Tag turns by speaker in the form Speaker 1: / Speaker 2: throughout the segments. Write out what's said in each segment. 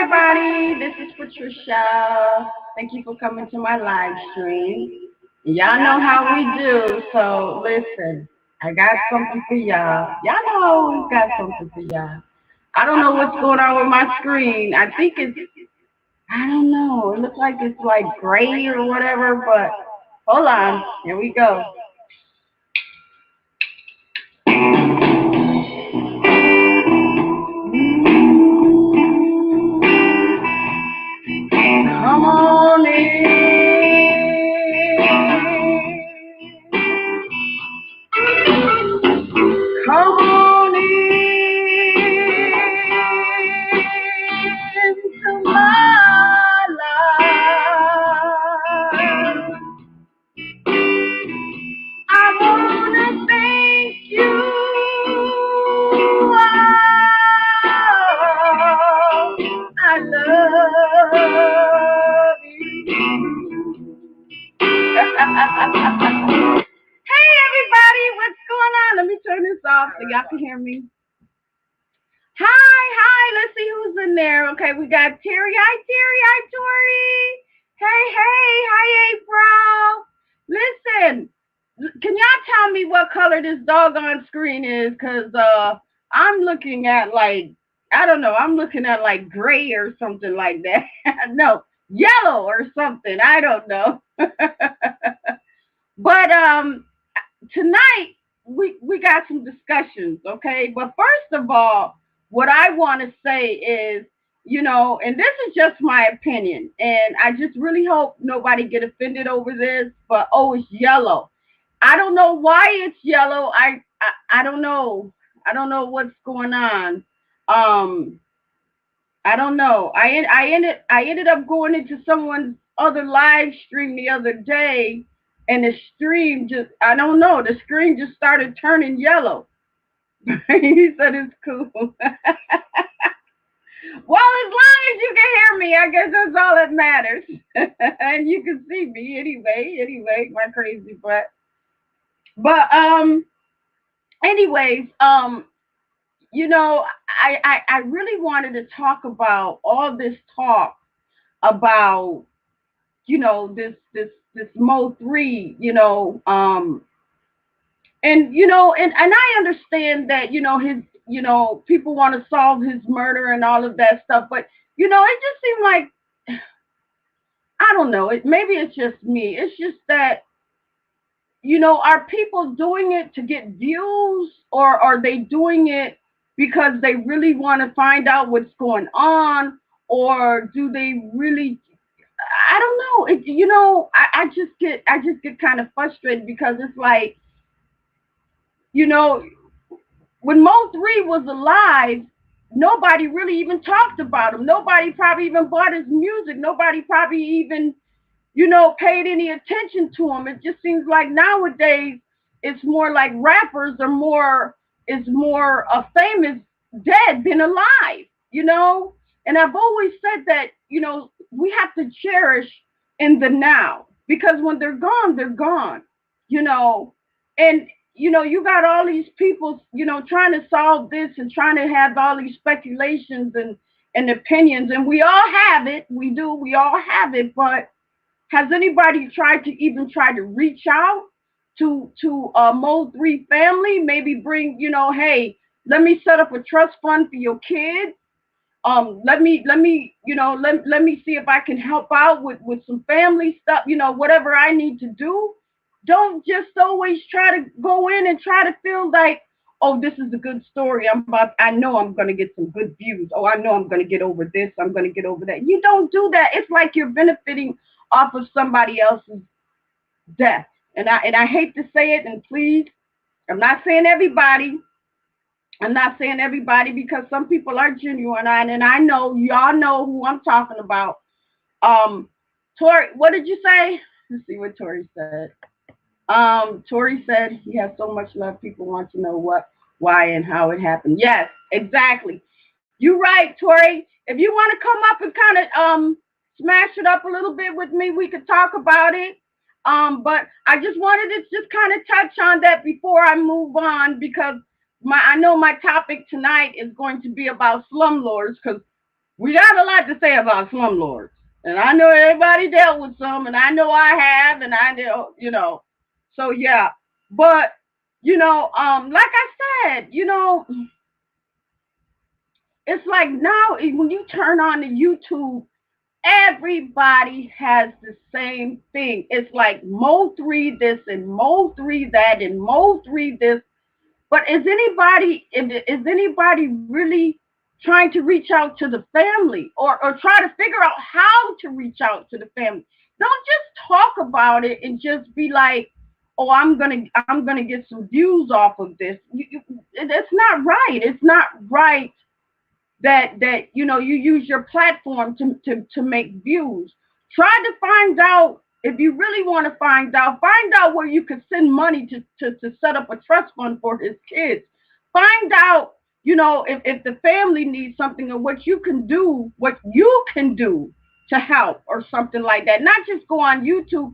Speaker 1: everybody. This is Patricia. Thank you for coming to my live stream. Y'all know how we do, so listen. I got something for y'all. Y'all know I always got something for y'all. I don't know what's going on with my screen. I don't know. It looks like it's like gray or whatever, but hold on. Here we go. Come on in. Come on in to my life. I wanna thank you. I love you. Hey everybody, what's going on? Let me turn this off so y'all can hear me. Hi, let's see who's in there. Okay, we got Terry. Hi Terry, hi Tori. Hey, hi April. Listen, can y'all tell me what color this doggone screen is? Cause I'm looking at like, I don't know, I'm looking at like gray or something like that. No, yellow or something. I don't know. But tonight we got some discussions, okay? But first of all, what I want to say is, and this is just my opinion, and I just really hope nobody get offended over this, but oh, it's yellow. I don't know why it's yellow. I don't know. I don't know what's going on. Um, I don't know. I ended up going into someone's other live stream the other day, and the stream just, I don't know, the screen just started turning yellow. He said it's cool. Well, as long as you can hear me, I guess that's all that matters. And you can see me anyway, my crazy butt. But anyways, I really wanted to talk about all this talk about, this Mo 3, and I understand that, his, people want to solve his murder and all of that stuff, but it just seemed like, I don't know, maybe it's just me. It's just that, are people doing it to get views, or are they doing it because they really want to find out what's going on, or do they really? I don't know. I just get kind of frustrated because it's like, you know, when Mo 3 was alive, nobody really even talked about him. Nobody probably even bought his music. Nobody probably even, paid any attention to him. It just seems like nowadays it's more like rappers are more, is more famous dead than alive, And I've always said that, we have to cherish in the now, because when they're gone, they're gone, you know. And you got all these people, trying to solve this and trying to have all these speculations and opinions, and we all have it. We all have it, but has anybody tried to even try to reach out to Mo 3 family? Maybe bring, hey, let me set up a trust fund for your kids. Let me see if I can help out with some family stuff, whatever I need to do. Don't just always try to go in and try to feel like, oh, this is a good story. I know I'm gonna get some good views. Oh, I know I'm gonna get over this, I'm gonna get over that. You don't do that. It's like you're benefiting off of somebody else's death. And I hate to say it, and please, I'm not saying everybody. I'm not saying everybody, because some people are genuine, and I know y'all know who I'm talking about. Tori, what did you say? Let's see what Tori said. Tori said he has so much love. People want to know what, why, and how it happened. Yes, exactly. You're right, Tori. If you want to come up and kind of smash it up a little bit with me, we could talk about it. But I just wanted to just kind of touch on that before I move on, because I know my topic tonight is going to be about slum lords, because We got a lot to say about slum lords. And I know everybody dealt with some, and I know I have, and I know, So yeah. But, like I said, it's like now when you turn on the YouTube, everybody has the same thing. It's like Mo 3 this and Mo 3 that and Mo 3 this. But is anybody really trying to reach out to the family, or try to figure out how to reach out to the family? Don't just talk about it and just be like, "Oh, I'm gonna get some views off of this." It's not right. It's not right that you use your platform to make views. Try to find out, if you really want to find out where you could send money to set up a trust fund for his kids. Find out, if the family needs something, or what you can do to help, or something like that. Not just go on YouTube.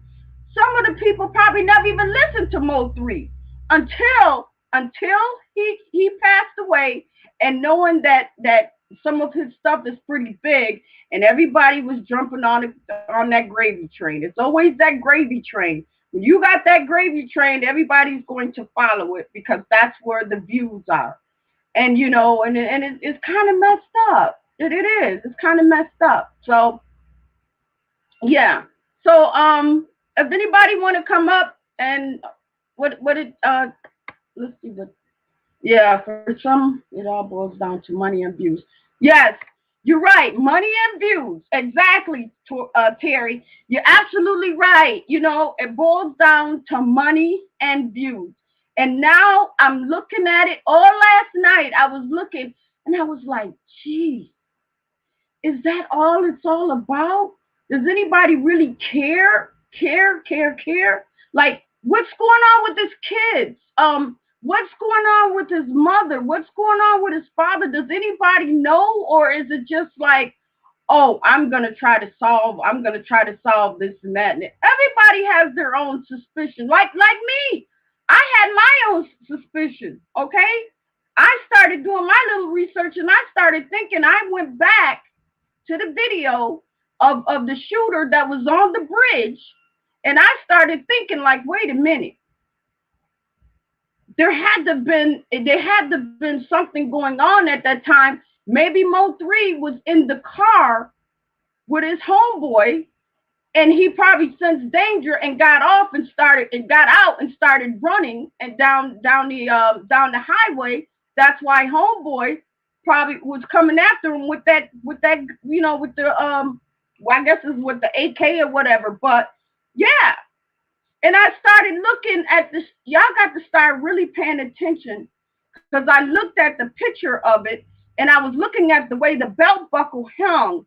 Speaker 1: Some of the people probably never even listened to Mo 3 until he passed away, and knowing that some of his stuff is pretty big, and everybody was jumping on that gravy train. It's always that gravy train. When you got that gravy train, everybody's going to follow it, because that's where the views are. And it's kind of messed up. It is. It's kind of messed up. So yeah. So if anybody want to come up, and what it let's see what yeah, for some, it all boils down to money and views. Yes, you're right. Money and views. Exactly, Terry. You're absolutely right. It boils down to money and views. And now I'm looking at it. All last night, I was looking, and I was like, geez, is that all it's all about? Does anybody really care? Care? Like, what's going on with his kids? What's going on with his mother? What's going on with his father? Does anybody know? Or is it just like, oh, I'm gonna try to solve this and that. And everybody has their own suspicion. Like me. I had my own suspicion. Okay. I started doing my little research, and I started thinking. I went back to the video of the shooter that was on the bridge, and I started thinking, like, wait a minute, there had to been something going on at that time. Maybe Mo 3 was in the car with his homeboy, and he probably sensed danger and got out and started running, and down the highway. That's why homeboy probably was coming after him with that with the well, I guess it's with the AK or whatever. But yeah, and I started looking at this. Y'all got to start really paying attention, because I looked at the picture of it, and I was looking at the way the belt buckle hung,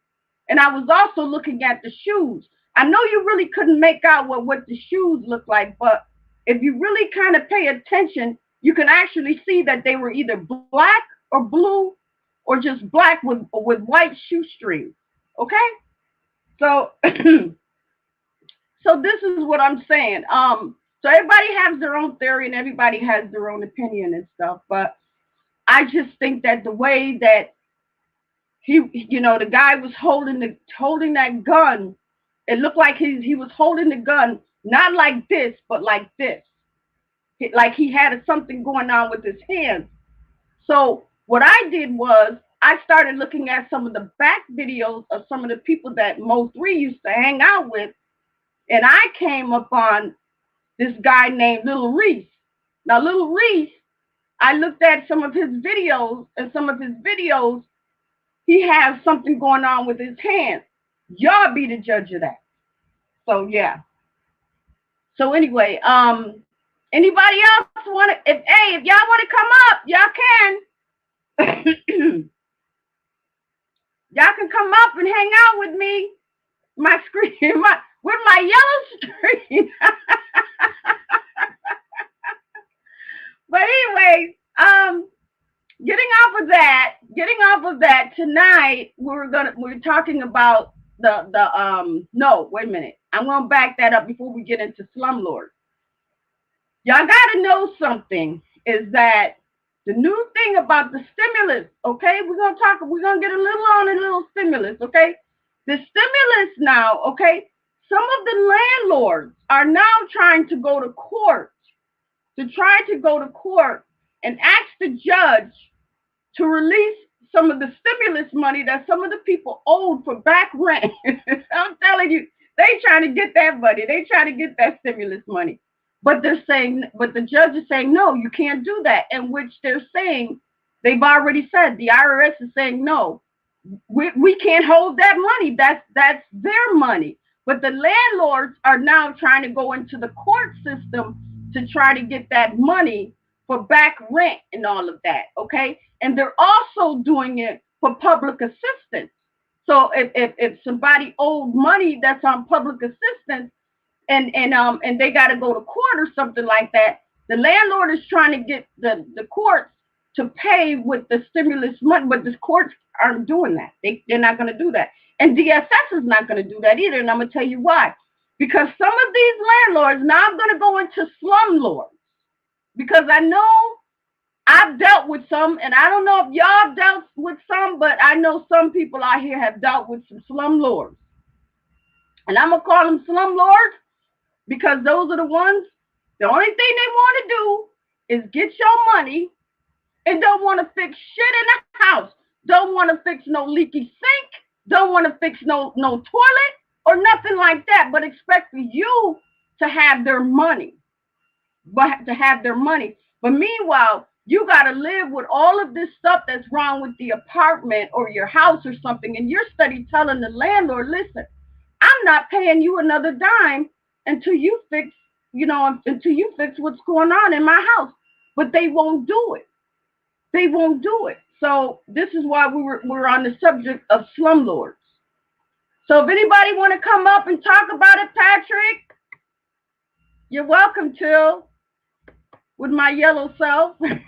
Speaker 1: and I was also looking at the shoes. I know you really couldn't make out what the shoes looked like, but if you really kind of pay attention, you can actually see that they were either black or blue, or just black with white shoestrings. Okay, so so this is what I'm saying. So everybody has their own theory, and everybody has their own opinion and stuff, but I just think that the way that the guy was holding that gun, it looked like he was holding the gun not like this, but like this, like he had something going on with his hands. So what I did was I started looking at some of the back videos of some of the people that Mo 3 used to hang out with, and I came upon this guy named Little Reese. Now, Little Reese, I looked at some of his videos, and some of his videos, he has something going on with his hands. Y'all be the judge of that. So yeah. So anyway, anybody else want to? If y'all want to come up, y'all can. Y'all can come up and hang out with me. My screen, with my yellow screen. But anyways, getting off of that, tonight we're talking about the no, wait a minute. I'm gonna back that up before we get into Slum Lords. Y'all gotta know something, is that The new thing about the stimulus, okay? We're gonna get a little on a little stimulus, okay? The stimulus now, okay? Some of the landlords are now trying to go to court, and ask the judge to release some of the stimulus money that some of the people owed for back rent. I'm telling you, they trying to get that money. They trying to get that stimulus money. But the judge is saying, no, you can't do that. In which they're saying, they've already said, the IRS is saying, no, we can't hold that money. That's their money. But the landlords are now trying to go into the court system to try to get that money for back rent and all of that. Okay. And they're also doing it for public assistance. So if somebody owed money that's on public assistance, and they got to go to court or something like that, the landlord is trying to get the courts to pay with the stimulus money, but the courts aren't doing that. They're not going to do that, and DSS is not going to do that either. And I'm going to tell you why. Because some of these landlords, now I'm going to go into slum lords, because I know I've dealt with some, and I don't know if y'all dealt with some, but I know some people out here have dealt with some slum lords, and I'm going to call them slum lords because those are the ones, the only thing they want to do is get your money and don't want to fix shit in the house. Don't want to fix no leaky sink. Don't want to fix no toilet or nothing like that, but expect for you to have their money. But meanwhile, you got to live with all of this stuff that's wrong with the apartment or your house or something. And you're steady telling the landlord, listen, I'm not paying you another dime until you fix, until you fix what's going on in my house. But they won't do it. They won't do it. So this is why we're on the subject of slum lords. So if anybody want to come up and talk about it, Patrick, you're welcome to, with my yellow self. Y'all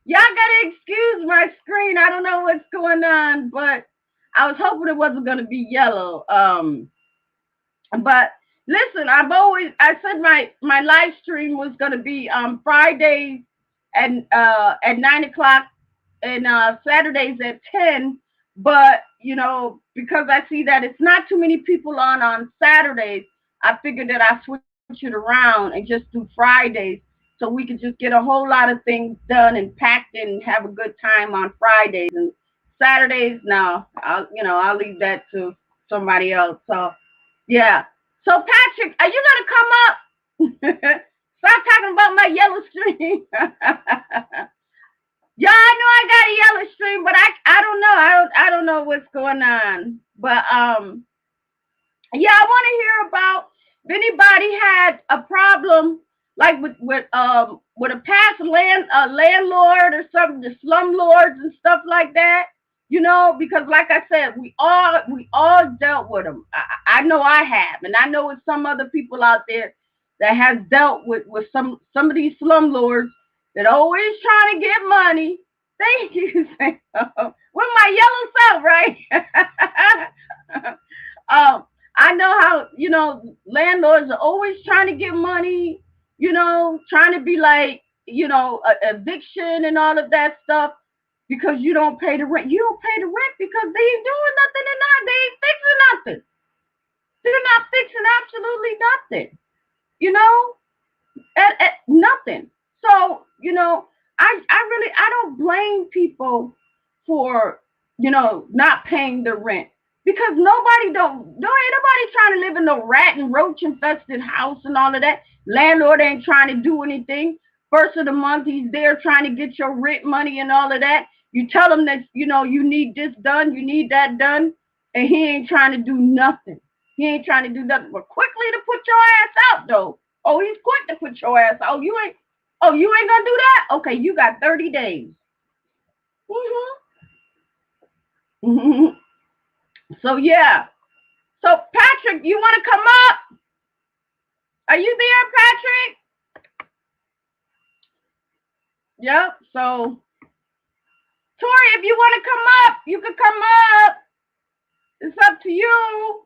Speaker 1: gotta excuse my screen. I don't know what's going on, but I was hoping it wasn't gonna be yellow. But listen, I said my live stream was gonna be Fridays at 9 o'clock and Saturdays at 10. But because I see that it's not too many people on Saturdays, I figured that I switch it around and just do Fridays, so we could just get a whole lot of things done and packed in and have a good time on Fridays. And Saturdays, no, I'll leave that to somebody else. So yeah. So Patrick, are you gonna come up? Stop talking about my yellow stream. Yeah, I know I got a yellow stream, but I don't know. I don't know what's going on. But yeah, I want to hear about if anybody had a problem like with a past landlord or something, the slum lords and stuff like that. Because like I said, we all dealt with them. I know I have, and I know it's some other people out there that has dealt with some of these slum lords that always trying to get money. Thank you, with my yellow self, right? I know how landlords are always trying to get money. Trying to be like eviction and all of that stuff. Because you don't pay the rent. You don't pay the rent because they ain't doing nothing and they ain't fixing nothing. They're not fixing absolutely nothing. Nothing. So, I don't blame people for, not paying the rent. Because ain't nobody trying to live in no rat and roach infested house and all of that. Landlord ain't trying to do anything. First of the month, he's there trying to get your rent money and all of that. You tell him that, you need this done, you need that done, and he ain't trying to do nothing. He ain't trying to do nothing but quickly to put your ass out, though. Oh, he's quick to put your ass out. You ain't gonna do that? Okay, you got 30 days. Mm-hmm. So, yeah. So, Patrick, you want to come up? Are you there, Patrick? Yep. So, Tori, if you want to come up, you can come up. It's up to you.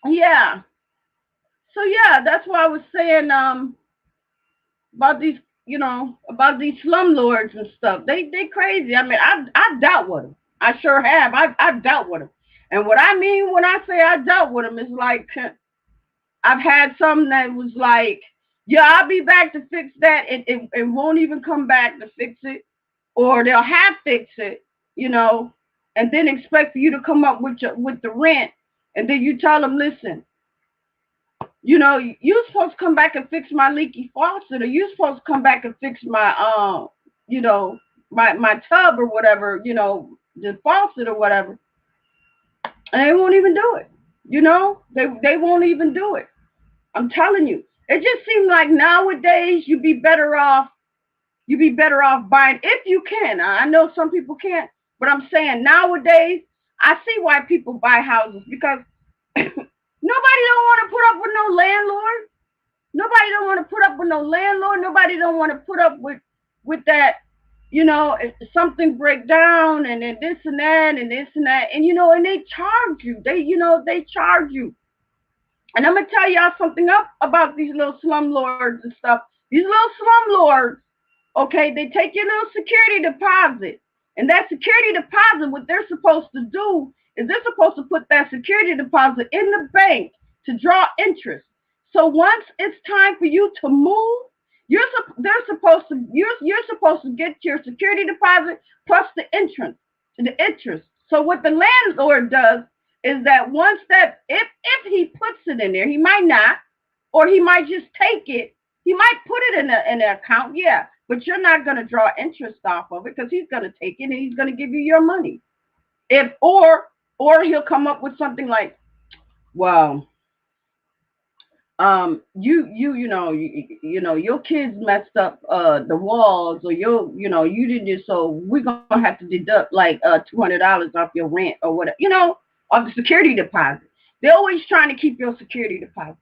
Speaker 1: Yeah. So yeah, that's why I was saying, about these, about these slum lords and stuff. They crazy. I mean, I dealt with them. I sure have. I dealt with them. And what I mean when I say I dealt with them is like I've had some that was like, yeah, I'll be back to fix that, and won't even come back to fix it, or they'll half fix it, you know, and then expect for you to come up with the rent, and then you tell them, listen, you're supposed to come back and fix my leaky faucet, or you're supposed to come back and fix my you know, my tub or whatever, the faucet or whatever, and they won't even do it. They won't even do it. I'm telling you, it just seems like nowadays you'd be better off buying if you can. I know some people can't, but I'm saying nowadays I see why people buy houses because nobody don't want to put up with no landlord. Nobody don't want to put up with no landlord. Nobody don't want to put up with that. If something break down and then this and that and this and that, and and they charge you. They charge you. And I'm gonna tell y'all something up about these little slum lords and stuff. These little slum lords, okay, they take your little security deposit. And that security deposit, what they're supposed to do is they're supposed to put that security deposit in the bank to draw interest. So once it's time for you to move, you're supposed to get your security deposit plus the interest. So what the landlord does is that once that if he puts it in there, he might not, or he might just take it. He might put it in an account, yeah, but you're not going to draw interest off of it because he's going to take it and he's going to give you your money. If or he'll come up with something like, well, your kids messed up the walls, or you did this, so we're gonna have to deduct like $200 off your rent or whatever, of the security deposit. They're always trying to keep your security deposit.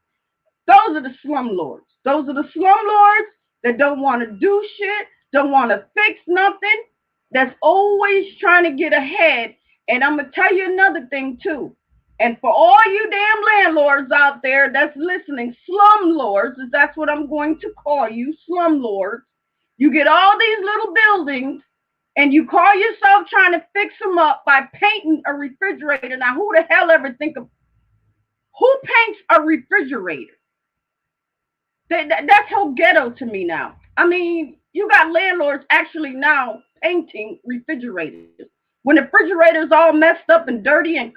Speaker 1: Those are the slum lords. Those are the slum lords that don't want to do shit, don't want to fix nothing, that's always trying to get ahead. And I'm gonna tell you another thing too. And for all you damn landlords out there that's listening, slum lords, that's what I'm going to call you, slum lords. You get all these little buildings and you call yourself trying to fix them up by painting a refrigerator. Now, who the hell ever think of who paints a refrigerator? That's so ghetto to me now. I mean, you got landlords actually now painting refrigerators. When the refrigerator's all messed up and dirty and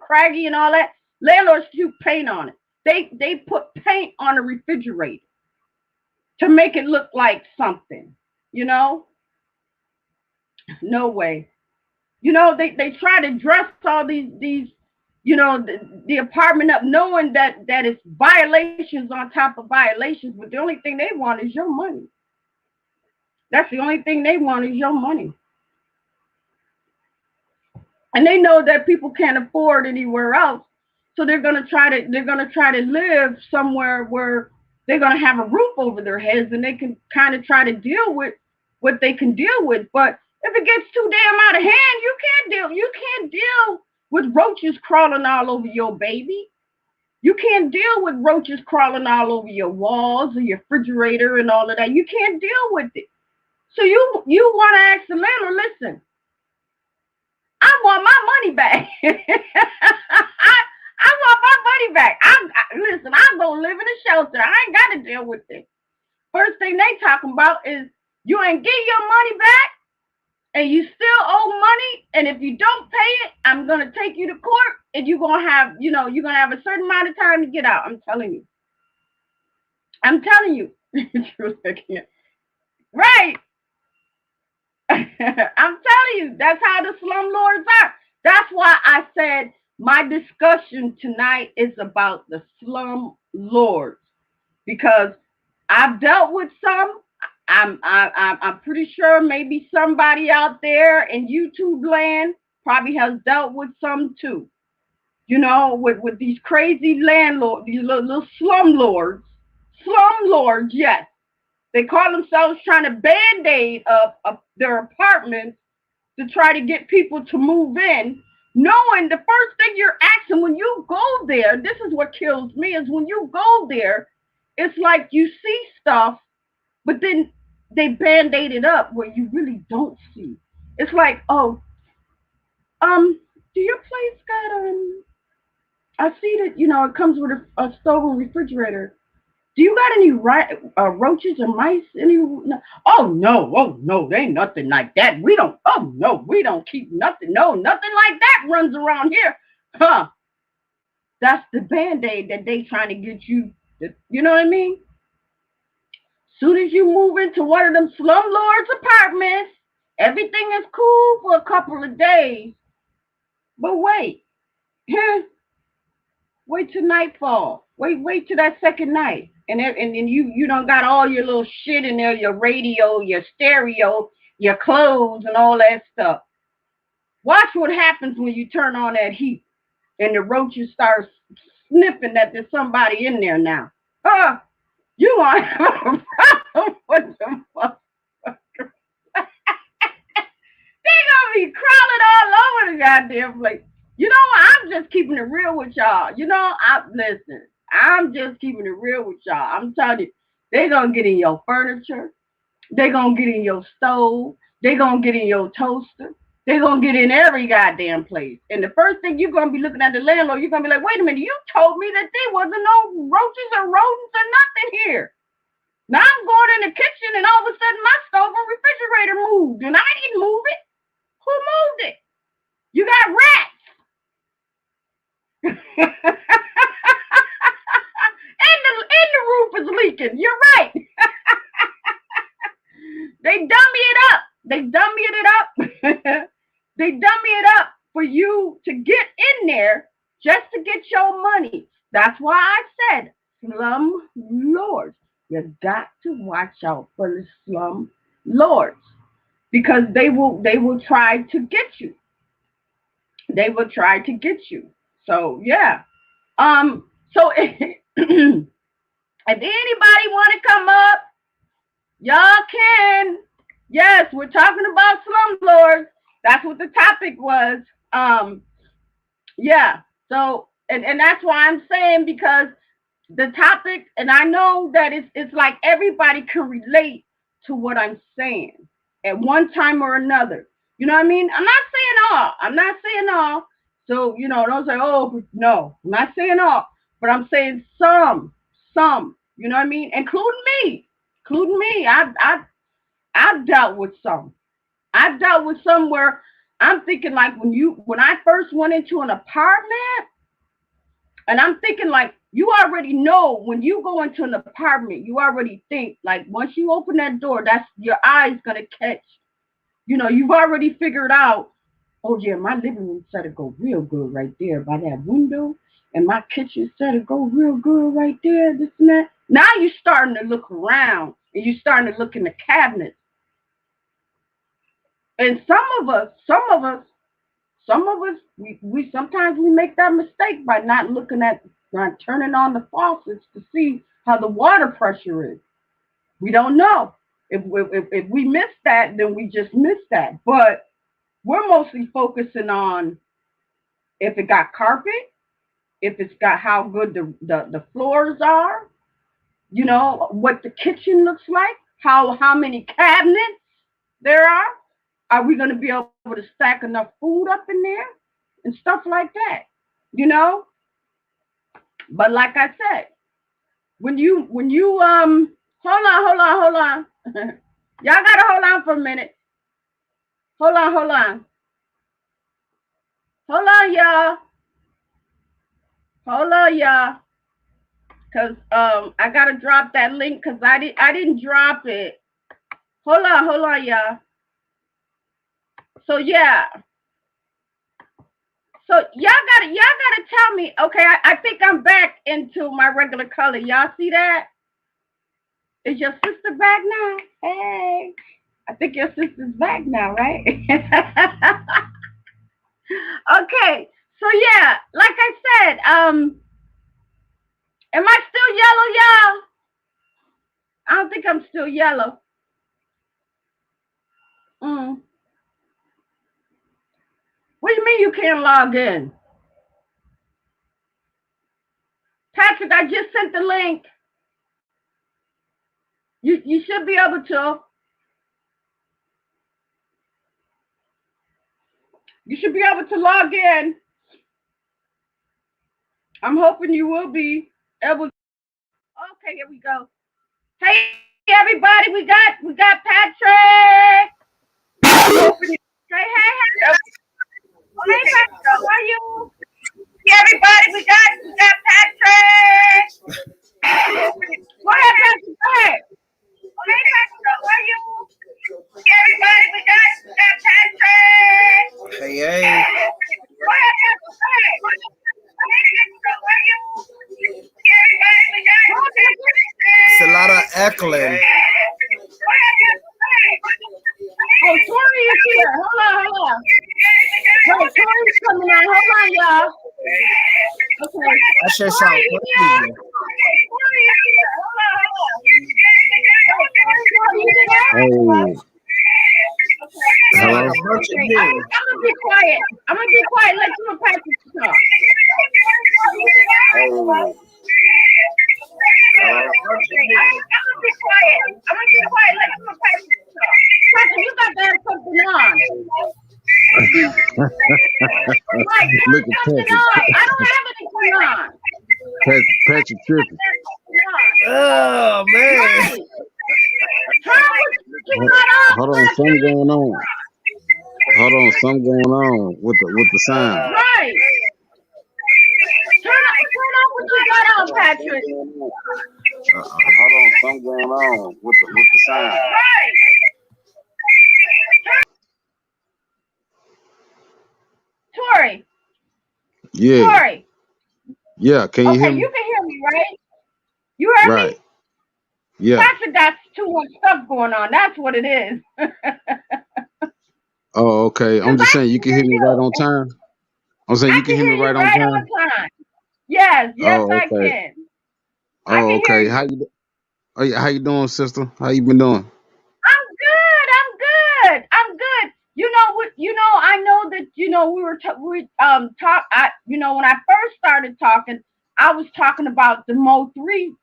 Speaker 1: craggy and all that, landlords do paint on it. They put paint on the refrigerator to make it look like something, you know? No way. They try to dress all these the apartment up, knowing that it's violations on top of violations, but the only thing they want is your money. That's the only thing they want is your money. And they know that people can't afford anywhere else, so they're gonna try to live somewhere where they're gonna have a roof over their heads and they can kind of try to deal with what they can deal with. But if it gets too damn out of hand, you can't deal with roaches crawling all over your baby. You can't deal with roaches crawling all over your walls or your refrigerator and all of that. You can't deal with it. So you want to ask the landlord, listen, I want my money back. I want my money back. Listen, I'm gonna live in a shelter. I ain't got to deal with this. First thing they talking about is you ain't get your money back, and you still owe money. And if you don't pay it, I'm gonna take you to court, and you're gonna have a certain amount of time to get out. I'm telling you. I'm telling you. Right. I'm telling you, that's how the slum lords are. That's why I said my discussion tonight is about the slum lords, because I've dealt with some. I'm pretty sure maybe somebody out there in YouTube land probably has dealt with some too. With these crazy landlords, these little slum lords. Slum lords, yes. They call themselves trying to band-aid up their apartments to try to get people to move in, knowing the first thing you're asking when you go there, this is what kills me, is when you go there, it's like you see stuff But then they band-aid it up where you really don't see. It's like, oh, do your place got I see that it comes with a stove and refrigerator. Do you got any roaches or mice? Any? No. Oh no, they ain't nothing like that. We don't. Oh no, we don't keep nothing. No, nothing like that runs around here. Huh? That's the band-aid that they trying to get you. You know what I mean? Soon as you move into one of them slum lords apartments, everything is cool for a couple of days. But wait, wait till nightfall. Wait till that second night, and then you don't got all your little shit in there, your radio, your stereo, your clothes, and all that stuff. Watch what happens when you turn on that heat, and the roaches start sniffing that there's somebody in there now. Huh? You want to have a problem with the motherfucker? They gonna be crawling all over the goddamn place. I'm just keeping it real with y'all. Listen. I'm just keeping it real with y'all. I'm telling you, they gonna get in your furniture. They gonna get in your stove. They gonna get in your toaster. They gonna get in every goddamn place. And the first thing you're gonna be looking at the landlord, you're gonna be like, wait a minute, you told me that there wasn't no roaches or rodents or nothing here. Now I'm going in the kitchen and all of a sudden my stove and refrigerator moved and I didn't move it. Who moved it? You got rats. and the roof is leaking. You're right. They dummy it up. They dummied it up. They dummy it up for you to get in there just to get your money. That's why I said slum lords. You got to watch out for the slum lords because they will try to get you. They will try to get you. So yeah. So if anybody want to come up, y'all can. Yes, we're talking about slum lords. That's what the topic was. Yeah. So and that's why I'm saying because the topic, and I know that it's like everybody can relate to what I'm saying at one time or another. You know what I mean? I'm not saying all. I'm not saying all. So, don't say, oh, no, I'm not saying all, but I'm saying some, you know what I mean? Including me. I've dealt with some. I've dealt with some where I'm thinking like when I first went into an apartment, and I'm thinking like you already know when you go into an apartment, you already think like once you open that door, that's your eyes gonna catch. You've already figured out, oh yeah, my living room set to go real good right there by that window, and my kitchen set to go real good right there, this and that. Now you're starting to look around and you're starting to look in the cabinets. And some of us, we sometimes we make that mistake by not turning on the faucets to see how the water pressure is. We don't know. If we miss that, then we just miss that. But we're mostly focusing on if it got carpet, if it's got how good the floors are, what the kitchen looks like, how many cabinets there are. Are we going to be able to stack enough food up in there and stuff like that? You know? But like I said, when you hold on. Y'all gotta hold on for a minute. Hold on. Hold on, y'all. Hold on, y'all. Cause I gotta drop that link because I didn't drop it. Hold on, y'all. So yeah. So y'all gotta tell me. Okay, I think I'm back into my regular color. Y'all see that? Is your sister back now? Hey. I think your sister's back now, right? Okay. So yeah, like I said, am I still yellow, y'all? I don't think I'm still yellow. Mm. What do you mean you can't log in? Patrick, I just sent the link. You should be able to. You should be able to log in. I'm hoping you will be able. Okay, here we go. Hey everybody, we got Patrick. I'm hoping. Hey. Hey Patrick, how are you? Hey everybody, we got Patrick. I'm hoping. Go ahead, Patrick. Go ahead. Hey Patrick, how are you? Hey everybody, we got Patrick.
Speaker 2: Hey, hey.
Speaker 1: Go ahead, Patrick. Go ahead. Hey Patrick, how are you? Hey everybody, we got
Speaker 2: It's a lot of
Speaker 1: Patrick.
Speaker 2: echoing.
Speaker 1: Oh, Tori is here. Hold on. Wait, Tori's coming on. Hold on, y'all. Okay.
Speaker 2: That shit
Speaker 1: Tori
Speaker 2: sound
Speaker 1: is here.
Speaker 2: crazy.
Speaker 1: Tori is here. Hold on. Wait, Tori, are you there?
Speaker 3: Hey,
Speaker 2: It sound like
Speaker 3: hello.
Speaker 2: a bunch of
Speaker 1: Okay. I'm
Speaker 2: you.
Speaker 1: gonna be quiet. Let you and Patrick talk.
Speaker 3: Hey,
Speaker 2: Sound like
Speaker 3: hello.
Speaker 2: a bunch of
Speaker 1: Okay.
Speaker 2: you.
Speaker 1: I'm gonna be quiet. Let you and Patrick talk. Patrick, you got to have something on. Right, turn
Speaker 3: Look at
Speaker 1: something
Speaker 3: Patrick.
Speaker 1: on. I don't have anything on.
Speaker 3: Patrick tripping.
Speaker 2: Oh, man.
Speaker 1: Right. Turn what you
Speaker 3: Hold,
Speaker 1: got on,
Speaker 3: hold on, something
Speaker 1: Patrick.
Speaker 3: going on. Hold on, something going on with the sound.
Speaker 1: Right. Turn on what you got on, Patrick.
Speaker 3: Hold on, something going on with the sound.
Speaker 1: Right. Tori.
Speaker 3: Yeah,
Speaker 1: Tori.
Speaker 3: yeah. Can you
Speaker 1: Okay,
Speaker 3: hear
Speaker 1: you
Speaker 3: me?
Speaker 1: can hear me, right? You heard me?
Speaker 3: Right. Yeah.
Speaker 1: Patrick got too much stuff going on. That's what it is.
Speaker 3: Oh, okay. I'm
Speaker 1: Because
Speaker 3: just
Speaker 1: I
Speaker 3: saying you
Speaker 1: can
Speaker 3: can
Speaker 1: hear
Speaker 3: hear me right
Speaker 1: you.
Speaker 3: on time. I'm saying
Speaker 1: I
Speaker 3: you can
Speaker 1: can
Speaker 3: hear me
Speaker 1: hear you
Speaker 3: right on
Speaker 1: right
Speaker 3: time.
Speaker 1: on time. Yes,
Speaker 3: Oh,
Speaker 1: I
Speaker 3: okay.
Speaker 1: can. I
Speaker 3: Oh,
Speaker 1: can hear
Speaker 3: okay.
Speaker 1: you.
Speaker 3: Oh, yeah, how you doing, sister? How you been doing?
Speaker 1: I'm good. You know what? I know that we talk. When I first started talking, I was talking about the Mo 3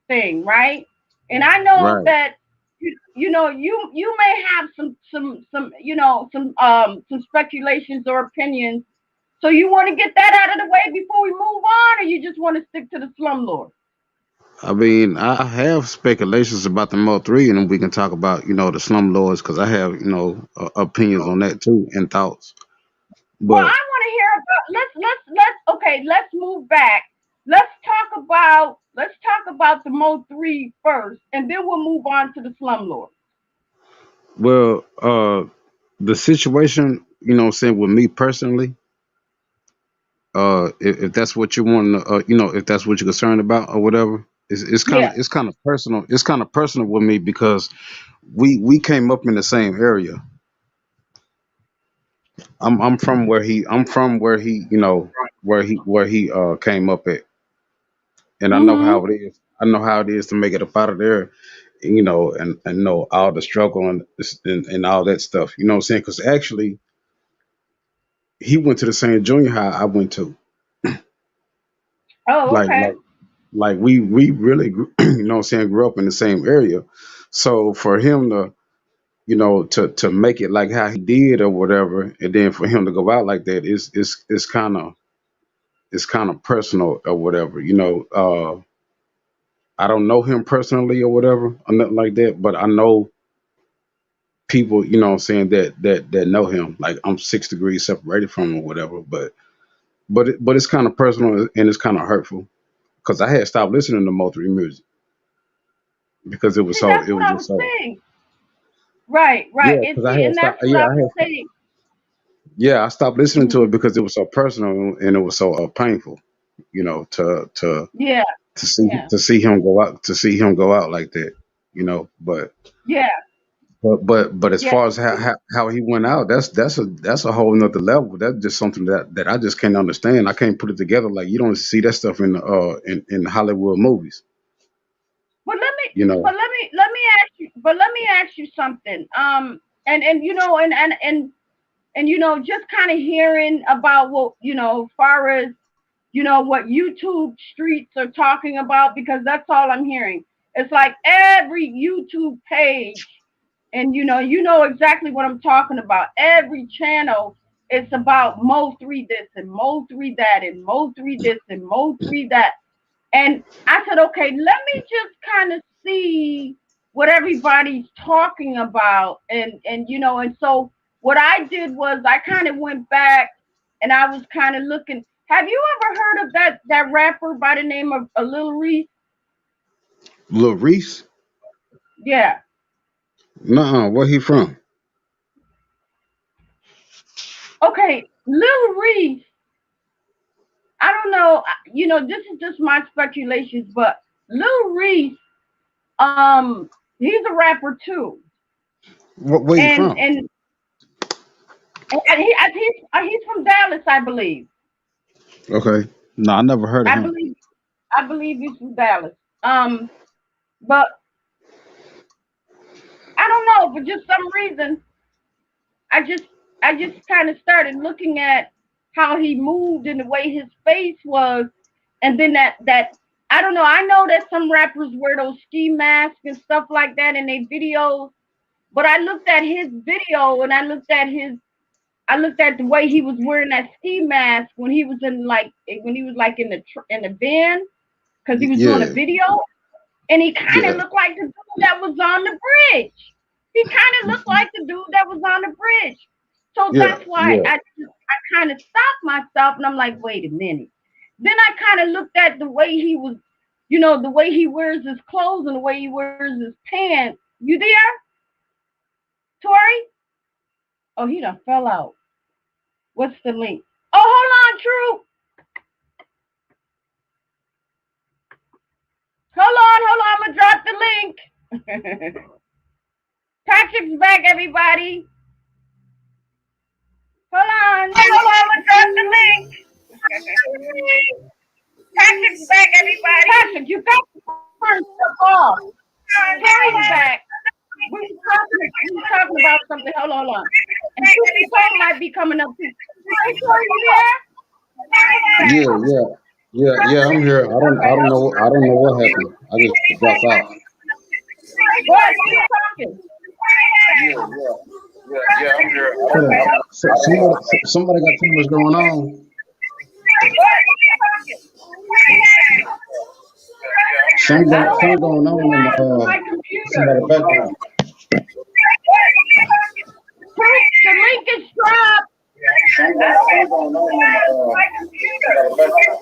Speaker 1: thing, right? And I know
Speaker 3: Right.
Speaker 1: that you may have some speculations or opinions. So you want to get that out of the way before we move on, or you just want to stick to the Slum Lord?
Speaker 3: I mean, I have speculations about the Mo 3, and then we can talk about, the Slum Lords, because I have, opinions on that too and thoughts.
Speaker 1: Well,
Speaker 3: But
Speaker 1: I want to hear about. Let's okay. Let's move back. Let's talk about the Mo 3 first, and then we'll move on to the Slum Lord.
Speaker 3: well, the situation, what I'm saying with me personally, if that's what you want to, if that's what you're concerned about or whatever,
Speaker 1: Yeah.
Speaker 3: it's kind of personal. It's kind of personal with me because we came up in the same area. I'm from where he, where he came up at, and I know
Speaker 1: Mhm.
Speaker 3: how it is. I know how it is to make it up out of there, and know all the struggle and all that stuff. You know what I'm saying? Because actually, he went to the same junior high I went to.
Speaker 1: Oh,
Speaker 3: Like
Speaker 1: okay.
Speaker 3: like like we really you know what I'm saying, grew up in the same area. So for him to, to make it like how he did or whatever, and then for him to go out like that is kind of personal or whatever. I don't know him personally or whatever or nothing like that, but I know people, what I'm saying, that know him. Like I'm 6 degrees separated from him or whatever, but it's kind of personal and it's kind of hurtful because I had stopped listening to Mo 3 music because
Speaker 1: See, that's
Speaker 3: it
Speaker 1: what
Speaker 3: was
Speaker 1: I
Speaker 3: just
Speaker 1: was
Speaker 3: so.
Speaker 1: saying. Right, right.
Speaker 3: Yeah,
Speaker 1: And
Speaker 3: because I
Speaker 1: see,
Speaker 3: had
Speaker 1: and that's
Speaker 3: stopped.
Speaker 1: what
Speaker 3: Yeah,
Speaker 1: I
Speaker 3: I
Speaker 1: was
Speaker 3: had.
Speaker 1: saying.
Speaker 3: Yeah, I stopped listening to
Speaker 1: Mhm.
Speaker 3: it because it was so personal and it was so painful. To
Speaker 1: Yeah, yeah,
Speaker 3: see him go out, like that. But
Speaker 1: yeah,
Speaker 3: as
Speaker 1: yeah.
Speaker 3: far as how he went out, that's a whole nother level. That's just something that I just can't understand. I can't put it together. Like you don't see that stuff in in Hollywood movies.
Speaker 1: But let me,
Speaker 3: You know.
Speaker 1: let me ask you something. And just kind of hearing about what as far as what YouTube streets are talking about, because that's all I'm hearing. It's like every YouTube page, and you know exactly what I'm talking about. Every channel, it's about Mo 3 this and Mo 3 that and Mo 3 this and Mo 3 that. And I said, okay, let me just kind of see what everybody's talking about. And so what I did was I kind of went back and I was kind of looking. Have you ever heard of that rapper by the name of Lil Reese?
Speaker 3: Lil Reese?
Speaker 1: Yeah.
Speaker 3: Nuh-uh. Where he from?
Speaker 1: Okay, Lil Reese, I don't know, this is just my speculations, but Lil Reese, he's a rapper too.
Speaker 3: Where he
Speaker 1: And
Speaker 3: from?
Speaker 1: and he's from Dallas, I believe.
Speaker 3: Okay. No, I never heard of
Speaker 1: I
Speaker 3: him.
Speaker 1: believe I believe he's from Dallas. But I don't know, for just some reason, I just I just kind of started looking at how he moved and the way his face was, and then that I don't know. I know that some rappers wear those ski masks and stuff like that in their videos, but I looked at his video and I looked at the way he was wearing that ski mask when he was like in the van because he was doing a
Speaker 3: Yeah,
Speaker 1: video, and he kind of
Speaker 3: yeah,
Speaker 1: looked like the dude that was on the bridge. He kind of looked like the dude that was on the bridge. So
Speaker 3: yeah,
Speaker 1: that's why
Speaker 3: yeah,
Speaker 1: I kind of stopped myself and I'm like, wait a minute. Then I kind of looked at the way he was, the way he wears his clothes and the way he wears his pants. You there, Tori? Oh, he done fell out. What's the link? Oh, hold on, True. Hold on. I'm gonna drop the link. Patrick's back, everybody. Hold on. I'm gonna drop the link. Patrick's back, everybody. Patrick, you got to turn stuff off. Tori's back. We were talking about something. Hold on. And Susie Cole might be coming up too. Hey, Tori, you
Speaker 3: yeah, yeah, yeah, yeah. I'm here. I don't know what happened. I just dropped out.
Speaker 1: there? Go ahead, keep talking.
Speaker 3: Yeah, yeah, yeah, yeah. I'm here. Hold on. Somebody got too much going on. Some going on in
Speaker 1: My computer.
Speaker 3: somebody background.
Speaker 1: The link is dropped.
Speaker 3: Some going on in somebody background.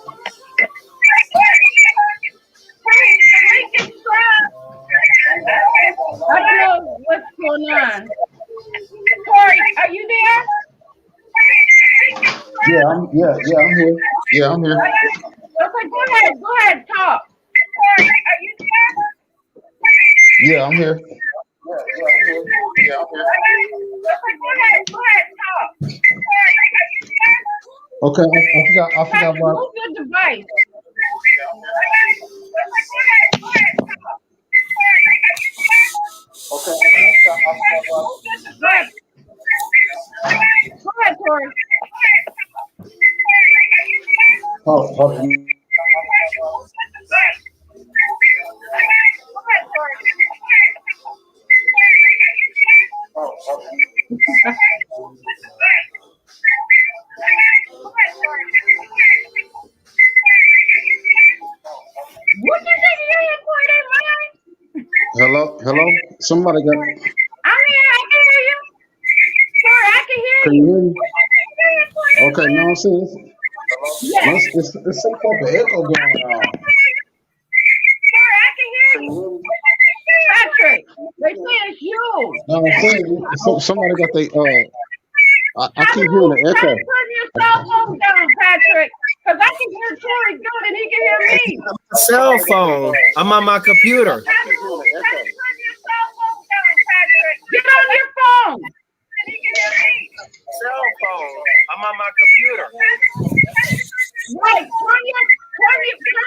Speaker 1: The link is dropped. I don't know what's going on. Corey, are you there?
Speaker 3: Yeah, I'm here. Yeah, I'm here.
Speaker 1: Okay, go ahead, talk. Corey, are you there?
Speaker 3: Yeah, I'm here. Yeah, I'm here.
Speaker 1: Okay, go ahead, talk.
Speaker 3: Okay, I forgot
Speaker 1: Patrick,
Speaker 3: about.
Speaker 1: move your device.
Speaker 3: Okay, I forgot about.
Speaker 1: Go ahead. Go ahead, Corey.
Speaker 3: Oh,
Speaker 1: What you think you ain't Corey? They lying?
Speaker 3: hello. Somebody got.
Speaker 1: I'm here. I can hear you. Corey, I can hear
Speaker 3: Can
Speaker 1: you.
Speaker 3: you hear me?
Speaker 1: What you think you ain't Corey? They
Speaker 3: Okay, no,
Speaker 1: lying?
Speaker 3: I'm saying
Speaker 1: Yes.
Speaker 3: it's some type of echo going on.
Speaker 1: Corey, I can hear you. Patrick, they say it's you.
Speaker 3: No, I'm saying somebody got they I
Speaker 1: Try
Speaker 3: keep hearing the
Speaker 1: to
Speaker 3: echo.
Speaker 1: turn your cell phone down, Patrick, because I can hear Corey good and he can hear me.
Speaker 2: Cell phone. I'm on my computer.
Speaker 1: Try to turn your cell phone down, Patrick. Get on your phone. And he can hear me.
Speaker 2: Cell phone. I'm on my computer.
Speaker 1: Right. Turn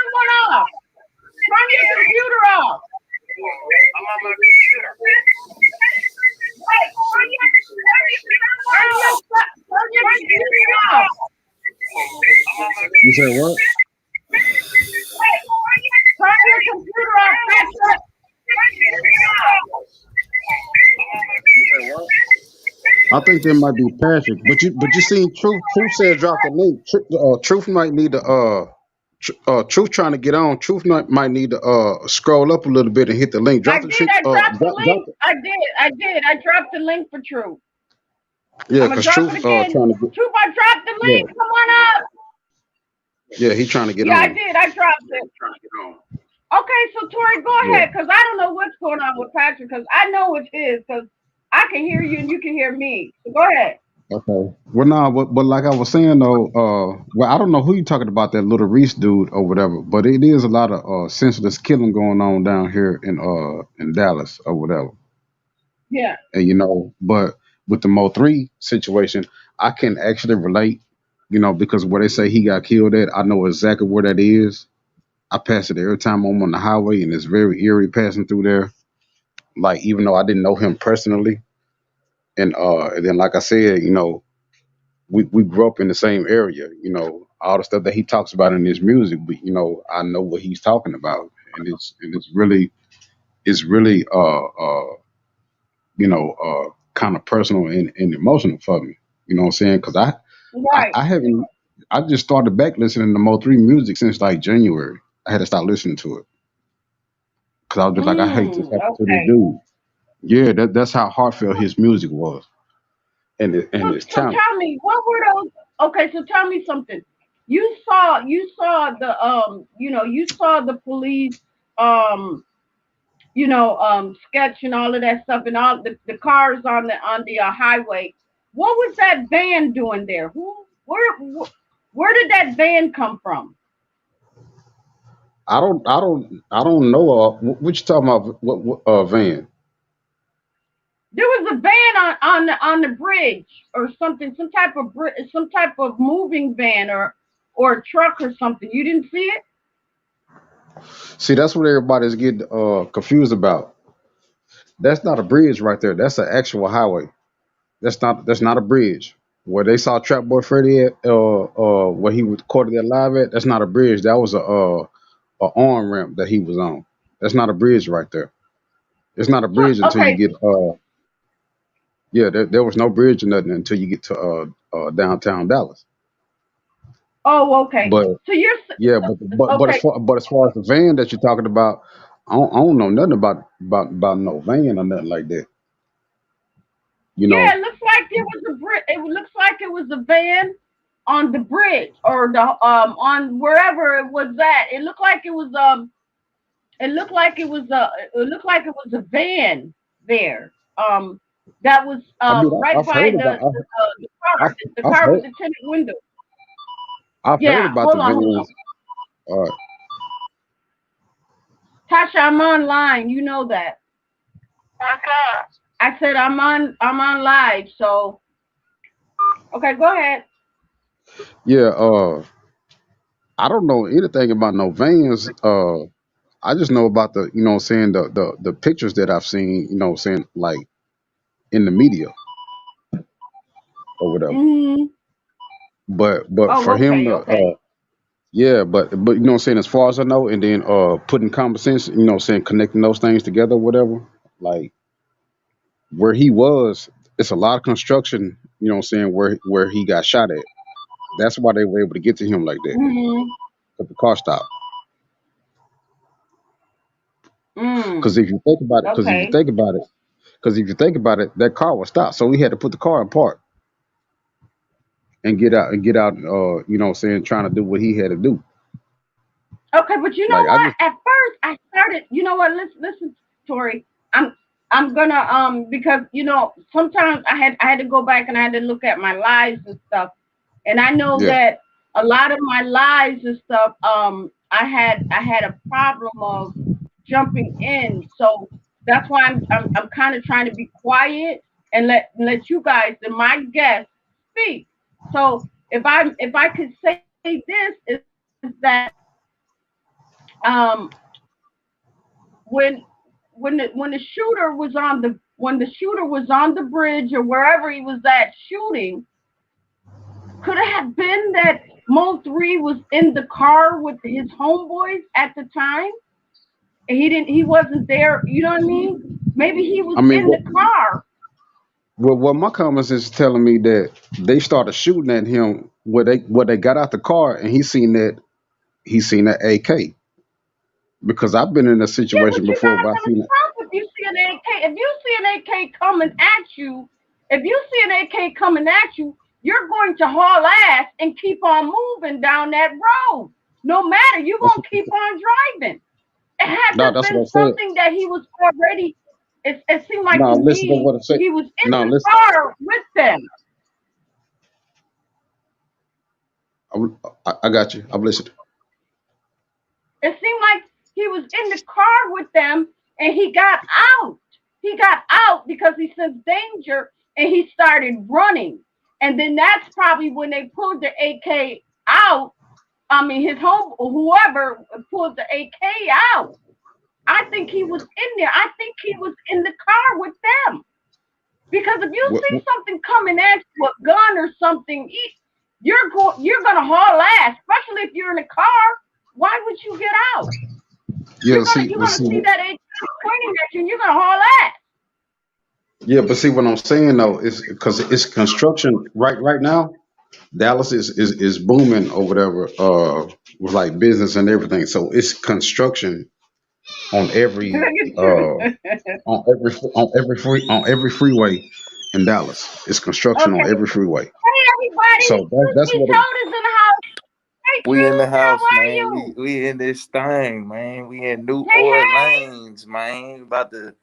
Speaker 1: one off. Turn your computer off.
Speaker 2: I'm on my computer.
Speaker 1: Right. Turn your computer off.
Speaker 3: You said what?
Speaker 1: Turn your computer off, Patrick.
Speaker 3: I think that might be Patrick, but you seen Truth said drop the link. Truth might need to Truth trying to get on. Truth might need to scroll up a little bit and hit the link.
Speaker 1: I
Speaker 3: Drop the
Speaker 1: did.
Speaker 3: trick.
Speaker 1: I dropped the
Speaker 3: Drop
Speaker 1: link. I did. I did. I dropped the link for True.
Speaker 3: yeah,
Speaker 1: I'm gonna
Speaker 3: cause
Speaker 1: drop
Speaker 3: Truth
Speaker 1: it again.
Speaker 3: trying to get
Speaker 1: True, I dropped the
Speaker 3: yeah
Speaker 1: link. Come on up.
Speaker 3: yeah he trying to get
Speaker 1: Yeah, I
Speaker 3: on.
Speaker 1: did. I dropped it. Okay, so Tori, go
Speaker 3: Yeah.
Speaker 1: ahead, cause I don't know what's going on with Patrick, cause I know it's his, cause I can hear you and you can hear me. So go ahead.
Speaker 3: Okay. Well, nah, but like I was saying though, well, I don't know who you talking about, that little Reese dude or whatever, but it is a lot of senseless killing going on down here in Dallas or whatever.
Speaker 1: Yeah.
Speaker 3: And but with the Mo 3 situation, I can actually relate, because where they say he got killed at, I know exactly where that is. I pass it every time I'm on the highway, and it's very eerie passing through there. Like, even though I didn't know him personally, and then like I said, we grew up in the same area. All the stuff that he talks about in his music, but I know what he's talking about, and it's really kind of personal and emotional for me. You know what I'm saying? Because
Speaker 1: Right.
Speaker 3: I haven't I just started back listening to Mo 3 music since like January. I had to stop listening to it because I was just like, I hate this happened to this
Speaker 1: Okay.
Speaker 3: dude. Yeah, that's how heartfelt his music was, and his
Speaker 1: So
Speaker 3: talent.
Speaker 1: tell me, what were those? Okay, so tell me something. You saw the you saw the police um sketch and all of that stuff and all the cars on the highway. What was that van doing there? Where did that van come from?
Speaker 3: I don't know. What you talking about? What van?
Speaker 1: There was a van on the bridge or something, some type of moving van or a truck or something. You didn't see it?
Speaker 3: See, that's what everybody's getting confused about. That's not a bridge right there. That's an actual highway. That's not a bridge. Where they saw Trap Boy Freddy at, where he was recorded that live at, that's not a bridge. That was a on ramp that he was on. That's not a bridge right there. It's not a
Speaker 1: So
Speaker 3: bridge until you
Speaker 1: okay.
Speaker 3: get yeah. There was no bridge or nothing until you get to downtown Dallas.
Speaker 1: Oh, okay.
Speaker 3: But
Speaker 1: So you're
Speaker 3: yeah,
Speaker 1: okay.
Speaker 3: but as far as the van that you're talking about, I don't know nothing about no van or nothing like that. You
Speaker 1: Yeah,
Speaker 3: know,
Speaker 1: it looks like it was a it looks like it was a van on the bridge or the on wherever it was at. It looked like it looked like it was a van there. That was
Speaker 3: I mean,
Speaker 1: right
Speaker 3: I've
Speaker 1: by
Speaker 3: heard about I've
Speaker 1: the
Speaker 3: I've
Speaker 1: car with
Speaker 3: heard
Speaker 1: the tinted window.
Speaker 3: I've heard
Speaker 1: Yeah,
Speaker 3: about the
Speaker 1: hold on.
Speaker 3: vans. Uh,
Speaker 1: Tasha, I'm online. You know that.
Speaker 2: Okay.
Speaker 1: I said I'm on live. So okay, go ahead.
Speaker 3: yeah, I don't know anything about no vans. I just know about the, what I'm saying, the pictures that I've seen, what I'm saying, like in the media or whatever.
Speaker 1: Hmm.
Speaker 3: But
Speaker 1: Oh,
Speaker 3: for him
Speaker 1: okay,
Speaker 3: to,
Speaker 1: okay.
Speaker 3: yeah, but what I'm saying, as far as I know, and then putting common sense, what I'm saying, connecting those things together, whatever. Like where he was, it's a lot of construction, what I'm saying, where he got shot at. That's why they were able to get to him like that
Speaker 1: Hmm.
Speaker 3: at the car stop. Because
Speaker 1: Mm.
Speaker 3: if you think about it, because if you
Speaker 1: Okay.
Speaker 3: think about it, because if you think about it, that car was stopped, so we had to put the car in park and get out. What I'm saying, trying to do what he had to do.
Speaker 1: Okay, but you
Speaker 3: Like
Speaker 1: know
Speaker 3: I
Speaker 1: what?
Speaker 3: just,
Speaker 1: At first, I started. You know what? Listen, Tori. I'm I'm gonna because sometimes I had to go back and I had to look at my lives and stuff, and I know
Speaker 3: yeah.
Speaker 1: that a lot of my lives and stuff I had a problem of jumping in, so that's why I'm kind of trying to be quiet and let you guys and my guests speak. So if I could say this is that um when when the shooter was on the bridge or wherever he was at shooting, could it have been that Mo 3 was in the car with his homeboys at the time and he wasn't there, you know what I mean? Maybe he
Speaker 3: I
Speaker 1: was
Speaker 3: mean,
Speaker 1: in the car.
Speaker 3: well, my comments is telling me that they started shooting at him where they got out the car and he seen that AK because I've been in a
Speaker 1: Yeah, but
Speaker 3: situation
Speaker 1: you're
Speaker 3: before
Speaker 1: not
Speaker 3: where I
Speaker 1: gonna
Speaker 3: seen it.
Speaker 1: stop if you see an AK. If you see an AK coming at you, if you see an AK coming at you, you're going to haul ass and keep on moving down that road. No matter, you're
Speaker 3: That's,
Speaker 1: gonna keep on driving. It had to
Speaker 3: no,
Speaker 1: have
Speaker 3: that's what
Speaker 1: been
Speaker 3: I said.
Speaker 1: something that he was already. It seemed like
Speaker 3: No,
Speaker 1: to
Speaker 3: listen to
Speaker 1: me
Speaker 3: what I said.
Speaker 1: he was in
Speaker 3: No,
Speaker 1: the
Speaker 3: listen.
Speaker 1: car with them.
Speaker 3: I got you. I'm listening.
Speaker 1: It seemed like he was in the car with them and he got out. He got out because he sensed danger and he started running. And then that's probably when they pulled the AK out. I mean, his home, whoever pulled the AK out. I think he was in there. I think he was in the car with them. Because if you
Speaker 3: What,
Speaker 1: see something coming at you, a gun or something, you're gonna haul ass, especially if you're in a car. Why would you get out?
Speaker 3: yeah,
Speaker 1: You're gonna see that AK pointing at you, and you're gonna haul ass.
Speaker 3: yeah, but see what I'm saying though is because it's construction right now. Dallas is booming or whatever, with like business and everything. So it's construction on every
Speaker 1: Look at you.
Speaker 3: on every freeway in Dallas. It's construction on
Speaker 1: Okay.
Speaker 3: every freeway.
Speaker 1: Hey everybody,
Speaker 3: So
Speaker 1: Truth
Speaker 3: that's
Speaker 1: Be
Speaker 3: what it,
Speaker 1: Told is in the house. Hey
Speaker 4: We in the
Speaker 1: Truth, how
Speaker 4: house,
Speaker 1: are
Speaker 4: man.
Speaker 1: you?
Speaker 4: We in this thing, man. We in New
Speaker 1: Hey
Speaker 4: Orleans, man. About to,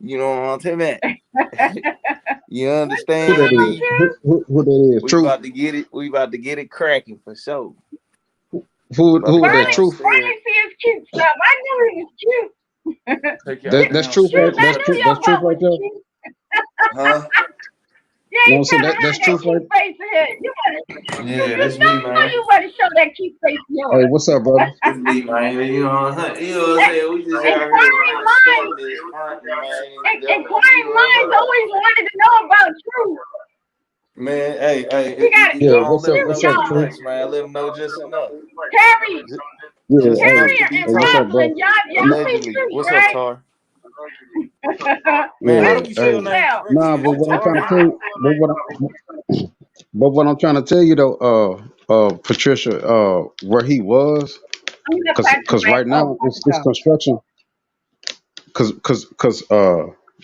Speaker 4: you know what I'm saying? Man.
Speaker 1: hey.
Speaker 4: You
Speaker 1: What's
Speaker 3: who
Speaker 1: going
Speaker 3: that
Speaker 4: understand
Speaker 1: on,
Speaker 3: is.
Speaker 4: me?
Speaker 1: Truth?
Speaker 3: Who that is?
Speaker 4: We
Speaker 3: Truth.
Speaker 4: about to get it. We about to get it cracking for sure. About to
Speaker 3: Who
Speaker 4: go
Speaker 3: that?
Speaker 1: Finally,
Speaker 3: Truth.
Speaker 4: downstairs.
Speaker 1: finally see his cute stuff. I knew he was cute.
Speaker 4: Take y'all
Speaker 3: That's truth right.
Speaker 1: Truth, I
Speaker 4: downstairs.
Speaker 3: That's
Speaker 1: knew
Speaker 3: truth.
Speaker 1: your
Speaker 3: That's truth
Speaker 1: butt
Speaker 3: right
Speaker 1: was
Speaker 3: there.
Speaker 1: cute.
Speaker 4: Huh?
Speaker 1: Yeah,
Speaker 3: You know what
Speaker 1: he
Speaker 3: I'm saying?
Speaker 1: trying to
Speaker 3: That's
Speaker 1: hide that
Speaker 3: truth right.
Speaker 1: cute face of his.
Speaker 4: Yeah,
Speaker 1: You
Speaker 4: that's me,
Speaker 1: know
Speaker 4: man.
Speaker 1: you better show that cute face of
Speaker 3: Hey,
Speaker 1: yours.
Speaker 3: what's up, brother?
Speaker 4: That's me, man. You know what I'm saying? You know what I'm saying? We just out here,
Speaker 1: Inquiring
Speaker 4: man,
Speaker 1: minds,
Speaker 4: starting this fronting, man. You
Speaker 1: inquiring
Speaker 4: know what I'm
Speaker 1: minds
Speaker 4: saying?
Speaker 1: always wanted to know about Truth.
Speaker 4: Man, hey,
Speaker 1: He got
Speaker 4: you
Speaker 3: Yeah,
Speaker 4: don't
Speaker 3: what's up?
Speaker 4: let them
Speaker 1: Truth,
Speaker 3: What's
Speaker 4: know
Speaker 3: up,
Speaker 4: too
Speaker 1: y'all.
Speaker 3: Truth?
Speaker 4: much, man. Let them know just enough.
Speaker 1: Terry,
Speaker 4: Just,
Speaker 3: Yeah,
Speaker 4: just enough
Speaker 1: Terry
Speaker 4: to be
Speaker 3: hey, what's up,
Speaker 4: talking.
Speaker 3: bro?
Speaker 1: and y'all see
Speaker 4: Allegedly.
Speaker 1: Truth,
Speaker 4: What's up,
Speaker 1: right?
Speaker 4: Tar? Man, how
Speaker 3: Yeah,
Speaker 4: do
Speaker 1: Truth,
Speaker 4: we say
Speaker 3: hey,
Speaker 4: your
Speaker 1: Truth,
Speaker 4: name
Speaker 1: well.
Speaker 4: correctly?
Speaker 3: nah,
Speaker 4: Is
Speaker 3: but
Speaker 4: it
Speaker 3: what I'm
Speaker 4: Tar?
Speaker 3: trying to tell you, but what I'm trying to tell you though, Patricia, where he was,
Speaker 1: I'm gonna pat the
Speaker 3: cause
Speaker 1: mic.
Speaker 3: right
Speaker 1: Oh,
Speaker 3: now
Speaker 1: pat
Speaker 3: it's
Speaker 1: the
Speaker 3: construction, cause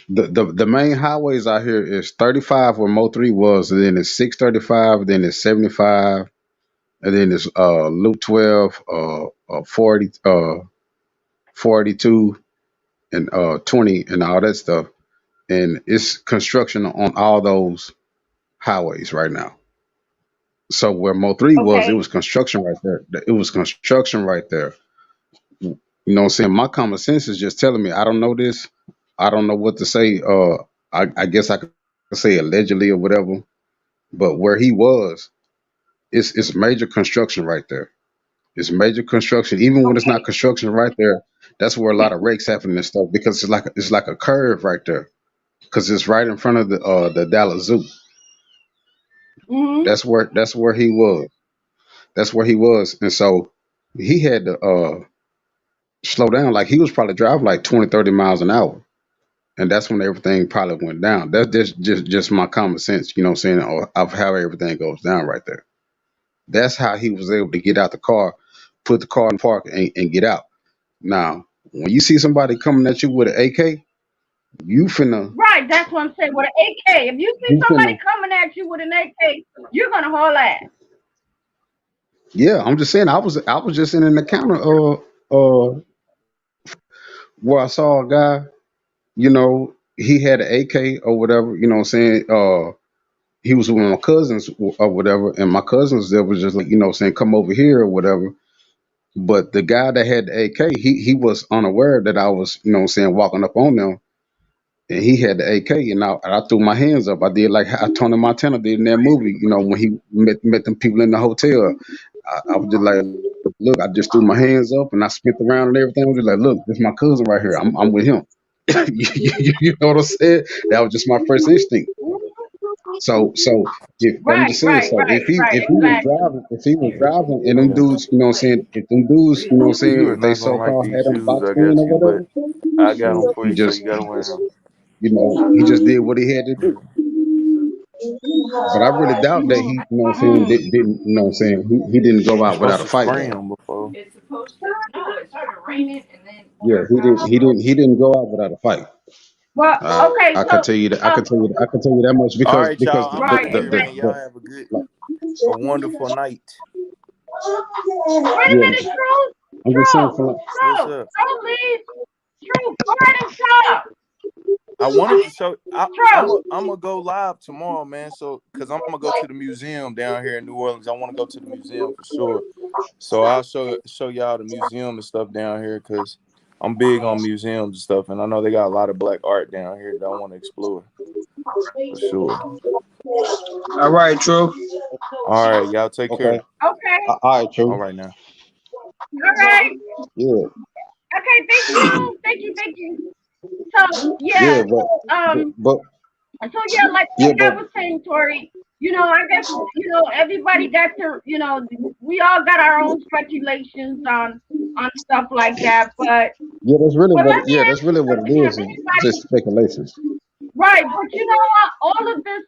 Speaker 3: the main highways out here is 35 where Mo 3 was, and then it's 635, then it's 75, and then it's Loop 12, 40, 42, and 20, and all that stuff, and it's construction on all those highways right now. So where Mo 3 was, it
Speaker 1: Okay.
Speaker 3: was construction right there. It was construction right there. You know what I'm saying? My common sense is just telling me I don't know this. I don't know what to say. I guess I could say allegedly or whatever. But where he was, it's major construction right there. It's major construction. Even when it's not
Speaker 1: Okay.
Speaker 3: construction right there, that's where a lot of wrecks happen and stuff because it's like a curve right there. Because it's right in front of the Dallas Zoo.
Speaker 1: Mhm.
Speaker 3: That's where he was. That's where he was. And so he had to slow down. Like he was probably driving like 20, 30 miles an hour. And that's when everything probably went down. That's just my common sense, you know what I'm saying, of how everything goes down right there. That's how he was able to get out the car, put the car in park, and get out. Now, when you see somebody coming at you with an AK, you finna,
Speaker 1: Right, that's what I'm saying. With an AK, if you see
Speaker 3: you
Speaker 1: somebody
Speaker 3: finna,
Speaker 1: coming at you with an AK, you're gonna haul ass.
Speaker 3: yeah. I'm just saying. I was just in an encounter where I saw a guy, he had an AK or whatever, you know what I'm saying. He was with my cousins or whatever, and my cousins there was just like, saying, come over here or whatever. But the guy that had the AK, he was unaware that I was, what I'm saying, walking up on them, and he had the AK, and I threw my hands up. I did like how Tony Montana did in that movie, when he met them people in the hotel. I was just like, look, I just threw my hands up and I spent around and everything. I was just like, look, this is my cousin right here. I'm with him. You know what I'm saying? That was just my first instinct. So if I'm
Speaker 1: Right,
Speaker 3: just saying,
Speaker 1: right,
Speaker 3: so
Speaker 1: right, right,
Speaker 3: if he was
Speaker 1: exactly.
Speaker 3: driving, if he was driving, and them
Speaker 4: Yeah.
Speaker 3: dudes, you know what I'm saying, if them dudes, you know what I'm saying,
Speaker 4: You is
Speaker 3: if they
Speaker 4: not gonna
Speaker 3: so
Speaker 4: like
Speaker 3: called
Speaker 4: these
Speaker 3: had him
Speaker 4: shoes
Speaker 3: box
Speaker 4: I
Speaker 3: screen
Speaker 4: got
Speaker 3: or
Speaker 4: you, but
Speaker 3: whatever,
Speaker 4: I got them for
Speaker 3: he
Speaker 4: you, so
Speaker 3: just
Speaker 4: you gotta wear them.
Speaker 3: he just did what he had to do. But I really doubt that he, you know what I'm saying, didn't, you know what I'm saying, he didn't go
Speaker 4: You're
Speaker 3: out without
Speaker 4: supposed
Speaker 3: a
Speaker 4: to
Speaker 3: fight
Speaker 4: spray
Speaker 3: though.
Speaker 4: them before.
Speaker 3: Yeah, he didn't go out without a fight.
Speaker 1: Well, okay,
Speaker 3: I could
Speaker 1: so
Speaker 3: tell you that. I could tell you that much
Speaker 4: All
Speaker 3: because
Speaker 4: right, y'all. I'm out
Speaker 1: right,
Speaker 4: of here,
Speaker 3: the
Speaker 4: man.
Speaker 1: exactly.
Speaker 4: Y'all have a wonderful night.
Speaker 1: Wait a
Speaker 3: yeah.
Speaker 1: minute, Truth.
Speaker 3: I'm just saying
Speaker 1: Truth.
Speaker 3: for like,
Speaker 4: What's
Speaker 1: Truth.
Speaker 4: up?
Speaker 1: Don't leave. Truth. Go ahead and talk.
Speaker 4: I wanted to show.
Speaker 1: Truth.
Speaker 4: I'm gonna go live tomorrow, man. So, cause I'm gonna go to the museum down here in New Orleans. I want to go to the museum for sure. So I'll show y'all the museum and stuff down here, cause I'm big on museums and stuff, and I know they got a lot of black art down here that I want to explore for sure.
Speaker 5: All right, True.
Speaker 4: All right, y'all take
Speaker 3: okay,
Speaker 4: care.
Speaker 1: Okay.
Speaker 3: all right,
Speaker 4: All
Speaker 3: true.
Speaker 4: right now.
Speaker 1: All right.
Speaker 3: Yeah,
Speaker 1: Okay. Thank you. Thank you. Thank you. So
Speaker 3: yeah,
Speaker 1: yeah. So
Speaker 3: but
Speaker 1: So yeah,
Speaker 3: yeah,
Speaker 1: like I
Speaker 3: but
Speaker 1: was saying, Tori, I guess everybody got to we all got our own speculations on stuff like that.
Speaker 3: yeah,
Speaker 1: But let me
Speaker 3: that's
Speaker 1: ask you
Speaker 3: really what it
Speaker 1: something. Has
Speaker 3: is. Is just
Speaker 1: anybody
Speaker 3: speculations.
Speaker 1: right? But you know what? All of this,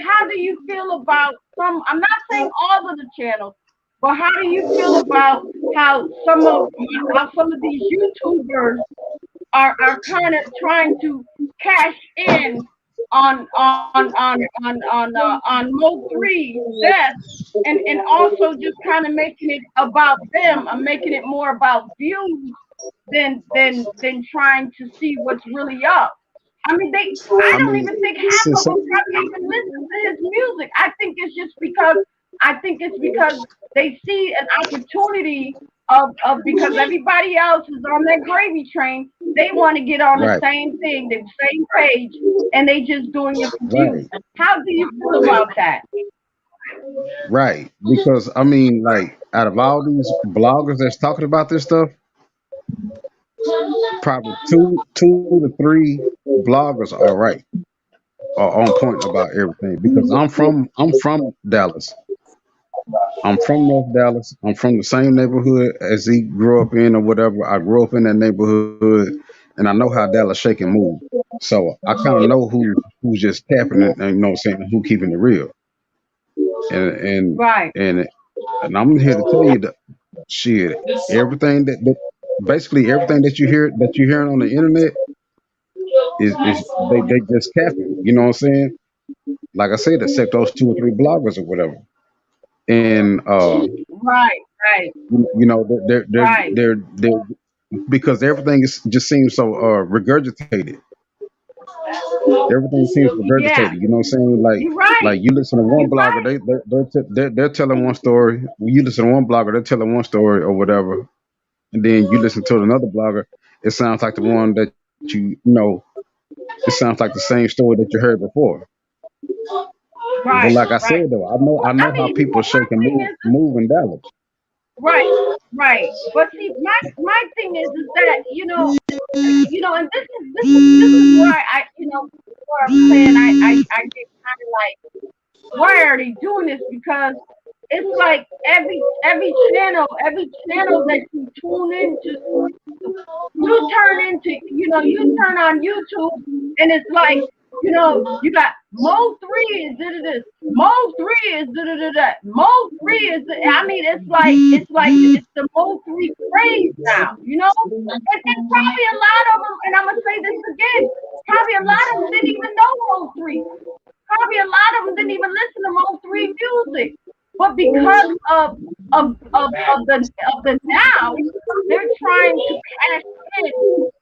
Speaker 1: how do you feel about some? I'm not saying all of the channels, but how do you feel about how some of these YouTubers are kind of trying to cash in on Mo3's death, and also just kind of making it about them, making it more about views than trying to see what's really up. I mean, I
Speaker 3: I
Speaker 1: don't
Speaker 3: mean,
Speaker 1: even think half
Speaker 3: since
Speaker 1: of them probably even listen to his music. I think it's because they see an opportunity of because everybody else is on that gravy train. They want to get on the
Speaker 3: right,
Speaker 1: same thing, the same page, and they just doing it for views.
Speaker 3: right,
Speaker 1: How do you feel about that?
Speaker 3: right, because I mean, like, out of all these bloggers that's talking about this stuff, probably two to three bloggers are right, are on point about everything. Because I'm from Dallas. I'm from North Dallas. I'm from the same neighborhood as he grew up in or whatever. I grew up in that neighborhood, and I know how Dallas shake and move. So I kind of know who's just tapping it, and you know what I'm saying, who keeping it real. And and
Speaker 1: Right.
Speaker 3: and and I'm here to tell you that shit, everything that basically everything that you're hearing on the internet is they just capping. You know what I'm saying? Like I said, except those two or three bloggers or whatever. And
Speaker 1: Right. Right.
Speaker 3: you know
Speaker 1: Right.
Speaker 3: they're because everything is just seems so regurgitated. Everything seems
Speaker 1: Yeah.
Speaker 3: regurgitated. You know what I'm saying?
Speaker 1: You're right.
Speaker 3: Like you listen to one
Speaker 1: You're
Speaker 3: blogger,
Speaker 1: right.
Speaker 3: they're telling one story. You listen to one blogger, they're telling one story or whatever, and then you listen to another blogger. It sounds like the one that you know. It sounds like the same story that you heard before. But
Speaker 1: Right.
Speaker 3: like I
Speaker 1: Right.
Speaker 3: said though,
Speaker 1: Well,
Speaker 3: I
Speaker 1: I
Speaker 3: know how
Speaker 1: mean,
Speaker 3: people
Speaker 1: my
Speaker 3: shake and
Speaker 1: thing is,
Speaker 3: move in Dallas.
Speaker 1: right, right. But see, my thing is that and this is why where I'm saying I get kind of like, why are they doing this? Because it's like every channel that you tune into, you turn on YouTube, and it's like, you got Mo3 is this, Mo3 is da. Mo3 is, I mean, it's like it's the Mo3 craze now, and probably a lot of them, and I'm gonna say this again, probably a lot of them didn't even know Mo3. Probably a lot of them didn't even listen to Mo3 music, but because of the now, they're trying to cash in,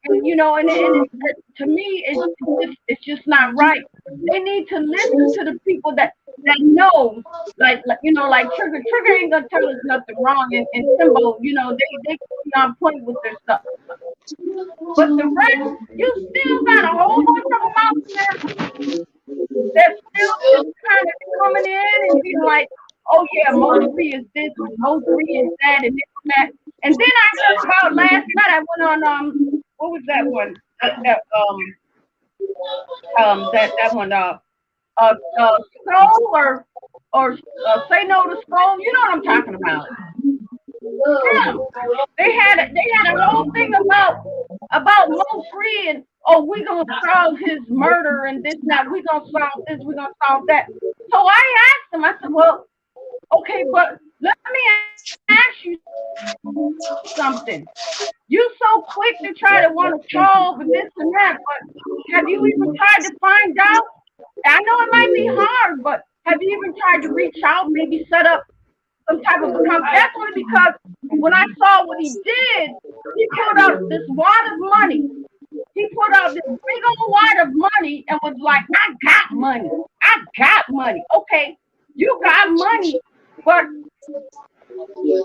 Speaker 1: and to me, it's just not right. They need to listen to the people that knows, like Trigger ain't gonna tell us nothing wrong, and Timbo, they be on point with their stuff. But the rest, you still got a whole bunch of them out there that's still just kind of coming in and being like, oh yeah, Mo3 is this, Mo3 is that, and this and that. And then I heard about last night. I went on what was that one? That one Skull or Say No to Skull. You know what I'm talking about? Them. They had a whole thing about Mo3, oh, we gonna solve his murder and this and that. We gonna solve this. We gonna solve that. So I asked him. I said, well, okay, but let me ask you something. You so quick to try to want to solve and this and that, but have you even tried to find out? I know it might be hard, but have you even tried to reach out, maybe set up some type of account? That's only because when I saw what he did, he pulled out this wad of money. He pulled out this big old wad of money and was like, I got money. I got money. Okay, you got money, but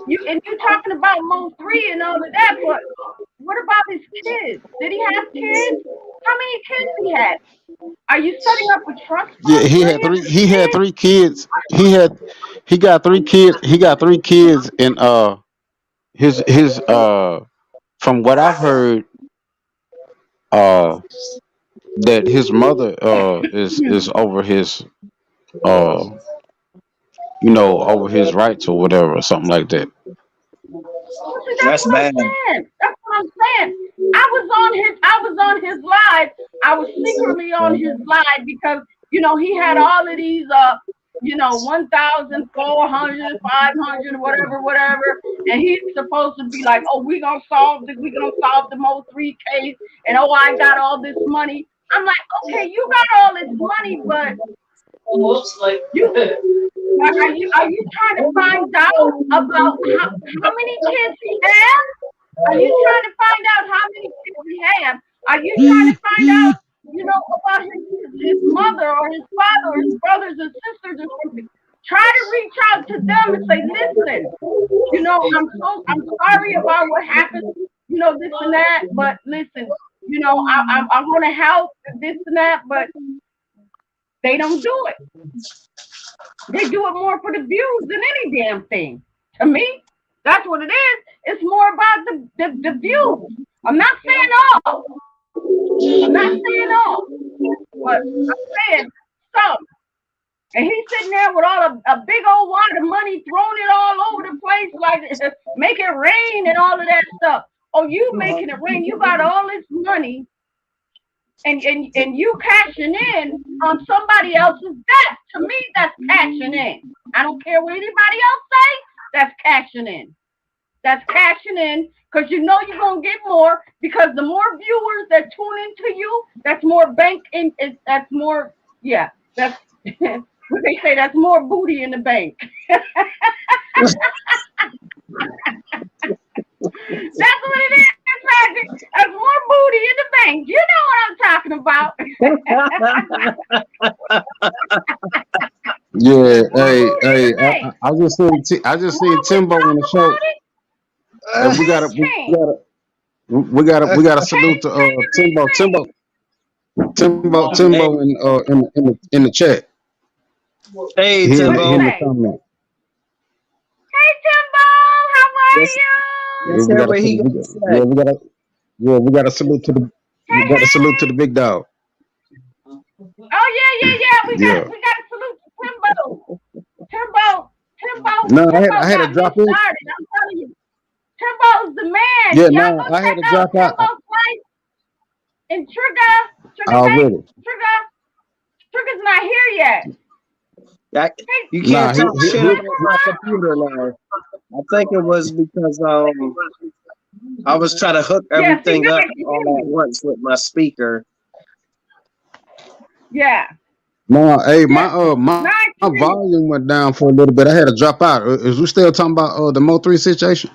Speaker 1: you're talking about Mo 3 and all of that, but what about his kids? Did he have kids? How many kids he had? Are you setting up a trust
Speaker 3: Yeah,
Speaker 1: fund
Speaker 3: he
Speaker 1: for
Speaker 3: had
Speaker 1: him?
Speaker 3: three. He had three kids. He got three kids. He got three kids, and his from what I've heard, uh that his mother is over his uh over his rights or whatever or something like that.
Speaker 1: Well, see, that's
Speaker 5: That's
Speaker 1: what I'm
Speaker 5: bad.
Speaker 1: saying. That's what I'm saying. I was on his live. I was secretly on his live because he had all of these 1,400, 500, whatever, whatever, and he's supposed to be like, oh, we gonna solve the Mo 3 case, and oh, I got all this money. I'm like, okay, you got all this money, but you are you trying to find out about how many kids he has? Are you trying to find out how many kids he have? Are you trying to find out, about his mother or his father or his brothers and sisters or something? Try to reach out to them and say, listen, I'm sorry about what happened, this and that, but listen, I'm gonna help this and that, but they don't do it. They do it more for the views than any damn thing. To me, that's what it is. It's more about the views. I'm not saying all. I'm not saying all, but I'm saying some. And he's sitting there with all a big old wad of money, throwing it all over the place, like make it rain and all of that stuff. Oh, you making it rain? You got all this money, and you cashing in on somebody else's debt. To me, that's cashing in. I don't care what anybody else say. That's cashing in. That's cashing in because you're gonna get more because the more viewers that tune into you, that's more bank in. That's more. Yeah, that's what they say. That's more booty in the bank. That's what it is, Magic. That's more booty in the bank. You know what I'm talking about.
Speaker 3: Yeah,
Speaker 1: More booty in
Speaker 3: hey,
Speaker 1: the bank.
Speaker 3: I just
Speaker 1: More
Speaker 3: seen
Speaker 1: we
Speaker 3: Timbo
Speaker 1: talk
Speaker 3: in the show,
Speaker 1: about it,
Speaker 3: and
Speaker 1: anything.
Speaker 3: we gotta salute to
Speaker 1: Anything is anything.
Speaker 3: Timbo in the chat.
Speaker 5: Hey,
Speaker 1: What he
Speaker 3: He in
Speaker 5: Timbo.
Speaker 3: the
Speaker 1: say?
Speaker 3: comment.
Speaker 1: Hey Timbo, how are
Speaker 5: Let's
Speaker 1: you?
Speaker 3: Yeah,
Speaker 5: let's
Speaker 3: we
Speaker 5: hear
Speaker 3: gotta
Speaker 5: what he got to
Speaker 3: yeah,
Speaker 5: say.
Speaker 3: we gotta salute to
Speaker 1: Hey
Speaker 3: the
Speaker 1: hey.
Speaker 3: big dog.
Speaker 1: Oh yeah. We got
Speaker 3: Yeah.
Speaker 1: we got to salute to Timbo. Timbo,
Speaker 3: No, I
Speaker 1: Timbo
Speaker 3: had to
Speaker 1: got me
Speaker 3: drop in.
Speaker 1: started. I'm telling you, Timbo's the man.
Speaker 3: Yeah,
Speaker 1: Y'all
Speaker 3: no,
Speaker 1: go
Speaker 3: I had
Speaker 1: check
Speaker 3: to
Speaker 1: out
Speaker 3: drop out
Speaker 1: Timbo's life in Trigger Bay.
Speaker 3: already.
Speaker 1: Trigger's not here yet.
Speaker 5: I,
Speaker 1: Hey,
Speaker 5: you
Speaker 3: Nah,
Speaker 5: can't
Speaker 1: Timbo,
Speaker 5: talk
Speaker 1: what
Speaker 5: shit
Speaker 1: you
Speaker 5: on
Speaker 1: been
Speaker 5: my
Speaker 1: doing?
Speaker 5: computer now. I think it was because I was trying to hook
Speaker 1: Yeah, see,
Speaker 5: everything
Speaker 1: now
Speaker 5: up
Speaker 1: I can
Speaker 5: all
Speaker 1: hear
Speaker 5: at
Speaker 1: you.
Speaker 5: once with my speaker.
Speaker 1: Yeah,
Speaker 3: no, hey,
Speaker 1: yeah.
Speaker 3: my
Speaker 1: Now I can hear you.
Speaker 3: volume went down for a little bit. I had to drop out. Is we still talking about the Mo 3 situation?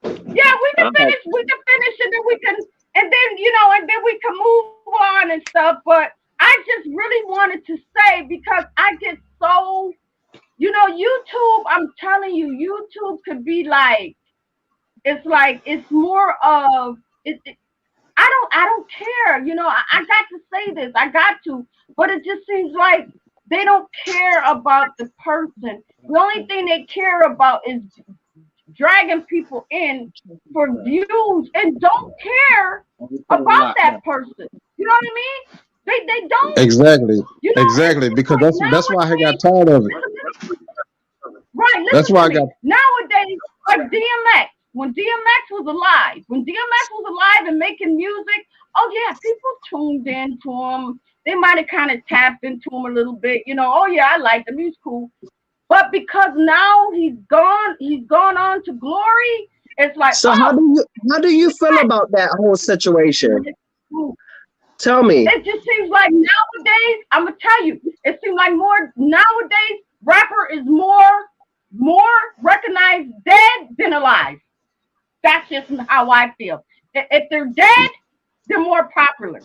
Speaker 1: Yeah, we can
Speaker 5: All right.
Speaker 1: finish. We can finish, and then we can, and then we can move on and stuff. But I just really wanted to say because I get so, YouTube. I'm telling you, YouTube could be like it's more of it. I don't care. I got to say this. I got to, but it just seems like they don't care about the person. The only thing they care about is dragging people in for views and don't care
Speaker 5: We put it a
Speaker 1: about
Speaker 5: lot
Speaker 1: that
Speaker 5: now.
Speaker 1: person. You know what I mean? They don't.
Speaker 3: Exactly,
Speaker 1: It's just
Speaker 3: because
Speaker 1: like
Speaker 3: that's why I got
Speaker 1: nowadays.
Speaker 3: tired of it.
Speaker 1: Right,
Speaker 3: That's
Speaker 1: listen
Speaker 3: why
Speaker 1: to
Speaker 3: I got
Speaker 1: me. Nowadays, like DMX, when DMX was alive and making music, Oh yeah, people tuned in to him. They might have kind of tapped into him a little bit, you know. Oh yeah, I like him. He's cool. But because now he's gone on to glory. It's like,
Speaker 5: So
Speaker 1: oh,
Speaker 5: how do you feel about that whole situation? Tell me.
Speaker 1: it just seems like nowadays, I'm gonna tell you, it seems like more nowadays, rapper is more recognized dead than alive. That's just how I feel. If they're dead, they're more popular.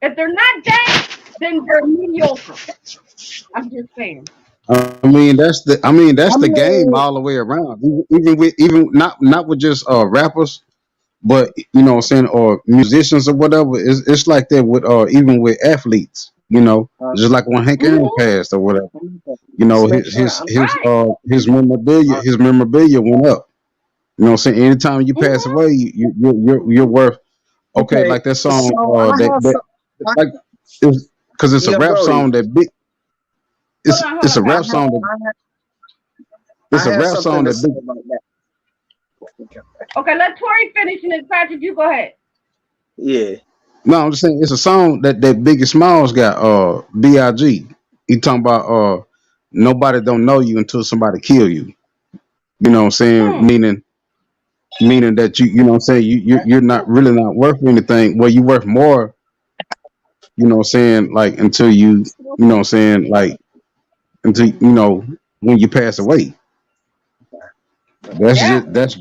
Speaker 1: If they're not dead, then they're mediocre. I'm just saying.
Speaker 3: I mean, that's
Speaker 5: I
Speaker 3: the game
Speaker 5: mean,
Speaker 3: all the way around. Even not with just rappers, but what I'm saying, or musicians or whatever. It's like that with even with athletes.
Speaker 5: uh,
Speaker 3: Just like when Hank Aaron
Speaker 1: Hmm.
Speaker 3: passed or whatever.
Speaker 5: just make
Speaker 3: His
Speaker 5: sure
Speaker 3: his
Speaker 5: I'm
Speaker 3: his
Speaker 1: Right.
Speaker 3: uh his memorabilia went up. You know what I'm saying? Anytime you pass
Speaker 1: Hmm.
Speaker 3: away, you're worth, okay,
Speaker 5: okay.
Speaker 3: like that song,
Speaker 5: So I
Speaker 3: that
Speaker 5: have
Speaker 3: that
Speaker 5: some. I,
Speaker 3: like, it's because it's a
Speaker 5: yeah,
Speaker 3: rap
Speaker 5: Brody.
Speaker 3: song that big.
Speaker 1: Hold
Speaker 3: It's
Speaker 1: on, hold
Speaker 3: it's
Speaker 1: on,
Speaker 3: a
Speaker 5: I
Speaker 3: rap
Speaker 1: Patrick.
Speaker 5: have,
Speaker 3: song that
Speaker 5: I have,
Speaker 3: it's
Speaker 5: I
Speaker 3: a
Speaker 5: have
Speaker 3: rap
Speaker 5: something
Speaker 3: song
Speaker 5: to
Speaker 3: that
Speaker 5: say
Speaker 3: big.
Speaker 5: about that.
Speaker 1: Okay, let Tori finish and then Patrick, you go ahead.
Speaker 5: Yeah.
Speaker 3: No, I'm just saying it's a song that Biggie Smalls got. Big. He talking about nobody don't know you until somebody kill you. You know what I'm saying?
Speaker 1: Hmm.
Speaker 3: Meaning that you know what I'm saying, you're not really not worth anything. Well, you worth more. You know what I'm saying? Like until you know what I'm saying, like until when you pass away.
Speaker 1: Yeah,
Speaker 3: That's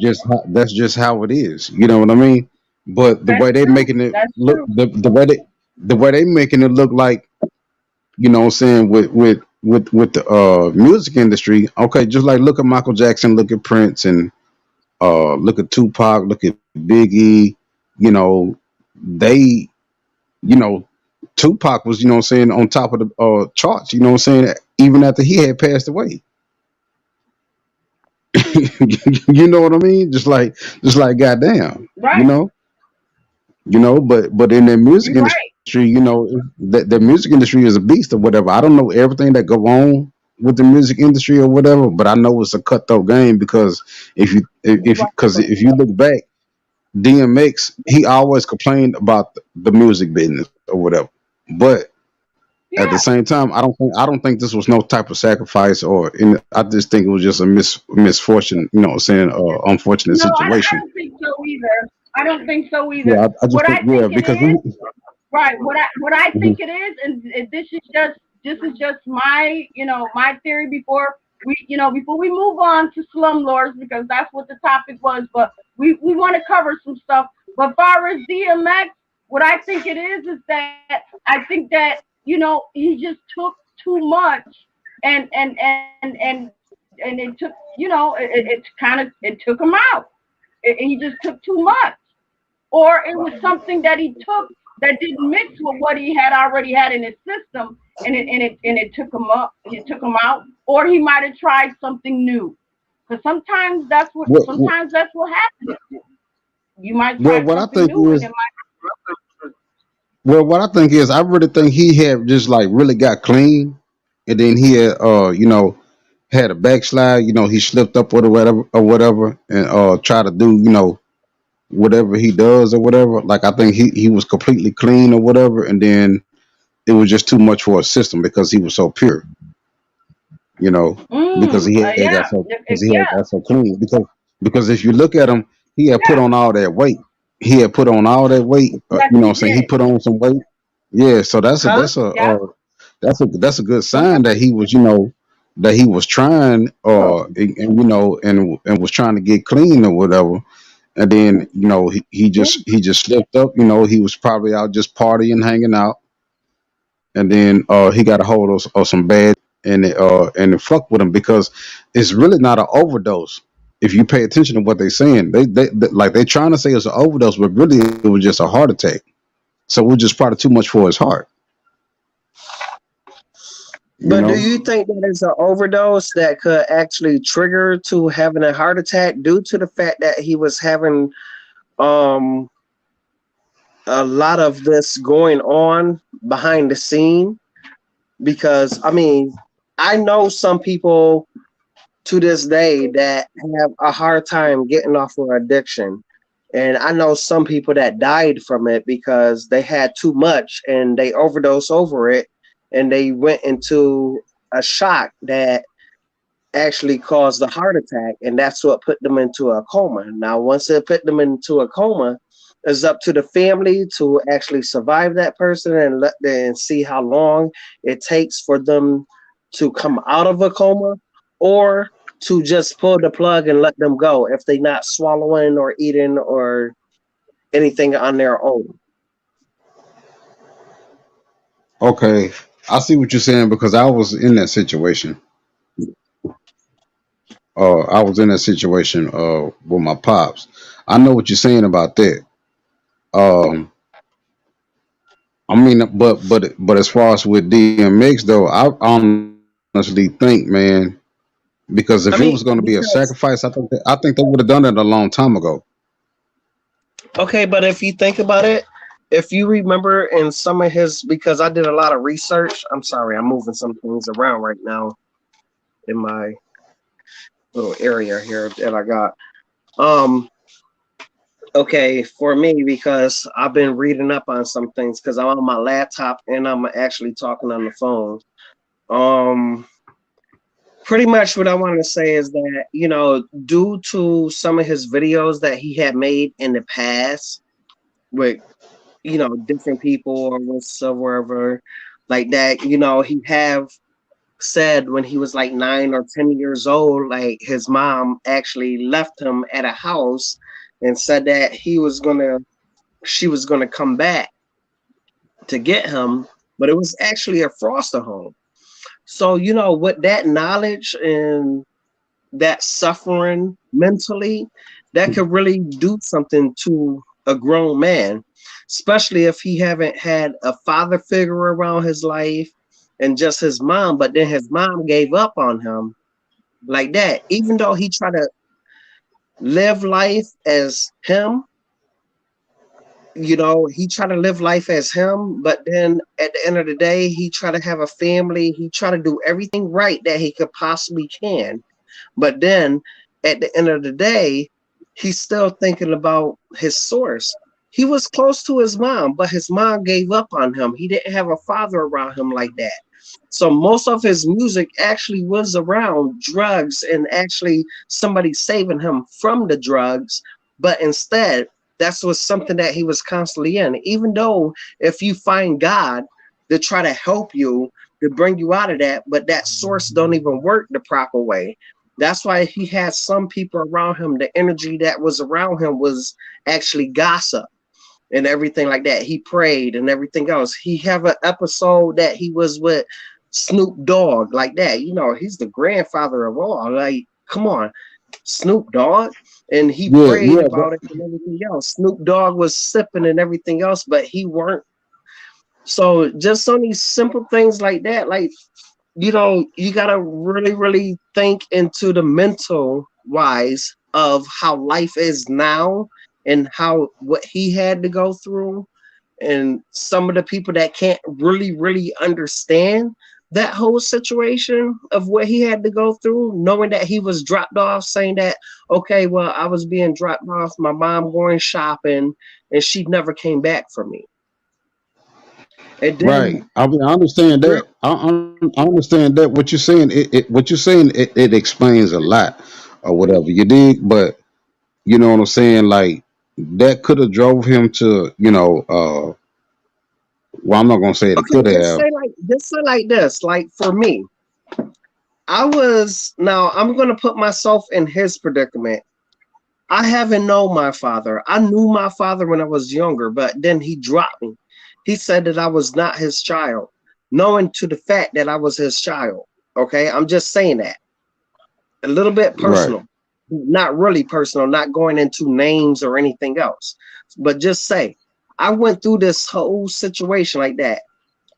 Speaker 3: just how it is. You know what I mean? But the
Speaker 1: that's
Speaker 3: way they
Speaker 1: true.
Speaker 3: making it
Speaker 1: That's
Speaker 3: look,
Speaker 1: true.
Speaker 3: the way they making it look like, what I'm saying, with the music industry. Okay, just like look at Michael Jackson, look at Prince, and look at Tupac, look at Biggie. You know, they, you know, Tupac was, what I'm saying, on top of the charts. You know what I'm saying? Even after he had passed away. You know what I mean? Just like goddamn. You
Speaker 1: Right.
Speaker 3: know. But in the music
Speaker 1: You're right.
Speaker 3: industry, the music industry is a beast or whatever. I don't know everything that go on with the music industry or whatever, but I know it's a cutthroat game because
Speaker 5: You're
Speaker 3: if
Speaker 5: right
Speaker 3: because
Speaker 5: about
Speaker 3: if you
Speaker 5: that.
Speaker 3: look back, DMX, he always complained about the music business or whatever. But at the
Speaker 1: Yeah.
Speaker 3: same time, I don't think this was no type of sacrifice, I just think it was just a misfortune. You know what I'm saying? Unfortunate
Speaker 1: No, I
Speaker 3: situation.
Speaker 1: don't think so either. I don't think so
Speaker 3: Yeah,
Speaker 1: either.
Speaker 3: I just
Speaker 1: What
Speaker 3: think,
Speaker 1: I
Speaker 3: yeah,
Speaker 1: think it
Speaker 3: because
Speaker 1: is, right? What I
Speaker 3: Mhm.
Speaker 1: think it is, and this is just my my theory before we move on to Slum Lords because that's what the topic was. But we want to cover some stuff. But far as DMX, what I think it is that I think that he just took too much, and it took it took him out. He just took too much, or it was something that he took that didn't mix with what he had already had in his system, and it took him up, it took him out, or he might have tried something new. Because
Speaker 3: Well, well,
Speaker 1: sometimes that's what happens. You might
Speaker 3: well,
Speaker 1: try
Speaker 3: what I
Speaker 1: something
Speaker 3: think
Speaker 1: new, and
Speaker 3: is,
Speaker 1: it might.
Speaker 3: I really think he had just like really got clean, and then he had, had a backslide. He slipped up or whatever, and try to do, whatever he does or whatever. Like I think he was completely clean or whatever, and then it was just too much for his system because he was so pure. You know, because
Speaker 1: Yeah,
Speaker 3: he had
Speaker 1: yeah,
Speaker 3: got so clean. Because if you look at him, he had put
Speaker 1: yeah.
Speaker 3: on all that weight. He had put on all that weight.
Speaker 1: Yes,
Speaker 3: You know what
Speaker 1: he
Speaker 3: I'm saying? He
Speaker 1: did.
Speaker 3: put on some weight. Yeah, so
Speaker 5: Huh?
Speaker 1: Yeah.
Speaker 3: that's a good sign that he was, that he was trying,
Speaker 5: Oh,
Speaker 3: and was trying to get clean or whatever. And then, he just slipped up. He was probably out just partying, hanging out, and then he got a hold of some bad shit, and it fucked with him because it's really not an overdose. If you pay attention to what they're saying, they like they're trying to say it's an overdose, but really it was just a heart attack. So it was just probably too much for his heart, you
Speaker 5: but do
Speaker 3: know.
Speaker 5: you think that is an overdose that could actually trigger to having a heart attack due to the fact that he was having um a lot of this going on behind the scene? Because I mean, I know some people to this day that have a hard time getting off of addiction. And I know some people that died from it because they had too much and they overdosed over it, and they went into a shock that actually caused a heart attack, and that's what put them into a coma. Now, once it put them into a coma, it's up to the family to actually survive that person and let them see how long it takes for them to come out of a coma, or to just pull the plug and let them go if they're not swallowing or eating or anything on their own.
Speaker 3: Okay, I see what you're saying because I was in that situation. I was in that situation with my pops. I know what you're saying about that. Um, I mean, but as far as with DMX though, I honestly think, man, because if it was going
Speaker 5: I
Speaker 3: to be a
Speaker 5: mean,
Speaker 3: sacrifice,
Speaker 5: because
Speaker 3: I think they would have done it a long time ago.
Speaker 5: okay, but if you think about it, if you remember in some of his, because I did a lot of research. I'm sorry, I'm moving some things around right now in my little area here that I got. Um, okay, for me, because I've been reading up on some things because I'm on my laptop and I'm actually talking on the phone. Um, Pretty much what I want to say is that, due to some of his videos that he had made in the past with, different people or whatsoever like that, he have said when he was like 9 or 10 years old, like his mom actually left him at a house and said that she was gonna come back to get him, but it was actually a foster home. So, with that knowledge and that suffering mentally, that could really do something to a grown man, especially if he haven't had a father figure around his life and just his mom, but then his mom gave up on him like that. Even though he tried to live life as him, he tried to live life as him, but then at the end of the day, he tried to have a family. He tried to do everything right that he could possibly can. But then at the end of the day, he's still thinking about his source. He was close to his mom, but his mom gave up on him. He didn't have a father around him like that. So most of his music actually was around drugs and actually somebody saving him from the drugs. But instead, that's was something that he was constantly in. Even though if you find God to try to help you to bring you out of that, but that source don't even work the proper way. That's why he had some people around him. The energy that was around him was actually gossip and everything like that. He prayed and everything else. He have an episode that he was with Snoop Dogg like that. He's the grandfather of all. Like, come on, Snoop Dogg. And he
Speaker 3: Yeah,
Speaker 5: prayed
Speaker 3: yeah, but
Speaker 5: about it and everything else. Snoop Dogg was sipping and everything else, but he weren't. So just on these simple things like that, like, you gotta really, really think into the mental wise of how life is now and how what he had to go through, and some of the people that can't really, really understand that whole situation of what he had to go through, knowing that he was dropped off, saying that, okay, well, I was being dropped off, my mom going shopping, and she never came back for me. And
Speaker 3: right.
Speaker 5: then,
Speaker 3: I mean, I understand
Speaker 5: real,
Speaker 3: that. I understand that. What you're saying, what you're saying, it explains a lot or whatever you did. But you know what I'm saying? Like that could have drove him to, well, I'm not gonna say it
Speaker 5: okay,
Speaker 3: could have.
Speaker 5: just say like this, like for me, now I'm going to put myself in his predicament. I haven't known my father. I knew my father when I was younger, but then he dropped me. He said that I was not his child, knowing to the fact that I was his child. Okay, I'm just saying that. A little bit
Speaker 3: Right.
Speaker 5: personal, not really personal, not going into names or anything else, but just say, I went through this whole situation like that.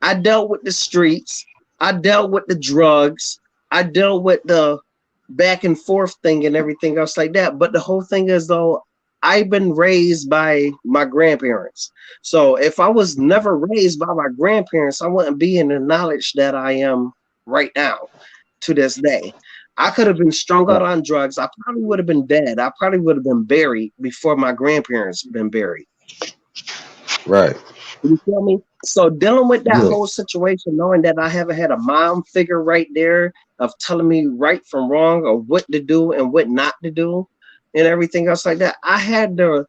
Speaker 5: I dealt with the streets. I dealt with the drugs. I dealt with the back and forth thing and everything else like that. But the whole thing is though, I've been raised by my grandparents. So if I was never raised by my grandparents, I wouldn't be in the knowledge that I am right now to this day. I could have been strung out on drugs. I probably would have been dead. I probably would have been buried before my grandparents been buried.
Speaker 3: Right.
Speaker 5: You feel me? So dealing with that
Speaker 3: Yeah.
Speaker 5: whole situation, knowing that I haven't had a mom figure right there of telling me right from wrong or what to do and what not to do and everything else like that, I had to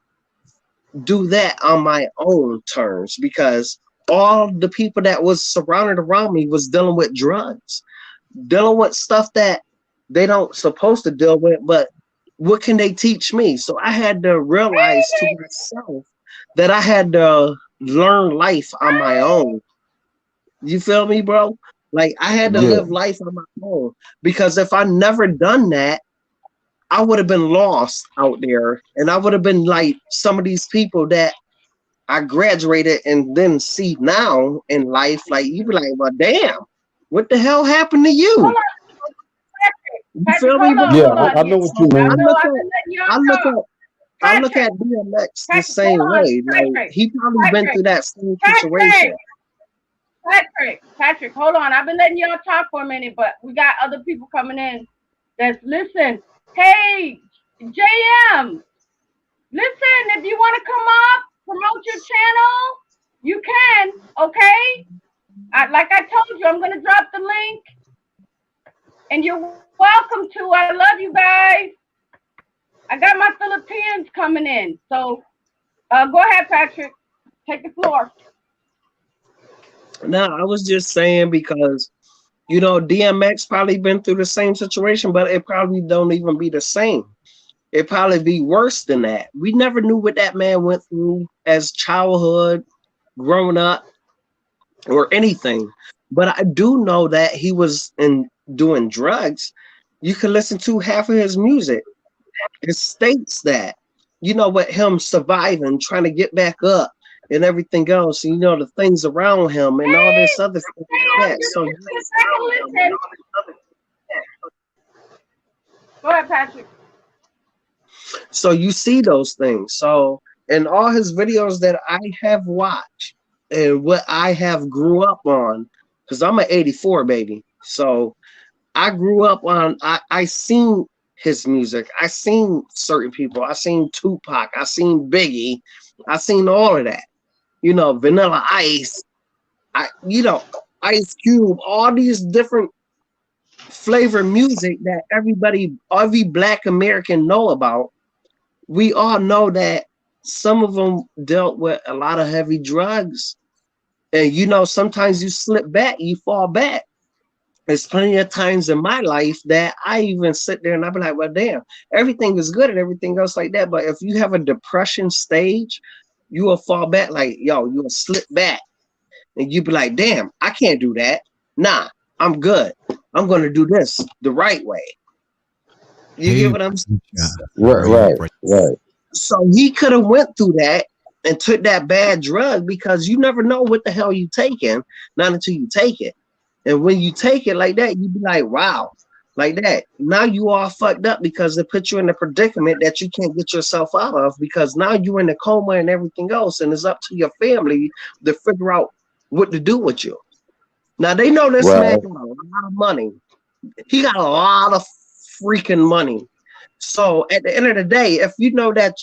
Speaker 5: do that on my own terms because all the people that was surrounded around me was dealing with drugs, dealing with stuff that they don't supposed to deal with, but what can they teach me? So I had to realize to myself that I had to learn life on my own. You feel me, bro? Like I had to
Speaker 3: Yeah.
Speaker 5: live life on my own because if I never done that, I would have been lost out there and I would have been like some of these people that I graduated and then see now in life, like you be like, well, damn, what the hell happened to
Speaker 1: Hold
Speaker 5: you?
Speaker 1: on, Patrick.
Speaker 5: You
Speaker 1: Patrick,
Speaker 5: feel me,
Speaker 1: hold
Speaker 5: bro?
Speaker 1: on,
Speaker 3: Yeah.
Speaker 1: hold on.
Speaker 3: I know what
Speaker 5: So
Speaker 3: you
Speaker 1: I
Speaker 3: mean.
Speaker 1: know
Speaker 5: look
Speaker 1: I've
Speaker 5: at
Speaker 1: been letting y'all
Speaker 5: I look
Speaker 1: talk.
Speaker 5: at I look
Speaker 1: Patrick,
Speaker 5: at DMX the
Speaker 1: Patrick,
Speaker 5: same
Speaker 1: hold on.
Speaker 5: way. Like
Speaker 1: Patrick,
Speaker 5: he probably been
Speaker 1: Patrick,
Speaker 5: through that same
Speaker 1: Patrick,
Speaker 5: situation.
Speaker 1: Patrick, hold on. I've been letting y'all talk for a minute, but we got other people coming in. That's listen. Hey, JM, listen. If you want to come up, promote your channel, you can. Okay. Like I told you, I'm gonna drop the link, and you're welcome to. I love you guys. I got my Philippines coming in, so go ahead, Patrick. Take the floor.
Speaker 5: Now I was just saying because DMX probably been through the same situation, but it probably don't even be the same. It probably be worse than that. We never knew what that man went through as childhood, growing up, or anything. But I do know that he was in doing drugs. You can listen to half of his music. It states that, with him surviving, trying to get back up and everything else, the things around him and all this
Speaker 1: Hey,
Speaker 5: other stuff like
Speaker 1: hey,
Speaker 5: that. So,
Speaker 1: sit back and listen. Go ahead, Patrick.
Speaker 5: so you see those things. So, in all his videos that I have watched and what I have grew up on, because I'm an 84 baby. So, I grew up on, I seen his music. I seen certain people. I seen Tupac. I seen Biggie. I seen all of that. Vanilla Ice. Ice Cube. All these different flavor music that every Black American know about. We all know that some of them dealt with a lot of heavy drugs. And sometimes you slip back, you fall back. There's plenty of times in my life that I even sit there and I be like, well, damn, everything is good and everything else like that. But if you have a depression stage, you will fall back like, yo, you will slip back. And you be like, damn, I can't do that. Nah, I'm good. I'm going to do this the right way. You get
Speaker 6: Hey,
Speaker 5: what I'm saying?
Speaker 3: Right.
Speaker 6: bring up
Speaker 3: Right.
Speaker 6: right.
Speaker 3: Right.
Speaker 5: So he could have went through that and took that bad drug because you never know what the hell you taking, not until you take it. And when you take it like that, you be like, wow, like that. Now you all fucked up because it put you in a predicament that you can't get yourself out of because now you're in a coma and everything else. And it's up to your family to figure out what to do with you. Now they know this man
Speaker 3: Right.
Speaker 5: got a lot of money. He got a lot of freaking money. So at the end of the day, if you know that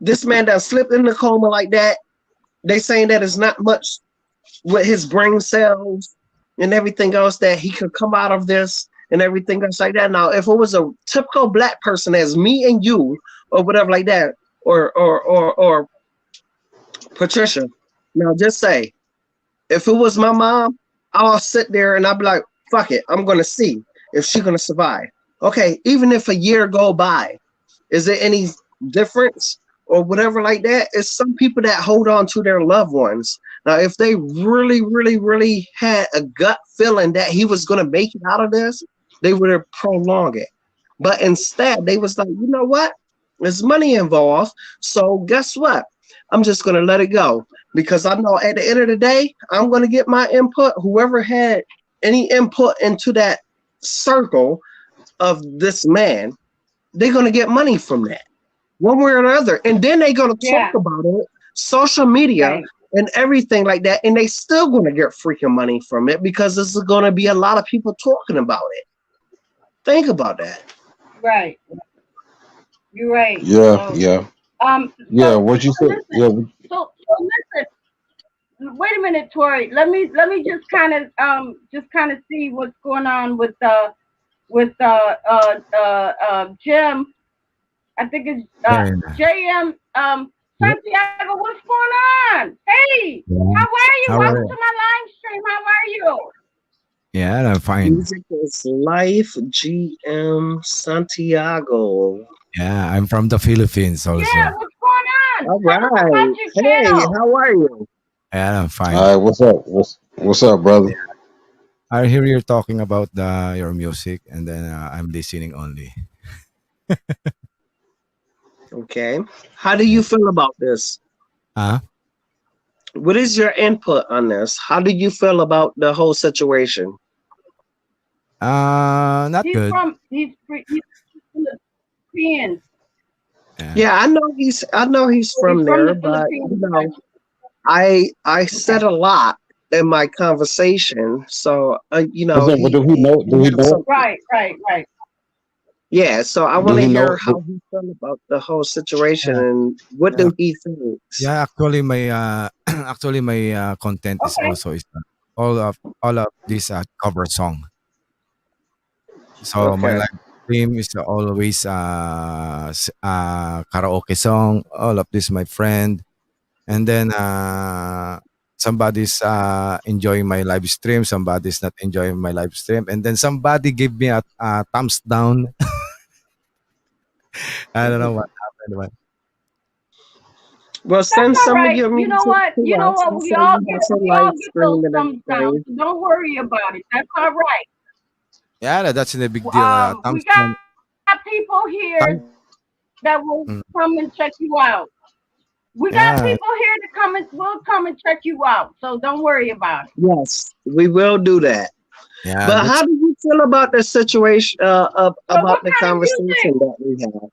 Speaker 5: this man that slipped in the coma like that, they saying that it's not much with his brain cells and everything else that he could come out of this and everything else like that. Now, if it was a typical Black person as me and you or whatever like that, or Patricia, now just say, if it was my mom, I'll sit there and I'll be like, fuck it, I'm gonna see if she's gonna survive. Okay, even if a year go by, is there any difference or whatever like that? It's some people that hold on to their loved ones. Now, if they really, really, really had a gut feeling that he was going to make it out of this, they would have prolonged it. But instead, they was like, you know what? There's money involved. So guess what? I'm just going to let it go because I know at the end of the day, I'm going to get my input. Whoever had any input into that circle of this man, they're going to get money from that one way or another. And then they're going to talk
Speaker 1: Yeah,
Speaker 5: about it, social media
Speaker 1: right.
Speaker 5: and everything like that. And they still going to get freaking money from it because this is going to be a lot of people talking about it. Think about that.
Speaker 1: Right. You're right.
Speaker 3: Yeah,
Speaker 1: So
Speaker 3: yeah, yeah.
Speaker 1: so
Speaker 3: What you said?
Speaker 1: listen.
Speaker 3: Yeah,
Speaker 1: Listen. Wait a minute, Tori. Let me just kind of see what's going on with Jim. I think it's
Speaker 6: Yeah, yeah,
Speaker 1: JM
Speaker 6: yeah.
Speaker 1: Santiago. What's going on? Hey, how
Speaker 6: Yeah.
Speaker 1: are you?
Speaker 6: How are
Speaker 1: Welcome
Speaker 6: you?
Speaker 1: to my live stream. How are you?
Speaker 6: Yeah, I'm fine.
Speaker 5: Music is life, GM Santiago.
Speaker 6: Yeah, I'm from the Philippines
Speaker 1: Yeah,
Speaker 6: also.
Speaker 1: what's going on?
Speaker 5: All
Speaker 1: Tell us about
Speaker 5: right.
Speaker 1: your
Speaker 5: Hey,
Speaker 1: channel.
Speaker 5: how are you?
Speaker 6: Yeah, I'm
Speaker 3: all
Speaker 6: fine.
Speaker 3: right. What's up? What's up, brother?
Speaker 6: I hear you're talking about your music, and then I'm listening only.
Speaker 5: Okay. How do
Speaker 6: Yeah.
Speaker 5: you feel about this?
Speaker 6: Uh,
Speaker 5: What is your input on this? How do you feel about the whole situation?
Speaker 6: not good.
Speaker 1: He's Philippines.
Speaker 6: Yeah.
Speaker 5: Yeah, I know he's
Speaker 1: He's
Speaker 5: from
Speaker 1: from
Speaker 5: there,
Speaker 1: the
Speaker 5: but
Speaker 1: Philippines. Right?
Speaker 5: I said
Speaker 1: Okay.
Speaker 5: a lot in my conversation, so
Speaker 3: What's up? What do he know?
Speaker 5: he
Speaker 3: Do he
Speaker 5: has
Speaker 3: know?
Speaker 5: something.
Speaker 1: Right.
Speaker 5: Yeah, so I
Speaker 3: Do
Speaker 5: want to
Speaker 3: he
Speaker 5: hear
Speaker 3: know?
Speaker 5: how he felt about the whole situation
Speaker 6: Yeah.
Speaker 5: and what
Speaker 6: Yeah.
Speaker 5: do he thinks.
Speaker 6: Yeah, actually, my actually my content is
Speaker 1: Okay.
Speaker 6: also is all of this cover song. So my
Speaker 5: Okay.
Speaker 6: live stream is always karaoke song. All of this, my friend, and then somebody's enjoying my live stream, somebody's not enjoying my live stream, and then somebody gave me a thumbs down. I don't know what happened. But
Speaker 5: Well,
Speaker 1: That's
Speaker 5: send
Speaker 1: all
Speaker 5: some of
Speaker 1: right.
Speaker 5: your
Speaker 1: You know
Speaker 5: music
Speaker 1: what?
Speaker 5: to
Speaker 1: You know
Speaker 5: us.
Speaker 1: what?
Speaker 5: You
Speaker 1: We
Speaker 5: say
Speaker 1: all
Speaker 5: you
Speaker 1: get
Speaker 5: have some
Speaker 1: we
Speaker 5: live
Speaker 1: all get those
Speaker 5: stream and
Speaker 1: thumbs down.
Speaker 5: everything.
Speaker 1: So don't worry about it. That's all right.
Speaker 6: yeah, that's a big deal.
Speaker 1: We
Speaker 6: Thumbs
Speaker 1: got
Speaker 6: down.
Speaker 1: people here
Speaker 6: Thumb,
Speaker 1: that will
Speaker 6: mm,
Speaker 1: come and check you out. We got
Speaker 6: yeah,
Speaker 1: people here to come and will come and check you out. So don't worry about it.
Speaker 5: Yes, we will do that.
Speaker 6: yeah.
Speaker 5: But how
Speaker 6: That's
Speaker 5: do you feel about the situation?
Speaker 1: So
Speaker 5: About
Speaker 1: what
Speaker 5: the
Speaker 1: kind of
Speaker 5: conversation
Speaker 1: music?
Speaker 5: that we have.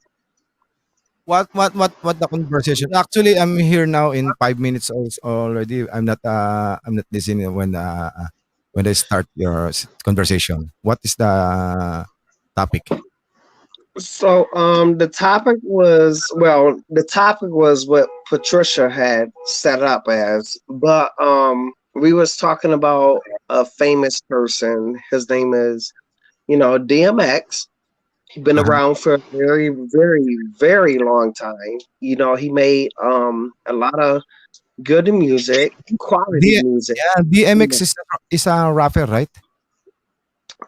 Speaker 6: what the conversation. Actually, I'm here now in 5 minutes already. I'm not listening when I start your conversation. What is the topic?
Speaker 5: So, the topic was what Patricia had set up as, but we was talking about a famous person. His name is, DMX. He's been
Speaker 6: Uh-huh.
Speaker 5: around for a very, very, very long time. He made a lot of good music, quality
Speaker 6: D
Speaker 5: music.
Speaker 6: Yeah, DMX is a rapper, right?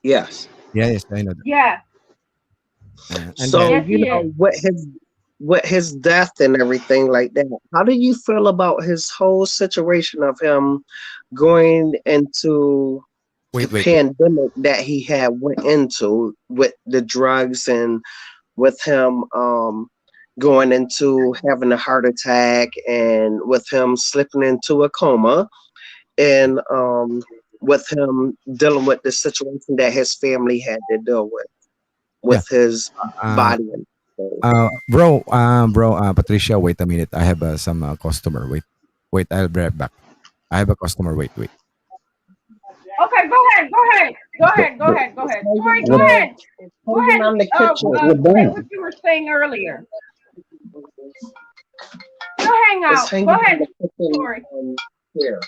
Speaker 5: Yes.
Speaker 6: Yeah, yes, I know that.
Speaker 1: Yeah.
Speaker 6: And then
Speaker 5: So,
Speaker 1: Yes, he is.
Speaker 5: with his death and everything like that, how do you feel about his whole situation of him going into the
Speaker 6: wait.
Speaker 5: pandemic that he had went into with the drugs and with him going into having a heart attack and with him slipping into a coma and with him dealing with the situation that his family had to deal
Speaker 6: Yeah.
Speaker 5: with his
Speaker 6: Uh,
Speaker 5: body and everything.
Speaker 6: Patricia, wait a minute. I have some customer. Wait. I'll be right back. I have a customer. Wait.
Speaker 1: Okay, go ahead. Go ahead. Go
Speaker 3: But,
Speaker 1: ahead. Go
Speaker 3: but
Speaker 1: ahead. Go ahead. Tori, go
Speaker 5: You
Speaker 3: what,
Speaker 5: know,
Speaker 1: ahead.
Speaker 5: it's
Speaker 1: Go
Speaker 5: hanging
Speaker 1: ahead
Speaker 5: on the
Speaker 3: what,
Speaker 5: kitchen.
Speaker 3: what
Speaker 1: say what
Speaker 3: band?
Speaker 1: you were saying earlier. Go hang
Speaker 5: It's
Speaker 1: out. Go
Speaker 5: hanging on
Speaker 1: ahead,
Speaker 5: the kitchen
Speaker 1: Tori.
Speaker 5: here.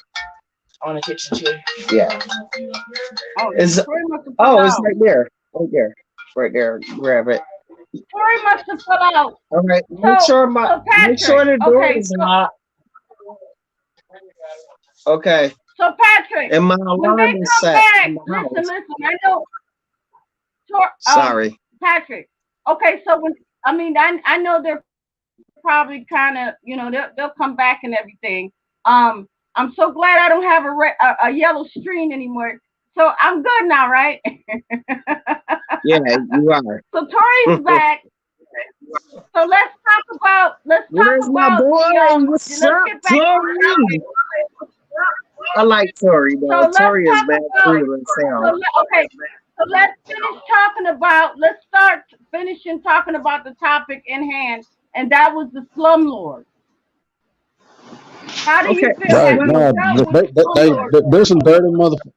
Speaker 5: On the kitchen chair. Yeah.
Speaker 1: Oh,
Speaker 5: Is
Speaker 1: Tori must have fell
Speaker 5: it's
Speaker 1: out.
Speaker 5: right there. Right there. Right there. Grab it.
Speaker 1: Tori must have fell out.
Speaker 5: All right.
Speaker 1: So so
Speaker 5: Make sure
Speaker 1: Patrick.
Speaker 5: the door
Speaker 1: Okay,
Speaker 5: is locked. Okay.
Speaker 1: so Patrick,
Speaker 5: And my
Speaker 1: when they
Speaker 5: alarm is
Speaker 1: come
Speaker 5: set in
Speaker 1: back,
Speaker 5: the
Speaker 1: listen,
Speaker 5: house.
Speaker 1: listen. I know
Speaker 5: Sorry.
Speaker 1: Patrick. Okay, so when I know they're probably kind of they'll come back and everything. I'm so glad I don't have a yellow screen anymore. So I'm good now, right?
Speaker 5: Yeah, you are.
Speaker 1: So Tori's back. So let's talk
Speaker 5: Where's my
Speaker 1: about
Speaker 5: boy? What's
Speaker 1: let's
Speaker 5: up,
Speaker 1: get back to the
Speaker 5: Tori?
Speaker 1: topic.
Speaker 5: I like Tori
Speaker 1: So
Speaker 5: though.
Speaker 1: let's
Speaker 5: Tori is
Speaker 1: talk
Speaker 5: bad
Speaker 1: about
Speaker 5: cool and sound.
Speaker 1: okay. So let's start finishing talking about the topic in hand, and that was the slum lords. How do
Speaker 5: Okay,
Speaker 1: you feel?
Speaker 3: Right.
Speaker 1: Have you
Speaker 3: No,
Speaker 5: well,
Speaker 1: dealt with slumlords
Speaker 3: there's some
Speaker 1: before?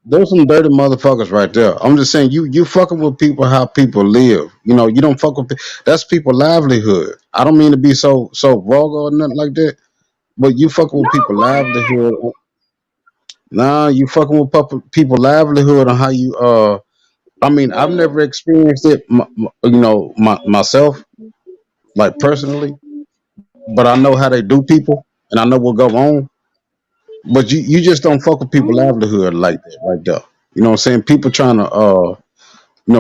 Speaker 3: there's some dirty motherfuckers right there. I'm just saying, you fucking with people how people live. You don't fuck with that's people livelihood. I don't mean to be so vulgar or nothing like that, but you fucking with
Speaker 1: No,
Speaker 3: people
Speaker 1: go ahead.
Speaker 3: livelihood. Nah, you fucking with people livelihood on how you. I mean, I've never experienced it. Myself, like personally, but I know how they do people, and I know what go on. But you just don't fuck with people
Speaker 1: Hmm.
Speaker 3: livelihood like that right there. You know what I'm saying? People trying to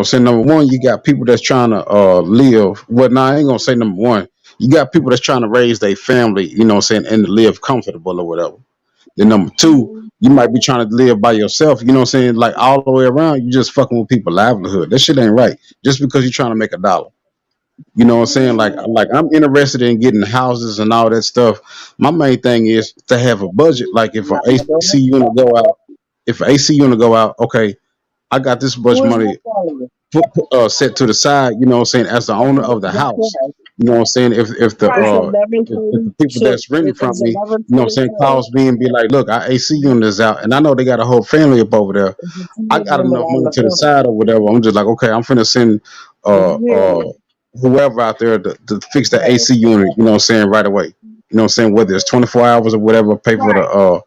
Speaker 3: saying number one, you got people that's trying to live. Well, nah, I ain't gonna say number one. You got people that's trying to raise their family, what I'm saying, and live comfortable or whatever. Then number two, you might be trying to live by yourself, what I'm saying, like all the way around, you just fucking with people livelihood. That shit ain't right. Just because you're trying to make a dollar. You know what I'm saying? Like I'm interested in getting houses and all that stuff. My main thing is to have a budget. Like if an AC unit go out, okay, I got this much
Speaker 5: who is
Speaker 3: money
Speaker 5: that calling?
Speaker 3: set to the side. You know what I'm saying? As the owner of the house, you know what I'm saying? If the
Speaker 1: Right.
Speaker 5: It's 11:30.
Speaker 3: the people
Speaker 5: Shit,
Speaker 3: that's renting from
Speaker 5: it's
Speaker 3: me, you know what I'm saying,
Speaker 5: 11:24.
Speaker 3: calls me and be like, look, our AC unit is out, and I know they got a whole family up over there.
Speaker 5: It's a
Speaker 3: I
Speaker 5: TV
Speaker 3: got
Speaker 5: limit
Speaker 3: enough
Speaker 5: on
Speaker 3: money
Speaker 5: the
Speaker 3: to the
Speaker 5: phone.
Speaker 3: side or whatever. I'm just like, okay, I'm finna send
Speaker 5: Did
Speaker 3: uh
Speaker 5: you hear
Speaker 3: uh
Speaker 5: me?
Speaker 3: whoever out there to fix the
Speaker 5: Right.
Speaker 3: AC unit, you know what I'm saying, right away. You know what I'm saying, whether it's 24 hours or whatever, pay for the
Speaker 1: Right.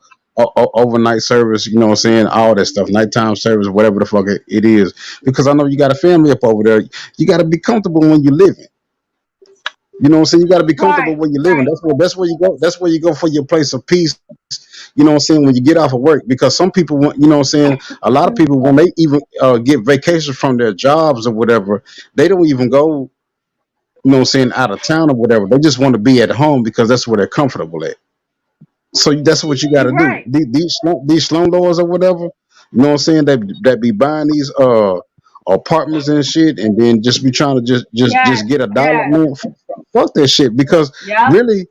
Speaker 3: overnight service, you know what I'm saying, all that stuff, nighttime service, whatever the fuck it is. Because I know you got a family up over there. You got to be comfortable when you living. You know what I'm saying? You got to be comfortable
Speaker 1: Right.
Speaker 3: where you're living.
Speaker 1: Right.
Speaker 3: That's where you go. That's where you go for your place of peace. You know what I'm saying? When you get off of work, because some people want, you know what I'm saying? A lot of people when they even get vacations from their jobs or whatever, they don't even go. You know what I'm saying? Out of town or whatever. They just want to be at home because that's where they're comfortable at. So that's what you got
Speaker 1: You're
Speaker 3: to do.
Speaker 1: right.
Speaker 3: These slum lords or whatever. You know what I'm saying? That be buying these apartments and shit, and then just be trying to just
Speaker 1: Yes.
Speaker 3: get a dollar.
Speaker 1: Yes.
Speaker 3: Man, fuck that shit. Because
Speaker 1: Yep.
Speaker 3: really,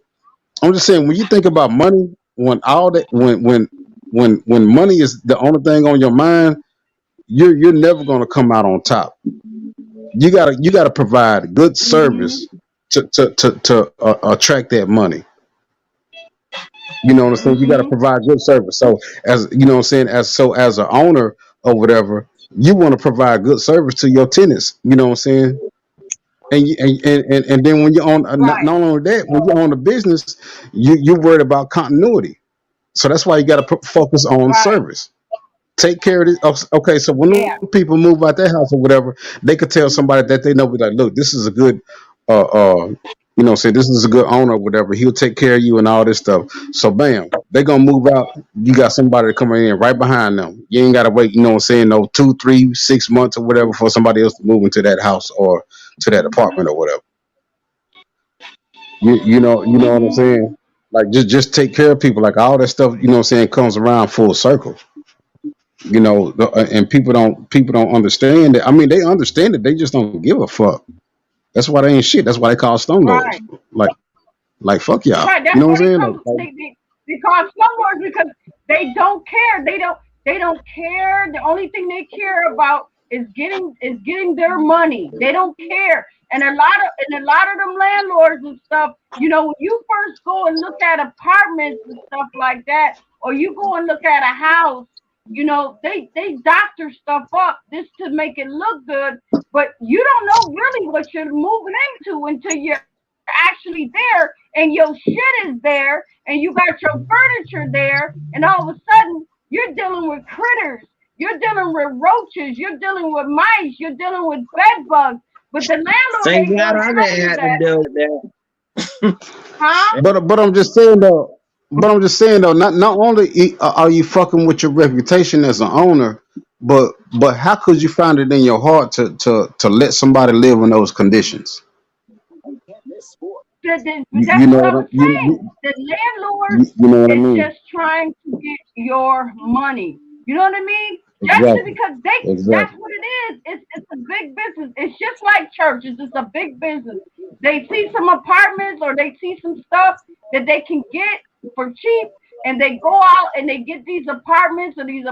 Speaker 3: I'm just saying when you think about money, when all that when money is the only thing on your mind, you're never gonna come out on top. You gotta provide good
Speaker 1: Mhm.
Speaker 3: service to attract that money. You know what I'm saying? You got to
Speaker 1: Mhm.
Speaker 3: provide good service. So as you know what I'm saying, as an owner or whatever, you want to provide good service to your tenants. You know what I'm saying? And then when you own
Speaker 1: Right.
Speaker 3: not only that, when you own a business, you're worried about continuity. So that's why you got to focus on
Speaker 1: Right.
Speaker 3: service. Take care of this. Okay, so when them
Speaker 1: Yeah.
Speaker 3: people move out their house or whatever, they could tell somebody that they know, be like, look, this is a good, uh, uh, say this is a good owner or whatever. He'll take care of you and all this stuff. So bam, they gonna move out. You got somebody coming in right behind them. You ain't gotta wait. You know what I'm saying? No 2, 3, 6 months or whatever for somebody else to move into that house or to that apartment or whatever. You know what I'm
Speaker 1: Mhm.
Speaker 3: saying? Like just take care of people. Like all that stuff. You know what I'm saying comes around full circle. And people don't understand it. I mean, they understand it. They just don't give a fuck. That's why they ain't shit. That's why they call stone lords.
Speaker 1: Right.
Speaker 3: Like, fuck y'all.
Speaker 1: Right.
Speaker 3: You
Speaker 1: That's
Speaker 3: know what
Speaker 1: why
Speaker 3: I'm saying?
Speaker 1: they call slumlords because they don't care. They don't care. The only thing they care about is getting their money. They don't care. And a lot of them landlords and stuff, when you first go and look at apartments and stuff like that, or you go and look at a house, they doctor stuff up just to make it look good, but you don't know really what you're moving into until you're actually there and your shit is there and you got your furniture there, and all of a sudden you're dealing with critters, you're dealing with roaches, you're dealing with mice, you're dealing with bed bugs, but the landlord
Speaker 5: Thank
Speaker 1: ain't
Speaker 5: God
Speaker 1: gonna
Speaker 5: I
Speaker 1: tell
Speaker 5: didn't
Speaker 1: you
Speaker 5: have to
Speaker 1: that.
Speaker 5: deal with that.
Speaker 1: Huh?
Speaker 5: Shit.
Speaker 3: But I'm just saying though. But I'm just saying though. Not only are you fucking with your reputation as an owner, but how could you find it in your heart to let somebody live in those conditions? You
Speaker 1: That's
Speaker 3: know
Speaker 1: what
Speaker 3: what
Speaker 1: I'm
Speaker 3: I,
Speaker 1: saying. The landlord
Speaker 3: you know what I
Speaker 1: is
Speaker 3: mean?
Speaker 1: just trying to get your money. You know what I mean? Just
Speaker 3: Exactly.
Speaker 1: because that's
Speaker 3: Exactly.
Speaker 1: what it is. It's a big business. It's just like churches. It's a big business. They see some apartments or they see some stuff that they can get for cheap, and they go out and they get these apartments or these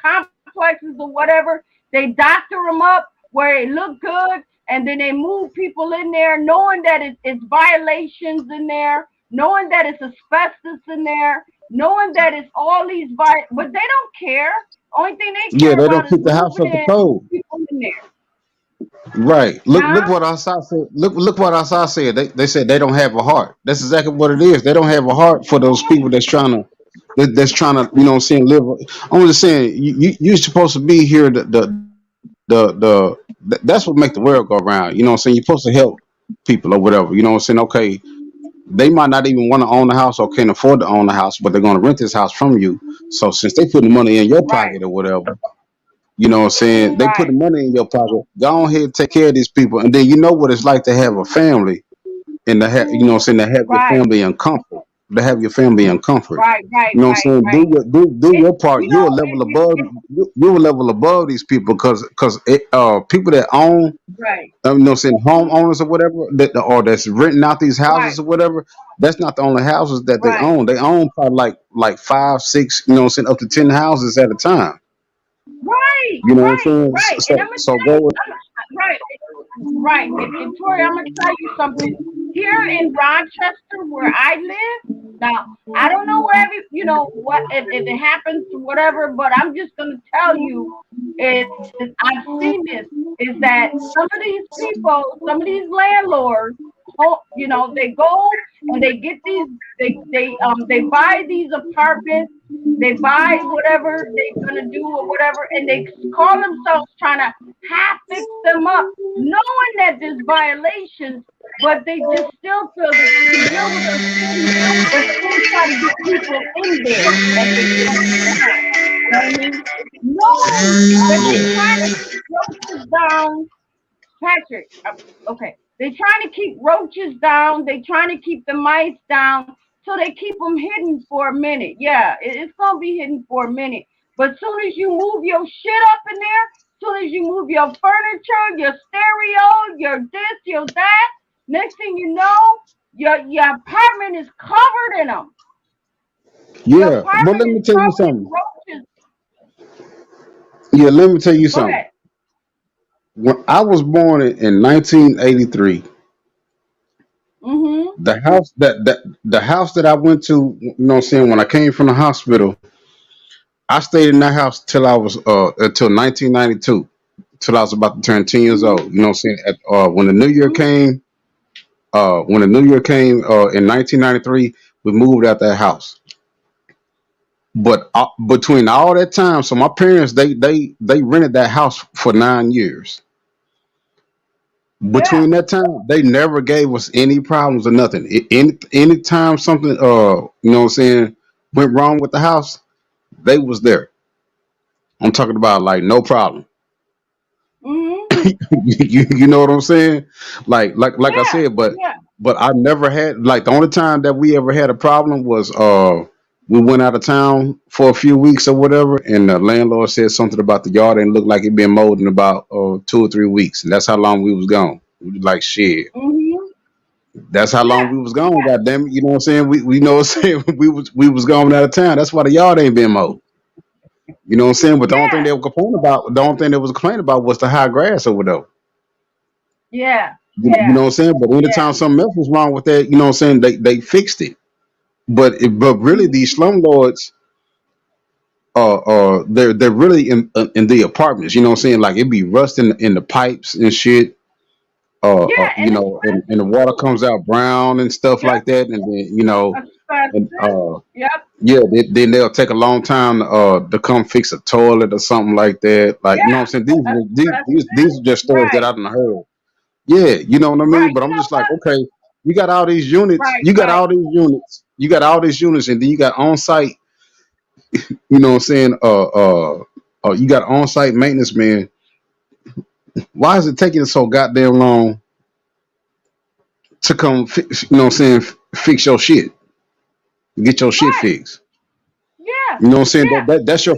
Speaker 1: complexes or whatever. They doctor them up where it look good, and then they move people in there knowing that it's violations in there, knowing that it's asbestos in there, knowing that it's all these but they don't care. Only thing they
Speaker 3: Yeah,
Speaker 1: care
Speaker 3: they
Speaker 1: about
Speaker 3: don't
Speaker 1: is
Speaker 3: keep the house
Speaker 1: moving
Speaker 3: up to
Speaker 1: in,
Speaker 3: code.
Speaker 1: people in there.
Speaker 3: Right. Look
Speaker 1: Huh?
Speaker 3: what Asai said. Look what Asai said. They said they don't have a heart. That's exactly what it is. They don't have a heart for those people that's trying to, you know what I'm saying, live. I'm just saying you're supposed to be here that's what make the world go around. You know what I'm saying? You're supposed to help people or whatever. You know what I'm saying? Okay, they might not even want to own the house or can't afford to own the house, but they're gonna rent this house from you. So since they put the money in your
Speaker 1: Right,
Speaker 3: pocket or whatever, you know what I'm saying? They put
Speaker 1: right,
Speaker 3: the money in your pocket. Go ahead and take care of these people. And then you know what it's like to have a family and you know what I'm saying, to have your
Speaker 1: right,
Speaker 3: family in comfort. To have your family in comfort.
Speaker 1: right, right,
Speaker 3: You know what I'm
Speaker 1: right,
Speaker 3: saying?
Speaker 1: right.
Speaker 3: Do
Speaker 1: It,
Speaker 3: your part.
Speaker 1: you
Speaker 3: You're a
Speaker 1: know,
Speaker 3: level above you're a level above these people because people that own
Speaker 1: right,
Speaker 3: you know what I'm saying, homeowners or whatever or that's renting out these
Speaker 1: right,
Speaker 3: houses or whatever, that's not the only houses that they
Speaker 1: right,
Speaker 3: own. They own probably like five, six, you know what I'm saying, up to 10 houses at a time.
Speaker 1: right,
Speaker 3: You know what I'm
Speaker 1: right,
Speaker 3: saying?
Speaker 1: right. And I'm gonna
Speaker 3: So
Speaker 1: tell
Speaker 3: go
Speaker 1: you,
Speaker 3: with
Speaker 1: right, right. And Tori, I'm gonna tell you something. Here in Rochester, where I live, now I don't know where what if it happens to whatever, but I'm just gonna tell you is I've seen this is that some of these people, some of these landlords, they go and they get these, they buy these apartments, they buy whatever they're gonna do or whatever, and they call themselves trying to half fix them up, knowing that there's violations, but they just still feel that they can deal with the city, but still try to get people in there at the same time. You know what I mean? Knowing that they're trying to keep roaches down, Patrick. Okay, they're trying to keep roaches down. They're trying to keep the mice down, so they keep them hidden for a minute. Yeah, it's gonna be hidden for a minute. But soon as you move your shit up in there, soon as you move your furniture, your stereo, your this, your that, next thing you know, your apartment is covered in them. Your
Speaker 3: yeah. But
Speaker 1: apartment
Speaker 3: let
Speaker 1: is
Speaker 3: me tell you
Speaker 1: covered in
Speaker 3: something.
Speaker 1: roaches.
Speaker 3: Yeah, let me tell you
Speaker 1: Go
Speaker 3: something.
Speaker 1: ahead.
Speaker 3: When I was born in 1983,
Speaker 1: Mhm.
Speaker 3: the house that I went to, you know what I'm saying, when I came from the hospital, I stayed in that house till I was until 1992, till I was about to turn 10 years old.
Speaker 1: Mhm.
Speaker 3: You know what I'm saying? When the new year
Speaker 1: Mhm.
Speaker 3: came, in 1993, we moved out that house. But between all that time, so my parents they rented that house for 9 years.
Speaker 1: Yeah.
Speaker 3: Between that time, they never gave us any problems or nothing. Anytime something you know what I'm saying, went wrong with the house, they was there. I'm talking about like no problem.
Speaker 1: Mhm.
Speaker 3: You know what I'm saying? Like I
Speaker 1: Yeah.
Speaker 3: said,
Speaker 1: Yeah.
Speaker 3: but I never had, like, the only time that we ever had a problem was we went out of town for a few weeks or whatever, and the landlord said something about the yard and looked like it been mowed in about 2 or 3 weeks, and that's how long we was gone. We was like, shit.
Speaker 1: Mhm.
Speaker 3: That's how long
Speaker 1: Yeah.
Speaker 3: we was gone.
Speaker 1: Yeah.
Speaker 3: God damn it, you know what I'm saying? We know what I'm saying. We was gone out of town. That's why the yard ain't been mowed. You know what I'm saying? But the only thing
Speaker 1: Yeah.
Speaker 3: they were complaining about, the only thing they was complaining about was the high grass or whatever.
Speaker 1: Yeah.
Speaker 3: You know
Speaker 1: Yeah.
Speaker 3: what I'm saying? But
Speaker 1: Yeah.
Speaker 3: anytime something else was wrong with that, you know what I'm saying, they fixed it. But really these
Speaker 1: Mhm.
Speaker 3: slum lords they're really in the apartments, you know what I'm saying? Like it be rust in the pipes and shit.
Speaker 1: Yeah.
Speaker 3: You
Speaker 1: And it's
Speaker 3: know, and the water comes out brown and stuff
Speaker 1: yep.
Speaker 3: like that, and then you know, and
Speaker 1: Asbestos. Yep.
Speaker 3: yeah, then they'll take a long time to come fix a toilet or something like that. Like, you know what
Speaker 1: Yeah.
Speaker 3: I'm saying? These are just stories that
Speaker 1: Right.
Speaker 3: I done heard. Yeah, you know what I mean?
Speaker 1: Right.
Speaker 3: But
Speaker 1: You
Speaker 3: I'm
Speaker 1: know
Speaker 3: just like,
Speaker 1: what?
Speaker 3: okay, you got all these units,
Speaker 1: Right. Right.
Speaker 3: and then you got on site, you know what I'm saying? You got on site maintenance man. Why is it taking so goddamn long to come fix, you know what I'm saying, fix your shit, get your shit
Speaker 1: Right.
Speaker 3: fixed?
Speaker 1: Yeah.
Speaker 3: You know what I'm saying?
Speaker 1: Yeah.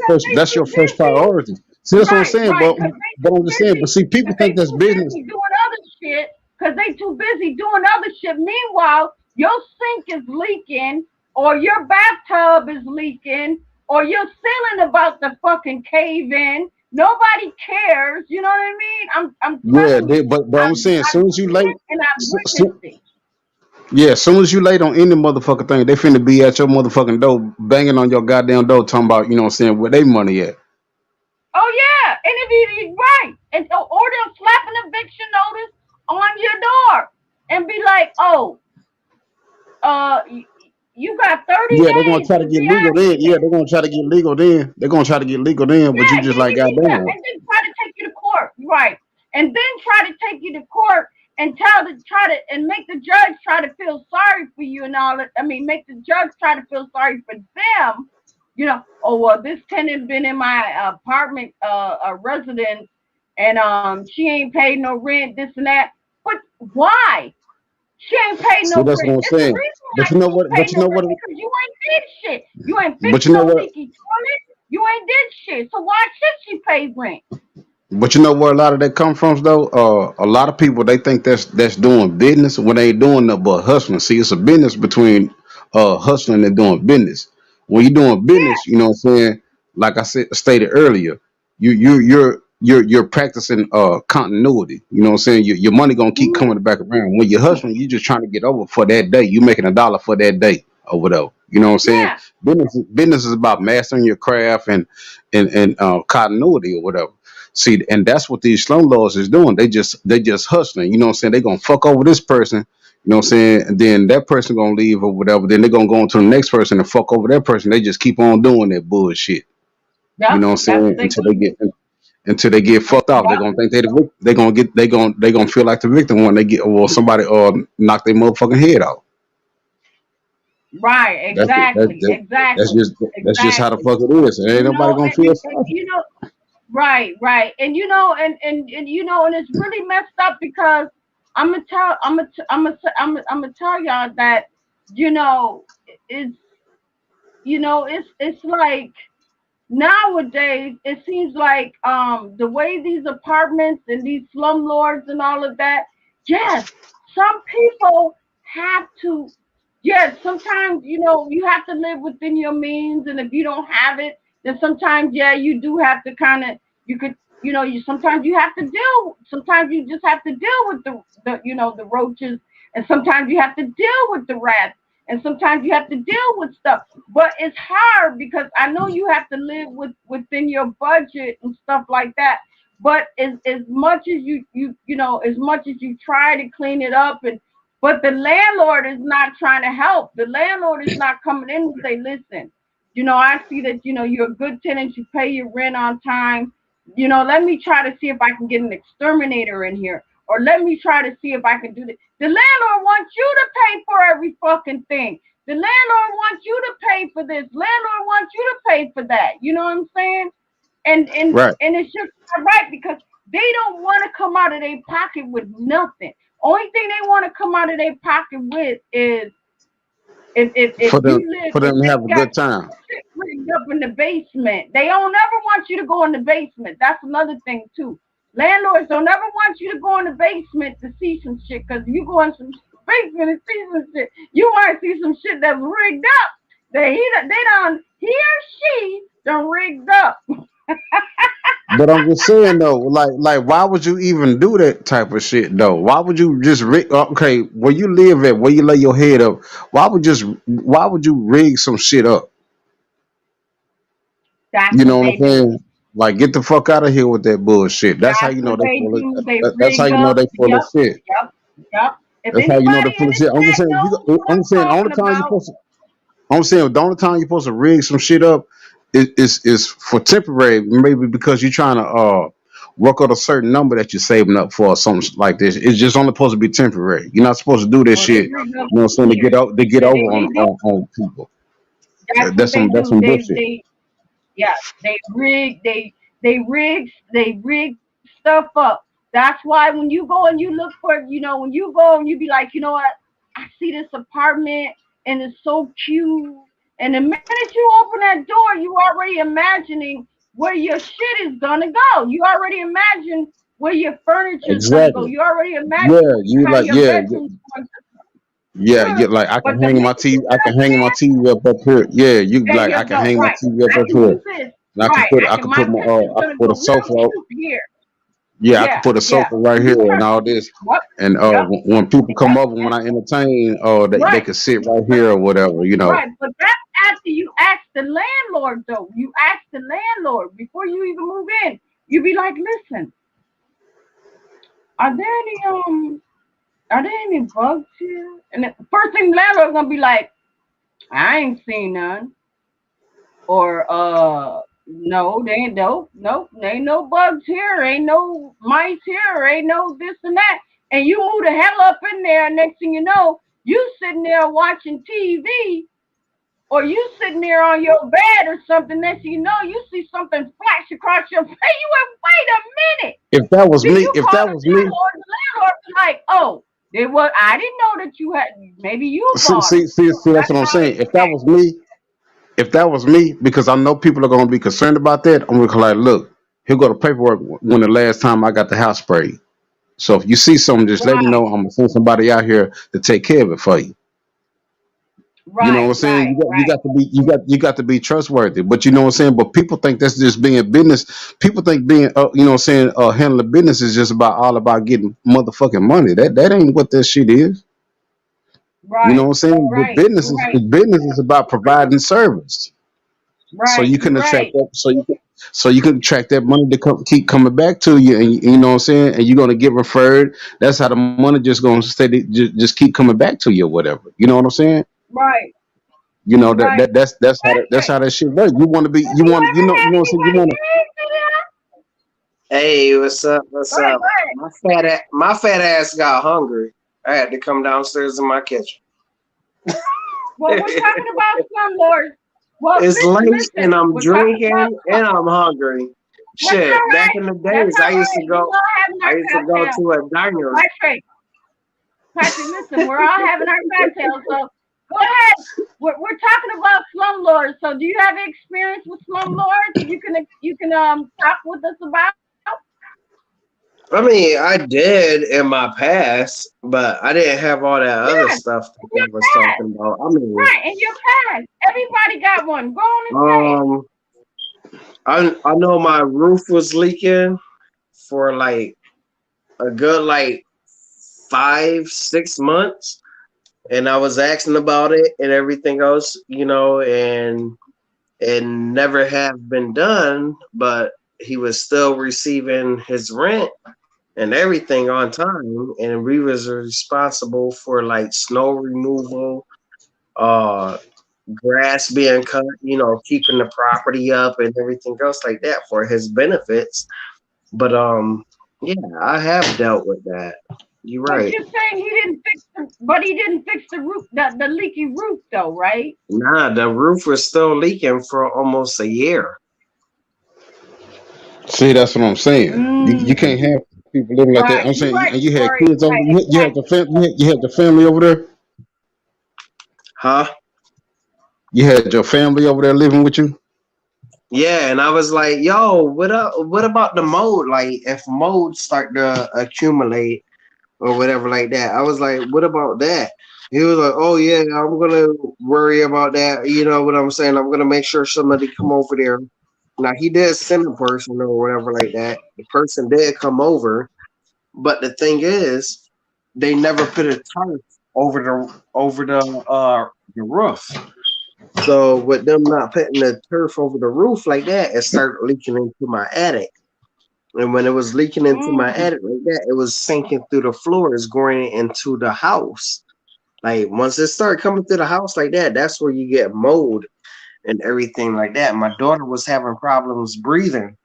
Speaker 1: Because they
Speaker 3: That's
Speaker 1: too
Speaker 3: your first
Speaker 1: busy.
Speaker 3: priority. See, that's what I'm
Speaker 1: Right.
Speaker 3: saying.
Speaker 1: Right. Because they
Speaker 3: But
Speaker 1: too
Speaker 3: I'm just saying, but
Speaker 1: busy.
Speaker 3: see, people
Speaker 1: Because they
Speaker 3: think that's
Speaker 1: too
Speaker 3: business.
Speaker 1: busy doing other shit. Because they too busy doing other shit. Meanwhile, your sink is leaking, or your bathtub is leaking, or your ceiling about to fucking cave in. Nobody cares. You know what I mean? I'm
Speaker 3: Yeah,
Speaker 1: telling you,
Speaker 3: but I'm saying, as
Speaker 1: I've
Speaker 3: soon as you
Speaker 1: seen
Speaker 3: late,
Speaker 1: it and I've
Speaker 3: so, so,
Speaker 1: witnessed it.
Speaker 3: Yeah, as soon as you late on any motherfucking thing, they finna be at your motherfucking door, banging on your goddamn door, talking about, you know what I'm saying, where they money at.
Speaker 1: Oh yeah, and if you right, and or they'll slap an eviction notice on your door and be like, "Oh, you got 30
Speaker 3: Yeah, they're gonna
Speaker 1: days
Speaker 3: try to
Speaker 1: to
Speaker 3: get
Speaker 1: be
Speaker 3: legal
Speaker 1: out of
Speaker 3: then. Yeah,
Speaker 1: here."
Speaker 3: they're gonna try to get legal then. They're gonna try to get legal then, but you
Speaker 1: Yeah,
Speaker 3: just like goddamn.
Speaker 1: and then try to take you to court, right? And then try to take you to court and try to and make the judge try to feel sorry for you and all that. I mean, make the judge try to feel sorry for them. Oh well, this tenant been in my apartment, residence, and she ain't paid no rent, this and that. But why? She ain't paid
Speaker 3: See,
Speaker 1: no
Speaker 3: that's what
Speaker 1: rent.
Speaker 3: I'm
Speaker 1: It's the
Speaker 3: saying.
Speaker 1: reason why
Speaker 3: But you know
Speaker 1: she ain't
Speaker 3: what?
Speaker 1: paid
Speaker 3: But you
Speaker 1: no
Speaker 3: know
Speaker 1: rent
Speaker 3: what?
Speaker 1: because you ain't did shit. You ain't
Speaker 3: But
Speaker 1: fixed
Speaker 3: you know
Speaker 1: no
Speaker 3: what?
Speaker 1: leaky toilet. You ain't did shit. So why should she pay rent?
Speaker 3: But you know where a lot of that come from though. A lot of people they think that's doing business when they ain't doing nothing but hustling. See, it's a business between hustling and doing business. When you're doing
Speaker 1: Yeah.
Speaker 3: business, you know what I'm saying. Like I said stated earlier, you're practicing continuity. You know what I'm saying. Your money gonna keep
Speaker 1: Mhm.
Speaker 3: coming back around. When you're hustling, you just trying to get over for that day. You making a dollar for that day or whatever. You know what I'm saying.
Speaker 1: Yeah.
Speaker 3: Business is about mastering your craft and continuity or whatever. See, and that's what these slum lords is doing. They just hustling. You know what I'm saying? They gonna fuck over this person. You know what I'm saying? And then that person gonna leave or whatever. Then they're gonna go on to the next person and fuck over that person. They just keep on doing that bullshit. You
Speaker 1: Yep.
Speaker 3: know what I'm
Speaker 1: That's
Speaker 3: saying?
Speaker 1: what they gonna do.
Speaker 3: Until they get fucked off. They're
Speaker 1: Yep.
Speaker 3: gonna think they gonna feel like the victim when they get or somebody knock their motherfucking head off.
Speaker 1: Right.
Speaker 3: That's it.
Speaker 1: Exactly. Exactly.
Speaker 3: That's just how the
Speaker 1: Exactly.
Speaker 3: fuck it is. And ain't nobody gonna feel
Speaker 1: And
Speaker 3: sorry.
Speaker 1: right, right. And and it's really messed up because I'm gonna tell y'all that you know it's it's like nowadays it seems like the way these apartments and these slum lords and all of that, yes, some people have to, yes, sometimes you have to live within your means, and if you don't have it, then sometimes, yeah, you do have to kind of, you could, you sometimes you have to deal, sometimes you just have to deal with the roaches, and sometimes you have to deal with the rats, and sometimes you have to deal with stuff, but it's hard because I know you have to live within your budget and stuff like that. But as much as as much as you try to clean it up, and but the landlord is not trying to help. The landlord is not coming in and say, listen, I see that you're a good tenant, you pay your rent on time. Let me try to see if I can get an exterminator in here. Or let me try to see if I can do this. The landlord wants you to pay for every fucking thing. The landlord wants you to pay for this. Landlord wants you to pay for that. You know what I'm saying? And and
Speaker 3: Right.
Speaker 1: and it's just not right because they don't want to come out of their pocket with nothing. Only thing they want to come out of their pocket with is if
Speaker 3: For
Speaker 1: you
Speaker 3: them
Speaker 1: live,
Speaker 3: for
Speaker 1: if
Speaker 3: them to
Speaker 1: they
Speaker 3: have a
Speaker 1: got
Speaker 3: good time.
Speaker 1: shit rigged up in the basement. They don't ever want you to go in the basement. That's another thing too. Landlords don't ever want you to go in the basement to see some shit because you go in some basement and see some shit. You might see some shit that's rigged up. He or she done rigged up.
Speaker 3: But I'm just saying though, like why would you even do that type of shit though? Why would you just rig? Okay, where you live at, where you lay your head up, why would you rig some shit up?
Speaker 1: That's
Speaker 3: You know
Speaker 1: what
Speaker 3: what
Speaker 1: they
Speaker 3: I'm
Speaker 1: do.
Speaker 3: saying? Like get the fuck out of here with that bullshit. That's how
Speaker 1: That's
Speaker 3: you know
Speaker 1: what
Speaker 3: they
Speaker 1: they
Speaker 3: full of.
Speaker 1: do. They
Speaker 3: That's how
Speaker 1: rig
Speaker 3: you know
Speaker 1: up.
Speaker 3: they full of
Speaker 1: Yep,
Speaker 3: shit.
Speaker 1: yep, yep. If
Speaker 3: That's how you know they
Speaker 1: anybody in
Speaker 3: full of
Speaker 1: the
Speaker 3: shit. I'm just
Speaker 1: chat
Speaker 3: saying.
Speaker 1: knows what
Speaker 3: I'm
Speaker 1: I'm
Speaker 3: saying the only
Speaker 1: talking
Speaker 3: time you
Speaker 1: about,
Speaker 3: supposed to. I'm saying the only time you're supposed to rig some shit up is for temporary, maybe because you're trying to work out a certain number that you're saving up for or something like this. It's just only supposed to be temporary. You're not supposed to do this
Speaker 1: or they
Speaker 3: shit. You
Speaker 1: rig up
Speaker 3: know what I'm saying? To get
Speaker 1: seniors.
Speaker 3: out, to get
Speaker 1: They,
Speaker 3: over
Speaker 1: they, they, they
Speaker 3: on people.
Speaker 1: That's what
Speaker 3: That's
Speaker 1: do.
Speaker 3: some bullshit.
Speaker 1: Yeah, they rig stuff up. That's why when you go and you look for, when you go and you be like, you know what, I see this apartment and it's so cute. And the minute you open that door, you already imagining where your shit is gonna go. You already imagine where your furniture is gonna go.
Speaker 3: Exactly.
Speaker 1: You already imagine
Speaker 3: Yeah. You
Speaker 1: how
Speaker 3: like
Speaker 1: your
Speaker 3: yeah.
Speaker 1: bedroom's going
Speaker 3: Yeah,
Speaker 1: to
Speaker 3: yeah,
Speaker 1: look.
Speaker 3: like I can
Speaker 1: But the
Speaker 3: hang my
Speaker 1: minute
Speaker 3: TV.
Speaker 1: you
Speaker 3: I
Speaker 1: come
Speaker 3: can hang my
Speaker 1: in,
Speaker 3: TV up here. Yeah, you
Speaker 1: there
Speaker 3: like I
Speaker 1: you
Speaker 3: can
Speaker 1: go.
Speaker 3: hang my
Speaker 1: Right.
Speaker 3: TV
Speaker 1: I
Speaker 3: up
Speaker 1: can
Speaker 3: here.
Speaker 1: do this.
Speaker 3: And
Speaker 1: Right.
Speaker 3: I can put
Speaker 1: My picture's
Speaker 3: I
Speaker 1: gonna
Speaker 3: can put
Speaker 1: go
Speaker 3: a
Speaker 1: real
Speaker 3: sofa up.
Speaker 1: cute here.
Speaker 3: Yeah, I could
Speaker 1: Yeah,
Speaker 3: put a
Speaker 1: yeah.
Speaker 3: sofa right here
Speaker 1: You
Speaker 3: and
Speaker 1: trust.
Speaker 3: all this.
Speaker 1: Yep,
Speaker 3: And
Speaker 1: yep.
Speaker 3: when people come
Speaker 1: That's
Speaker 3: over, when I entertain, they
Speaker 1: right.
Speaker 3: could sit right
Speaker 1: But
Speaker 3: here or whatever, you know.
Speaker 1: right, but that's after you ask the landlord though. You ask the landlord before you even move in. You be like, listen, are there any are there any bugs here? And the first thing the landlord's gonna be like, I ain't seen none. Or no, they ain't there ain't no bugs here, ain't no mice here, ain't no this and that. And you who the hell up in there, next thing you know, you sitting there watching TV or you sitting there on your bed or something, next thing you know, you see something flash across your face. You went, wait a minute.
Speaker 3: If that was
Speaker 1: Then
Speaker 3: me,
Speaker 1: you
Speaker 3: if
Speaker 1: call
Speaker 3: that was me,
Speaker 1: the landlord was like, oh, they was I didn't know that you had maybe you bought them.
Speaker 3: see, that's
Speaker 1: That's
Speaker 3: what I'm
Speaker 1: how
Speaker 3: saying.
Speaker 1: they act.
Speaker 3: If that was me, because I know people are going to be concerned about that, I'm going to be like, look, here go the paperwork when the last time I got the house sprayed. So if you see something, just let me
Speaker 1: Right,
Speaker 3: know. I'm gonna send somebody out here to take care of it for you. You know what
Speaker 1: right,
Speaker 3: I'm saying?
Speaker 1: right, right.
Speaker 3: You got to be trustworthy. But you know what I'm saying? But people think that's just being business. People think being you know what I'm saying, handling business is just about all about getting motherfucking money. That ain't what that shit is. You know
Speaker 1: Right,
Speaker 3: what I'm saying? But
Speaker 1: right, right,
Speaker 3: business is about providing service. So
Speaker 1: right.
Speaker 3: you
Speaker 1: You're
Speaker 3: can attract
Speaker 1: right.
Speaker 3: that so you can attract that money to keep coming back to you, and you know what I'm saying, and you're gonna get referred. That's how the money just gonna steady just keep coming back to you or whatever. You know what I'm saying?
Speaker 1: Right,
Speaker 3: You know
Speaker 1: right.
Speaker 3: that's how
Speaker 1: Patrick,
Speaker 3: that shit works. You want to be
Speaker 1: have you ever
Speaker 3: you
Speaker 1: had
Speaker 3: know what I'm saying. You
Speaker 1: anybody
Speaker 3: want to
Speaker 1: get anything?
Speaker 5: Hey, what's up? What's
Speaker 1: Go ahead,
Speaker 5: up?
Speaker 1: go ahead.
Speaker 5: My fat ass got hungry. I had to come downstairs in my kitchen.
Speaker 1: Well, we're talking about Slum Lords. Well,
Speaker 5: It's
Speaker 1: listen,
Speaker 5: late and
Speaker 1: listen.
Speaker 5: I'm
Speaker 1: We're talking about
Speaker 5: drinking and I'm hungry.
Speaker 1: that's all
Speaker 5: Shit, back
Speaker 1: right.
Speaker 5: in the
Speaker 1: That's
Speaker 5: days,
Speaker 1: all right. We all having
Speaker 5: I
Speaker 1: our
Speaker 5: used to go
Speaker 1: cocktails.
Speaker 5: to a diner.
Speaker 1: Patrick, Patrick, listen, we're all having our cocktails. So go ahead. We're talking about Slum Lords. So do you have experience with Slum Lords that you can talk with us about?
Speaker 5: I mean, I did in my past, but I didn't have all that other
Speaker 1: Yes,
Speaker 5: stuff that
Speaker 1: in
Speaker 5: they
Speaker 1: your
Speaker 5: was
Speaker 1: past.
Speaker 5: talking about. I mean,
Speaker 1: Right, in your past. Everybody got one. Go on and say it.
Speaker 5: um, I know my roof was leaking for like a good like 5 6 months, and I was asking about it and everything else, and it never have been done, but he was still receiving his rent and everything on time, and we was responsible for like snow removal, uh grass being cut, keeping the property up and everything else like that for his benefits. But yeah, I have dealt with that. You're
Speaker 1: But
Speaker 5: right.
Speaker 1: you're saying he didn't fix the roof, the leaky roof though, right?
Speaker 5: Nah, the roof was still leaking for almost a year.
Speaker 3: see. That's what I'm saying. You
Speaker 1: Mm,
Speaker 3: can't have people living like that. I'm
Speaker 1: right.
Speaker 3: saying,
Speaker 1: You're
Speaker 3: and
Speaker 1: right,
Speaker 3: you had
Speaker 1: Corey.
Speaker 3: kids over.
Speaker 1: Right,
Speaker 3: You had the
Speaker 1: exactly.
Speaker 3: you had the family over there.
Speaker 5: Huh?
Speaker 3: You had your family over there living with you.
Speaker 5: Yeah, and I was like, yo, what up? What about the mold? Like, if mold start to accumulate or whatever like that, I was like, what about that? He was like, oh yeah, I'm gonna worry about that. You know what I'm saying? I'm gonna make sure somebody come over there. Now he did send a person or whatever like that. The person did come over, but the thing is, they never put a tarp over the roof. So with them not putting the turf over the roof like that, it started leaking into my attic. And when it was leaking into my
Speaker 1: Mm,
Speaker 5: attic like that, it was sinking through the floors, going into the house. Like once it started coming through the house like that, that's where you get mold and everything like that. My daughter was having problems breathing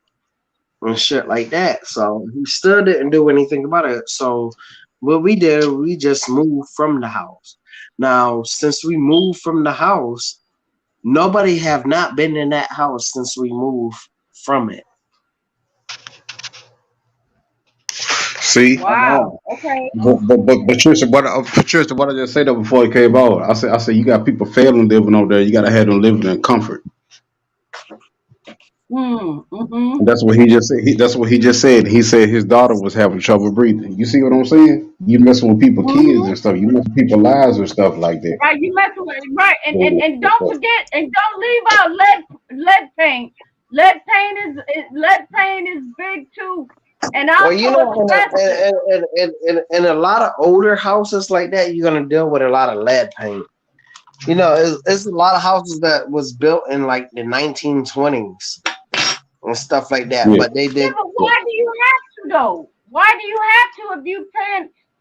Speaker 5: and shit like that. So he still didn't do anything about it. So what we did, we just moved from the house. Now, since we moved from the house, nobody have not been in that house since we moved from it
Speaker 3: See,
Speaker 5: at
Speaker 1: wow.
Speaker 5: all.
Speaker 1: Okay.
Speaker 3: but Patricia, what I just said that before he came out, I said you got people failing living over there. You got to have them living in comfort.
Speaker 1: Mm, mm-hmm.
Speaker 3: And that's what he just said. That's what he just said. He said his daughter was having trouble breathing. You see what I'm saying? You messing with people, kids
Speaker 1: Mm-hmm.
Speaker 3: and stuff. You messing with people lives and stuff like that.
Speaker 1: Right. You messing with it. Right. And
Speaker 3: So,
Speaker 1: don't forget and don't leave out lead paint. Lead paint is big too. and
Speaker 5: Well, you
Speaker 1: also
Speaker 5: know,
Speaker 1: asbestos.
Speaker 5: in a lot of older houses like that, you're gonna deal with a lot of lead paint. You know, it's a lot of houses that was built in like the 1920s and stuff like that.
Speaker 3: Yeah.
Speaker 5: But they
Speaker 1: Yeah,
Speaker 5: did.
Speaker 1: but why do you have to though? Why do you have to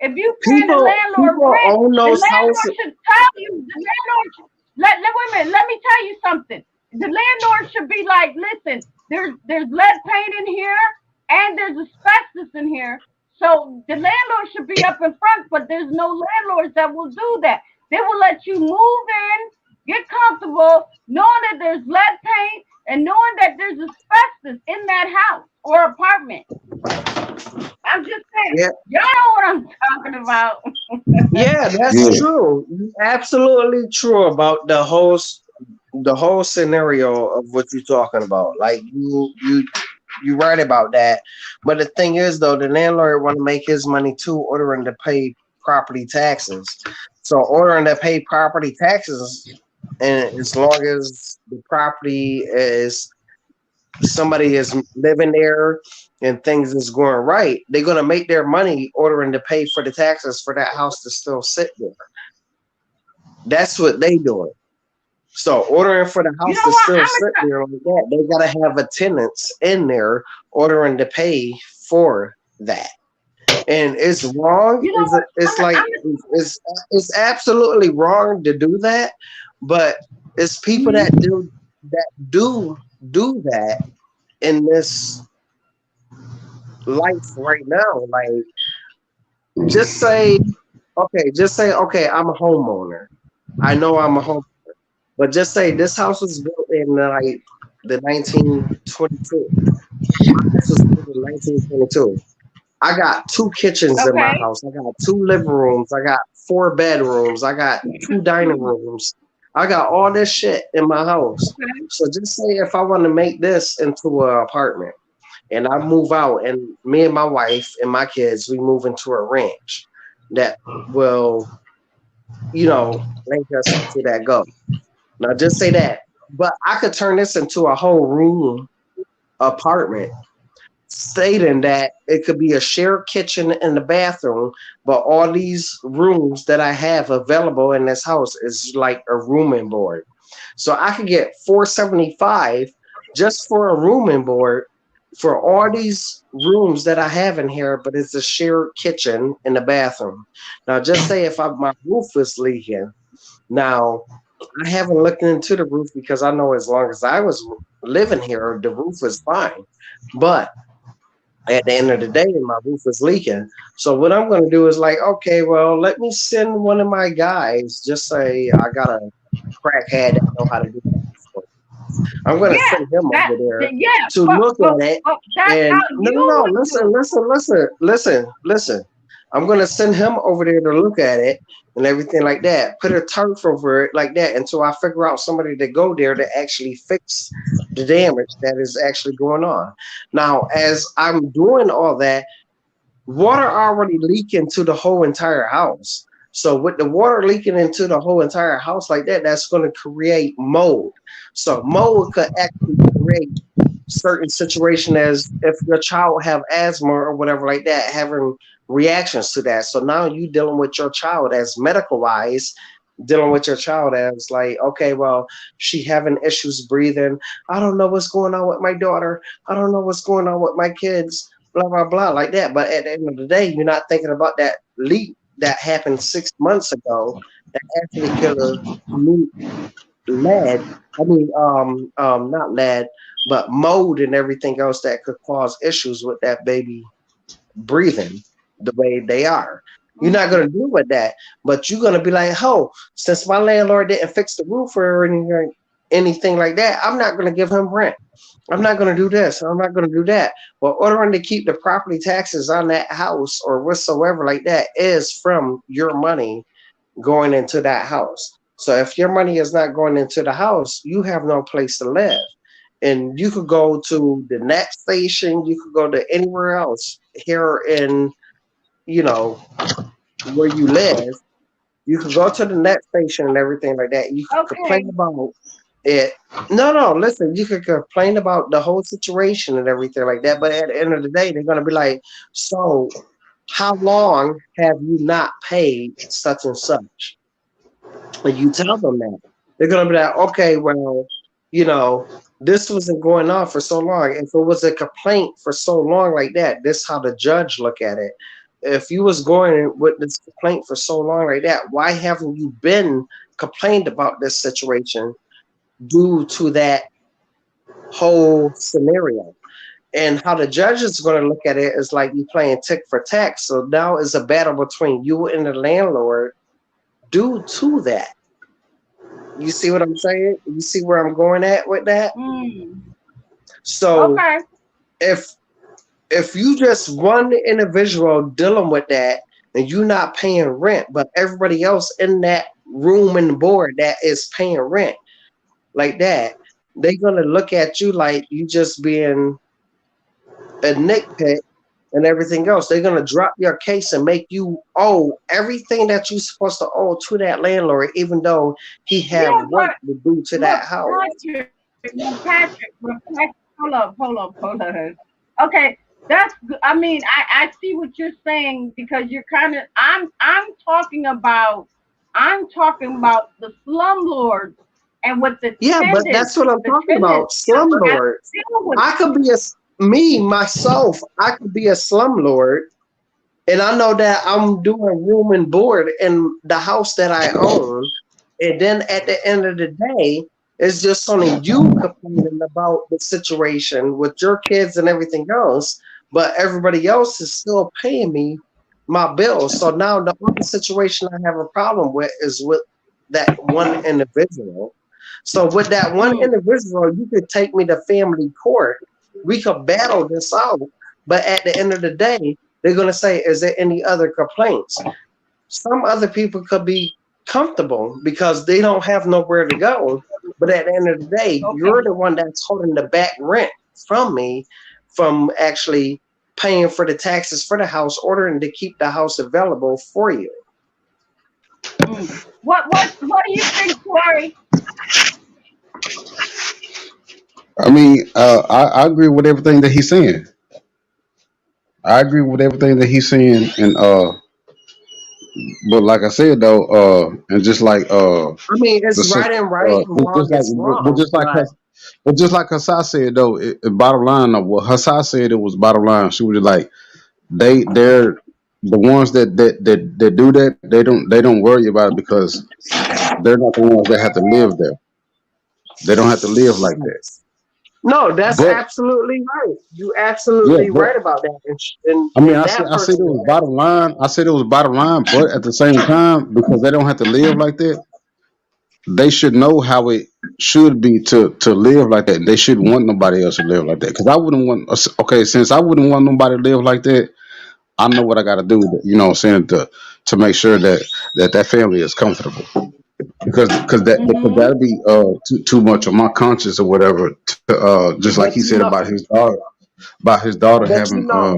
Speaker 1: if you paying the landlord
Speaker 5: People
Speaker 1: rent,
Speaker 5: own
Speaker 1: the
Speaker 5: those
Speaker 1: landlord
Speaker 5: houses.
Speaker 1: should tell you. The landlord should, wait a minute. Let me tell you something. The landlord should be like, listen, there's lead paint in here and there's asbestos in here. So the landlord should be up in front, but there's no landlords that will do that. They will let you move in, get comfortable, knowing that there's lead paint and knowing that there's asbestos in that house or apartment. I'm just saying,
Speaker 5: Yeah,
Speaker 1: y'all know what I'm talking about.
Speaker 5: yeah, that's
Speaker 3: Yeah.
Speaker 5: true. Absolutely true about the whole scenario of what you're talking about. Like you right about that. But the thing is though, the landlord want to make his money too, ordering to pay property taxes. So ordering to pay property taxes, and as long as the property is somebody is living there and things is going right, they're gonna make their money ordering to pay for the taxes for that house to still sit there. That's what they doing. So ordering for the
Speaker 1: You
Speaker 5: house
Speaker 1: know
Speaker 5: to
Speaker 1: what?
Speaker 5: still sit there like that, they gotta have a tenants in there ordering to pay for that. And it's wrong.
Speaker 1: you know what?
Speaker 5: It's like
Speaker 1: I'm
Speaker 5: it's absolutely wrong to do that, but it's people
Speaker 1: mhm.
Speaker 5: that do that in this life right now. Like just say just say okay, I'm a homeowner. I know I'm a home, but just say this house was built in like the 1922. My house was built in 1922. I got two kitchens in my
Speaker 1: Okay.
Speaker 5: house. I got two living rooms. I got four bedrooms. I got two dining rooms. I got all this shit in my house.
Speaker 1: Okay.
Speaker 5: So just say if I want to make this into an apartment and I move out and me and my wife and my kids, we move into a ranch that will, make us into that go. Now just say that. But I could turn this into a whole room apartment stating that it could be a shared kitchen and the bathroom, but all these rooms that I have available in this house is like a room and board. So I could get 475 just for a room and board for all these rooms that I have in here, but it's a shared kitchen and a bathroom. Now just say if my roof is leaking. Now I haven't looked into the roof because I know as long as I was living here, the roof was fine. But at the end of the day, my roof is leaking. So what I'm going to do is like, okay, well, let me send one of my guys. Just say I got a crackhead that know how to do that before. I'm going to
Speaker 1: Yeah.
Speaker 5: send him over there
Speaker 1: Yeah.
Speaker 5: to look at it.
Speaker 1: But that's
Speaker 5: And
Speaker 1: how
Speaker 5: no,
Speaker 1: you
Speaker 5: no, no,
Speaker 1: would
Speaker 5: listen,
Speaker 1: do.
Speaker 5: listen, listen, listen, listen. I'm going to send him over there to look at it and everything like that. Put a turf over it like that until I figure out somebody to go there to actually fix the damage that is actually going on. Now, as I'm doing all that, water already leaking to the whole entire house. So with the water leaking into the whole entire house like that, that's going to create mold. So mold could actually create certain situation as if your child have asthma or whatever like that, having reactions to that. So now you dealing with your child as medical wise, dealing with your child as like, okay, well, she having issues breathing. I don't know what's going on with my daughter. I don't know what's going on with my kids, blah, blah, blah, like that. But at the end of the day, you're not thinking about that leak that happened 6 months ago that actually could have lead. I mean, not lead, but mold and everything else that could cause issues with that baby breathing the way they are. You're not
Speaker 1: Mhm.
Speaker 5: gonna deal with that, but you're gonna be like, "Oh, since my landlord didn't fix the roof or anything like that, I'm not gonna give him rent. I'm not gonna do this. I'm not gonna do that." Well, ordering to keep the property taxes on that house or whatsoever like that is from your money going into that house. So if your money is not going into the house, you have no place to live. And you could go to the next station, you could go to anywhere else here in, you know, where you live. You could go to the next station and everything like that. You could complain
Speaker 1: Okay.
Speaker 5: about it. No, no. Listen, you could complain about the whole situation and everything like that, but at the end of the day, they're gonna be like, so how long have you not paid such and such? And you tell them that, they're gonna be like, okay, well, you know, this wasn't going on for so long. If it was a complaint for so long like that, this how the judge look at it. If you was going with this complaint for so long like that, why haven't you been complained about this situation due to that whole scenario? And how the judge is going to look at it is like you playing tick for tack. So now is a battle between you and the landlord due to that. You see what I'm saying? You see where I'm going at with that?
Speaker 1: Mm.
Speaker 5: So
Speaker 1: Okay.
Speaker 5: if if you just one individual dealing with that and you not paying rent, but everybody else in that room and board that is paying rent like that, they're gonna look at you like you just being a nitpick and everything else. They're gonna drop your case and make you owe everything that you're supposed to owe to that landlord, even though he have
Speaker 1: Yeah,
Speaker 5: work
Speaker 1: but
Speaker 5: to do to
Speaker 1: look,
Speaker 5: that house.
Speaker 1: Patrick, hold up. Okay, that's good. I mean, I see what you're saying because you're kind of. I'm talking about the slum lords and what
Speaker 5: Yeah, but that's what I'm
Speaker 1: the
Speaker 5: talking about.
Speaker 1: tenants have
Speaker 5: Slumlord.
Speaker 1: to deal with.
Speaker 5: I could be a me myself. I could be a slumlord, and I know that I'm doing room and board in the house that I own. And then at the end of the day, it's just only you complaining about the situation with your kids and everything else, but everybody else is still paying me my bills. So now the only situation I have a problem with is with that one individual. So with that one
Speaker 1: Mm,
Speaker 5: individual, you could take me to family court. We could battle this out. But at the end of the day, they're gonna say, is there any other complaints? Some other people could be comfortable because they don't have nowhere to go. But at the end of the day, you're
Speaker 1: okay.
Speaker 5: the one that's holding the back rent from me from actually paying for the taxes for the house, ordering to keep the house available for you.
Speaker 1: Mm. What do you think, Corey?
Speaker 3: I mean, I agree with everything that he's saying. I agree with everything that he's saying, and but like I said though, and just like
Speaker 5: I mean,
Speaker 3: the
Speaker 5: it's right
Speaker 3: sister,
Speaker 5: and right and wrong
Speaker 3: just like
Speaker 5: is wrong, but
Speaker 3: but just like Hassan said though, bottom line of what Hassan said, it was bottom line. She was like they're the ones that do that. They don't worry about it because they're not the ones that have to live there. They don't have to live like that.
Speaker 5: no, that's
Speaker 3: But
Speaker 5: absolutely right. You
Speaker 3: yeah,
Speaker 5: absolutely
Speaker 3: but
Speaker 5: right about that, and
Speaker 3: I mean,
Speaker 5: that
Speaker 3: I said it
Speaker 5: person
Speaker 3: was
Speaker 5: right.
Speaker 3: bottom line. I said it was bottom line, but at the same time, because they don't have to live like that, they should know how it should be to live like that. They shouldn't want nobody else to live like that. Because I wouldn't want. Okay, since I wouldn't want nobody to live like that, I know what I got to do. You know, what I'm saying to make sure that family is comfortable. Because
Speaker 1: Mm-hmm.
Speaker 3: that'd be too much on my conscience or whatever. Just like he
Speaker 5: But
Speaker 3: said
Speaker 5: you know,
Speaker 3: about his daughter
Speaker 5: but you
Speaker 3: having
Speaker 5: know,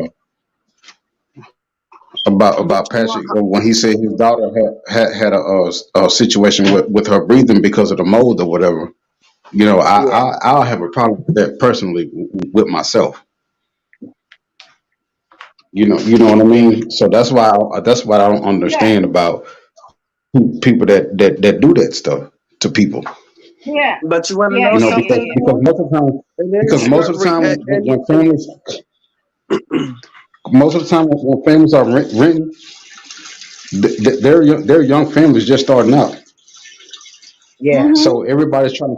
Speaker 5: but
Speaker 3: about
Speaker 5: you know,
Speaker 3: Patrick when he said his daughter had a situation with her breathing because of the mold or whatever. You know,
Speaker 5: yeah.
Speaker 3: I'll have a problem with that personally with myself. You know what I mean. So that's why I don't
Speaker 1: Yeah,
Speaker 3: understand about people that do that stuff to people.
Speaker 1: yeah,
Speaker 5: But you want to
Speaker 1: yeah,
Speaker 5: know
Speaker 3: You know,
Speaker 1: yeah,
Speaker 5: something,
Speaker 1: yeah, yeah.
Speaker 3: because
Speaker 5: Nicole?
Speaker 3: most of the time,
Speaker 5: It
Speaker 3: because
Speaker 5: is
Speaker 3: most of the time most of the time when families are renting, they're young families just starting out.
Speaker 5: yeah.
Speaker 1: Mm-hmm.
Speaker 3: So everybody's trying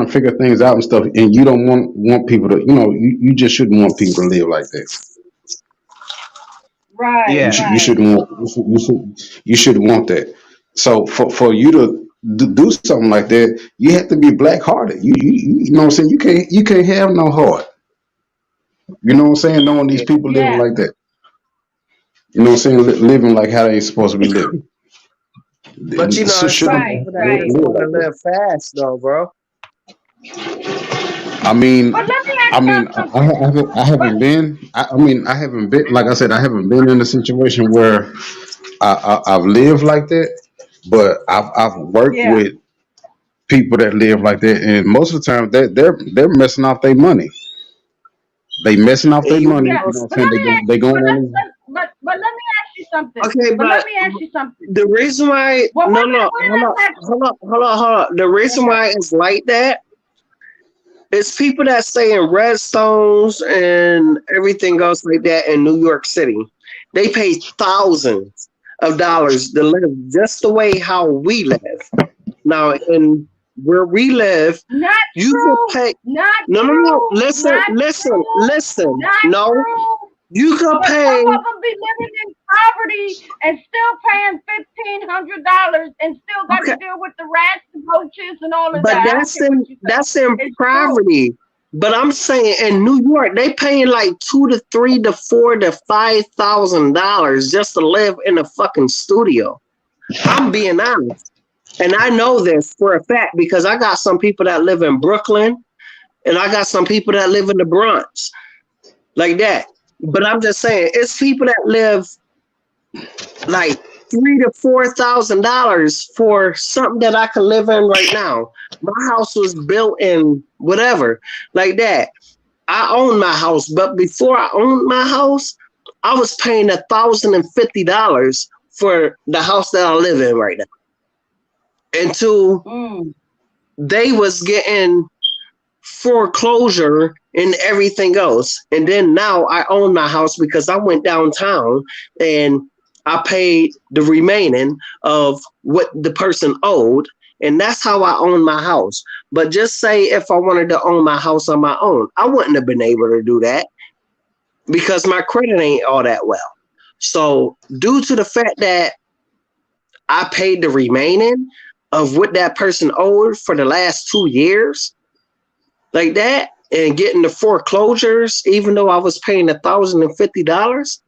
Speaker 3: to figure things out and stuff, and you don't want people to, you just shouldn't want people to live like that.
Speaker 1: Right,
Speaker 5: Yeah.
Speaker 3: You
Speaker 1: right.
Speaker 3: shouldn't want you should want that. So for you to do something like that, you have to be black hearted. You know what I'm saying. You can't have no heart. You know what I'm saying. Knowing these
Speaker 5: Yeah.
Speaker 3: people living
Speaker 1: Yeah.
Speaker 3: like that. You know what I'm saying. Living like how they supposed to be living.
Speaker 5: But you know, it's some
Speaker 3: Shouldn't
Speaker 1: Right,
Speaker 5: people that
Speaker 1: right.
Speaker 5: just
Speaker 3: live
Speaker 5: want to
Speaker 3: like that.
Speaker 5: live fast, though, bro.
Speaker 3: I mean,
Speaker 1: But let me ask y'all something.
Speaker 3: I
Speaker 1: But
Speaker 3: haven't been. I mean, I haven't been. Like I said, I haven't been in a situation where I've lived like that. But I've worked
Speaker 1: yeah.
Speaker 3: with people that live like that, and most of the time they're messing off their money. They messing off
Speaker 5: And
Speaker 3: their
Speaker 5: you
Speaker 3: money.
Speaker 1: Yeah,
Speaker 3: You
Speaker 5: know,
Speaker 3: know what I'm
Speaker 1: but
Speaker 3: saying?
Speaker 1: let me ask
Speaker 3: They
Speaker 1: you,
Speaker 3: going on.
Speaker 1: but let me ask you something.
Speaker 5: okay,
Speaker 1: But let
Speaker 5: but
Speaker 1: me ask you something.
Speaker 5: the reason why,
Speaker 1: Well,
Speaker 5: no,
Speaker 1: wait a
Speaker 5: no,
Speaker 1: minute,
Speaker 5: hold up,
Speaker 1: let's ask.
Speaker 5: hold up, hold up, hold up. The reason
Speaker 1: Okay.
Speaker 5: why it's like that is people that stay in redstones and everything else like that in New York City. They pay thousands of dollars to live just the way how we live. Now, in where we live,
Speaker 1: Not
Speaker 5: you could
Speaker 1: true.
Speaker 5: pay.
Speaker 1: Not
Speaker 5: No, no, no.
Speaker 1: true.
Speaker 5: Listen,
Speaker 1: Not
Speaker 5: listen,
Speaker 1: true.
Speaker 5: listen.
Speaker 1: Not
Speaker 5: No,
Speaker 1: true.
Speaker 5: you could
Speaker 1: But some
Speaker 5: pay.
Speaker 1: of them be living in poverty and still paying $1,500 and still got to
Speaker 5: Okay,
Speaker 1: deal with the rats, the roaches, and all of
Speaker 5: but
Speaker 1: that. I don't care what you say.
Speaker 5: that's in
Speaker 1: It's true.
Speaker 5: poverty. But I'm saying in New York, they paying like $2 to $3 to $4 to $5,000 just to live in a fucking studio. I'm being honest. And I know this for a fact because I got some people that live in Brooklyn and I got some people that live in the Bronx like that. But I'm just saying, it's people that live like $3 to $4,000 for something that I can live in right now. My house was built in whatever, like that. I own my house, but before I owned my house, I was paying $1,050 for the house that I live in right now. Until
Speaker 1: Mm.
Speaker 5: they was getting foreclosure and everything else. And then now I own my house because I went downtown and I paid the remaining of what the person owed. And that's how I own my house. But just say if I wanted to own my house on my own, I wouldn't have been able to do that because my credit ain't all that well. So, due to the fact that I paid the remaining of what that person owed for the last 2 years, like that, and getting the foreclosures, even though I was paying $1,050,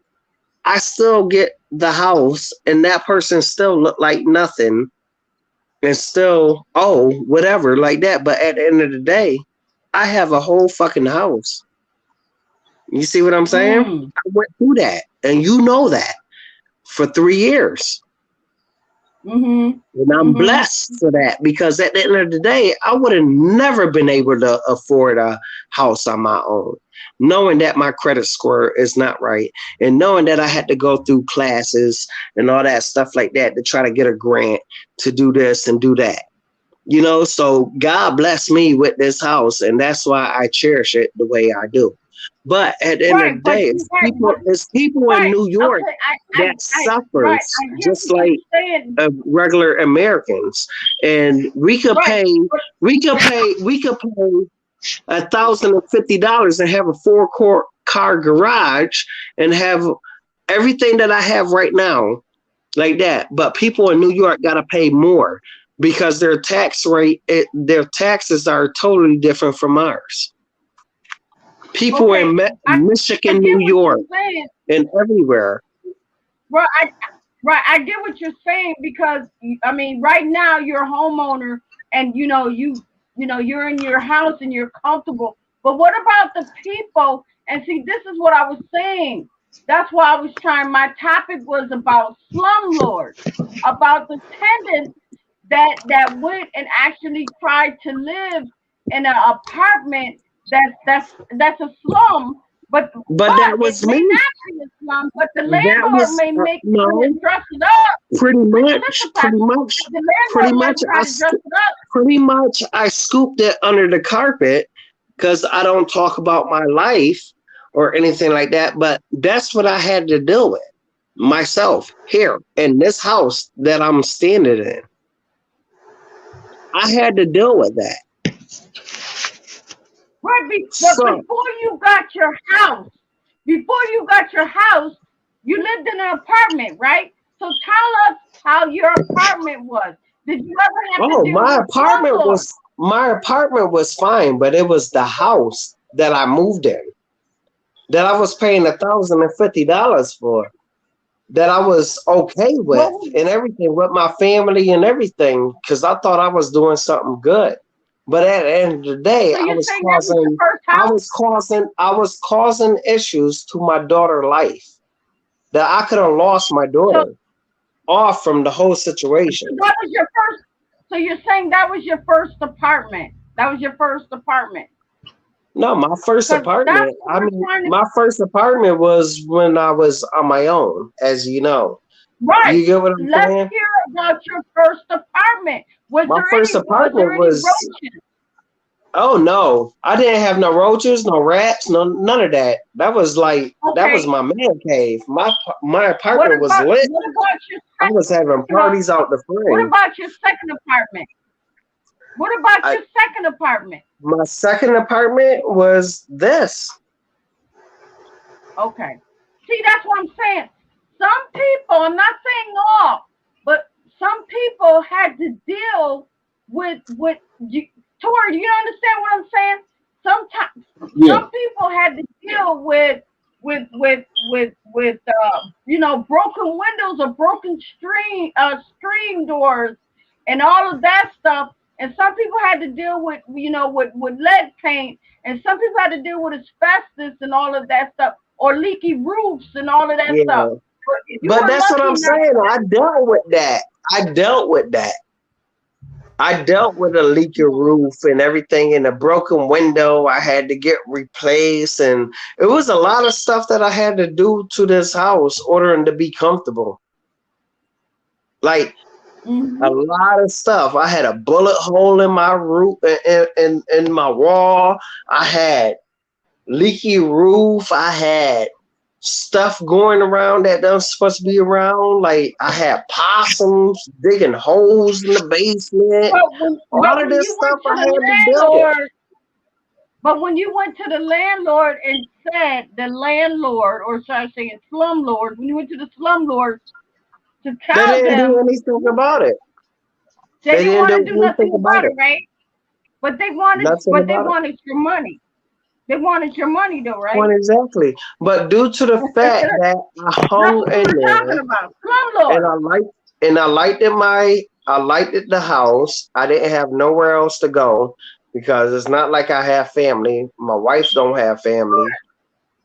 Speaker 5: I still get the house, and that person still look like nothing, and still whatever like that. But at the end of the day, I have a whole fucking house. You see what I'm saying?
Speaker 1: Mm.
Speaker 5: I went through that, and you know that for 3 years.
Speaker 1: Mhm.
Speaker 5: And I'm
Speaker 1: Mhm.
Speaker 5: blessed for that because at the end of the day, I would have never been able to afford a house on my own, knowing that my credit score is not right and knowing that I had to go through classes and all that stuff like that to try to get a grant to do this and do that. So God blessed me with this house, and that's why I cherish it the way I do. But at the end of
Speaker 1: Right,
Speaker 5: the
Speaker 1: but
Speaker 5: day,
Speaker 1: you right, but
Speaker 5: it's people in
Speaker 1: right.
Speaker 5: New York
Speaker 1: Okay,
Speaker 5: that
Speaker 1: right.
Speaker 5: suffers
Speaker 1: I get
Speaker 5: just
Speaker 1: what you're
Speaker 5: like
Speaker 1: saying.
Speaker 5: regular Americans, and
Speaker 1: Right, but
Speaker 5: we could pay $1,050 and have a four car garage and have everything that I have right now like that. But people in New York got to pay more because their taxes are totally different from ours. People in
Speaker 1: okay. I
Speaker 5: Michigan,
Speaker 1: get
Speaker 5: New
Speaker 1: what
Speaker 5: York,
Speaker 1: you're saying.
Speaker 5: and everywhere.
Speaker 1: Well, I get what you're saying because I mean, right now you're a homeowner and you're in your house and you're comfortable. But what about the people? And see, this is what I was saying. That's why I was trying. My topic was about slum lords, about the tenants that went and actually tried to live in an apartment that's a slum,
Speaker 5: But
Speaker 1: but
Speaker 5: that
Speaker 1: it
Speaker 5: was
Speaker 1: may
Speaker 5: me.
Speaker 1: not be a slum, but the
Speaker 5: That
Speaker 1: landlord
Speaker 5: was
Speaker 1: may make
Speaker 5: no.
Speaker 1: dress it up.
Speaker 5: Pretty
Speaker 1: Listen,
Speaker 5: much, pretty
Speaker 1: Patrick,
Speaker 5: much,
Speaker 1: the
Speaker 5: pretty
Speaker 1: landlord
Speaker 5: much.
Speaker 1: might try to dress it up.
Speaker 5: Pretty much, I scooped it under the carpet because I don't talk about my life or anything like that. But that's what I had to deal with myself here in this house that I'm standing in. I had to deal with that.
Speaker 1: Right, but
Speaker 5: So,
Speaker 1: before you got your house, you lived in an apartment, right? So tell us how your apartment was. Did you ever have to
Speaker 5: oh,
Speaker 1: deal with slumlords?
Speaker 5: my apartment was fine, but it was the house that I moved in that I was paying $1,050 for, that I was okay
Speaker 1: What
Speaker 5: with
Speaker 1: was,
Speaker 5: and everything with my family and everything because I thought I was doing something good. But at the end of the day,
Speaker 1: so you're saying that was your first house?
Speaker 5: I was causing issues to my daughter's life that I could have lost my
Speaker 1: So
Speaker 5: daughter off from the whole situation.
Speaker 1: that was your first. So you're saying that was your first apartment? That was your first apartment?
Speaker 5: No, my first
Speaker 1: Because that's
Speaker 5: apartment.
Speaker 1: what
Speaker 5: I
Speaker 1: we're
Speaker 5: mean,
Speaker 1: trying to.
Speaker 5: my first apartment was when I was on my own, as you know.
Speaker 1: Right.
Speaker 5: You get what I'm
Speaker 1: Let's
Speaker 5: saying?
Speaker 1: hear about your first apartment. Was
Speaker 5: My
Speaker 1: there
Speaker 5: first
Speaker 1: any? Was there
Speaker 5: apartment
Speaker 1: any
Speaker 5: was,
Speaker 1: roaches?
Speaker 5: oh no, I didn't have no roaches, no rats, no none of that. That was
Speaker 1: Okay.
Speaker 5: my man cave. My
Speaker 1: What
Speaker 5: apartment was
Speaker 1: about
Speaker 5: lit.
Speaker 1: what about your
Speaker 5: I was having
Speaker 1: second?
Speaker 5: parties out the
Speaker 1: What
Speaker 5: frame.
Speaker 1: about your second apartment? What about
Speaker 5: I
Speaker 1: your second apartment?
Speaker 5: My second apartment was this.
Speaker 1: Okay. See, that's what I'm saying. Some people, I'm not saying all, but some people had to deal with you. Tori, do you understand what I'm saying? Sometimes
Speaker 3: Yeah.
Speaker 1: some people had to deal with broken windows or broken screen doors and all of that stuff. And some people had to deal with lead paint, and some people had to deal with asbestos and all of that stuff, or leaky roofs and all of that stuff.
Speaker 5: Yeah.
Speaker 1: But if you
Speaker 5: But
Speaker 1: were
Speaker 5: that's what
Speaker 1: lucky
Speaker 5: I'm
Speaker 1: enough,
Speaker 5: saying. I dealt with that. I dealt with that. I dealt with a leaky roof and everything and a broken window I had to get replaced, and it was a lot of stuff that I had to do to this house ordering to be comfortable. Like a
Speaker 1: hmm
Speaker 5: lot of stuff. I had a bullet hole in my roof in my wall. I had leaky roof. I had stuff going around that doesn't supposed to be around. Like I had possums digging holes in the basement.
Speaker 1: but
Speaker 5: All of
Speaker 1: when
Speaker 5: this
Speaker 1: you
Speaker 5: stuff
Speaker 1: went to
Speaker 5: I
Speaker 1: the
Speaker 5: had to deal with.
Speaker 1: landlord and said the landlord, or should I say, slum lord, when you went to the slum lord to
Speaker 5: They
Speaker 1: tell
Speaker 5: didn't do
Speaker 1: them,
Speaker 5: anything about it.
Speaker 1: they
Speaker 5: They
Speaker 1: didn't
Speaker 5: didn't
Speaker 1: want to
Speaker 5: do
Speaker 1: do
Speaker 5: anything
Speaker 1: nothing
Speaker 5: about
Speaker 1: about it,
Speaker 5: it.
Speaker 1: right?
Speaker 5: Nothing
Speaker 1: But they
Speaker 5: about it.
Speaker 1: wanted your money. They wanted your money though,
Speaker 5: One
Speaker 1: right?
Speaker 5: exactly. But due to the fact that I
Speaker 1: That's
Speaker 5: hung
Speaker 1: what we
Speaker 5: in
Speaker 1: were talking
Speaker 5: there
Speaker 1: about. Slum
Speaker 5: and
Speaker 1: lord.
Speaker 5: I liked it I liked it the house. I didn't have nowhere else to go because it's not like I have family. My wife don't have family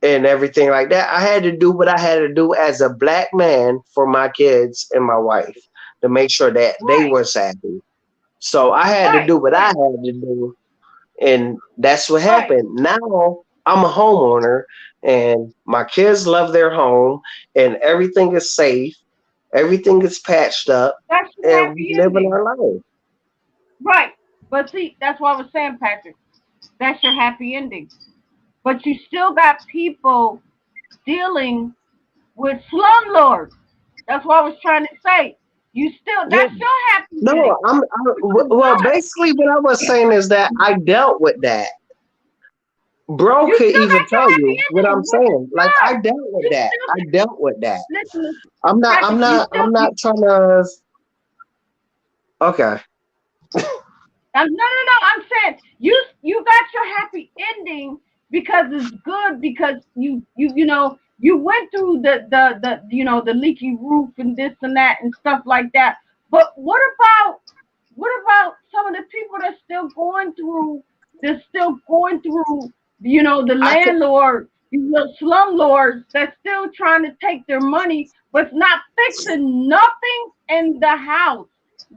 Speaker 5: and everything like that. I had to do what I had to do as a black man for my kids and my wife to make sure that they
Speaker 1: Right,
Speaker 5: were happy. So I had to
Speaker 1: right,
Speaker 5: do what I
Speaker 1: right,
Speaker 5: had to do, and that's what
Speaker 1: right.
Speaker 5: happened. Now I'm a homeowner, and my kids love their home, and everything is safe, everything is patched up,
Speaker 1: That's your
Speaker 5: and we
Speaker 1: happy
Speaker 5: living
Speaker 1: ending.
Speaker 5: our life.
Speaker 1: Right. But see, that's what I was saying, Patrick. That's your happy ending. But you still got people dealing with slum lords. That's what I was trying to say. You still,
Speaker 5: Yeah,
Speaker 1: that's your happy
Speaker 5: no,
Speaker 1: ending. Because
Speaker 5: well.
Speaker 1: God,
Speaker 5: Basically, what I was saying is that I dealt with that. Bro
Speaker 1: you
Speaker 5: could
Speaker 1: still
Speaker 5: even
Speaker 1: got your
Speaker 5: tell
Speaker 1: happy
Speaker 5: you what I'm
Speaker 1: ending, which is
Speaker 5: saying. Like I
Speaker 1: good.
Speaker 5: dealt with
Speaker 1: You
Speaker 5: that.
Speaker 1: still,
Speaker 5: I dealt with that.
Speaker 1: listen,
Speaker 5: I'm
Speaker 1: Patrick,
Speaker 5: not. I'm not trying to. Okay.
Speaker 1: no, no, no. I'm saying you got your happy ending because it's good, because you went through the leaky roof and this and that and stuff like that. But what about some of the people that's still going through the
Speaker 5: I can.
Speaker 1: landlord, the slum lords that's still trying to take their money but not fixing nothing in the house.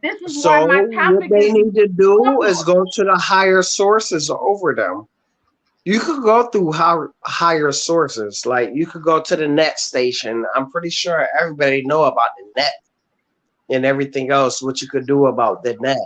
Speaker 1: This is why
Speaker 5: So
Speaker 1: my
Speaker 5: what
Speaker 1: topic
Speaker 5: they
Speaker 1: is
Speaker 5: need to do is
Speaker 1: slumlord.
Speaker 5: go to the higher sources over them. You could go through higher sources. Like you could go to the net station. I'm pretty sure everybody know about the net and everything else. What you could do about the net.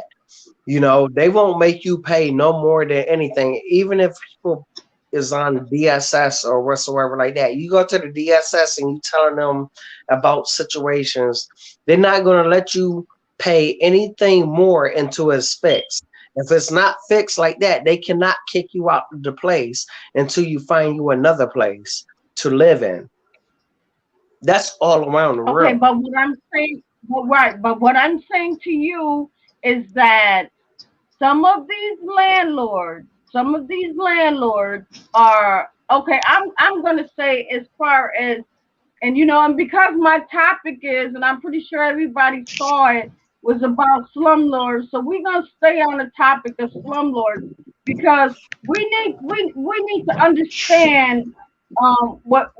Speaker 5: They won't make you pay no more than anything, even if people is on DSS or whatsoever like that. You go to the DSS and you telling them about situations, they're not gonna let you pay anything more until it's fixed. If it's not fixed like that, they cannot kick you out of the place until you find you another place to live in. That's all around the
Speaker 1: Okay,
Speaker 5: real.
Speaker 1: but what I'm saying, but right, but what I'm saying to you is that some of these landlords are okay. I'm gonna say, as far as, and because my topic is, and I'm pretty sure everybody saw it, was about slumlords. So we're gonna stay on the topic of slumlords because we need to understand. what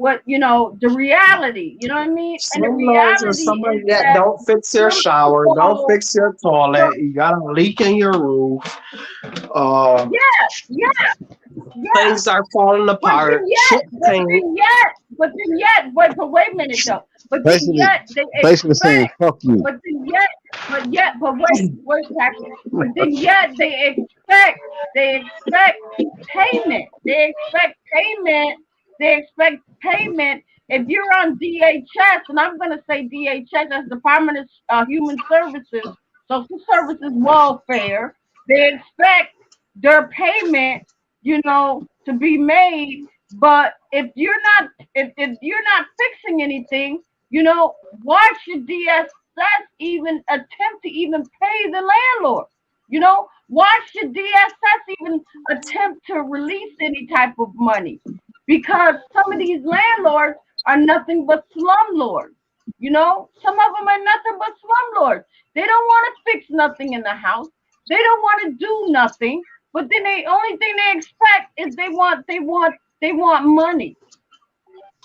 Speaker 1: the reality. You know what I mean? And the
Speaker 5: Slum lords are
Speaker 1: reality
Speaker 5: somebody
Speaker 1: is
Speaker 5: that
Speaker 1: that
Speaker 5: don't fix your
Speaker 1: some
Speaker 5: shower, don't
Speaker 1: people,
Speaker 5: fix your
Speaker 1: some,
Speaker 5: toilet. You got a leak in your roof. Uh,
Speaker 1: yeah, yeah, yeah.
Speaker 5: things are falling
Speaker 1: But
Speaker 5: apart.
Speaker 1: then
Speaker 5: Shit
Speaker 1: yet, but
Speaker 5: paint.
Speaker 1: then yet, but then yet, wait a minute though. But then
Speaker 3: Basically,
Speaker 1: yet they
Speaker 3: basically saying
Speaker 1: expect,
Speaker 3: fuck you.
Speaker 1: but then yet, wait, Patrick. But then yet they expect payment. They expect payment. They expect payment. If you're on DHS, and I'm going to say DHS as Department of Human Services, Social Services Welfare, they expect their payment, to be made. But if you're not fixing anything, why should DSS even attempt to even pay the landlord? Why should DSS even attempt to release any type of money? Because some of these landlords are nothing but slum lords. Some of them are nothing but slum lords. They don't want to fix nothing in the house. They don't want to do nothing. But then the only thing they expect is they want money.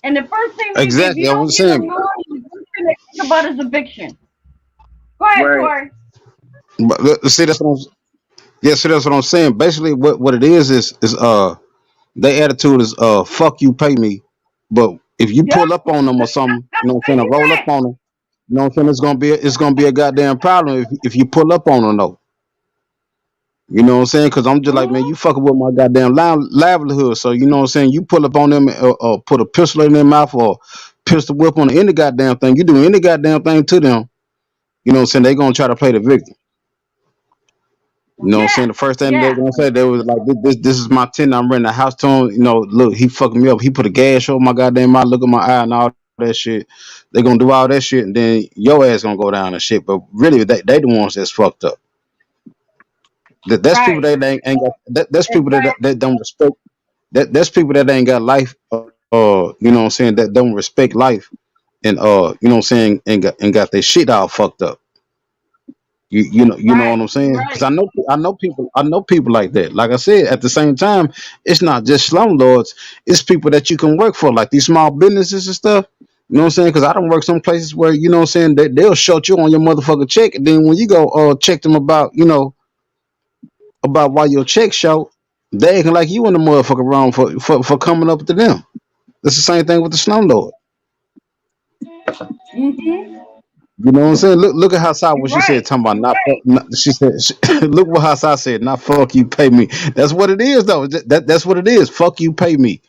Speaker 1: And the first thing if
Speaker 3: Exactly.
Speaker 1: you
Speaker 3: I
Speaker 1: don't
Speaker 3: was
Speaker 1: give them
Speaker 3: saying,
Speaker 1: money, the first thing they think about is eviction. Go ahead,
Speaker 5: Right.
Speaker 1: Tori.
Speaker 3: but see that's what I'm. Yeah, see that's what I'm saying. Basically, what it is their attitude is fuck you, pay me. But if you
Speaker 1: Yep.
Speaker 3: pull up on them or something, you know what I'm saying,
Speaker 1: You
Speaker 3: roll up
Speaker 1: right.
Speaker 3: on them, you know what I'm saying, it's gonna be a goddamn problem if you pull up on them though. You know what I'm saying? Because I'm just like, man,
Speaker 1: Mm-hmm.
Speaker 3: you fucking with my goddamn livelihood. So you know what I'm saying? You pull up on them or put a pistol in their mouth or pistol whip on any goddamn thing. You do any goddamn thing to them, you know what I'm saying? They gonna try to play the victim. You know what I'm saying?
Speaker 1: Yeah.
Speaker 3: The first thing they're
Speaker 1: Yeah.
Speaker 3: gonna say, they was like, this is my tenant. I'm renting a house to him. You know, look, he fucking me up. He put a gas over my goddamn eye, look at my eye and all that shit. They gonna do all that shit, and then your ass gonna go down and shit. But really, they the ones that's fucked up. That's people
Speaker 1: Right.
Speaker 3: that ain't got. That's people that
Speaker 1: Exactly.
Speaker 3: don't respect. That's people that ain't got life. You know what I'm saying? That don't respect life, and you know what I'm saying, and got their shit all fucked up. You know what
Speaker 1: Right.
Speaker 3: I'm
Speaker 1: You're
Speaker 3: saying? Because
Speaker 1: right.
Speaker 3: I know people like that. Like I said, at the same time, it's not just slum lords. It's people that you can work for, like these small businesses and stuff. You know what I'm saying? Because I don't work some places where you know what I'm saying they'll short you on your motherfucking check, and then when you go check them about about why your check short, they acting like you in the motherfucker wrong for coming up to them. It's the same thing with the slum lord.
Speaker 1: Mm-hmm.
Speaker 3: You know what I'm saying? Look at how Sai
Speaker 1: You're
Speaker 3: what she
Speaker 1: right.
Speaker 3: said talking about
Speaker 1: You're
Speaker 3: not,
Speaker 1: right.
Speaker 3: not she said look what how Sai said not fuck you pay me. That's what it is though. That's what it is. Fuck you pay me.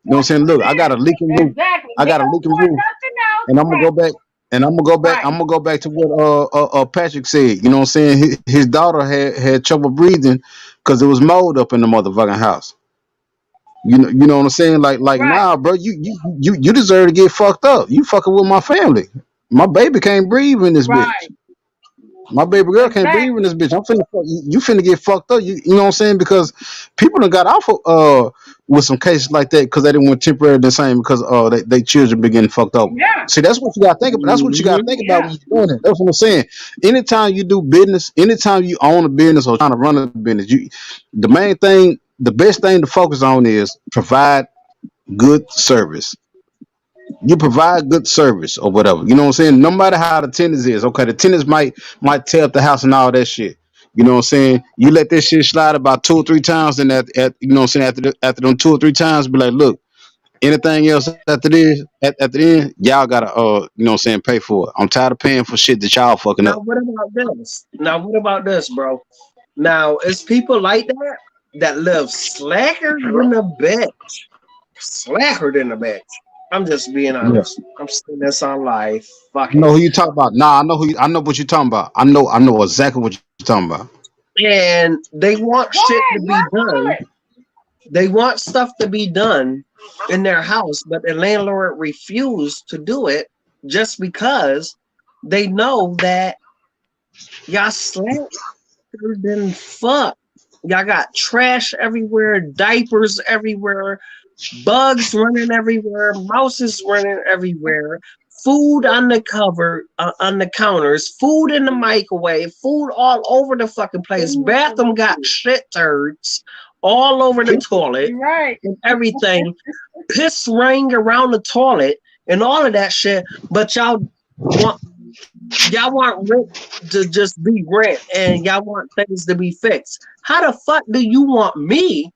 Speaker 3: You know what I'm
Speaker 1: That's
Speaker 3: saying?
Speaker 1: what
Speaker 3: Look, I got
Speaker 1: it
Speaker 3: a
Speaker 1: is.
Speaker 3: leaking roof.
Speaker 1: Exactly.
Speaker 3: I
Speaker 1: They
Speaker 3: got a
Speaker 1: don't
Speaker 3: leaking
Speaker 1: want
Speaker 3: roof,
Speaker 1: nothing else.
Speaker 3: and I'm gonna
Speaker 1: Right.
Speaker 3: go back. And I'm gonna go back.
Speaker 1: Right.
Speaker 3: I'm gonna go back to what Patrick said. You know what I'm saying? His daughter had trouble breathing because there was mold up in the motherfucking house. You know what I'm saying? Like
Speaker 1: Right.
Speaker 3: nah, bro. You deserve to get fucked up. You fucking with my family. My baby can't breathe in this bitch.
Speaker 1: Right.
Speaker 3: My baby girl can't breathe in
Speaker 1: Exactly.
Speaker 3: this bitch. I'm finna you finna get fucked up. You know what I'm saying? Because people done got off of, with some cases like that because they didn't want temporary the same because they children been getting fucked over.
Speaker 1: Yeah.
Speaker 3: See, that's what you gotta think about. That's what you gotta
Speaker 5: Hmm.
Speaker 3: think about
Speaker 1: Yeah.
Speaker 3: when you're doing it. That's what I'm saying. Anytime you do business, anytime you own a business or trying to run a business, the main thing, the best thing to focus on is provide good service. You provide good service or whatever. You know what I'm saying? No matter how the tenants is, okay, the tenants might tear up the house and all that shit. You know what I'm saying? You let this shit slide about 2 or 3 times, and at you know what I'm saying, after them 2 or 3 times, be like, look, anything else after this, at the end, y'all gotta you know what I'm saying, pay for it. I'm tired of paying for shit that y'all fucking
Speaker 5: Now
Speaker 3: up.
Speaker 5: what about this? Now what about this, bro? Now it's people like that that live slacker than a bitch. Slacker than a bitch. I'm just being
Speaker 3: Yeah.
Speaker 5: honest. I'm saying this on live.
Speaker 3: I
Speaker 5: Fuck
Speaker 3: know
Speaker 5: it.
Speaker 3: who you talking about. Nah, I know what you talking about. I know exactly what you talking about.
Speaker 5: And they want
Speaker 1: Go
Speaker 5: shit to
Speaker 1: ahead.
Speaker 5: be
Speaker 1: Run through
Speaker 5: done.
Speaker 1: it.
Speaker 5: They want stuff to be done in their house, but the landlord refused to do it just because they know that y'all slacker than fuck. Y'all got trash everywhere, diapers everywhere, bugs running everywhere, mouses running everywhere, food on the cover, on the counters, food in the microwave, food all over the fucking place. Bathroom got shit turds all over the toilet
Speaker 1: You're right.
Speaker 5: and everything, piss ring around the toilet and all of that shit. But want y'all want rent to just be rent, and y'all want things to be fixed. How the fuck do you want me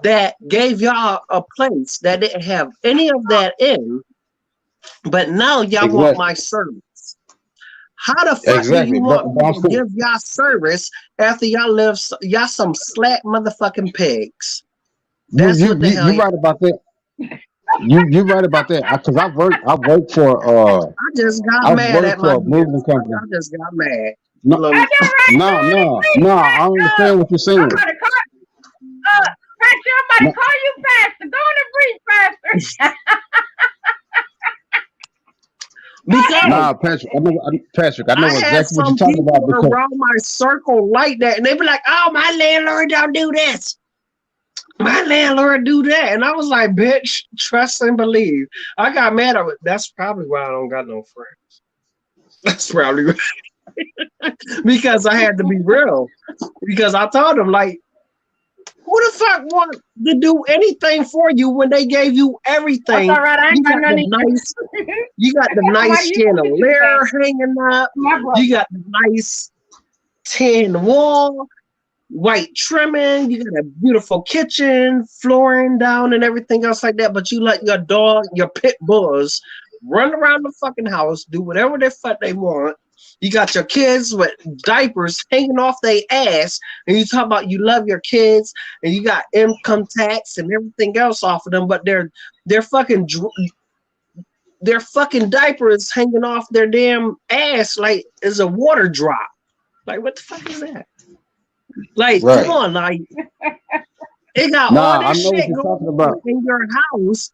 Speaker 5: that gave y'all a place that didn't have any of that in, but now y'all want
Speaker 3: Exactly.
Speaker 5: my service? How the fuck do you
Speaker 3: Exactly.
Speaker 5: want
Speaker 3: But
Speaker 5: me
Speaker 3: I'm
Speaker 5: to
Speaker 3: saying
Speaker 5: give y'all service after y'all some slack motherfucking pigs?
Speaker 3: you
Speaker 5: That's
Speaker 3: you
Speaker 5: what the
Speaker 3: you
Speaker 5: hell
Speaker 3: you
Speaker 5: y'all.
Speaker 3: right about that. You right about that. Because I worked for
Speaker 5: I just got
Speaker 3: I've
Speaker 5: mad at
Speaker 3: worked
Speaker 5: my
Speaker 3: for a moving
Speaker 5: ears.
Speaker 3: company.
Speaker 5: I just got mad.
Speaker 3: No,
Speaker 1: I
Speaker 5: Look,
Speaker 1: know, right,
Speaker 3: no,
Speaker 1: Tony?
Speaker 3: no,
Speaker 1: Please,
Speaker 3: no. I
Speaker 1: Pat,
Speaker 3: understand what you're
Speaker 1: I'm
Speaker 3: saying.
Speaker 1: about to call. Pat, I'm about to
Speaker 3: No,
Speaker 1: call you faster. Go on and breathe faster. Go ahead.
Speaker 5: because
Speaker 3: nah, Patrick. Patrick. I
Speaker 5: I
Speaker 3: know
Speaker 5: had
Speaker 3: exactly what you're
Speaker 5: some
Speaker 3: talking about
Speaker 5: people
Speaker 3: because
Speaker 5: around my circle like that, and they be like, "Oh, my landlord don't do this. My landlord do that," and I was like, "Bitch, trust and believe." I got mad at it. That's probably why I don't got no friends. That's probably because I had to be real. Because I told them like, who the fuck want to do anything for you when they gave you
Speaker 1: That's
Speaker 5: everything?
Speaker 1: all right. I
Speaker 5: You
Speaker 1: ain't got
Speaker 5: got the
Speaker 1: none either.
Speaker 5: nice, you got the
Speaker 1: Why
Speaker 5: nice
Speaker 1: you gonna do that,
Speaker 5: chandelier hanging up.
Speaker 1: my
Speaker 5: You
Speaker 1: brother?
Speaker 5: got the nice tin wall, white trimming. You got a beautiful kitchen, flooring down, and everything else like that. But you let your dog, your pit bulls, run around the fucking house, do whatever the fuck they want. You got your kids with diapers hanging off their ass, and you talk about you love your kids, and you got income tax and everything else off of them, but they're their fucking diapers hanging off their damn ass like is a water drop. Like what the fuck is that? Like, come
Speaker 3: right.
Speaker 5: on, like it got all
Speaker 3: Nah, I
Speaker 5: this
Speaker 3: know what
Speaker 5: shit
Speaker 3: you're
Speaker 5: going
Speaker 3: talking
Speaker 5: on
Speaker 3: about.
Speaker 5: in your house.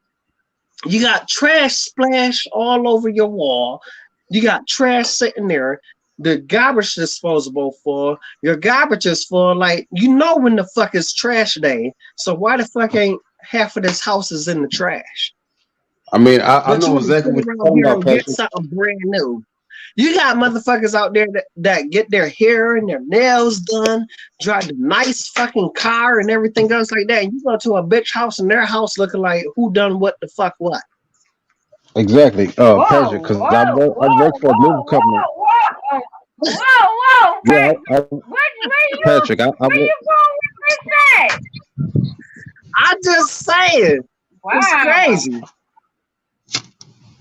Speaker 5: You got trash splash all over your wall. You got trash sitting there. The garbage disposable full. Your garbage is full. Like, you know when the fuck is trash day. So why the fuck ain't half of this house is in the trash?
Speaker 3: I mean, I
Speaker 5: But you
Speaker 3: know
Speaker 5: want to
Speaker 3: exactly
Speaker 5: sit
Speaker 3: what you're
Speaker 5: around
Speaker 3: talking
Speaker 5: here
Speaker 3: about,
Speaker 5: and get
Speaker 3: Patrick.
Speaker 5: something brand new. You got motherfuckers out there that get their hair and their nails done, drive a nice fucking car and everything else like that. And you go to a bitch house and their house looking like who done what the fuck what.
Speaker 3: Exactly,
Speaker 1: Whoa,
Speaker 3: Patrick. Because
Speaker 1: whoa,
Speaker 3: I work
Speaker 1: whoa,
Speaker 3: for a moving
Speaker 1: whoa,
Speaker 3: company.
Speaker 1: whoa, whoa, whoa, whoa,
Speaker 3: Yeah,
Speaker 1: Pat. Where you
Speaker 3: Patrick. I
Speaker 1: where
Speaker 3: work.
Speaker 1: you going with this at?
Speaker 5: I'm just saying, it's
Speaker 1: Wow.
Speaker 5: crazy.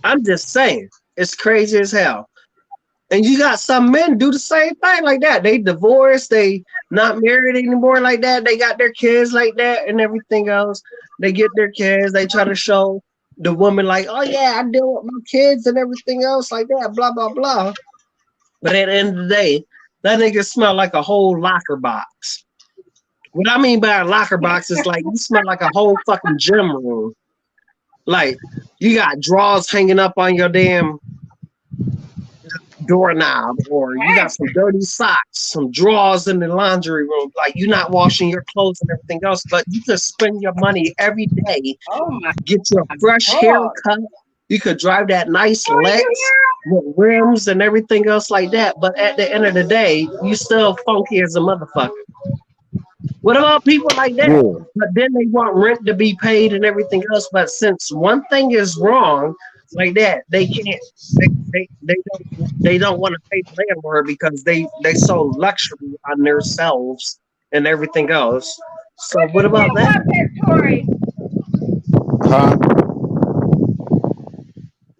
Speaker 5: I'm just saying, it's crazy as hell. And you got some men do the same thing like that. They divorced, they not married anymore like that. They got their kids like that and everything else. They get their kids, they try to show the woman like, oh yeah, I deal with my kids and everything else like that, blah, blah, blah. But at the end of the day, that nigga smell like a whole locker box. What I mean by a locker box is like you smell like a whole fucking gym room. Like you got drawers hanging up on your damn doorknob, or you got some dirty socks, some drawers in the laundry room. Like you're not washing your clothes and everything else, but you could spend your money every day,
Speaker 1: Oh my
Speaker 5: get your fresh
Speaker 1: God.
Speaker 5: haircut. You could drive that nice
Speaker 1: Oh, you
Speaker 5: Lex with rims and everything else like that. But at the end of the day, you still funky as a motherfucker. What about people like that?
Speaker 3: Yeah.
Speaker 5: But then they want rent to be paid and everything else. But since one thing is wrong, like that, they can't. They don't want to pay the landlord because they sold luxury on themselves and everything else. So
Speaker 1: What
Speaker 5: what
Speaker 1: you
Speaker 5: about
Speaker 1: said
Speaker 5: that?
Speaker 1: was that, Tori?
Speaker 3: Huh?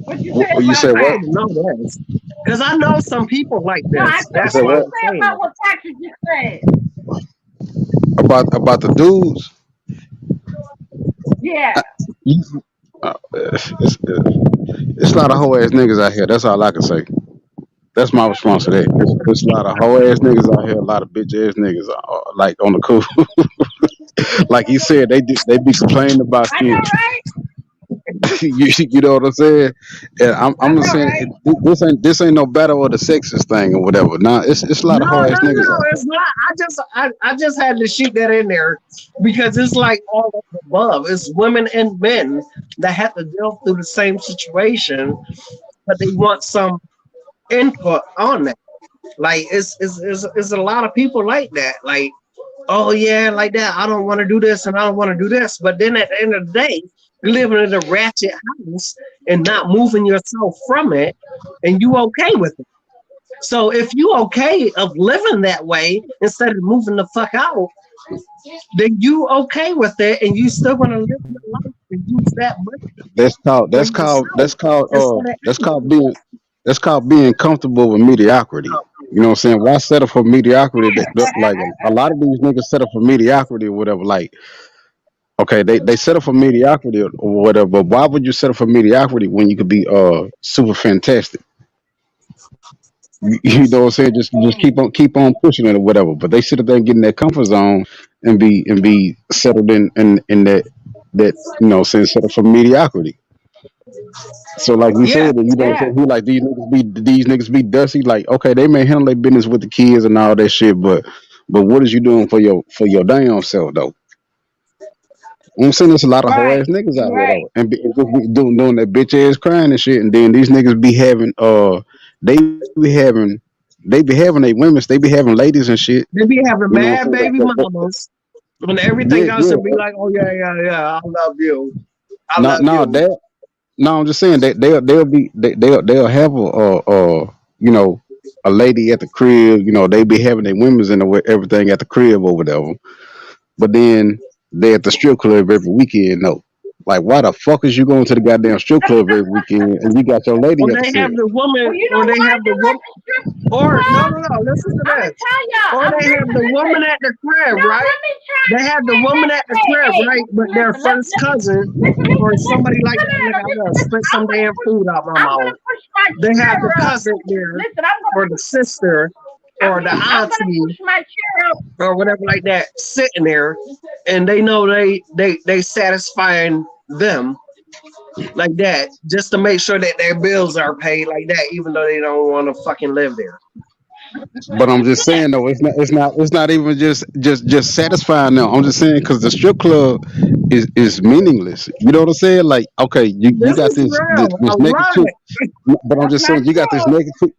Speaker 1: What you say
Speaker 3: You
Speaker 1: about
Speaker 3: said
Speaker 5: I
Speaker 3: what?
Speaker 1: that?
Speaker 5: didn't know this because I know some people like
Speaker 1: No, I
Speaker 5: this.
Speaker 1: said
Speaker 3: You
Speaker 5: That's
Speaker 3: said
Speaker 1: what
Speaker 5: why
Speaker 1: you
Speaker 3: what?
Speaker 5: I'm
Speaker 1: say
Speaker 5: saying
Speaker 1: about
Speaker 5: that.
Speaker 1: what Patrick just said.
Speaker 3: About the dudes?
Speaker 1: Yeah.
Speaker 3: You, it's a lot of hoe ass niggas out here. That's all I can say. That's my response to that. It's a lot of hoe ass niggas out here. A lot of bitch ass niggas. Like on the cool. Like he said, they be complaining about
Speaker 1: I
Speaker 3: shit.
Speaker 1: know, right?
Speaker 3: You know what I'm saying? And
Speaker 1: I
Speaker 3: I'm just
Speaker 1: know,
Speaker 3: saying
Speaker 1: right?
Speaker 3: this ain't no battle of the sexist thing or whatever. Nah, it's a lot of
Speaker 5: No,
Speaker 3: hoe
Speaker 5: no,
Speaker 3: ass niggas
Speaker 5: no,
Speaker 3: out
Speaker 5: it's not. I just had to shoot that in there because it's like all of the above. It's women and men that have to deal through the same situation, but they want some input on that. Like it's a lot of people like that. Like oh yeah, like that. I don't want to do this and I don't want to do this. But then at the end of the day, you're living in a ratchet house and not moving yourself from it, and you okay with it. So if you okay of living that way instead of moving the fuck out, then you okay with it, and you still want to live your life and use that money
Speaker 3: That's called
Speaker 5: for
Speaker 3: that's called
Speaker 5: yourself
Speaker 3: that's called
Speaker 5: instead of
Speaker 3: that's
Speaker 5: anything.
Speaker 3: called being that's called being comfortable with mediocrity. You know what I'm saying? Why settle for mediocrity? Like a lot of these niggas settle for mediocrity or whatever. Like, okay, they settle for mediocrity or whatever. But why would you settle for mediocrity when you could be super fantastic? You know what I'm saying? Just keep on pushing it or whatever. But they sit up there and get in their comfort zone and be settled in that saying settle for mediocrity. So like you
Speaker 5: Yeah,
Speaker 3: said, that you don't say
Speaker 1: Yeah.
Speaker 3: who like these niggas be dusty. Like, okay, they may handle their business with the kids and all that shit, but what is you doing for your damn self though? I'm saying there's a lot of hoe ass
Speaker 1: Right.
Speaker 3: niggas out here
Speaker 1: Right.
Speaker 3: though, and just be doing that bitch ass crying and shit, and then these niggas be having they be having their women, they be having ladies and shit.
Speaker 5: they be having
Speaker 3: You know what I'm
Speaker 5: mad
Speaker 3: saying?
Speaker 5: baby mamas and everything
Speaker 3: Yeah,
Speaker 5: else,
Speaker 3: yeah.
Speaker 5: and be like, oh yeah, yeah, yeah, I love you, I
Speaker 3: No,
Speaker 5: love
Speaker 3: no,
Speaker 5: you.
Speaker 3: that no. I'm just saying that they'll have you know a lady at the crib. They be having their women's and everything at the crib or whatever. But then they at the strip club every weekend. No, like why the fuck is you going to the goddamn strip club every weekend and you got your
Speaker 5: Or
Speaker 3: lady at the
Speaker 5: they have
Speaker 3: crib?
Speaker 5: the woman,
Speaker 1: Well, you
Speaker 5: or
Speaker 1: know
Speaker 5: they
Speaker 1: why
Speaker 5: have the
Speaker 1: they
Speaker 5: woman,
Speaker 1: like the strip
Speaker 5: or no,
Speaker 1: club?
Speaker 5: no, no. Listen to
Speaker 1: I'm gonna
Speaker 5: this.
Speaker 1: tell y'all.
Speaker 5: Or they have
Speaker 1: Listen,
Speaker 5: the woman
Speaker 1: listen.
Speaker 5: at the crib,
Speaker 1: No,
Speaker 5: right?
Speaker 1: let me try
Speaker 5: They
Speaker 1: to
Speaker 5: have the
Speaker 1: explain.
Speaker 5: woman at the
Speaker 1: Hey,
Speaker 5: crib,
Speaker 1: hey,
Speaker 5: right? But
Speaker 1: listen,
Speaker 5: their
Speaker 1: listen.
Speaker 5: first cousin or somebody like that, like I gotta
Speaker 1: Listen.
Speaker 5: spit some damn food out my
Speaker 1: I'm
Speaker 5: mouth.
Speaker 1: gonna push my
Speaker 5: They have
Speaker 1: chair
Speaker 5: the
Speaker 1: up.
Speaker 5: cousin there,
Speaker 1: Listen, I'm gonna
Speaker 5: or the sister, or the
Speaker 1: I'm gonna
Speaker 5: auntie,
Speaker 1: push my chair up.
Speaker 5: or whatever like that, sitting there, and they know they satisfying them like that, just to make sure that their bills are paid like that, even though they don't want to fucking live there.
Speaker 3: But I'm just saying though, it's not even just satisfying them. I'm just saying because the strip club is meaningless. You know what I'm saying? Like, okay, you
Speaker 5: This
Speaker 3: got
Speaker 5: is
Speaker 3: this this,
Speaker 5: real. I
Speaker 3: this naked
Speaker 5: love
Speaker 3: chick,
Speaker 5: it.
Speaker 3: but I'm
Speaker 1: That's
Speaker 3: just
Speaker 1: not
Speaker 3: saying you got this
Speaker 1: true.
Speaker 3: naked chick.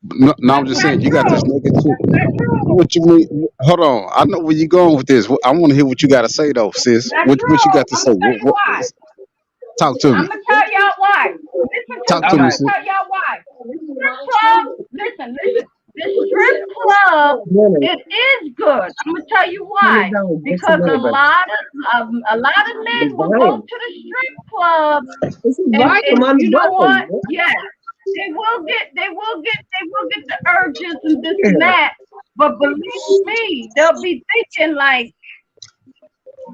Speaker 3: No, no, I'm
Speaker 1: That's
Speaker 3: just
Speaker 1: not
Speaker 3: saying you got this
Speaker 1: true.
Speaker 3: naked chick.
Speaker 1: That's not true.
Speaker 3: What you mean? Hold on, I know where you going with this. I want to hear what you got to say though, sis.
Speaker 1: That's
Speaker 3: What you
Speaker 1: true.
Speaker 3: got to
Speaker 1: I'm
Speaker 3: say?
Speaker 1: gonna tell you why.
Speaker 3: Talk to
Speaker 1: I'm
Speaker 3: me.
Speaker 1: gonna tell y'all why. Listen to
Speaker 3: Talk
Speaker 1: me.
Speaker 5: All
Speaker 3: to
Speaker 1: I'm
Speaker 3: me,
Speaker 5: right.
Speaker 1: gonna
Speaker 3: sis.
Speaker 1: tell y'all why. The strip club. Listen, listen. The strip club.
Speaker 5: Minute.
Speaker 1: It is good. I'm gonna tell you
Speaker 5: Turn it
Speaker 1: why.
Speaker 5: down just a
Speaker 1: Because a
Speaker 5: little bit.
Speaker 1: lot of men will go
Speaker 5: Damn.
Speaker 1: to the strip club,
Speaker 5: It's a volume
Speaker 1: and
Speaker 5: on the
Speaker 1: you know what?
Speaker 5: button. What?
Speaker 1: Yes, they will get the urges and this and
Speaker 5: Yeah.
Speaker 1: that. But believe me, they'll be thinking like,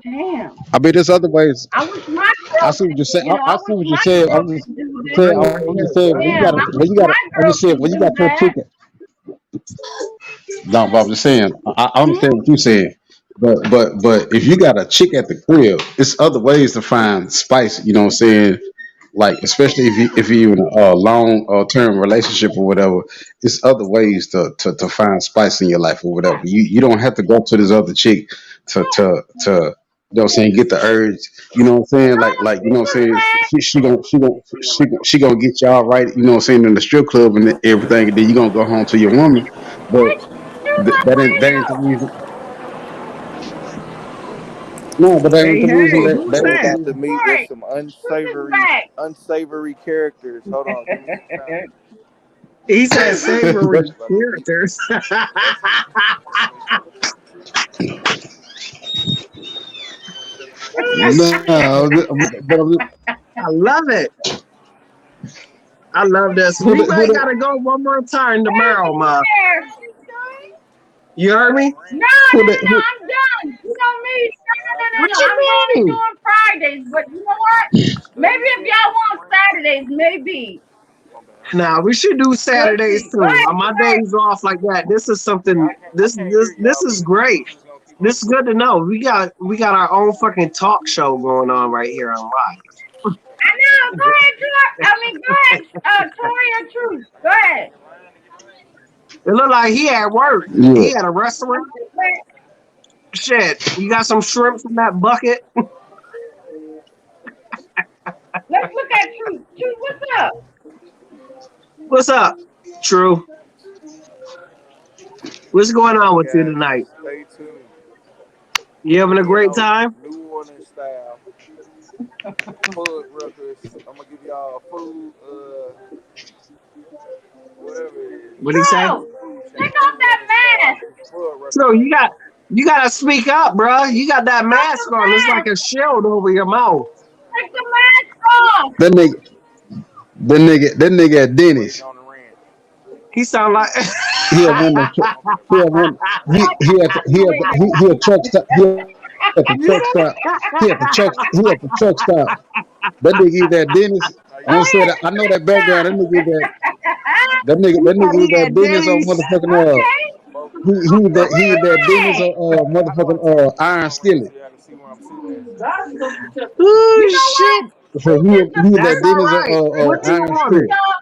Speaker 1: damn,
Speaker 3: I mean, there's other ways.
Speaker 1: I wish my
Speaker 3: I
Speaker 1: girl
Speaker 3: see what
Speaker 1: could,
Speaker 3: you're saying. I
Speaker 1: I
Speaker 3: see
Speaker 1: wish
Speaker 3: what you're
Speaker 1: my
Speaker 3: saying.
Speaker 1: girl could do
Speaker 3: I'm
Speaker 1: this.
Speaker 5: Right,
Speaker 3: saying,
Speaker 5: right
Speaker 3: I'm
Speaker 5: here.
Speaker 3: just saying, when you
Speaker 1: Damn,
Speaker 3: got,
Speaker 1: I
Speaker 3: when
Speaker 1: wish
Speaker 3: you got,
Speaker 1: my
Speaker 3: I'm
Speaker 1: girl
Speaker 3: just saying,
Speaker 1: could
Speaker 3: when you
Speaker 1: do
Speaker 3: got your
Speaker 1: that.
Speaker 3: chicken. No, but I'm just saying, I understand
Speaker 1: Hmm?
Speaker 3: what you're saying. But if you got a chick at the crib, it's other ways to find spice. You know what I'm saying? Like especially if you in a long term relationship or whatever, it's other ways to find spice in your life or whatever. You don't have to go to this other chick to you know what I'm saying, get the urge. You know what I'm saying? Like you know what I'm saying? She gonna get y'all right. You know what I'm saying, in the strip club and everything, and then you gonna go home to your woman. But that ain't the reason. No, but that ain't
Speaker 5: Hey,
Speaker 3: the reason.
Speaker 5: hey,
Speaker 3: That
Speaker 5: who's
Speaker 3: that
Speaker 4: We
Speaker 3: ain't the
Speaker 5: that?
Speaker 4: about to
Speaker 3: reason.
Speaker 4: meet with
Speaker 1: Right.
Speaker 4: some
Speaker 1: Truth is
Speaker 4: unsavory
Speaker 1: back.
Speaker 4: unsavory characters. Hold on, give me some time.
Speaker 5: He said savory
Speaker 3: But,
Speaker 4: About to meet
Speaker 5: characters.
Speaker 3: no, but
Speaker 5: I love it. I love this.
Speaker 3: who
Speaker 5: We
Speaker 3: the, who
Speaker 5: might
Speaker 3: the,
Speaker 5: gotta go one more time
Speaker 1: Wait
Speaker 5: tomorrow, ma.
Speaker 1: there.
Speaker 5: You heard me?
Speaker 1: No,
Speaker 3: who
Speaker 1: no,
Speaker 3: the,
Speaker 1: no,
Speaker 3: who,
Speaker 1: I'm done. You know me.
Speaker 5: What
Speaker 1: No.
Speaker 5: you
Speaker 1: I'm only
Speaker 5: mean?
Speaker 1: doing Fridays, but you know what? Maybe if y'all want Saturdays, maybe.
Speaker 5: Nah, we should do
Speaker 1: We'll
Speaker 5: Saturdays
Speaker 1: see. Go
Speaker 5: too.
Speaker 1: ahead, go
Speaker 5: My
Speaker 1: ahead.
Speaker 5: days off like that. This is something. This is great. This is good to know. We got our own fucking talk show going on right here on
Speaker 1: I know. Go ahead, go ahead, Tori or Truth. Go ahead.
Speaker 5: It looked like he had work.
Speaker 3: yeah.
Speaker 5: He had a restaurant.
Speaker 1: I'm just saying.
Speaker 5: Shit, you got some shrimp from that bucket.
Speaker 1: Let's look at Truth. Truth, what's up?
Speaker 5: What's up? True. What's going on with you
Speaker 4: Guys,
Speaker 5: tonight?
Speaker 4: stay tuned.
Speaker 5: You having a
Speaker 4: You
Speaker 5: great
Speaker 4: know,
Speaker 5: time?
Speaker 4: New Orleans style, hood records. I'm gonna give y'all food, whatever it is.
Speaker 5: What do you say?
Speaker 1: True.
Speaker 4: Food
Speaker 1: Take
Speaker 4: chain,
Speaker 1: off
Speaker 4: New
Speaker 1: that
Speaker 4: Orleans style,
Speaker 1: mask.
Speaker 4: hood
Speaker 5: So
Speaker 4: records
Speaker 5: you
Speaker 4: right
Speaker 5: got
Speaker 4: here.
Speaker 5: you gotta speak up, bro. You got that
Speaker 1: Take off the
Speaker 5: mask on. It's like
Speaker 1: mask.
Speaker 5: a shield over your mouth.
Speaker 1: Take the mask off.
Speaker 3: That nigga, that nigga at
Speaker 4: I'm waiting
Speaker 3: Dennis.
Speaker 4: on the ranch.
Speaker 5: He sound like
Speaker 3: He had one of them. He had one. He had truck stop. He had the truck stop. He had the truck stop. That nigga eat that Dennis.
Speaker 4: How
Speaker 3: I
Speaker 4: you
Speaker 3: don't
Speaker 1: Oh,
Speaker 3: say
Speaker 4: doing?
Speaker 3: that.
Speaker 1: yeah,
Speaker 3: I
Speaker 1: the
Speaker 3: know that
Speaker 1: truck
Speaker 3: background.
Speaker 1: stop.
Speaker 3: That nigga eat that.
Speaker 5: he
Speaker 3: That
Speaker 5: said
Speaker 3: nigga eat
Speaker 5: he
Speaker 3: that
Speaker 5: had
Speaker 3: Dennis or
Speaker 5: Denny's.
Speaker 3: motherfucking
Speaker 1: Okay.
Speaker 4: Both of them.
Speaker 3: he eat
Speaker 1: Where
Speaker 3: that
Speaker 1: you
Speaker 3: Dennis
Speaker 1: at?
Speaker 3: or
Speaker 4: How do I
Speaker 3: motherfucking
Speaker 4: turn this
Speaker 3: iron
Speaker 4: around
Speaker 3: skillet.
Speaker 4: so y'all can see where I'm sitting at?
Speaker 5: Oh
Speaker 1: You know what?
Speaker 5: shit.
Speaker 3: So
Speaker 1: We just
Speaker 3: he eat that
Speaker 5: That's all
Speaker 3: Dennis
Speaker 1: appreciate
Speaker 5: right. What you
Speaker 3: iron
Speaker 1: listen,
Speaker 5: ordered?
Speaker 3: skillet.
Speaker 1: y'all.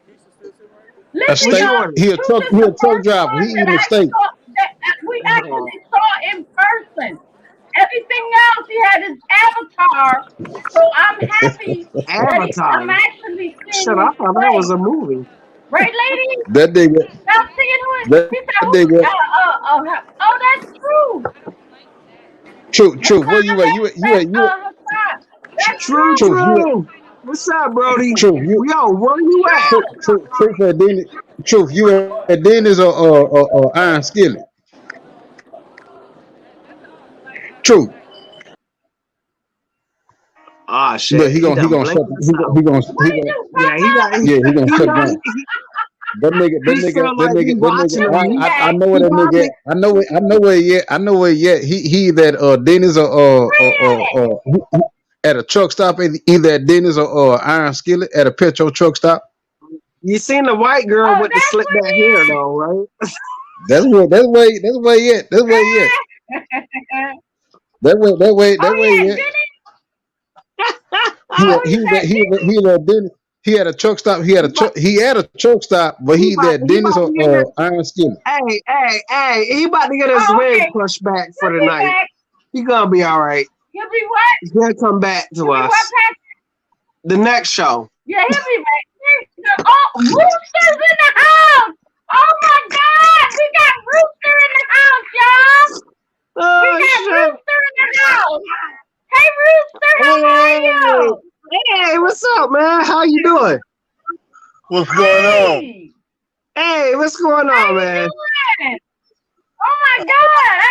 Speaker 4: Keisha still sitting right there?
Speaker 3: A
Speaker 1: Listen,
Speaker 5: What you
Speaker 3: steak.
Speaker 1: y'all.
Speaker 5: ordered?
Speaker 3: He a
Speaker 1: Truth
Speaker 3: truck.
Speaker 1: is
Speaker 3: He
Speaker 1: the
Speaker 3: a truck
Speaker 1: first
Speaker 3: driver. He
Speaker 1: one that
Speaker 3: eating a steak.
Speaker 1: we actually saw in person. Everything else, he had his avatar. So I'm happy that
Speaker 5: Avatar.
Speaker 1: I'm actually
Speaker 5: Shit,
Speaker 1: seeing
Speaker 5: I
Speaker 1: his
Speaker 5: thought that was
Speaker 1: face.
Speaker 5: a movie.
Speaker 1: Right, ladies?
Speaker 3: That nigga.
Speaker 1: Y'all seeing who?
Speaker 3: That
Speaker 1: He said, who?
Speaker 3: nigga.
Speaker 1: Oh, that's true.
Speaker 3: Truth. Where
Speaker 1: Hassan,
Speaker 3: you at?
Speaker 1: Hassan. That's
Speaker 5: True,
Speaker 1: true.
Speaker 3: Truth.
Speaker 5: true. What's up, Brody?
Speaker 3: Truth.
Speaker 5: Yo, where you at?
Speaker 3: Truth at Dennis. Truth. You at Dennis or iron skillet. Truth.
Speaker 5: Ah,
Speaker 3: But
Speaker 5: shit. He
Speaker 3: he
Speaker 5: done
Speaker 3: gonna shut
Speaker 5: blinked us out.
Speaker 1: What do you do,
Speaker 5: Yeah, he
Speaker 1: Papa?
Speaker 5: got.
Speaker 3: yeah, he gonna
Speaker 5: He
Speaker 3: shut
Speaker 5: know.
Speaker 3: down.
Speaker 5: He
Speaker 3: That
Speaker 5: watching
Speaker 3: nigga.
Speaker 5: him.
Speaker 3: I
Speaker 1: Okay.
Speaker 3: know where
Speaker 5: He
Speaker 3: that nigga.
Speaker 5: probably.
Speaker 3: At. I know where he at. I know where he at. He either at Dennis
Speaker 1: Where at?
Speaker 3: at a truck stop. Either at Dennis or iron skillet at a petrol truck stop.
Speaker 5: You seen the white girl
Speaker 1: Oh,
Speaker 5: with the
Speaker 1: that's
Speaker 5: slick
Speaker 1: where
Speaker 5: back hair though, right?
Speaker 3: That's where he at. That's where he at.
Speaker 1: he at.
Speaker 3: That
Speaker 1: Oh,
Speaker 3: way he
Speaker 1: yeah,
Speaker 3: at.
Speaker 1: Dennis. Oh,
Speaker 3: He
Speaker 1: he's
Speaker 3: was at
Speaker 1: at Dennis.
Speaker 3: Dennis. He had a truck stop.
Speaker 5: he, about,
Speaker 3: He had a truck stop, but he either at
Speaker 5: he
Speaker 3: Dennis
Speaker 5: about
Speaker 3: or
Speaker 5: to get it.
Speaker 3: iron skillet.
Speaker 5: Hey, he about to get his
Speaker 1: Oh,
Speaker 5: wig
Speaker 1: okay.
Speaker 5: pushed back for
Speaker 1: He'll
Speaker 5: the
Speaker 1: be
Speaker 5: night.
Speaker 1: back.
Speaker 5: He gonna be all right.
Speaker 1: He'll be what?
Speaker 5: He'll come back to
Speaker 1: He'll be what,
Speaker 5: us.
Speaker 1: Patrick?
Speaker 5: The next show.
Speaker 1: Yeah, he'll be back. Oh, Rooster's in the house. Oh, my God. We got Rooster in the house, y'all. We
Speaker 5: Oh
Speaker 1: got
Speaker 5: shit.
Speaker 1: Rooster in the house. Hey, Rooster, how are
Speaker 5: Hey,
Speaker 1: you?
Speaker 5: hey, what's up, man? How you doing?
Speaker 2: What's going on?
Speaker 1: Hey,
Speaker 5: Hey, what's going
Speaker 1: how
Speaker 5: on,
Speaker 1: you
Speaker 5: man?
Speaker 1: doing? Oh, my God.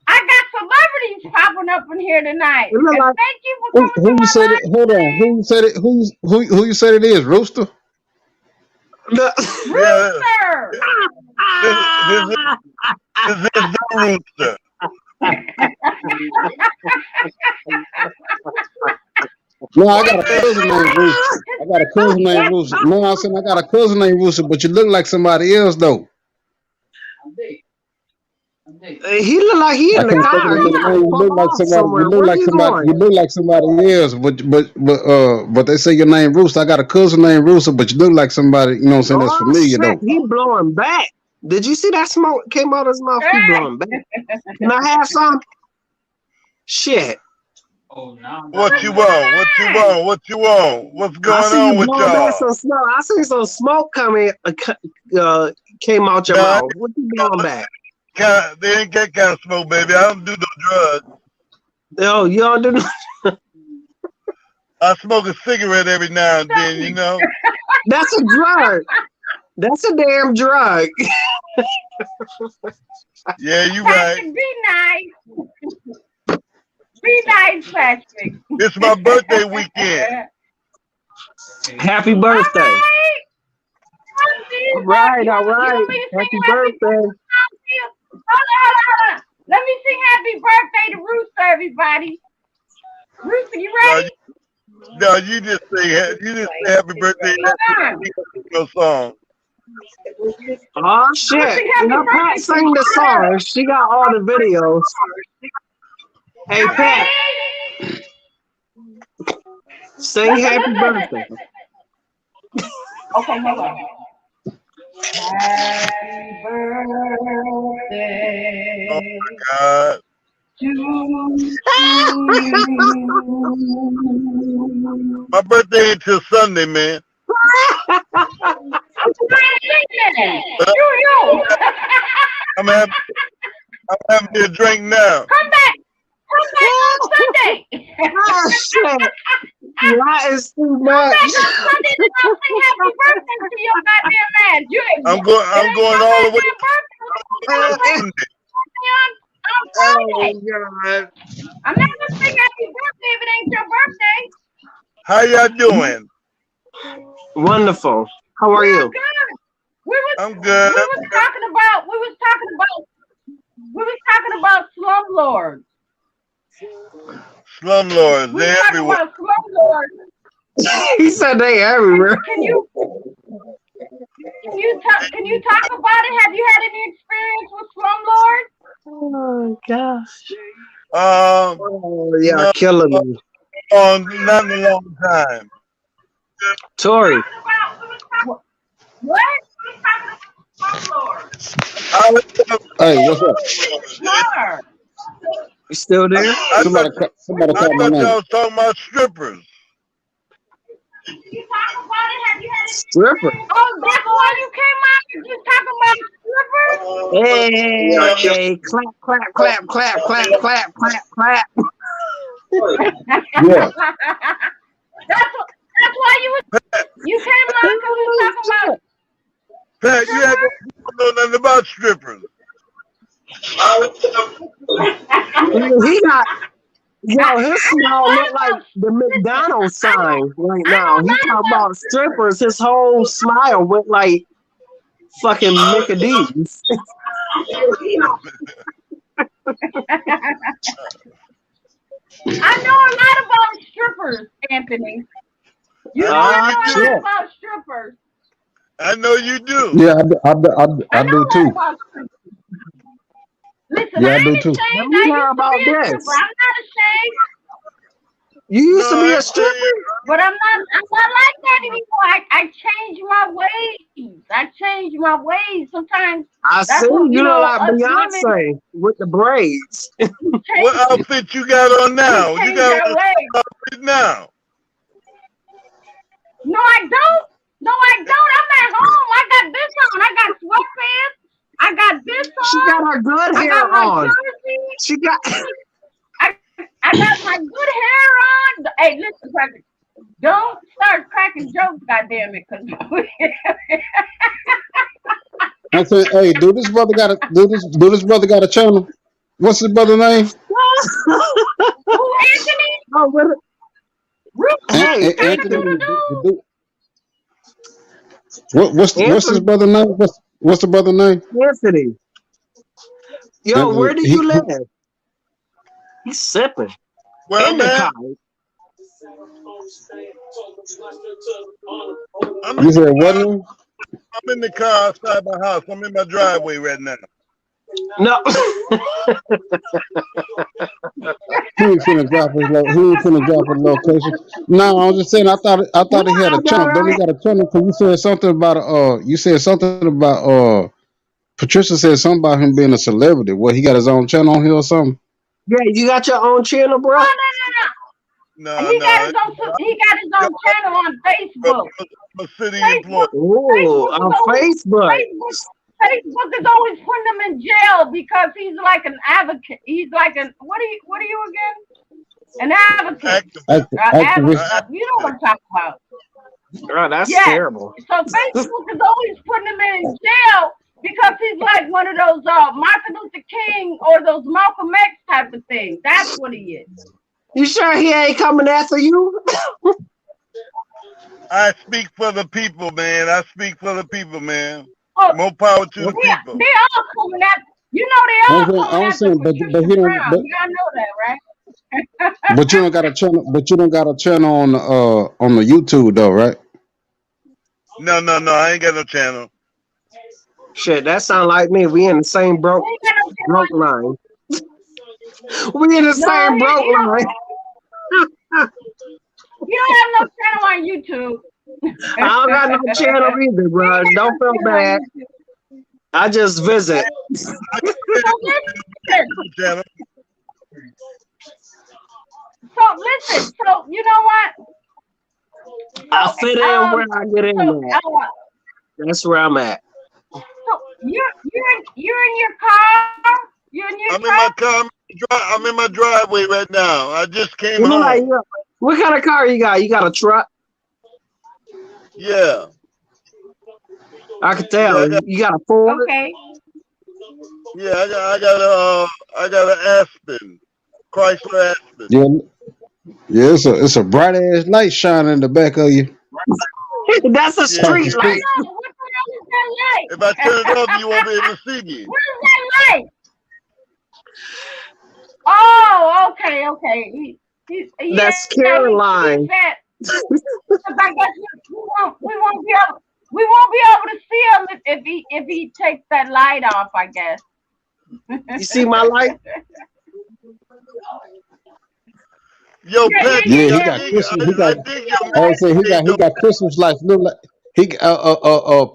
Speaker 1: I got celebrities popping up in here tonight.
Speaker 5: It look
Speaker 1: And
Speaker 5: like
Speaker 1: thank you for coming to
Speaker 3: Who you
Speaker 1: my
Speaker 3: said it?
Speaker 1: live
Speaker 3: Hold on.
Speaker 1: today.
Speaker 3: Who you said it? Who you said it is? Rooster.
Speaker 5: the,
Speaker 2: Yeah,
Speaker 1: Rooster.
Speaker 2: this is the rooster.
Speaker 3: No, I got
Speaker 1: Hey,
Speaker 3: a
Speaker 2: This
Speaker 3: cousin
Speaker 1: Rooster.
Speaker 3: named Rooster. I got a cousin named Rooster. No, I'm saying I got a cousin named Rooster, but you look like somebody else though.
Speaker 5: he look like he
Speaker 3: I
Speaker 5: in the
Speaker 3: can't think of
Speaker 5: car.
Speaker 3: the
Speaker 5: He
Speaker 3: nigga
Speaker 5: gotta
Speaker 3: name. You
Speaker 5: pull
Speaker 3: look like
Speaker 5: off
Speaker 3: somebody.
Speaker 5: somewhere. Where he going?
Speaker 3: You look like somebody else. But they say your name Rooster. I got a cousin named Rooster, but you look like somebody. You know what I'm saying? That's
Speaker 5: Oh
Speaker 3: familiar
Speaker 5: shit,
Speaker 3: though.
Speaker 5: he blowing back. Did you see that smoke came out of his mouth? He blowing back. Can I have some? Shit.
Speaker 2: what you want? What you want? What you want? What's
Speaker 5: I
Speaker 2: going
Speaker 5: see you
Speaker 2: on with
Speaker 5: blowing back
Speaker 2: y'all?
Speaker 5: some smoke. I see some smoke coming came out your
Speaker 2: Nah,
Speaker 5: mouth. What you blowing back?
Speaker 2: they ain't that kind of smoke, baby. I don't do no drugs.
Speaker 5: Yo, you don't do
Speaker 2: I smoke a cigarette every now and then, you know.
Speaker 5: that's a drug. That's a damn drug.
Speaker 2: Yeah, you right.
Speaker 1: Patrick, be nice. Be nice, Patrick.
Speaker 2: It's my birthday weekend.
Speaker 5: Happy
Speaker 1: All
Speaker 5: birthday.
Speaker 1: right.
Speaker 5: All right, all
Speaker 1: You
Speaker 5: right.
Speaker 1: want me to sing
Speaker 5: Happy
Speaker 1: happy
Speaker 5: birthday.
Speaker 1: birthday? Hold on. Let me sing happy birthday to Rooster, everybody. Rooster, you
Speaker 2: No,
Speaker 1: ready?
Speaker 2: no, you just say happy birthday.
Speaker 1: Hold on.
Speaker 2: Your song.
Speaker 5: Oh
Speaker 1: I'm gonna
Speaker 5: shit.
Speaker 1: sing
Speaker 5: You
Speaker 1: happy
Speaker 5: know, Pat
Speaker 1: birthday to
Speaker 5: sang the
Speaker 1: you.
Speaker 5: song. She got all the videos. Hey
Speaker 1: Y'all
Speaker 5: Pat,
Speaker 1: ready?
Speaker 5: sing
Speaker 1: Listen,
Speaker 5: happy
Speaker 1: listen.
Speaker 5: birthday.
Speaker 1: Okay, hold on. Happy
Speaker 2: Oh
Speaker 1: birthday
Speaker 2: my God.
Speaker 1: to you.
Speaker 2: My birthday ain't till Sunday, man.
Speaker 1: I'm trying to sing it.
Speaker 2: But
Speaker 1: You.
Speaker 2: I'm happy. I'm Have me a drink now.
Speaker 1: Come back on Sunday.
Speaker 5: Oh shit. That is too
Speaker 1: Come
Speaker 5: much.
Speaker 1: back on Sunday and I'll sing happy birthday to your goddamn ass. It
Speaker 2: I'm
Speaker 1: ain't
Speaker 2: going
Speaker 1: your
Speaker 2: all the way
Speaker 1: goddamn birthday.
Speaker 2: on
Speaker 1: I'm
Speaker 5: Oh
Speaker 2: Sunday.
Speaker 1: Friday.
Speaker 5: god.
Speaker 1: I'm not gonna sing happy birthday if it ain't your birthday.
Speaker 2: How y'all doing?
Speaker 5: Wonderful. How are
Speaker 1: We're
Speaker 5: you?
Speaker 1: good. We was
Speaker 2: I'm good.
Speaker 1: we was talking about Slum Lords.
Speaker 2: Slum Lords,
Speaker 1: We
Speaker 2: they
Speaker 1: was talking
Speaker 2: everywhere.
Speaker 1: about Slum Lords.
Speaker 5: He said they
Speaker 1: Can
Speaker 5: everywhere.
Speaker 1: can you can you talk about it? Have you had any experience with Slum Lords?
Speaker 5: Oh gosh.
Speaker 2: Um,
Speaker 5: Oh, y'all
Speaker 2: no,
Speaker 5: killing me.
Speaker 2: not in a long time.
Speaker 5: Tori,
Speaker 1: What? What? Slum Lords.
Speaker 2: I,
Speaker 3: Hey, what's up?
Speaker 1: Sure.
Speaker 5: you still
Speaker 2: I,
Speaker 5: there?
Speaker 2: I thought
Speaker 3: Somebody
Speaker 2: I
Speaker 3: called my
Speaker 2: thought
Speaker 3: name.
Speaker 2: y'all was talking about strippers.
Speaker 1: You talk about it? Have you had any
Speaker 5: Stripper.
Speaker 1: experience? Oh, that's why you came out. You just talking about strippers?
Speaker 5: Hey, clap, clap, clap, clap, clap, clap, clap, clap.
Speaker 3: Yeah.
Speaker 1: That's why you came on because we was
Speaker 5: Oh,
Speaker 1: talking about
Speaker 2: Pat, you have
Speaker 1: strippers.
Speaker 2: know nothing about strippers.
Speaker 5: he got yo, his
Speaker 1: I know a
Speaker 5: smile
Speaker 1: lot
Speaker 5: look like
Speaker 1: about
Speaker 5: the
Speaker 1: listen.
Speaker 5: McDonald's sign right
Speaker 1: I know
Speaker 5: now.
Speaker 1: a
Speaker 5: He
Speaker 1: lot
Speaker 5: talking
Speaker 1: about
Speaker 5: about strippers. His whole smile went like fucking Mickey D's.
Speaker 1: I know a lot about strippers, Anthony. You know
Speaker 2: I know
Speaker 1: I
Speaker 5: Ah,
Speaker 2: you
Speaker 1: know a
Speaker 5: shit.
Speaker 1: lot
Speaker 2: do.
Speaker 1: about strippers.
Speaker 2: I know you do.
Speaker 3: Yeah,
Speaker 1: I
Speaker 3: I
Speaker 1: know
Speaker 3: do
Speaker 1: a lot
Speaker 3: too.
Speaker 1: about strippers. Listen,
Speaker 3: Yeah,
Speaker 1: I
Speaker 3: I do
Speaker 1: ain't
Speaker 3: too.
Speaker 5: Let
Speaker 1: ashamed.
Speaker 5: me
Speaker 1: I
Speaker 5: hear
Speaker 1: used to be
Speaker 5: about
Speaker 1: a stripper.
Speaker 5: this.
Speaker 1: I'm not ashamed,
Speaker 5: You
Speaker 2: No,
Speaker 5: used to be
Speaker 2: I
Speaker 5: a
Speaker 2: ain't saying
Speaker 5: stripper?
Speaker 1: but I'm not like that anymore. I changed my ways. I changed my ways. Sometimes
Speaker 5: I see
Speaker 1: that's what
Speaker 5: you look like
Speaker 1: us women
Speaker 5: Beyonce with the braids.
Speaker 2: what
Speaker 1: change.
Speaker 2: outfit you got on
Speaker 1: We
Speaker 2: now. You
Speaker 1: change
Speaker 2: got on
Speaker 1: our
Speaker 2: the
Speaker 1: ways.
Speaker 2: outfit now.
Speaker 1: No, I don't. No, I don't. I'm at home. I got this on. I got sweatpants. I got this
Speaker 5: She
Speaker 1: on.
Speaker 5: got her good
Speaker 1: I
Speaker 5: hair
Speaker 1: got my
Speaker 5: on.
Speaker 1: jersey.
Speaker 5: She got
Speaker 1: I got my good hair on. Hey, listen, Cracker. Don't start cracking jokes, goddamn it, cause
Speaker 3: I said, hey, do this brother got a channel? What's his brother name?
Speaker 1: who Anthony?
Speaker 5: oh,
Speaker 1: Rude
Speaker 5: hey,
Speaker 1: cock a doodle
Speaker 5: Anthony.
Speaker 1: doo.
Speaker 3: What's his
Speaker 5: Anthony.
Speaker 3: brother name? What's the brother name?
Speaker 5: Anthony. Yo,
Speaker 3: Uh,
Speaker 5: where do
Speaker 3: he,
Speaker 5: you live? He's sipping.
Speaker 2: Where
Speaker 5: In
Speaker 2: I'm
Speaker 5: the
Speaker 2: at,
Speaker 5: car.
Speaker 2: I'm in
Speaker 3: you
Speaker 2: the
Speaker 3: said what
Speaker 2: car.
Speaker 3: name?
Speaker 2: I'm in the car outside my house. I'm in my driveway right now.
Speaker 5: No.
Speaker 3: He ain't finna drop his he ain't finna drop his location. No, I was just saying. I
Speaker 5: Yeah,
Speaker 3: thought he had
Speaker 5: I
Speaker 3: a
Speaker 5: know,
Speaker 3: channel. Don't he
Speaker 5: right?
Speaker 3: got a channel? Cause you said something about Patricia said something about him being a celebrity. What, he got his own channel on here or something?
Speaker 5: Yeah, you got your own channel, bro?
Speaker 1: No.
Speaker 2: No, no.
Speaker 1: He got his own channel on Facebook.
Speaker 2: I'm a city employee.
Speaker 1: Facebook
Speaker 5: Oh,
Speaker 1: Facebook is
Speaker 5: on
Speaker 1: always
Speaker 5: Facebook.
Speaker 1: Facebook Facebook is always putting him in jail because he's like an advocate. He's like an what are you again? An advocate.
Speaker 2: Activist.
Speaker 3: Activist.
Speaker 1: You know what I'm talking about.
Speaker 5: Oh, that's
Speaker 1: Yes.
Speaker 5: terrible.
Speaker 1: So Facebook is always putting him in jail because he's like one of those Martin Luther King or those Malcolm X type of things. That's what he is.
Speaker 5: You sure he ain't coming after you?
Speaker 2: I speak for the people, man. I speak for the people, man.
Speaker 1: Oh,
Speaker 2: More power to the
Speaker 5: Oh,
Speaker 2: people.
Speaker 1: they all coming after. You know they all
Speaker 3: I
Speaker 1: coming
Speaker 3: was
Speaker 1: after
Speaker 3: saying, but
Speaker 1: Patricia
Speaker 3: he don't.
Speaker 1: Brown. Y'all know that, right?
Speaker 3: But you don't got a channel. But you don't got a channel on the YouTube though, right?
Speaker 2: No, no, no. I ain't got no channel.
Speaker 5: shit, that sound like me. We in the same
Speaker 1: He
Speaker 5: broke
Speaker 1: ain't got no channel
Speaker 5: broke
Speaker 1: on
Speaker 5: line.
Speaker 1: YouTube.
Speaker 5: We in the
Speaker 1: No,
Speaker 5: same broke line.
Speaker 1: he don't have no channel on YouTube.
Speaker 5: I don't got no channel either,
Speaker 1: He
Speaker 5: bro.
Speaker 1: ain't got
Speaker 5: Don't
Speaker 1: no
Speaker 5: feel
Speaker 1: channel on
Speaker 5: bad.
Speaker 1: YouTube.
Speaker 5: I just visit.
Speaker 1: So listen.
Speaker 2: Channel.
Speaker 1: So you know what?
Speaker 5: I
Speaker 1: So
Speaker 5: fit in where I get in
Speaker 1: so
Speaker 5: at. That's where I'm at.
Speaker 1: so you're in your car. You in your
Speaker 2: I'm in my
Speaker 1: truck?
Speaker 2: car. I'm in my driveway right now. I just came
Speaker 5: You look like
Speaker 2: home.
Speaker 5: you. What kind of car you got? You got a truck?
Speaker 2: Yeah,
Speaker 5: I can
Speaker 2: yeah.
Speaker 5: tell. You got a Ford?
Speaker 1: Okay.
Speaker 2: I got an Aspen, Chrysler Aspen.
Speaker 3: Yeah, yeah. It's a bright ass light shining in the back of you
Speaker 5: That's a
Speaker 2: Yeah.
Speaker 3: across the
Speaker 5: street
Speaker 1: I
Speaker 3: street.
Speaker 5: light.
Speaker 1: know. What the hell is that
Speaker 2: If I
Speaker 1: light?
Speaker 2: turn it off, you won't be able to see me.
Speaker 1: What is that light? Oh, okay, okay.
Speaker 5: That's
Speaker 1: Yeah, he
Speaker 5: Caroline.
Speaker 1: said. Because I guess we won't be able to see him if he takes that light off. I guess.
Speaker 5: You see my light?
Speaker 2: Yo,
Speaker 3: Yeah,
Speaker 2: Patrick,
Speaker 3: he got Christmas. He got.
Speaker 2: I dig your
Speaker 3: I would say
Speaker 2: man cave
Speaker 3: he
Speaker 2: though.
Speaker 3: got Christmas lights. Look like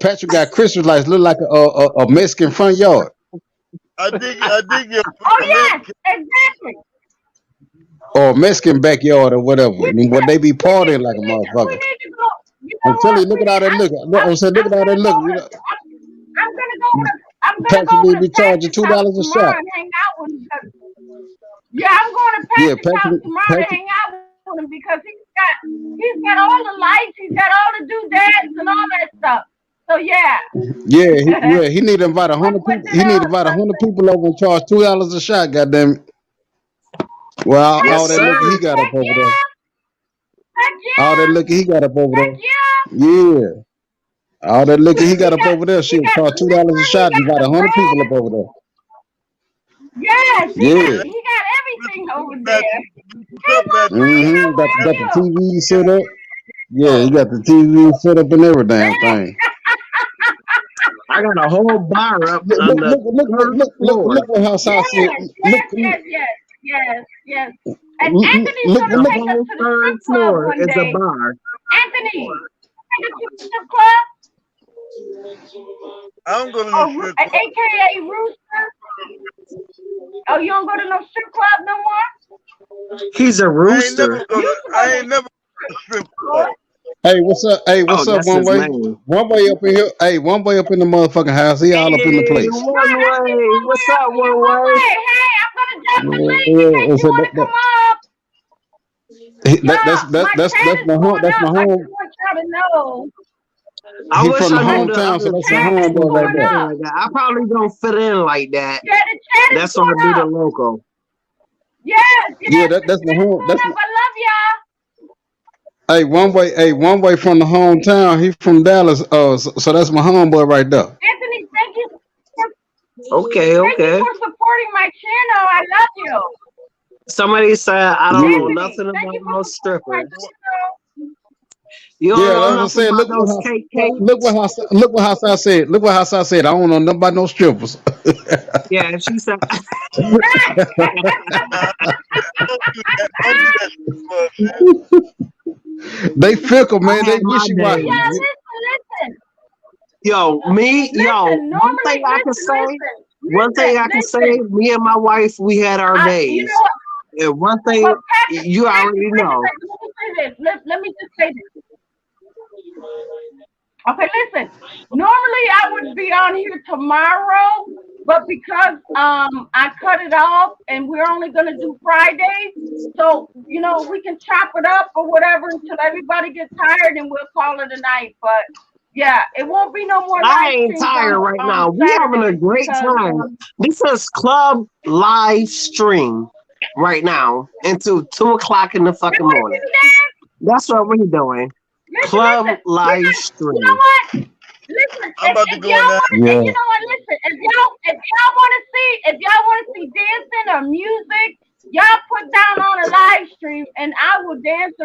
Speaker 3: Patrick got Christmas lights. Look like a Mexican front yard
Speaker 2: I dig your
Speaker 1: Oh
Speaker 2: man
Speaker 1: yes,
Speaker 2: cave.
Speaker 1: exactly.
Speaker 3: or a Mexican backyard or whatever.
Speaker 1: We
Speaker 3: When they be partying like a
Speaker 1: we
Speaker 3: motherfucker.
Speaker 1: need to go. You know
Speaker 3: I'm telling
Speaker 1: what?
Speaker 3: you, look at all that look.
Speaker 1: I'm
Speaker 3: I'm saying, look
Speaker 1: I'm
Speaker 3: at all that
Speaker 1: gonna go
Speaker 3: look.
Speaker 1: over
Speaker 3: You
Speaker 1: to
Speaker 3: know,
Speaker 1: I'm gonna go over to I'm gonna go
Speaker 3: Patrick
Speaker 1: over
Speaker 3: need to
Speaker 1: to
Speaker 3: be charging
Speaker 1: Patrick's house
Speaker 3: $2 a
Speaker 1: tomorrow
Speaker 3: shot.
Speaker 1: and hang out with him. Yeah, I'm going to
Speaker 3: Yeah,
Speaker 1: Patrick's house tomorrow to
Speaker 3: Patrick,
Speaker 1: hang out with him because he's got all the lights, he's got all the doodads and all that stuff. So yeah.
Speaker 3: he need to invite a hundred
Speaker 1: What
Speaker 3: people.
Speaker 1: the
Speaker 3: He need
Speaker 1: hell
Speaker 3: to
Speaker 1: is
Speaker 3: invite a
Speaker 1: that?
Speaker 3: hundred people over and charge $2 a shot. Goddamn it! Well,
Speaker 1: Heck
Speaker 5: Yes,
Speaker 3: all that
Speaker 5: sir.
Speaker 3: liquor he got up
Speaker 1: yeah,
Speaker 3: over there.
Speaker 1: heck
Speaker 3: All that
Speaker 1: yeah,
Speaker 3: liquor he got up over
Speaker 1: heck
Speaker 3: there.
Speaker 1: yeah.
Speaker 3: Yeah, all that liquor he
Speaker 1: He
Speaker 3: got up
Speaker 1: got
Speaker 3: over there.
Speaker 1: he
Speaker 3: Shit,
Speaker 1: got
Speaker 3: charge $2
Speaker 1: liquor,
Speaker 3: a
Speaker 1: he
Speaker 3: shot.
Speaker 1: got
Speaker 3: Invite
Speaker 1: the
Speaker 3: 100 people
Speaker 1: bread.
Speaker 3: up over there.
Speaker 1: Yes,
Speaker 3: Yeah.
Speaker 1: he got everything over there.
Speaker 2: Patrick, what's
Speaker 1: Hey
Speaker 2: up,
Speaker 1: mama,
Speaker 2: Patrick?
Speaker 3: Got
Speaker 1: how
Speaker 3: the
Speaker 1: are
Speaker 3: TV
Speaker 2: Yeah,
Speaker 3: set up. Yeah, he
Speaker 2: oh,
Speaker 3: got the TV set up and every damn
Speaker 1: you?
Speaker 3: thing.
Speaker 5: I got a whole bar up
Speaker 3: Look,
Speaker 5: on
Speaker 3: look,
Speaker 5: the
Speaker 3: look, look, look,
Speaker 5: third
Speaker 3: look, look,
Speaker 5: floor.
Speaker 3: look what house I said.
Speaker 1: Yes,
Speaker 3: Look,
Speaker 1: yes, yes, yes, yes, yes. And
Speaker 3: look,
Speaker 1: Anthony's
Speaker 3: look,
Speaker 1: gonna
Speaker 5: The
Speaker 3: look.
Speaker 1: take us
Speaker 5: whole
Speaker 1: to the strip
Speaker 5: third
Speaker 1: club
Speaker 5: floor
Speaker 1: one
Speaker 5: is a
Speaker 1: day.
Speaker 5: bar.
Speaker 1: Anthony, take us to the strip club,
Speaker 2: I don't go to
Speaker 1: or
Speaker 2: the strip club.
Speaker 1: AKA Rooster. Oh, you don't go to no strip club no more?
Speaker 5: He's a
Speaker 2: I ain't never
Speaker 5: rooster.
Speaker 2: go
Speaker 1: You
Speaker 2: to.
Speaker 1: used to go
Speaker 2: I
Speaker 1: to
Speaker 2: ain't never go to
Speaker 1: strip
Speaker 2: the strip
Speaker 1: club.
Speaker 2: club.
Speaker 3: Hey, what's up? Hey,
Speaker 5: Oh,
Speaker 3: what's up?
Speaker 5: that's
Speaker 3: One
Speaker 5: his
Speaker 3: way,
Speaker 5: name.
Speaker 3: one way up in here. Hey, one way up in the motherfucking house. He all up in the
Speaker 5: Hey,
Speaker 3: place.
Speaker 1: No,
Speaker 5: one
Speaker 1: I see
Speaker 5: way.
Speaker 1: one way
Speaker 5: What's
Speaker 1: up
Speaker 5: up,
Speaker 1: here,
Speaker 5: one
Speaker 1: one
Speaker 5: way?
Speaker 1: way. Hey, I'm gonna drop the link in case
Speaker 3: Yeah,
Speaker 1: you
Speaker 3: so
Speaker 1: wanna come up.
Speaker 3: that's
Speaker 1: Y'all, my chat is
Speaker 3: my home.
Speaker 1: going
Speaker 3: That's my
Speaker 1: up. I just
Speaker 3: home.
Speaker 1: want y'all to know.
Speaker 5: I
Speaker 3: He
Speaker 5: wish
Speaker 3: from the
Speaker 5: I
Speaker 1: My
Speaker 5: knew the
Speaker 3: hometown, so
Speaker 5: other
Speaker 3: that's my
Speaker 1: chat
Speaker 5: chats
Speaker 1: is
Speaker 3: homeboy
Speaker 5: was
Speaker 3: right
Speaker 1: going
Speaker 3: there.
Speaker 5: anything
Speaker 1: up.
Speaker 5: like that. I probably don't fit in like that.
Speaker 1: Yeah, the chat is
Speaker 5: That's why I
Speaker 1: going
Speaker 5: do the
Speaker 1: up.
Speaker 5: local.
Speaker 1: Yes,
Speaker 3: Yeah,
Speaker 1: yes, the
Speaker 3: that's my
Speaker 1: chat is
Speaker 3: home.
Speaker 1: going up. I love y'all.
Speaker 3: Hey, one way. Hey, one way from the hometown. He from Dallas. So that's my homeboy right there.
Speaker 1: Anthony,
Speaker 5: Okay,
Speaker 1: thank you
Speaker 5: okay.
Speaker 1: for supporting my channel. I love you.
Speaker 5: Somebody said I don't know
Speaker 3: Yeah,
Speaker 1: Anthony,
Speaker 5: nothing
Speaker 1: thank you
Speaker 5: about
Speaker 1: for
Speaker 5: no
Speaker 1: supporting my
Speaker 5: strippers.
Speaker 2: Wh-
Speaker 1: channel.
Speaker 5: You don't
Speaker 3: yeah.
Speaker 5: know
Speaker 3: That's what I'm
Speaker 5: nothing
Speaker 3: saying.
Speaker 5: about those cake cakes?
Speaker 3: Look what house I said. Look what house I said. I don't know nothing about no strippers.
Speaker 5: Yeah, she said.
Speaker 2: Nah, don't do that. Don't do that shit for us, man.
Speaker 3: They fickle,
Speaker 5: I
Speaker 3: man.
Speaker 5: had
Speaker 3: They
Speaker 5: my
Speaker 3: wishy
Speaker 1: Hey,
Speaker 3: washy.
Speaker 1: y'all,
Speaker 5: days. One thing I can say, me and my wife, we had our
Speaker 1: You know
Speaker 5: days.
Speaker 1: what?
Speaker 5: And one thing
Speaker 1: Well,
Speaker 5: you already know.
Speaker 1: Patrick, let me say this. Let me just say this. Okay, listen. Normally I would be on here tomorrow, but because I cut it off and we're only gonna do Fridays, so we can chop it up or whatever until everybody gets tired and we'll call it a night. But yeah, it won't be no more
Speaker 5: I
Speaker 1: live
Speaker 5: ain't
Speaker 1: streams on
Speaker 5: tired right
Speaker 1: on
Speaker 5: now. We having a
Speaker 1: Saturdays
Speaker 5: great
Speaker 1: because
Speaker 5: time. This is club live stream right now until 2 o'clock in the
Speaker 1: you
Speaker 5: fucking
Speaker 1: want to see
Speaker 5: morning.
Speaker 1: me dance?
Speaker 5: That's what we're doing.
Speaker 1: Listen.
Speaker 5: Club live
Speaker 1: You know
Speaker 5: stream.
Speaker 1: what? Listen,
Speaker 2: I'm about to
Speaker 1: if
Speaker 2: go in
Speaker 1: y'all
Speaker 2: there.
Speaker 1: want to, and
Speaker 3: Yeah.
Speaker 1: you know what? Listen, if y'all want to see dancing or music, y'all put down on a live stream, and I will dance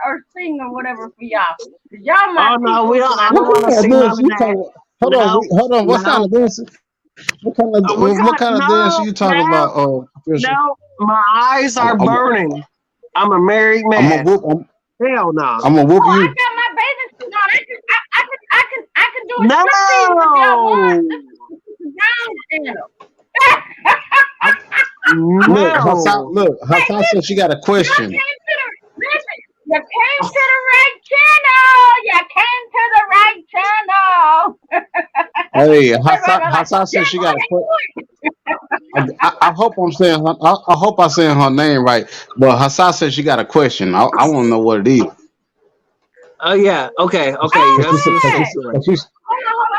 Speaker 1: or sing or whatever for y'all. Cause y'all my
Speaker 5: Oh no, we
Speaker 1: peoples,
Speaker 5: don't.
Speaker 1: and I
Speaker 5: I
Speaker 3: What
Speaker 5: don't
Speaker 1: love
Speaker 5: want to
Speaker 3: kind
Speaker 1: y'all.
Speaker 3: of
Speaker 5: see none
Speaker 3: dance
Speaker 5: of
Speaker 3: you
Speaker 5: that.
Speaker 3: talking about?
Speaker 5: No,
Speaker 3: Hold on. What kind
Speaker 5: no.
Speaker 3: of dance?
Speaker 5: We
Speaker 3: What
Speaker 5: got
Speaker 3: kind of dance are
Speaker 5: no,
Speaker 3: you talking
Speaker 5: no,
Speaker 3: about, Patricia?
Speaker 5: no. My eyes are
Speaker 3: I'm
Speaker 5: burning. I'm a married
Speaker 3: I'm gonna
Speaker 5: man.
Speaker 3: whoop.
Speaker 5: Hell no.
Speaker 3: I'm gonna whoop
Speaker 1: Oh, I
Speaker 3: you.
Speaker 1: got my bathing suit on. I can do a striptease if y'all want.
Speaker 5: No.
Speaker 1: This is the Brown channel.
Speaker 5: I, no.
Speaker 3: Look,
Speaker 1: Hey,
Speaker 3: Hassan said she
Speaker 1: listen,
Speaker 3: got a
Speaker 1: y'all
Speaker 3: question.
Speaker 1: came to the listen. You came to the right channel. You came to the right channel.
Speaker 3: Hey,
Speaker 1: Everybody go like,
Speaker 3: Hassan said
Speaker 1: yeah,
Speaker 3: she
Speaker 1: go
Speaker 3: got a
Speaker 1: ahead,
Speaker 3: question.
Speaker 1: do it.
Speaker 3: I hope I'm saying her, I hope I'm saying her name right. But Hassan said she got a question. I want to know what it is.
Speaker 5: Oh yeah. Okay. Okay.
Speaker 1: Oh,
Speaker 3: Cause she
Speaker 5: Let's
Speaker 3: said,
Speaker 5: let's
Speaker 3: cause
Speaker 5: get
Speaker 1: good.
Speaker 3: she's,
Speaker 5: to it.
Speaker 3: cause she's,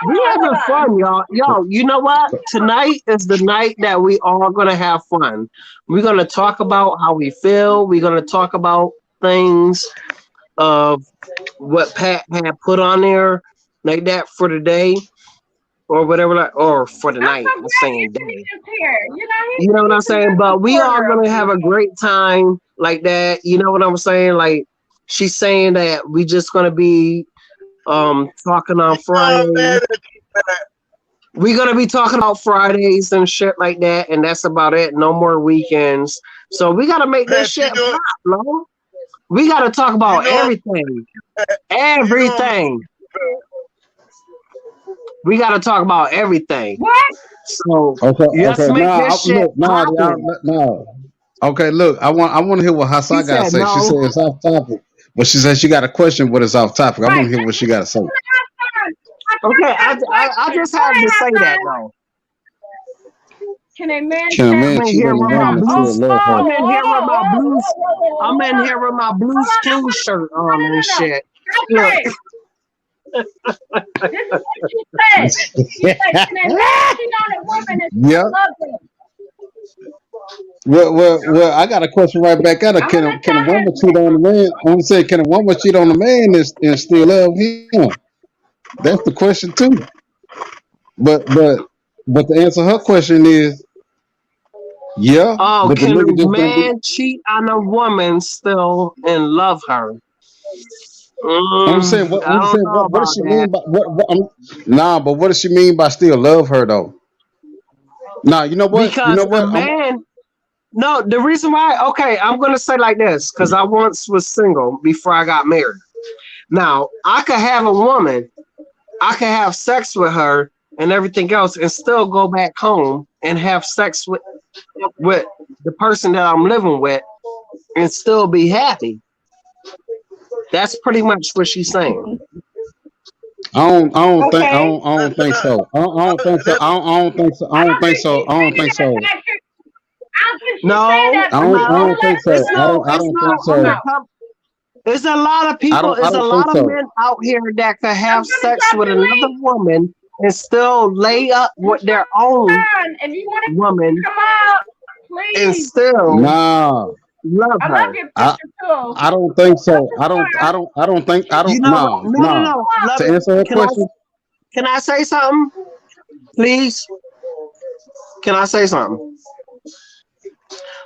Speaker 5: We having
Speaker 1: Hold on.
Speaker 5: fun, y'all. Yo, you know what? Tonight is the night that we all gonna have fun. We're gonna talk about how we feel. We're gonna talk about things of what Pat had put on there like that for the day or whatever, like, or for the
Speaker 1: I'm
Speaker 5: night.
Speaker 1: so
Speaker 5: I'm
Speaker 1: glad
Speaker 5: saying day.
Speaker 1: Anthony is here. You know,
Speaker 5: You know what I'm
Speaker 1: he's a
Speaker 5: saying?
Speaker 1: good
Speaker 5: But we all
Speaker 1: supporter of
Speaker 5: gonna have
Speaker 1: me.
Speaker 5: a great time like that. You know what I'm saying? Like she's saying that we just gonna be talking on
Speaker 2: You know I'm
Speaker 5: Fridays.
Speaker 2: mad at
Speaker 5: We're gonna be talking about Fridays and shit like that, and that's about it. No more weekends. So we gotta make this
Speaker 2: Pat.
Speaker 5: shit pop, bro. We gotta talk
Speaker 2: You
Speaker 5: about
Speaker 2: know,
Speaker 5: everything.
Speaker 2: you know I'm.
Speaker 5: Everything. We gotta talk about everything.
Speaker 1: What?
Speaker 5: So
Speaker 3: okay,
Speaker 5: let's
Speaker 3: okay.
Speaker 5: make
Speaker 3: Now,
Speaker 5: this shit
Speaker 3: look, now,
Speaker 5: popping.
Speaker 3: now. Okay, look, I want to hear what
Speaker 5: He
Speaker 3: Hassan got to
Speaker 5: said
Speaker 3: say. She
Speaker 5: no.
Speaker 3: said it's off topic, but she said she got a question, but it's off topic. I want
Speaker 1: Right.
Speaker 3: to hear what she got to say.
Speaker 1: I
Speaker 5: Okay,
Speaker 1: got a
Speaker 5: I
Speaker 1: question.
Speaker 5: just
Speaker 1: Go
Speaker 5: have
Speaker 1: ahead,
Speaker 5: to say that
Speaker 1: Hassan.
Speaker 5: though.
Speaker 1: Can a man
Speaker 3: Can a
Speaker 1: tell
Speaker 3: man
Speaker 5: I'm in
Speaker 3: cheat
Speaker 5: here
Speaker 3: on a
Speaker 5: with my
Speaker 3: woman and
Speaker 1: Oh,
Speaker 3: still
Speaker 5: blues.
Speaker 1: oh,
Speaker 3: love her?
Speaker 5: I'm in
Speaker 1: oh,
Speaker 5: here with my
Speaker 1: oh,
Speaker 5: blues.
Speaker 1: whoa, whoa, whoa,
Speaker 5: I'm
Speaker 1: hold
Speaker 5: in
Speaker 1: on.
Speaker 5: here with my
Speaker 1: Hold
Speaker 5: blues
Speaker 1: on. I
Speaker 5: clues
Speaker 1: want
Speaker 5: shirt
Speaker 1: no,
Speaker 5: on
Speaker 1: no, no,
Speaker 5: and
Speaker 1: no.
Speaker 5: shit. Look,
Speaker 1: Okay. This is what she said. She said, can a man cheat on a woman and
Speaker 3: Yeah.
Speaker 1: still love her?
Speaker 3: Well, I got a question right back at her.
Speaker 1: I'm gonna let
Speaker 3: Can a
Speaker 1: y'all
Speaker 3: woman
Speaker 1: answer
Speaker 3: cheat
Speaker 1: that.
Speaker 3: on the man? I want to say, can a woman cheat on the man and still love him? That's the question too. But but but to answer her question is, yeah,
Speaker 5: oh,
Speaker 3: but the
Speaker 5: can a
Speaker 3: nigga just don't be.
Speaker 5: man cheat on a woman still and love her? I
Speaker 3: I'm
Speaker 5: don't
Speaker 3: saying
Speaker 5: know
Speaker 3: what does
Speaker 5: about
Speaker 3: she
Speaker 5: that
Speaker 3: mean by nah? But what does she mean by still love her though? Nah, you know what? You know
Speaker 5: because a
Speaker 3: what? I'm
Speaker 5: man. No, the reason why. Okay, I'm gonna say like this because I once was single before I got married. Now I could have a woman, I could have sex with her and everything else, and still go back home and have sex with the person that I'm living with, and still be happy. That's pretty much what she's saying.
Speaker 1: Okay.
Speaker 3: I don't think so. I don't think so. I don't think so. I
Speaker 1: I
Speaker 3: don't
Speaker 1: don't
Speaker 3: think
Speaker 1: think
Speaker 3: so.
Speaker 1: she's
Speaker 3: I don't
Speaker 1: saying
Speaker 3: think
Speaker 1: that,
Speaker 3: so.
Speaker 1: Patrick. I don't think she's saying
Speaker 5: No,
Speaker 1: that, but she's
Speaker 3: I
Speaker 5: no,
Speaker 1: gonna
Speaker 3: don't
Speaker 1: let
Speaker 3: think
Speaker 1: us
Speaker 3: so.
Speaker 1: know.
Speaker 3: I
Speaker 5: it's
Speaker 3: don't
Speaker 5: no
Speaker 3: think
Speaker 1: Hold
Speaker 3: so.
Speaker 1: on.
Speaker 5: undercover. There's a lot of people,
Speaker 3: I
Speaker 5: there's a
Speaker 3: don't think
Speaker 5: lot of
Speaker 3: so.
Speaker 5: men out here that could
Speaker 1: I'm
Speaker 5: have
Speaker 1: gonna
Speaker 5: sex
Speaker 1: drop
Speaker 5: with
Speaker 1: the
Speaker 5: another
Speaker 1: link.
Speaker 5: woman and still lay up with their own
Speaker 1: Hassan, if you want to
Speaker 5: woman
Speaker 1: come out,
Speaker 5: and
Speaker 1: please.
Speaker 5: still
Speaker 3: Nah,
Speaker 5: love
Speaker 1: I love
Speaker 5: her.
Speaker 1: your
Speaker 3: I
Speaker 1: picture too.
Speaker 3: I don't think
Speaker 1: But
Speaker 3: so.
Speaker 1: Hassan,
Speaker 3: I
Speaker 5: You
Speaker 3: don't.
Speaker 5: know,
Speaker 3: No,
Speaker 5: no, no,
Speaker 3: no.
Speaker 5: no. Love
Speaker 3: To
Speaker 5: it.
Speaker 3: answer her question,
Speaker 5: Can I say something, please? Can I say something?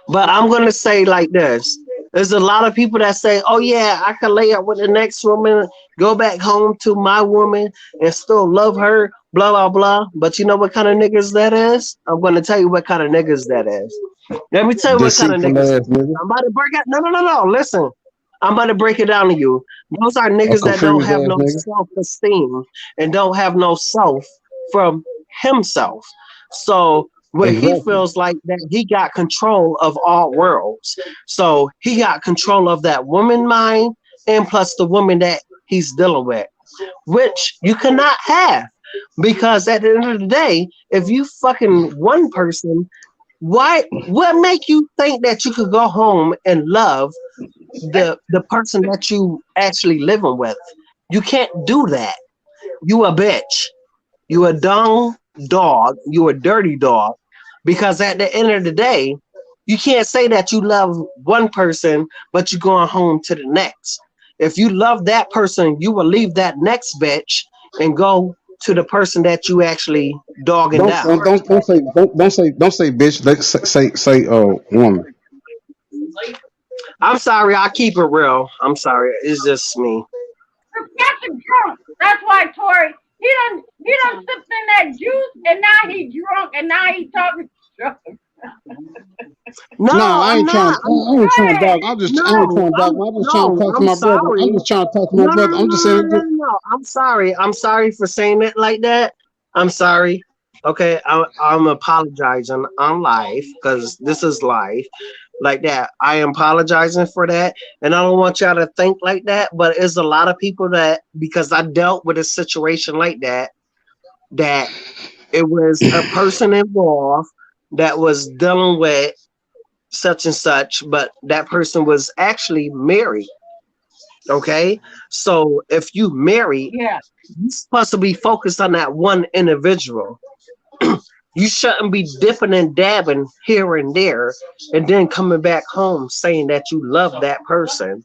Speaker 5: But I'm gonna say like this. There's a lot of people that say, "Oh yeah, I can lay up with the next woman, go back home to my woman, and still love her." Blah blah blah. But you know what kind of niggas that is? I'm gonna tell you what kind of niggas that is. Let me tell you what kind of
Speaker 3: deceitful
Speaker 5: niggas.
Speaker 3: ass nigga,
Speaker 5: I'm about to break it. No, no, no, no. Listen, I'm about to break it down to you. Those are
Speaker 3: a
Speaker 5: niggas that don't
Speaker 3: confused
Speaker 5: have
Speaker 3: ass
Speaker 5: no
Speaker 3: nigga.
Speaker 5: self-esteem and don't have no self from himself. So where he
Speaker 3: Exactly.
Speaker 5: feels like that he got control of all worlds. So he got control of that woman mind and plus the woman that he's dealing with, which you cannot have. Because at the end of the day, if you fucking one person, why what make you think that you could go home and love the person that you actually living with? You can't do that. You a bitch. You a dung dog. You a dirty dog. Because at the end of the day, you can't say that you love one person, but you're going home to the next. If you love that person, you will leave that next bitch and go to the person that you actually dogging down.
Speaker 3: Don't say bitch. Say woman.
Speaker 5: I'm sorry, I keep it real. I'm sorry. It's just me.
Speaker 1: that's a drunk. That's why Tori, he done sipped in that juice and now he drunk and now he talking drunk.
Speaker 3: No,
Speaker 5: No, I'm not.
Speaker 3: I ain't trying to dog. I ain't
Speaker 5: No,
Speaker 3: trying to dog. I'm just trying to
Speaker 5: no,
Speaker 3: talk to
Speaker 5: I'm
Speaker 3: my brother. I'm
Speaker 5: sorry.
Speaker 3: just trying to talk to my
Speaker 5: No, no,
Speaker 3: brother.
Speaker 5: no,
Speaker 3: I'm just
Speaker 5: no, no,
Speaker 3: saying.
Speaker 5: no, no. I'm sorry. I'm sorry for saying it like that. I'm sorry. Okay, I'm apologizing on live because this is live like that. I am apologizing for that, and I don't want y'all to think like that. But it's a lot of people that because I dealt with a situation like that, that it was a person involved. that was dealing with such and such, but that person was actually married. Okay, so if you married,
Speaker 1: Yeah.
Speaker 5: you're supposed to be focused on that one individual. You shouldn't be dipping and dabbing here and there, and then coming back home saying that you love that person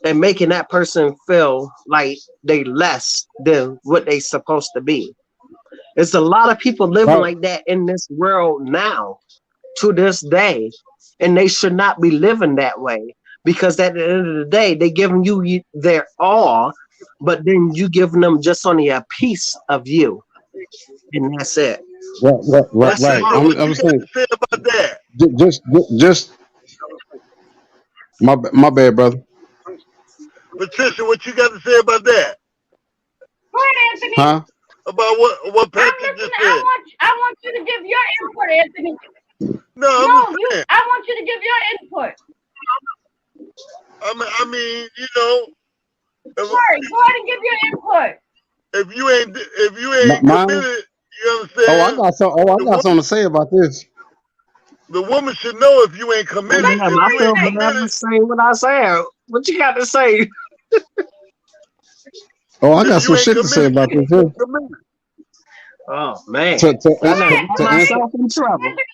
Speaker 5: and making that person feel like they less than what they supposed to be. There's a lot of people living
Speaker 3: Right.
Speaker 5: like that in this world now, to this day, and they should not be living that way, because at the end of the day, they giving you their all, but then you giving them just only a piece of you, and that's it. That's
Speaker 3: Right.
Speaker 2: Patricia,
Speaker 5: all.
Speaker 2: what
Speaker 3: I'm
Speaker 2: you got
Speaker 3: saying
Speaker 2: to say about that?
Speaker 3: just my bad, brother.
Speaker 2: Patricia, what you got to say about that?
Speaker 1: Go ahead, Anthony.
Speaker 3: Huh?
Speaker 2: About what
Speaker 1: I'm
Speaker 2: Patrick just
Speaker 1: listening.
Speaker 2: said?
Speaker 1: I want you to give your input, Anthony.
Speaker 2: No, I'm
Speaker 1: No,
Speaker 2: just
Speaker 1: you.
Speaker 2: saying.
Speaker 1: I want you to give your input.
Speaker 2: I mean, you know,
Speaker 1: Sorry, go ahead and give your input.
Speaker 2: if you ain't
Speaker 3: Mine.
Speaker 2: committed, you understand?
Speaker 3: I
Speaker 2: The
Speaker 3: got
Speaker 2: woman
Speaker 3: something to say about this.
Speaker 2: the woman should know if you ain't
Speaker 1: Well,
Speaker 2: committed.
Speaker 1: let
Speaker 5: Damn,
Speaker 2: If
Speaker 5: I
Speaker 2: you
Speaker 1: Tori
Speaker 2: ain't
Speaker 5: feel
Speaker 1: say.
Speaker 5: bad for
Speaker 2: committed,
Speaker 5: saying what I said. What you got to say?
Speaker 3: Oh, I
Speaker 2: if
Speaker 3: got
Speaker 2: you
Speaker 3: some
Speaker 2: ain't
Speaker 3: shit to say
Speaker 2: committed,
Speaker 3: about
Speaker 2: you
Speaker 3: this
Speaker 2: ain't
Speaker 3: here.
Speaker 2: committed.
Speaker 5: Oh man,
Speaker 3: To to
Speaker 5: I
Speaker 1: Go
Speaker 5: done
Speaker 3: to
Speaker 1: ahead,
Speaker 5: got
Speaker 3: to answer
Speaker 5: myself in trouble.
Speaker 1: Anthony.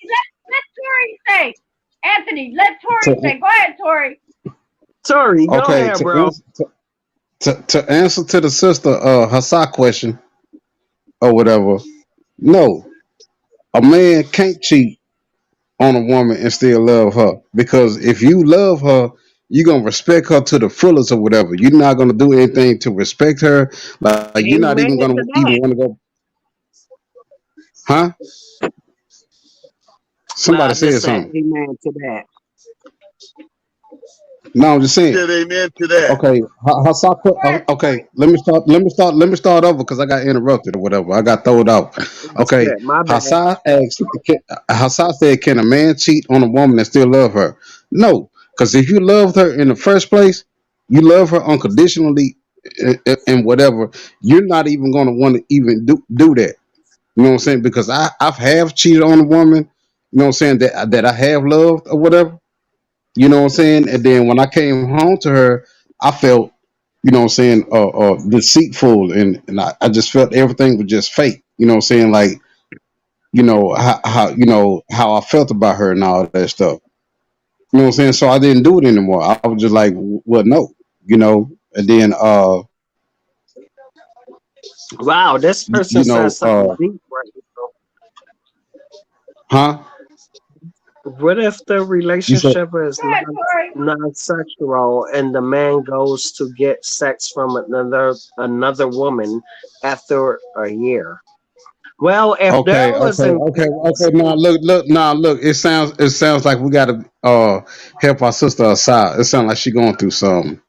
Speaker 1: Let Tori say. Anthony, let Tori
Speaker 3: to
Speaker 1: say. Go ahead, Tori.
Speaker 5: Tori, go
Speaker 3: okay
Speaker 5: ahead, bro.
Speaker 3: to answer to the sister Hasa question or whatever. No, a man can't cheat on a woman and still love her, because if you love her, you're gonna respect her to the fullest or whatever. You're not gonna do anything to respect her. Like you're not even
Speaker 5: Amen
Speaker 3: gonna
Speaker 5: to
Speaker 3: even want
Speaker 5: that.
Speaker 3: to go, huh? Somebody
Speaker 5: Nah, I
Speaker 3: said
Speaker 5: just said
Speaker 3: something.
Speaker 5: amen to that.
Speaker 3: No, I'm just
Speaker 2: He
Speaker 3: saying.
Speaker 2: said amen to that.
Speaker 3: Okay,
Speaker 1: Go ahead,
Speaker 3: okay,
Speaker 1: Tori.
Speaker 3: let me start over because I got interrupted or whatever. I got thrown out. Okay,
Speaker 5: Shit, my bad.
Speaker 3: Hassan said, "Can a man cheat on a woman and still love her?" No, because if you loved her in the first place, you love her unconditionally and whatever. You're not even going to want to even do that. You know what I'm saying? Because I've have cheated on a woman. You know what I'm saying, that I have loved or whatever. You know what I'm saying? And then when I came home to her, I felt, you know what I'm saying, deceitful, and I just felt everything was just fake. You know what I'm saying? Like, how I felt about her and all that stuff. You know what I'm saying? So I didn't do it anymore. I was just like, well, no, and then
Speaker 5: Wow, this
Speaker 3: you,
Speaker 5: person
Speaker 3: you
Speaker 5: says
Speaker 3: know,
Speaker 5: something deep right now.
Speaker 3: huh?
Speaker 5: What if the
Speaker 3: You said,
Speaker 5: relationship is
Speaker 1: Go ahead, Tori.
Speaker 5: non-sexual and the man goes to get sex from another woman after a year? Well, if there was an
Speaker 3: okay. Now look. It sounds like we gotta help our sister aside. It sounds like she going through something.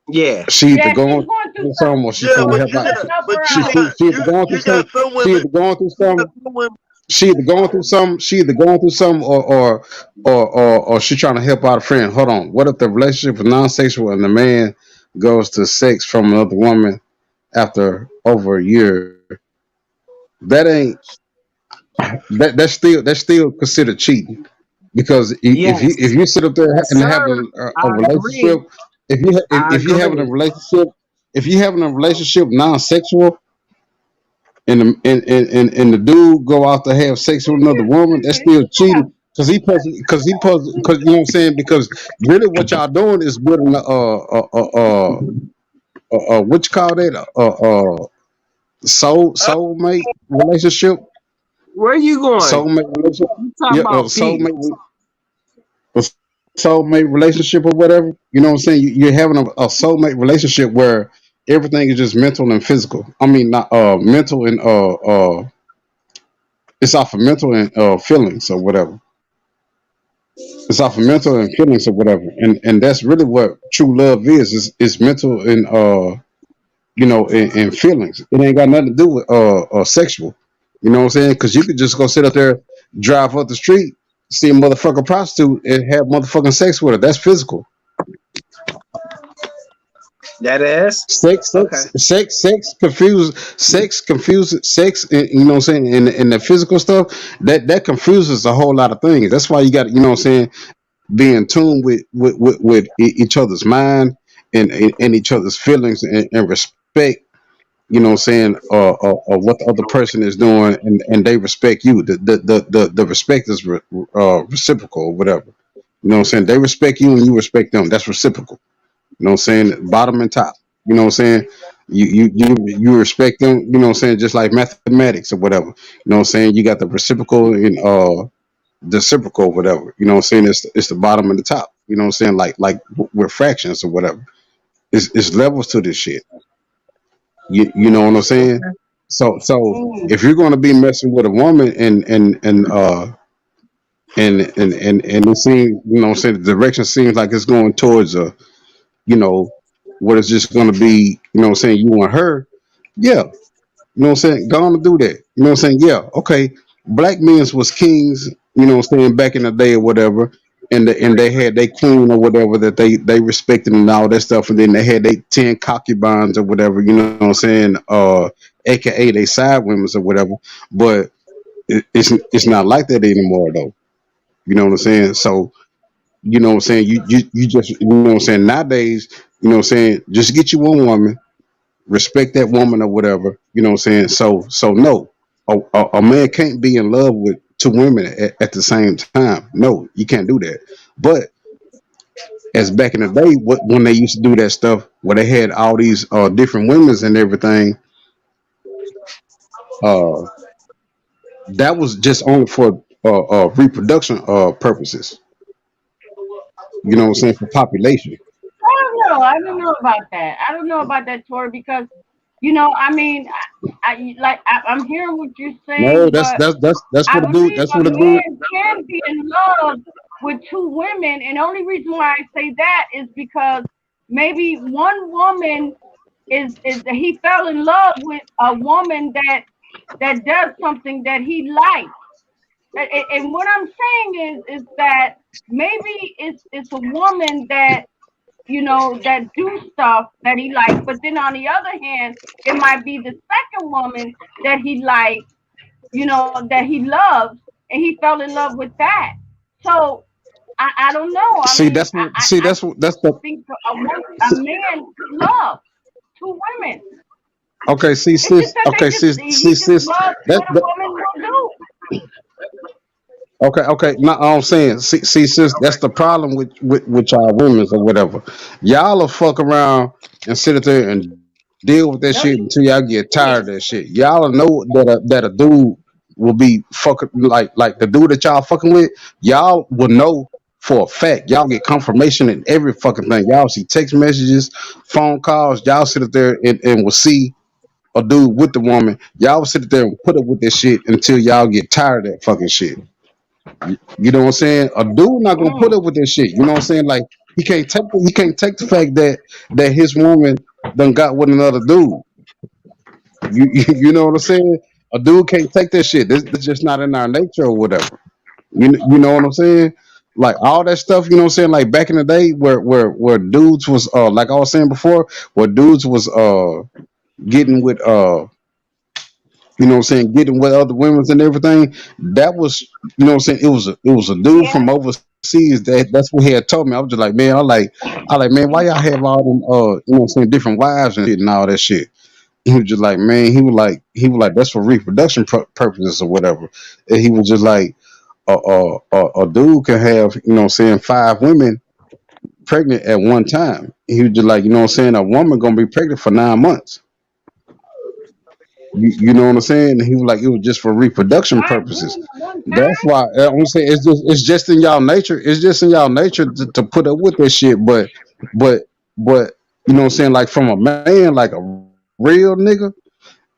Speaker 5: yeah,
Speaker 3: She either
Speaker 1: Yeah,
Speaker 3: going
Speaker 1: she's going through
Speaker 3: through something
Speaker 1: something.
Speaker 3: or she
Speaker 2: Yeah,
Speaker 3: trying to help out.
Speaker 2: but
Speaker 1: Let's help her
Speaker 2: you
Speaker 1: out.
Speaker 2: got
Speaker 3: She either going through
Speaker 2: you got
Speaker 3: something.
Speaker 2: some
Speaker 3: She
Speaker 2: women.
Speaker 3: either going through
Speaker 2: You got
Speaker 3: something.
Speaker 2: some women.
Speaker 3: She either going through something. She either going through something, or she trying to help out a friend. Hold on. What if the relationship is non-sexual and the man goes to sex from another woman after over a year? That ain't that's still considered cheating, because if
Speaker 5: yes,
Speaker 3: you sit up there
Speaker 5: yes,
Speaker 3: and
Speaker 5: sir.
Speaker 3: having a
Speaker 5: I
Speaker 3: relationship,
Speaker 5: agree. I
Speaker 3: if you having a
Speaker 5: agree.
Speaker 3: relationship if you having a relationship non-sexual, and the dude go out to have sex with another woman, that's
Speaker 1: Excuse me.
Speaker 3: still cheating, because you know what I'm saying, because really what y'all doing is building what you call that,
Speaker 2: Uh,
Speaker 3: soulmate relationship.
Speaker 5: Where you going?
Speaker 3: Soulmate relationship.
Speaker 5: You talking
Speaker 3: Yeah,
Speaker 5: about peace?
Speaker 3: a soulmate relationship or whatever. You know what I'm saying? You're having a soulmate relationship where everything is just mental and physical. I mean, not mental and it's off of mental and feelings or whatever. It's off of mental and feelings or whatever. And that's really what true love is mental and and feelings. It ain't got nothing to do with sexual. You know what I'm saying? Because you could just go sit up there, drive up the street, see a motherfucking prostitute, and have motherfucking sex with her. That's physical.
Speaker 5: That is
Speaker 3: Sex,
Speaker 5: okay.
Speaker 3: sex, sex, sex, and, you know what I'm saying, and the physical stuff that confuses a whole lot of things. That's why you got, you know what I'm saying, be in tune with each other's mind and each other's feelings and respect. You know what I'm saying, what the other person is doing, and they respect you. The respect is reciprocal or whatever. You know what I'm saying? They respect you and you respect them. That's reciprocal. You know what I'm saying? Bottom and top. You know what I'm saying? You respect them, you know what I'm saying, just like mathematics or whatever. You know what I'm saying? You got the reciprocal and the reciprocal, whatever. You know what I'm saying? It's the bottom and the top. You know what I'm saying? Like with fractions or whatever. It's levels to this shit. You know what I'm saying?
Speaker 5: Okay.
Speaker 3: So
Speaker 1: Mm.
Speaker 3: if you're gonna be messing with a woman and it seems, you know what I'm saying, the direction seems like it's going towards a, you know, what is just gonna be, you know what I'm saying, you and her, yeah. You know what I'm saying? Go on and do that. You know what I'm saying? Yeah, okay. Black men was kings, you know what I'm saying, back in the day or whatever. And they had their queen or whatever that they respected and all that stuff. And then they had their 10 concubines or whatever, you know what I'm saying? AKA they side women or whatever. But it's not like that anymore though. You know what I'm saying? So, you know what I'm saying, you just, you know what I'm saying, nowadays, you know what I'm saying, just get you one woman, respect that woman or whatever. You know what I'm saying? So no, a man can't be in love with two women at the same time. No, you can't do that. But as back in the day, when they used to do that stuff, where they had all these different women's and everything, uh, that was just only for reproduction purposes. You know what I'm saying, for population.
Speaker 1: I don't know. I don't know about that. I don't know about that, Tori, because I mean, I'm hearing what you're
Speaker 3: No,
Speaker 1: saying,
Speaker 3: that's
Speaker 1: but
Speaker 3: that's that's that's
Speaker 1: I
Speaker 3: what a dude.
Speaker 1: believe
Speaker 3: That's
Speaker 1: a
Speaker 3: what a dude.
Speaker 1: man can be in love with two women, and the only reason why I say that is because maybe one woman is he fell in love with a woman that does something that he likes. And what I'm saying is that maybe it's a woman that do stuff that he likes, but then on the other hand, it might be the second woman that he likes, that he loves, and he fell in love with that. So I don't know. I
Speaker 3: See,
Speaker 1: mean,
Speaker 3: that's what. See, that's the.
Speaker 1: I think a man could love two women.
Speaker 3: Okay, see,
Speaker 1: It's just
Speaker 3: sis.
Speaker 1: that
Speaker 3: Okay, sis.
Speaker 1: he
Speaker 3: See,
Speaker 1: just
Speaker 3: sis.
Speaker 1: loves
Speaker 3: That,
Speaker 1: what a
Speaker 3: that
Speaker 1: woman will do.
Speaker 3: okay. No, I'm saying, see, sis. That's the problem with y'all women's or whatever. Y'all will fuck around and sit there and deal with that shit
Speaker 1: No,
Speaker 3: until y'all
Speaker 1: you
Speaker 3: get tired of that shit.
Speaker 1: did.
Speaker 3: Y'all will know that a dude will be fucking like the dude that y'all fucking with. Y'all will know for a fact. Y'all get confirmation in every fucking thing. Y'all see text messages, phone calls. Y'all sit there and will see a dude with the woman. Y'all will sit there and put up with this shit until y'all get tired of that fucking shit. You know what I'm saying? A dude not gonna put
Speaker 1: Mm,
Speaker 3: up with this shit. You know what I'm saying? Like he can't take the fact that his woman done got with another dude. You know what I'm saying? A dude can't take that shit. This just not in our nature or whatever. You know what I'm saying? Like all that stuff, you know what I'm saying? Like back in the day where dudes was like I was saying before, where dudes was getting with you know what I'm saying, getting with other women and everything. That was, you know what I'm saying, it was a dude
Speaker 1: yeah.
Speaker 3: from overseas that's what he had told me. I was just like, man, I like, man, why y'all have all them you know what I'm saying, different wives and shit and all that shit. He was just like, man, he was like that's for reproduction purposes or whatever. And he was just like, a dude can have, you know what I'm saying, five women pregnant at one time. He was just like, you know what I'm saying, a woman gonna be pregnant for 9 months. You know what I'm saying? And he was like, it was just for reproduction
Speaker 1: Five
Speaker 3: purposes.
Speaker 1: women at one
Speaker 3: That's
Speaker 1: time.
Speaker 3: why I'm saying it's just in y'all nature. It's just in y'all nature to put up with this shit. But but you know what I'm saying? Like from a man, like a real nigga,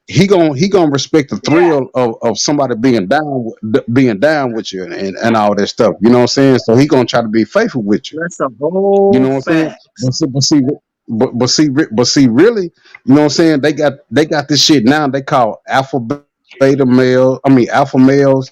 Speaker 3: he gonna respect the thrill
Speaker 1: Yeah.
Speaker 3: of somebody being down with you and all that stuff. You know what I'm saying? So he gonna try to be faithful with you.
Speaker 5: That's a
Speaker 3: You
Speaker 5: whole
Speaker 3: know what I'm saying?
Speaker 5: fact.
Speaker 3: But see, really, you know what I'm saying? They got this shit now. They call alpha beta male. I mean alpha males.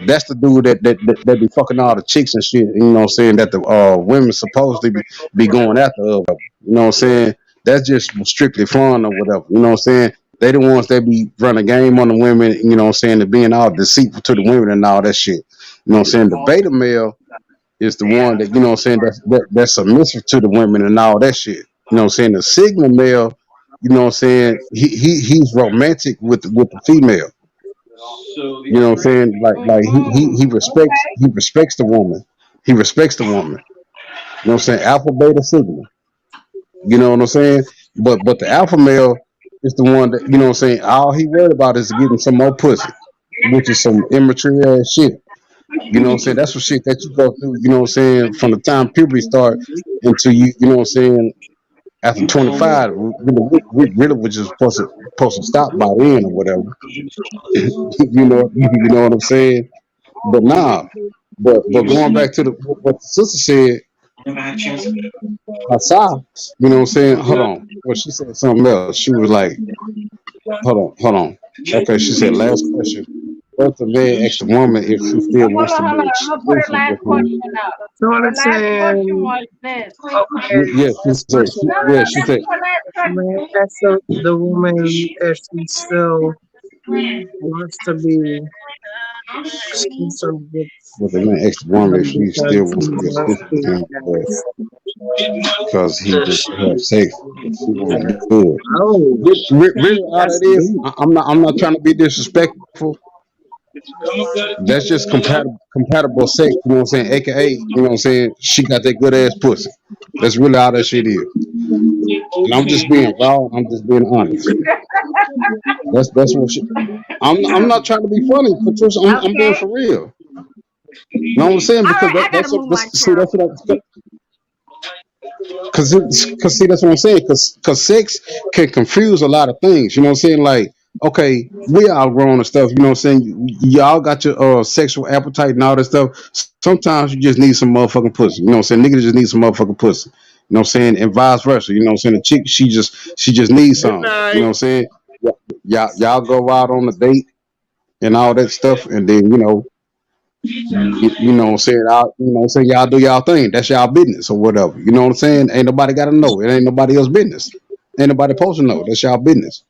Speaker 3: That's the dude that be fucking all the chicks and shit. You know what I'm saying? That the women supposed to be going after of. You know what I'm saying? That's just strictly fun or whatever. You know what I'm saying? They the ones that be running game on the women. You know what I'm saying? And being all deceitful to the women and all that shit. You know what I'm saying? The beta male is the one that you know what I'm saying that's submissive to the women and all that shit. You know what I'm saying? The sigma male, you know what I'm saying? He's romantic with the female. You know what I'm saying? Like he
Speaker 1: Mm-hmm. Okay.
Speaker 3: respects the woman. He respects the woman. You know what I'm saying? Alpha, beta, sigma. You know what I'm saying? But the alpha male is the one that you know what I'm saying. All he worried about is getting some more pussy, which is some immature ass shit. You know what I'm saying? That's some shit that you go through. You know what I'm saying? From the time puberty start until you know what I'm saying. After 25, really was just supposed to stop by then or whatever. You know what I'm saying? But nah, but going back to what the sister said, Hasa, you know what I'm saying? Hold on. Well, she said something else. She was like, hold on. Okay, she said, last question. What if the man asked the woman if she still wants to
Speaker 1: Hold
Speaker 3: be
Speaker 1: on. I'm gonna put her
Speaker 3: exclusive with
Speaker 1: last
Speaker 3: him?
Speaker 1: question up.
Speaker 5: So what
Speaker 1: Her
Speaker 5: I'm
Speaker 1: last question
Speaker 5: saying,
Speaker 1: was this.
Speaker 5: okay,
Speaker 3: Yeah, she
Speaker 5: last
Speaker 3: said,
Speaker 5: question.
Speaker 1: No, no,
Speaker 3: yeah,
Speaker 1: no.
Speaker 3: she
Speaker 1: This
Speaker 3: said,
Speaker 1: is her last
Speaker 5: Man,
Speaker 1: question.
Speaker 5: that's the woman if she still wants to be exclusive with
Speaker 3: what the man asked the woman if
Speaker 5: him
Speaker 3: she still
Speaker 5: because
Speaker 3: wants to
Speaker 5: he
Speaker 3: be
Speaker 5: wants
Speaker 3: exclusive with
Speaker 5: to
Speaker 3: him, but
Speaker 5: have
Speaker 3: because he wants to have sex, but she won't do it.
Speaker 5: oh
Speaker 3: Really, all
Speaker 5: that's
Speaker 3: that is,
Speaker 5: deep.
Speaker 3: I'm not trying to be disrespectful. That's just compatible sex. You know what I'm saying? AKA, you know what I'm saying? She got that good ass pussy. That's really all that shit is. And I'm just being raw. I'm just being honest. That's what she. I'm not trying to be funny, Patricia. I'm being
Speaker 1: Okay.
Speaker 3: for real. You know what I'm saying?
Speaker 1: All
Speaker 3: Because
Speaker 1: right. I gotta move my
Speaker 3: see
Speaker 1: chair
Speaker 3: that's
Speaker 1: over.
Speaker 3: what cause see that's what I'm saying. Cause sex can confuse a lot of things. You know what I'm saying? Like, okay, we all grown and stuff. You know what I'm saying? Y'all got your sexual appetite and all that stuff. Sometimes you just need some motherfucking pussy. You know what I'm saying? Niggas just need some motherfucking pussy. You know what I'm saying? And vice versa. You know what I'm saying? The chick, she just needs
Speaker 2: Good
Speaker 3: some. You know
Speaker 2: night.
Speaker 3: what I'm saying? Y'all go out on a date and all that stuff, and then you know what I'm saying? You know what I'm saying? Y'all do y'all thing. That's y'all business or whatever. You know what I'm saying? Ain't nobody got to know. It ain't nobody else business. Ain't nobody supposed to know. That's y'all business.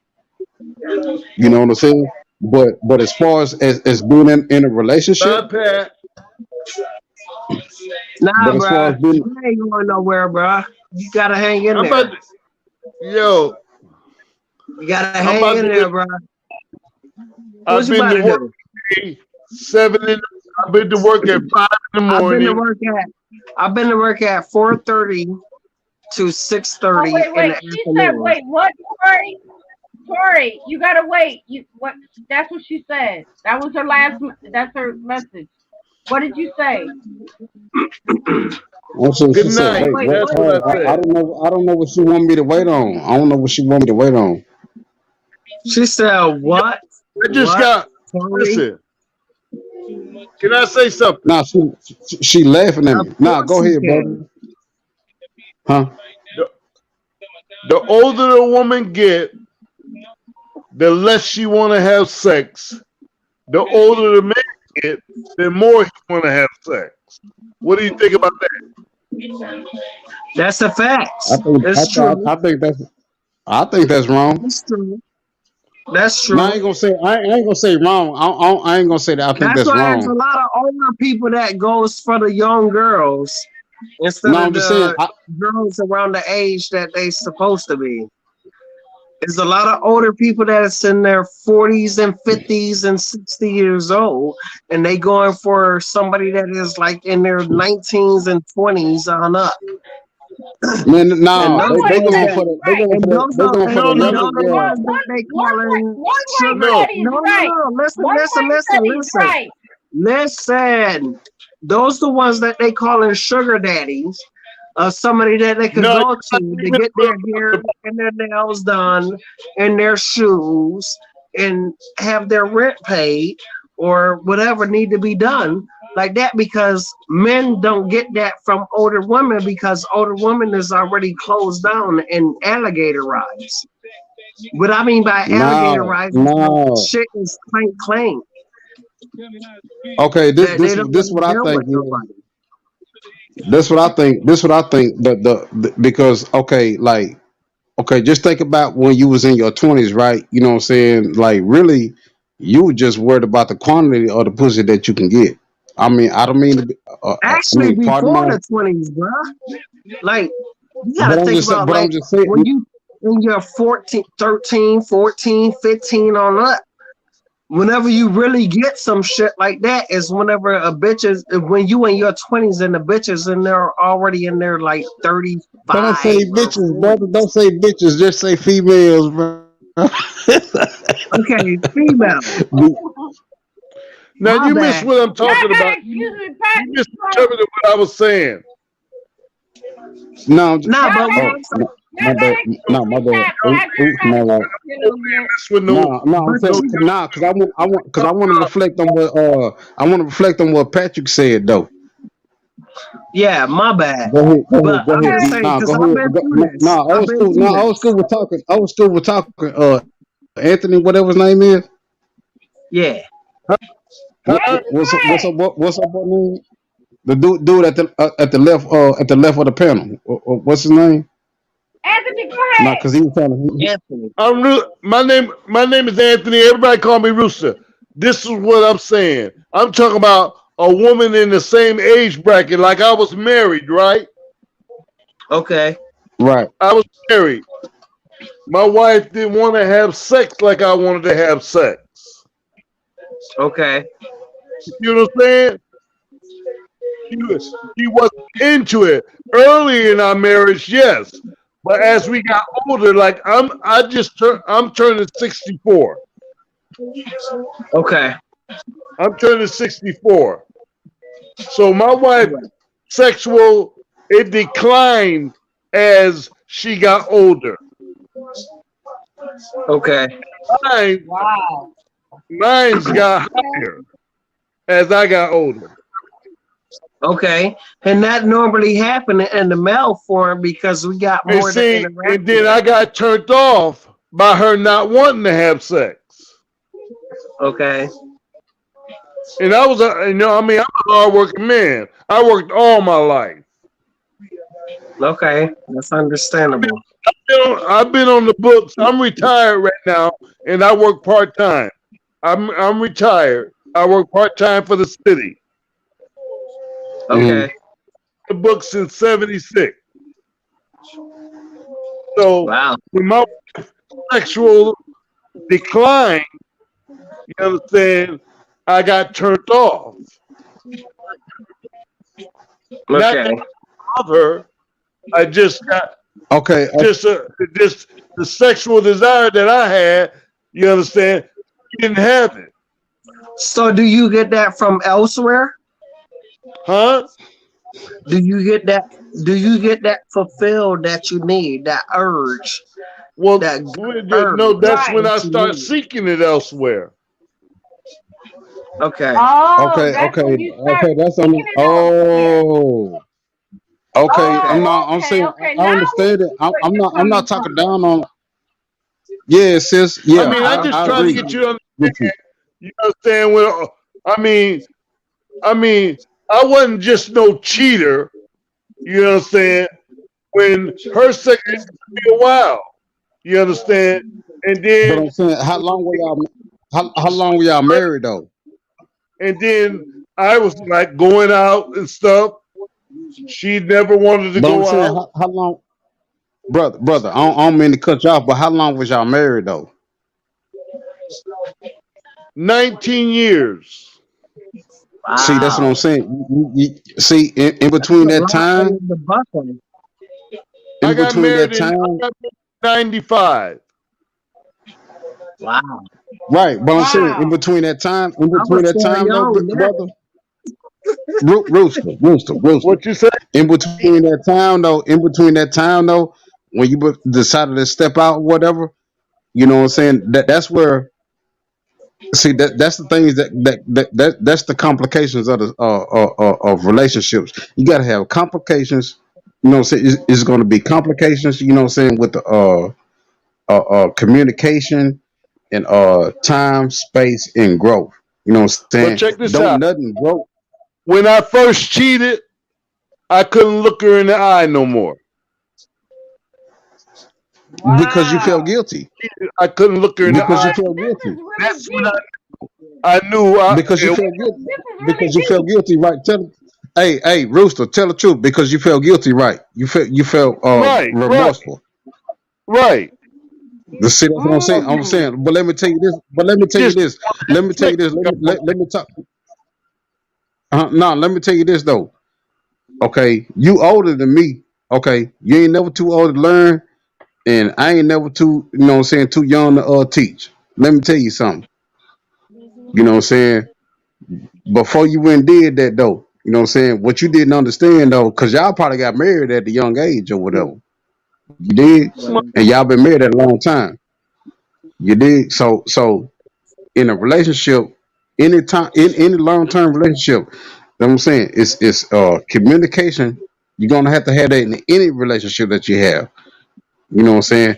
Speaker 3: You know what I'm saying? But as far as being in a relationship,
Speaker 2: Bye, Pat.
Speaker 5: Nah,
Speaker 3: but as far as
Speaker 5: bruh,
Speaker 3: being
Speaker 5: you ain't going nowhere, bruh. You gotta hang in
Speaker 2: I'm about
Speaker 5: there.
Speaker 2: to, yo,
Speaker 5: You gotta
Speaker 2: I'm
Speaker 5: hang
Speaker 2: about
Speaker 5: in
Speaker 2: to
Speaker 5: there, bruh. What
Speaker 2: I've
Speaker 5: you
Speaker 2: been
Speaker 5: about
Speaker 2: to
Speaker 5: to
Speaker 2: work
Speaker 5: do?
Speaker 2: 7 in I've been to work at 5 in the morning.
Speaker 5: I've been to work at 4:30 to
Speaker 1: Oh
Speaker 5: 6:30
Speaker 1: wait,
Speaker 5: in the
Speaker 1: wait. She said,
Speaker 5: afternoon.
Speaker 1: wait. What? Tori? Tori, you gotta wait. You what? That's what she said. That was her last. That's her message. What did you say?
Speaker 3: also
Speaker 2: Good
Speaker 3: she said,
Speaker 1: Wait,
Speaker 2: night.
Speaker 3: wait,
Speaker 1: wait.
Speaker 3: what?
Speaker 2: That's what I
Speaker 3: I
Speaker 2: said.
Speaker 3: don't know. I don't know what she want me to wait on. I don't know what she want me to wait on.
Speaker 5: She said,
Speaker 2: Yo,
Speaker 5: "What?
Speaker 2: I just
Speaker 5: What?
Speaker 2: got,
Speaker 5: Tori?
Speaker 2: listen, can I say something?
Speaker 3: Nah, she laughing at
Speaker 5: Of
Speaker 3: me. Nah,
Speaker 5: course
Speaker 3: go
Speaker 5: you
Speaker 3: ahead, brother.
Speaker 5: can.
Speaker 3: Huh?
Speaker 2: The, the older the woman get, the less she want to have sex. The older the man get, the more he want to have sex. What do you think about that?
Speaker 5: That's a fact.
Speaker 3: I think
Speaker 5: It's true.
Speaker 3: I think that's wrong.
Speaker 5: It's true. That's
Speaker 3: No, I
Speaker 5: true.
Speaker 3: ain't gonna say I ain't gonna say wrong. I ain't gonna say that I think
Speaker 5: That's
Speaker 3: that's
Speaker 5: why there's a
Speaker 3: wrong.
Speaker 5: lot of older people that goes for the young girls instead
Speaker 3: No,
Speaker 5: of
Speaker 3: I'm just saying.
Speaker 5: the girls around the age that they supposed to be. There's a lot of older people that's in their 40s and 50s and 60 years old, and they going for somebody that is like in their 19s and 20s on up.
Speaker 3: Man,
Speaker 5: And
Speaker 3: no,
Speaker 1: One
Speaker 5: those
Speaker 1: more
Speaker 3: they
Speaker 5: ones
Speaker 3: going
Speaker 5: that
Speaker 3: for
Speaker 1: daddy,
Speaker 3: the
Speaker 1: right?
Speaker 3: they going for the
Speaker 2: No,
Speaker 5: and
Speaker 2: no,
Speaker 3: younger
Speaker 5: those the
Speaker 3: girl.
Speaker 5: ones that they calling
Speaker 1: One white
Speaker 5: sugar.
Speaker 2: no.
Speaker 1: daddy is
Speaker 5: No, no,
Speaker 1: right.
Speaker 5: no. Listen,
Speaker 1: One
Speaker 5: listen,
Speaker 1: white
Speaker 5: listen,
Speaker 1: daddy is
Speaker 5: listen.
Speaker 1: right.
Speaker 5: Listen. Those the ones that they calling sugar daddies. Somebody that they could
Speaker 2: No, you're
Speaker 5: go
Speaker 2: not
Speaker 5: to
Speaker 2: even
Speaker 5: get their hair and their nails done and their shoes and have their rent paid or whatever need to be done like that because men don't get that from older women because older women is already closed down and alligator rights. What I mean by alligator
Speaker 3: No,
Speaker 5: rights is like
Speaker 3: no.
Speaker 5: shit is clank clank.
Speaker 3: Okay, this
Speaker 5: They
Speaker 3: this
Speaker 5: don't
Speaker 3: this
Speaker 5: want
Speaker 3: what
Speaker 5: to
Speaker 3: I
Speaker 5: deal
Speaker 3: think
Speaker 5: with
Speaker 3: is.
Speaker 5: nobody.
Speaker 3: This what I think. This what I think. The because okay, like okay, just think about when you was in your 20s, right? You know what I'm saying? Like really, you were just worried about the quantity of the pussy that you can get. I mean, I don't mean to. I
Speaker 5: Actually,
Speaker 3: mean, pardon
Speaker 5: before
Speaker 3: my.
Speaker 5: the 20s, bro. Like, you got
Speaker 3: But
Speaker 5: to
Speaker 3: I'm
Speaker 5: think
Speaker 3: just saying.
Speaker 5: about,
Speaker 3: But I'm
Speaker 5: like,
Speaker 3: just saying.
Speaker 5: when you in your 14, 13, 14, 15 on up, whenever you really get some shit like that is whenever a bitch is, when you in your 20s and the bitches and they're already in their like
Speaker 3: But don't say
Speaker 5: 35 or
Speaker 3: bitches, brother.
Speaker 5: 40s.
Speaker 3: Don't say bitches. Just say females, bro.
Speaker 5: Okay, female.
Speaker 2: Now
Speaker 5: My
Speaker 2: you missed
Speaker 5: bad.
Speaker 2: what I'm
Speaker 1: Y'all
Speaker 2: talking
Speaker 1: gotta
Speaker 2: about.
Speaker 1: excuse me,
Speaker 2: You
Speaker 1: Pat.
Speaker 2: misinterpreted what I was saying.
Speaker 3: No,
Speaker 5: Nah,
Speaker 1: Y'all
Speaker 5: but what
Speaker 1: gotta
Speaker 3: oh,
Speaker 5: I'm saying,
Speaker 3: no, my
Speaker 1: y'all
Speaker 3: bad.
Speaker 1: gotta excuse
Speaker 3: No, my
Speaker 1: me,
Speaker 3: bad.
Speaker 1: Pat.
Speaker 3: Oops,
Speaker 1: Pat just
Speaker 3: oops,
Speaker 1: trying
Speaker 3: my
Speaker 1: to
Speaker 3: bad.
Speaker 1: talk a little bit.
Speaker 2: Mess with no,
Speaker 3: No, no, I'm
Speaker 5: but
Speaker 3: saying
Speaker 2: no.
Speaker 5: you,
Speaker 3: nah, cause I want to reflect on what Patrick said though.
Speaker 5: yeah, my bad. But
Speaker 3: Go
Speaker 5: I'm
Speaker 3: ahead.
Speaker 5: just
Speaker 1: Okay.
Speaker 5: saying,
Speaker 3: Nah,
Speaker 5: because
Speaker 3: go
Speaker 5: I've
Speaker 3: ahead.
Speaker 5: been through
Speaker 3: No,
Speaker 5: this. I've been through
Speaker 3: Old
Speaker 5: this.
Speaker 3: school was talking. Old school was talking. Anthony, whatever his name is.
Speaker 5: Yeah.
Speaker 2: Huh?
Speaker 1: Anthony, go ahead.
Speaker 3: What's up, what name? The dude at the left of the panel. What's his name?
Speaker 1: Anthony, go
Speaker 3: Nah,
Speaker 1: ahead.
Speaker 3: cause he was trying to.
Speaker 5: Anthony.
Speaker 2: My name is Anthony. Everybody call me Rooster. This is what I'm saying. I'm talking about a woman in the same age bracket, like I was married, right?
Speaker 5: Okay.
Speaker 3: Right.
Speaker 2: I was married. My wife didn't want to have sex like I wanted to have sex.
Speaker 5: Okay.
Speaker 2: You know what I'm saying? She wasn't into it. Early in our marriage, yes. But as we got older, like I'm turning 64.
Speaker 5: Okay.
Speaker 2: I'm turning 64. So my wife
Speaker 5: Right.
Speaker 2: sexual it declined as she got older.
Speaker 5: Okay.
Speaker 2: Mine,
Speaker 1: Wow.
Speaker 2: mine's got higher as I got older.
Speaker 5: Okay. And that normally happen in the male form because we got
Speaker 2: And
Speaker 5: more to
Speaker 2: see,
Speaker 5: interact
Speaker 2: and then
Speaker 5: with.
Speaker 2: I got turned off by her not wanting to have sex.
Speaker 5: Okay.
Speaker 2: And I mean, I'm a hardworking man. I worked all my life.
Speaker 5: Okay. That's understandable.
Speaker 2: I've been on the books. I'm retired right now, and I work part time. I'm retired. I work part time for the city.
Speaker 3: Mm-hmm.
Speaker 5: Okay.
Speaker 2: The books in '76. So
Speaker 5: Wow.
Speaker 2: when my sexual decline, you understand, I got turned off. Not that
Speaker 5: Okay.
Speaker 2: I love her. I just got
Speaker 3: Okay.
Speaker 2: just the sexual desire that I had. You understand? Didn't have it,
Speaker 5: So do you get that from elsewhere?
Speaker 2: huh?
Speaker 5: Do you get that? Do you get that fulfilled that you need? That urge,
Speaker 2: Well,
Speaker 5: that gut urge
Speaker 2: no, that's when
Speaker 1: Right.
Speaker 5: that
Speaker 2: I
Speaker 5: you
Speaker 2: start
Speaker 5: need.
Speaker 2: seeking it elsewhere.
Speaker 5: Okay.
Speaker 1: Oh,
Speaker 3: Okay.
Speaker 1: that's when you start
Speaker 3: Okay. That's on.
Speaker 1: seeking it elsewhere.
Speaker 3: Oh. Okay.
Speaker 5: Okay.
Speaker 1: Oh,
Speaker 3: I'm
Speaker 1: okay,
Speaker 3: saying.
Speaker 1: okay.
Speaker 3: I
Speaker 1: Now we
Speaker 3: understand it.
Speaker 1: see where you're
Speaker 3: I'm not
Speaker 1: coming
Speaker 3: talking
Speaker 1: from.
Speaker 3: down on. Yeah, sis.
Speaker 2: I
Speaker 3: Yeah,
Speaker 2: mean, I
Speaker 1: Right.
Speaker 2: just
Speaker 3: I
Speaker 2: try to
Speaker 3: agree
Speaker 2: get you to
Speaker 3: with you.
Speaker 2: understand. You understand? Well, I mean, I mean, I wasn't just no cheater. You understand? When her second took me a while. You understand? And
Speaker 3: But
Speaker 2: then
Speaker 3: I'm saying, how long were y'all married though?
Speaker 2: and then I was like going out and stuff. She never wanted to
Speaker 3: But I'm
Speaker 2: go
Speaker 3: saying,
Speaker 2: out.
Speaker 3: how long, brother? I don't mean to cut you off, but how long was y'all married though?
Speaker 2: 19 years.
Speaker 3: See, that's what I'm
Speaker 5: Wow.
Speaker 3: saying. See, in
Speaker 5: That's
Speaker 3: between
Speaker 5: a
Speaker 3: that
Speaker 5: lot
Speaker 3: time,
Speaker 5: under the buckle.
Speaker 2: I
Speaker 3: in
Speaker 2: got
Speaker 3: between
Speaker 2: married
Speaker 3: that
Speaker 2: in
Speaker 3: time,
Speaker 2: 95.
Speaker 5: Wow.
Speaker 3: right? But I'm saying,
Speaker 1: Wow.
Speaker 5: I was still
Speaker 3: though,
Speaker 5: young then.
Speaker 3: brother, rooster.
Speaker 2: What you say?
Speaker 3: In between that time though, when you decided to step out, whatever, you know what I'm saying? That's where. See that's the things that's the complications of the of relationships. You got to have complications. You know what I'm saying? It's going to be complications. You know what I'm saying with the communication and time, space, and growth. You know what I'm saying?
Speaker 2: But check this
Speaker 3: Don't
Speaker 2: out.
Speaker 3: nothing grow
Speaker 2: When I first cheated, I couldn't look her in the eye no more.
Speaker 3: because you felt
Speaker 1: Wow.
Speaker 3: guilty.
Speaker 2: I couldn't look her in the
Speaker 3: Because
Speaker 2: eye.
Speaker 3: you
Speaker 1: What?
Speaker 3: felt
Speaker 1: This
Speaker 3: guilty.
Speaker 1: is really
Speaker 2: That's when
Speaker 1: deep.
Speaker 2: I knew
Speaker 3: Because you
Speaker 2: it,
Speaker 3: felt guilty.
Speaker 1: This is really
Speaker 3: Because you felt
Speaker 1: deep.
Speaker 3: guilty, right? Hey, Rooster, tell the truth. Because you felt guilty, right? You felt
Speaker 2: right, right,
Speaker 3: remorseful.
Speaker 2: right.
Speaker 3: See, that's what I'm saying. I'm
Speaker 1: Mm.
Speaker 3: saying, but let me tell you this. But let me tell you
Speaker 2: Just
Speaker 3: this. Let me tell you this. Let me talk. No, let me tell you this though. Okay, you older than me. Okay, you ain't never too old to learn, and I ain't never too, you know what I'm saying, too young to teach. Let me tell you something. You know what I'm saying? Before you went and did that though, you know what I'm saying? What you didn't understand though, because y'all probably got married at a young age or whatever. You did? And y'all been married at a long time. You did? So in a relationship, any time in any long term relationship, you know what I'm saying, it's communication. You're gonna have to have that in any relationship that you have. You know what I'm saying?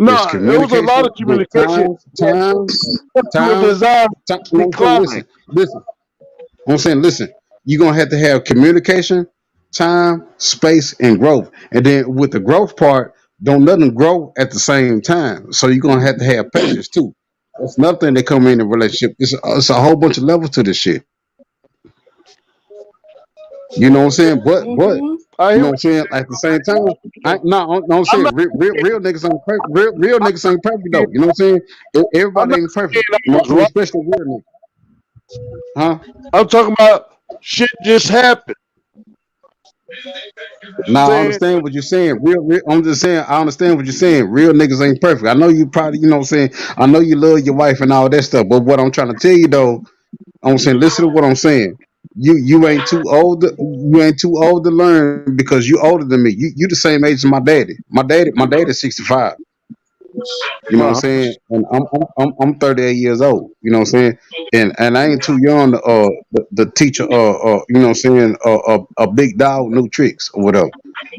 Speaker 3: It's
Speaker 2: no. It was a lot
Speaker 3: communication
Speaker 2: of
Speaker 3: with
Speaker 2: communication. To a
Speaker 3: time,
Speaker 2: desire
Speaker 3: you know what I'm saying?
Speaker 2: decline.
Speaker 3: Listen. I'm saying, listen, you're gonna have to have communication, time, space, and growth. And then with the growth part, don't let them grow at the same time. So you're gonna have to have patience too. That's another thing that come in a relationship. It's a whole bunch of levels to this shit. You know what I'm saying? But
Speaker 1: Mhm.
Speaker 2: I
Speaker 3: you
Speaker 2: hear
Speaker 3: know what I'm
Speaker 2: what
Speaker 3: saying? At the same time, no, I'm
Speaker 2: I'm
Speaker 3: saying
Speaker 2: not.
Speaker 3: real niggas ain't perfect. Real niggas ain't perfect though. You know what I'm saying?
Speaker 2: I'm
Speaker 3: Everybody
Speaker 2: not
Speaker 3: ain't perfect.
Speaker 2: saying
Speaker 3: You
Speaker 2: I
Speaker 3: know what
Speaker 2: was
Speaker 3: I'm saying?
Speaker 2: right.
Speaker 3: Especially real niggas. Huh?
Speaker 2: I'm talking about shit just happened.
Speaker 3: Now I
Speaker 2: Saying
Speaker 3: understand what you're saying. I'm just saying I understand what you're saying. Real niggas ain't perfect. I know you probably, you know what I'm saying. I know you love your wife and all that stuff. But what I'm trying to tell you though, I'm saying, listen to what I'm saying. You ain't too old. You ain't too old to learn because you older than me. You the same age as my daddy. My daddy's 65. You know what I'm
Speaker 2: uh,
Speaker 3: saying? And I'm 38 years old. You know what I'm saying? And I ain't too young to the teacher you know what I'm saying a big dog new tricks or whatever.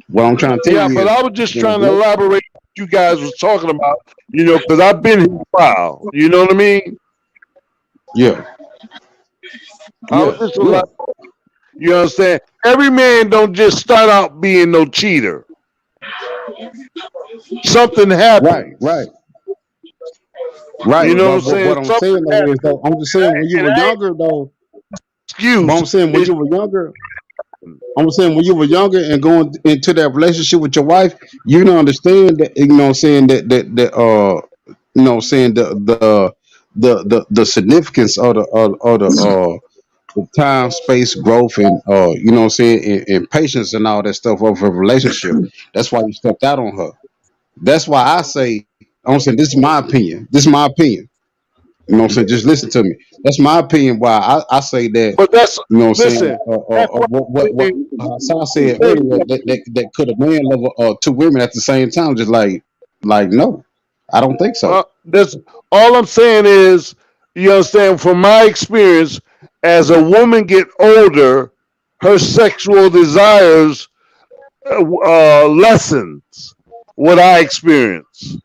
Speaker 3: What I'm trying to tell
Speaker 2: yeah,
Speaker 3: you
Speaker 2: but
Speaker 3: is
Speaker 2: I was just
Speaker 3: there's
Speaker 2: trying to
Speaker 3: no
Speaker 2: elaborate what you guys was talking about. Because I've been here a while. You know what I mean?
Speaker 3: yeah
Speaker 2: I
Speaker 3: yeah
Speaker 2: was just
Speaker 3: yeah
Speaker 2: you understand? Every man don't just start out being no cheater. Something
Speaker 3: right
Speaker 2: happens.
Speaker 3: right.
Speaker 2: You know what
Speaker 3: But
Speaker 2: I'm saying?
Speaker 3: what I'm
Speaker 2: Something
Speaker 3: saying though is
Speaker 2: happens.
Speaker 3: though I'm just saying when you
Speaker 2: And
Speaker 3: were
Speaker 2: I ain't
Speaker 3: younger though. But
Speaker 2: excuse.
Speaker 3: I'm saying when
Speaker 2: It's
Speaker 3: you were younger. I'm saying when you were younger and going into that relationship with your wife, you don't understand that, you know what I'm saying, you know what I'm saying, the significance of the time, space, growth, and you know what I'm saying, and patience and all that stuff of a relationship. That's why you stepped out on her. That's why I say, I'm saying, this is my opinion. This is my opinion. You know what I'm saying? Just listen to me. That's my opinion. Why I say that.
Speaker 2: but that's
Speaker 3: You know what I'm saying?
Speaker 2: listen. That's why
Speaker 3: What Hassan said earlier that could a man love two women at the same time? Just like no, I don't think so.
Speaker 2: that's all I'm saying is you understand from my experience as a woman get older, her sexual desires lessens. What I experience.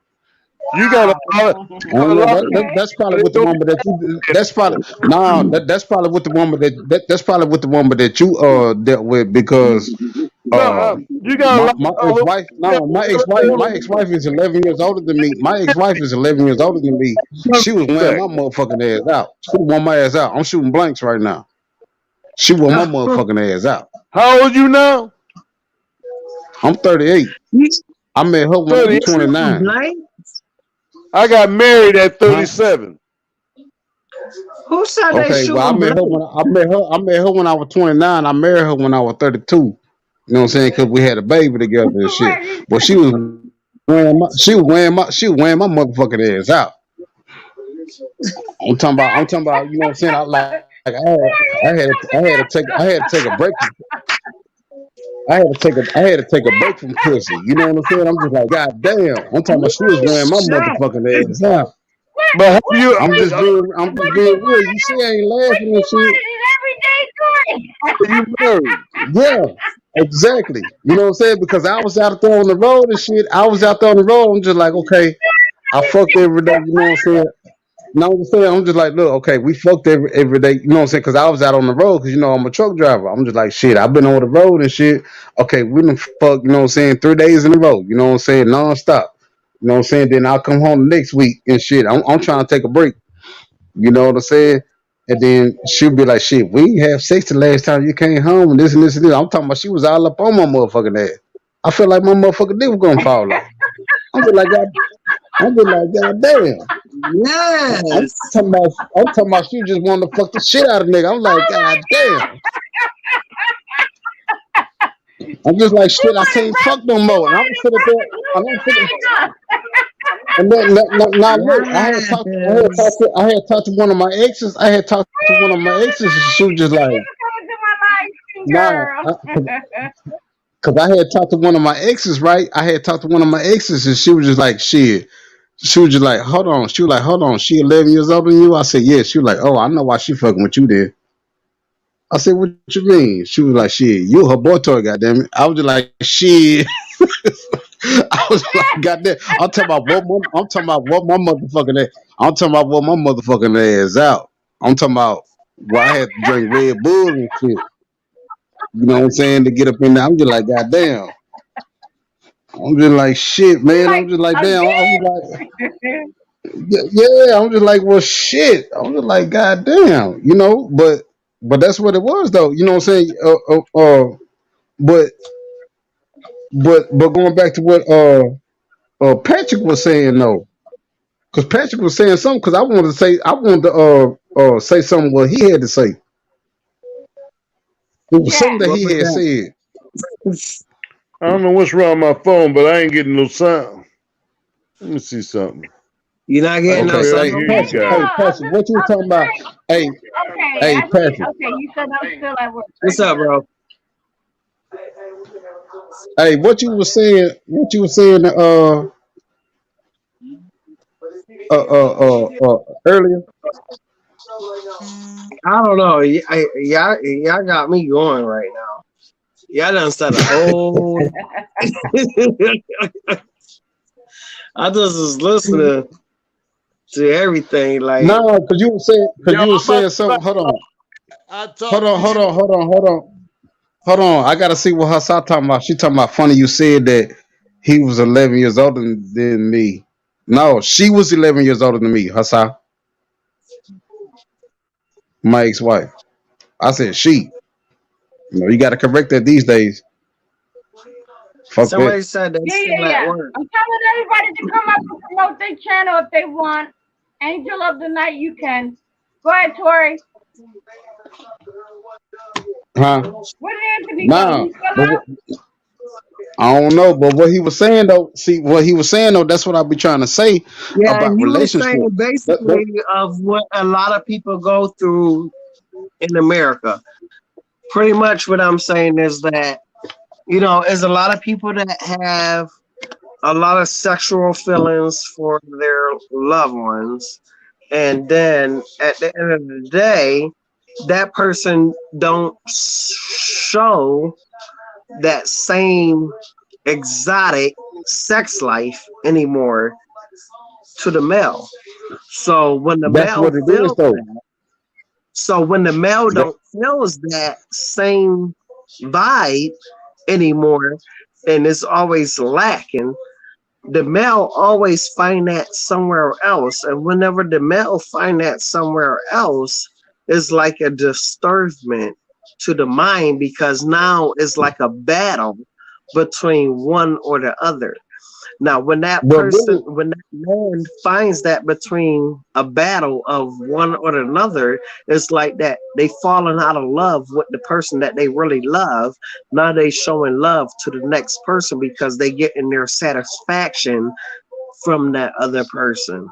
Speaker 2: You got a
Speaker 1: Wow.
Speaker 2: lot of
Speaker 3: I don't
Speaker 2: a
Speaker 3: know.
Speaker 2: lot
Speaker 1: Okay.
Speaker 3: That's probably
Speaker 2: of it
Speaker 3: with the
Speaker 2: don't
Speaker 3: woman that you. That's probably no. That's probably with the woman that's probably with the woman that you dealt with because
Speaker 2: no, you got a
Speaker 3: my
Speaker 2: lot
Speaker 3: my
Speaker 2: of
Speaker 3: ex
Speaker 2: other
Speaker 3: wife
Speaker 2: you got
Speaker 3: no
Speaker 2: a lot
Speaker 3: my ex wife is 11 years older than me. My ex wife is 11 years older than me.
Speaker 2: of
Speaker 3: She was wearing
Speaker 2: sex.
Speaker 3: my motherfucking ass out. She wore my ass out. I'm shooting blanks right now. She wore my motherfucking ass out.
Speaker 2: How old you now?
Speaker 3: I'm 38.
Speaker 5: You,
Speaker 3: I met her when I was
Speaker 2: Thirty.
Speaker 5: you shooting
Speaker 3: 29.
Speaker 5: blank?
Speaker 2: I got married at
Speaker 3: Huh?
Speaker 2: 37.
Speaker 5: Who said they
Speaker 3: Okay, well
Speaker 5: shooting blank?
Speaker 3: I met her when I was 29. I married her when I was 32. You know what I'm saying? Because we had a baby together and shit.
Speaker 1: Right.
Speaker 3: But she was wearing my motherfucking ass out. I'm talking about, you know what I'm saying? I had to take a break from I had to take a break from pussy. You know what I'm saying? I'm just like, God damn. I'm talking about she was
Speaker 5: Woo,
Speaker 3: wearing my
Speaker 5: shit.
Speaker 3: motherfucking ass out.
Speaker 2: But have you?
Speaker 3: I'm
Speaker 1: What
Speaker 3: just
Speaker 1: do you
Speaker 3: being real.
Speaker 1: want
Speaker 3: You
Speaker 1: it?
Speaker 3: see I ain't
Speaker 1: What
Speaker 3: laughing
Speaker 1: you
Speaker 3: and shit.
Speaker 1: wanted an everyday
Speaker 2: Are you married?
Speaker 3: Yeah, exactly. You know what I'm saying? Because I was out there on the road and shit. I was out there on the road. I'm just like, okay, I fucked every day. You know what I'm saying? No, I'm saying, I'm just like, look, okay, we fucked every day, you know what I'm saying? Because I was out on the road, because I'm a truck driver. I'm just like, shit, I've been on the road and shit. Okay, we done fuck, you know what I'm saying, 3 days in a row, you know what I'm saying, nonstop. You know what I'm saying? Then I'll come home next week and shit. I'm trying to take a break, you know what I'm saying? And then she'll be like, shit, we ain't have sex the last time you came home and this and this and this. I'm talking about she was all up on my motherfucking ass. I felt like my motherfucking dick was gonna fall off. I'm just like, God, I'm just like, God damn.
Speaker 5: Yes.
Speaker 3: I'm talking about she just wanted to fuck the shit out of nigga. I'm like,
Speaker 1: Oh my
Speaker 3: God damn.
Speaker 1: god!
Speaker 3: I'm just like,
Speaker 1: She
Speaker 3: shit, I
Speaker 1: wanted
Speaker 3: can't
Speaker 1: rap.
Speaker 3: fuck no
Speaker 1: She
Speaker 3: more. And I'm
Speaker 1: wanted to
Speaker 3: sitting
Speaker 1: rap
Speaker 3: there,
Speaker 1: and
Speaker 3: and
Speaker 1: lose
Speaker 3: I'm
Speaker 1: it
Speaker 3: sitting,
Speaker 1: right now.
Speaker 3: and then now look,
Speaker 5: Yes.
Speaker 3: I had talked to one of my exes. I had talked to one of my exes, and she was just like,
Speaker 1: You were coming to my life,
Speaker 3: nah,
Speaker 1: girl.
Speaker 3: because I had talked to one of my exes, right? I had talked to one of my exes, and she was just like, shit. She was just like, hold on. She was like, hold on. She 11 years older than you? I said, yeah. She was like, oh, I know why she fucking with you then. I said, what you mean? She was like, shit, you her boy toy, goddamn it. I was just like, shit. I was like, goddamn. I'm talking about what my motherfucking ass. I'm talking about what my motherfucking ass out. I'm talking about why I had to drink Red Bull and shit. You know what I'm saying? To get up in there. I'm just like, goddamn. I'm just like shit,
Speaker 1: She
Speaker 3: man. I'm
Speaker 1: like
Speaker 3: just like, damn. I'm just like,
Speaker 1: again.
Speaker 3: yeah. I'm just like, well, shit. I'm just like, goddamn. But that's what it was, though. You know what I'm saying? But but going back to what Patrick was saying though, because Patrick was saying something. Because I wanted to say something what he had to say. It was something
Speaker 1: Yeah.
Speaker 3: that
Speaker 5: What
Speaker 3: he
Speaker 5: was
Speaker 3: had
Speaker 5: that?
Speaker 3: said.
Speaker 2: I don't know what's wrong with my phone, but I ain't getting no sound. Let me see something.
Speaker 5: You're not
Speaker 2: I
Speaker 5: getting
Speaker 2: can
Speaker 5: no
Speaker 3: Okay,
Speaker 2: barely
Speaker 3: hey
Speaker 2: hear
Speaker 5: sound?
Speaker 2: you
Speaker 1: Hey,
Speaker 2: guys.
Speaker 3: Patrick, what you was
Speaker 1: of the
Speaker 3: talking about?
Speaker 1: night.
Speaker 3: Hey,
Speaker 1: Okay,
Speaker 3: hey,
Speaker 1: I believe.
Speaker 3: Patrick.
Speaker 1: Okay, you said I'm still at work,
Speaker 5: What's
Speaker 1: right?
Speaker 5: up, bro?
Speaker 3: Hey, what you was saying? What you was saying? Earlier.
Speaker 5: I don't know. Y'all got me going right now. Y'all done started a whole. I just was listening to everything. Like,
Speaker 3: No, because
Speaker 2: Yo,
Speaker 3: you
Speaker 2: I'm
Speaker 3: was
Speaker 2: about
Speaker 3: saying
Speaker 2: to get back
Speaker 3: something. Hold on,
Speaker 2: I talk to you.
Speaker 3: hold on. I gotta see what Hassan talking about. She talking about funny. You said that he was 11 years older than me. No, she was 11 years older than me. Hassan, my ex-wife. I said she. You got to correct that these days. Fuck
Speaker 5: somebody
Speaker 3: that.
Speaker 5: said they
Speaker 1: Yeah,
Speaker 5: still
Speaker 1: yeah,
Speaker 5: at
Speaker 1: yeah.
Speaker 5: work.
Speaker 1: I'm telling everybody to come up and promote their channel if they want. Angel of the Night, you can. Go ahead, Tori.
Speaker 3: Huh?
Speaker 1: Where did Anthony go?
Speaker 3: Nah.
Speaker 1: He fell
Speaker 3: But
Speaker 1: out?
Speaker 3: I don't know. But what he was saying though, see what he was saying though, that's what I be trying to say
Speaker 5: Yeah,
Speaker 3: about
Speaker 5: he was saying
Speaker 3: relationships.
Speaker 5: basically of what a lot of people go through in America. Pretty much what I'm saying is that, there's a lot of people that have a lot of sexual feelings for their loved ones. And then at the end of the day, that person don't show that same exotic sex life anymore to the male. So when the
Speaker 3: That's
Speaker 5: male
Speaker 3: what it is
Speaker 5: feels
Speaker 3: though.
Speaker 5: that, so when the male
Speaker 3: That,
Speaker 5: don't feels that same vibe anymore, and it's always lacking, the male always find that somewhere else. And whenever the male find that somewhere else, it's like a disturbance to the mind because now it's like a battle between one or the other. Now,
Speaker 3: but really,
Speaker 5: when that man finds that between a battle of one or another, it's like that they falling out of love with the person that they really love. Now they showing love to the next person because they getting their satisfaction from that other person.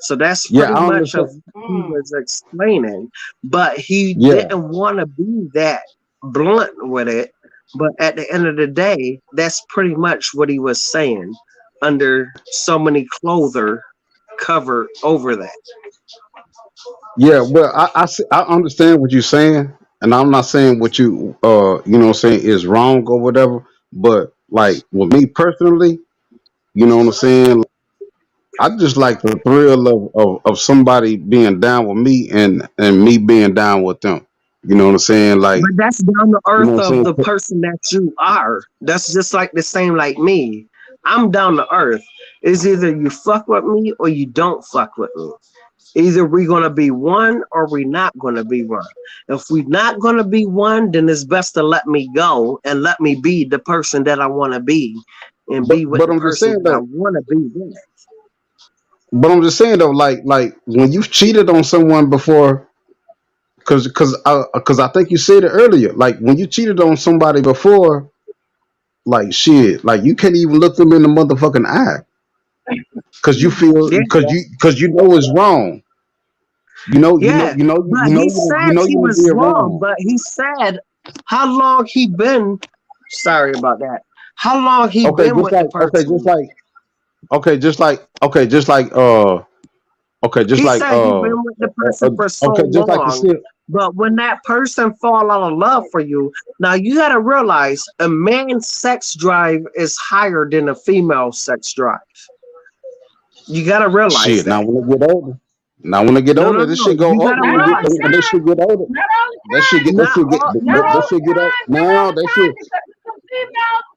Speaker 5: So that's
Speaker 3: yeah,
Speaker 5: pretty
Speaker 3: I
Speaker 5: much of
Speaker 3: understand.
Speaker 5: what he
Speaker 1: Mm.
Speaker 5: was explaining. But he
Speaker 3: Yeah,
Speaker 5: didn't want to be that blunt with it. But at the end of the day, that's pretty much what he was saying under so many clother covered over that.
Speaker 3: yeah. Well, I understand what you're saying, and I'm not saying what you know what I'm saying is wrong or whatever. But like with me personally, you know what I'm saying. I just like the thrill of somebody being down with me and me being down with them. You know what I'm saying? Like,
Speaker 5: But that's down to
Speaker 3: you know
Speaker 5: earth
Speaker 3: what I'm
Speaker 5: of
Speaker 3: saying?
Speaker 5: the person that you are. That's just like the same like me. I'm down to earth. It's either you fuck with me or you don't fuck with me. Either we're gonna be one or we're not gonna be one. If we're not gonna be one, then it's best to let me go and let me be the person that I wanna be and
Speaker 3: But
Speaker 5: be with
Speaker 3: but
Speaker 5: the
Speaker 3: I'm just
Speaker 5: person
Speaker 3: saying
Speaker 5: that I
Speaker 3: though.
Speaker 5: wanna be with.
Speaker 3: But I'm just saying though, like when you've cheated on someone before, because I think you said it earlier. Like when you cheated on somebody before, like shit, like you can't even look them in the motherfucking eye because you feel
Speaker 5: Yeah,
Speaker 3: because you know it's wrong.
Speaker 5: yeah. But he said
Speaker 3: You
Speaker 5: he
Speaker 3: don't
Speaker 5: was
Speaker 3: did
Speaker 5: wrong,
Speaker 3: wrong.
Speaker 5: but he said how long he been sorry about that. How long he
Speaker 3: Okay,
Speaker 5: been
Speaker 3: just
Speaker 5: with the
Speaker 3: like
Speaker 5: person.
Speaker 3: okay, just like okay, just like okay, just
Speaker 5: He
Speaker 3: like
Speaker 5: said he been with the person for so
Speaker 3: okay, just like you
Speaker 5: long,
Speaker 3: said.
Speaker 5: but when that person fall out of love for you, now you got to realize a man's sex drive is higher than a female sex drive. You got to realize
Speaker 3: Shit,
Speaker 5: that.
Speaker 3: now when I get
Speaker 5: No, no,
Speaker 3: older, this
Speaker 5: no.
Speaker 3: shit go
Speaker 5: You got
Speaker 3: up
Speaker 5: to
Speaker 1: Not all the
Speaker 5: realize
Speaker 3: when
Speaker 5: that.
Speaker 3: this shit
Speaker 1: time.
Speaker 3: get older.
Speaker 1: Not all the time.
Speaker 3: That
Speaker 5: Not
Speaker 3: shit get
Speaker 5: all,
Speaker 1: Not all
Speaker 3: that
Speaker 1: the
Speaker 3: shit get up.
Speaker 1: time. Not all
Speaker 3: Now
Speaker 1: the
Speaker 3: that
Speaker 1: time.
Speaker 3: shit,
Speaker 1: Because some females.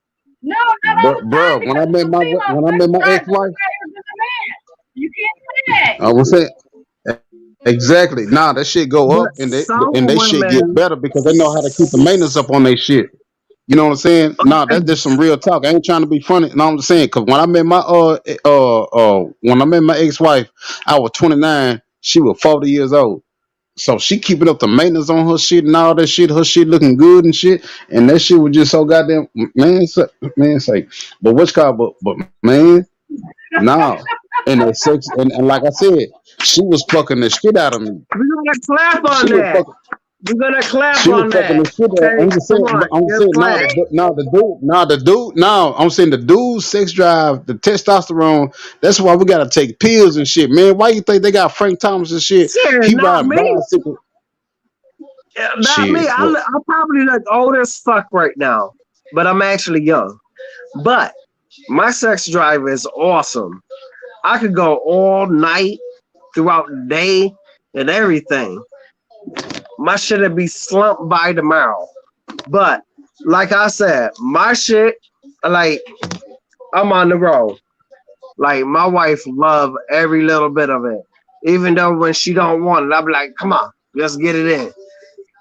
Speaker 1: No, not all the time.
Speaker 3: When
Speaker 1: Because
Speaker 3: I met
Speaker 1: some females
Speaker 3: when I
Speaker 1: sex
Speaker 3: met my
Speaker 1: drive
Speaker 3: ex
Speaker 1: is
Speaker 3: wife,
Speaker 1: higher than a man. You can't say that.
Speaker 3: I was saying exactly. Nah, that shit go
Speaker 5: but
Speaker 3: up
Speaker 5: some
Speaker 3: and they shit get
Speaker 5: women,
Speaker 3: better because they know how to keep the maintenance up on their shit. You know what I'm saying? Nah,
Speaker 5: okay,
Speaker 3: that's just some real talk. I ain't trying to be funny. No, I'm just saying because when I met my ex wife, I was 29. She was 40 years old. So she keeping up the maintenance on her shit and all that shit. Her shit looking good and shit. And that shit was just so goddamn man say. But what's called but man, nah. And that sex and like I said, she was fucking the shit out of me.
Speaker 5: we're going to clap on
Speaker 3: She was
Speaker 5: that.
Speaker 3: fucking
Speaker 5: We're going to clap
Speaker 3: she was
Speaker 5: on
Speaker 3: fucking
Speaker 5: that.
Speaker 3: the shit out.
Speaker 5: Okay, come on,
Speaker 3: I'm
Speaker 5: give
Speaker 3: saying now
Speaker 5: clap.
Speaker 3: I'm saying the dude sex drive, the testosterone, that's why we gotta take pills and shit, man. Why you think they got Frank Thomas and shit?
Speaker 5: Shit,
Speaker 3: He
Speaker 5: not
Speaker 3: riding
Speaker 5: me.
Speaker 3: bicycle.
Speaker 5: Not me.
Speaker 3: Shit. Look.
Speaker 5: I probably look old as fuck right now, but I'm actually young. But my sex drive is awesome. I could go all night throughout the day and everything. My shit would be slumped by tomorrow. But like I said, my shit, like I'm on the road. Like my wife love every little bit of it. Even though when she don't want it, I'll be like, come on, let's get it in.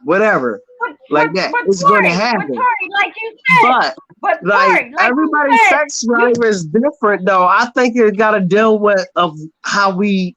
Speaker 5: Whatever. Like that. It's gonna
Speaker 1: But
Speaker 5: happen.
Speaker 1: Tori, like you said,
Speaker 5: But
Speaker 1: but
Speaker 5: like
Speaker 1: Tori, like you
Speaker 5: everybody's
Speaker 1: said,
Speaker 5: sex
Speaker 1: you
Speaker 5: drive is different though. I think it gotta deal with of how we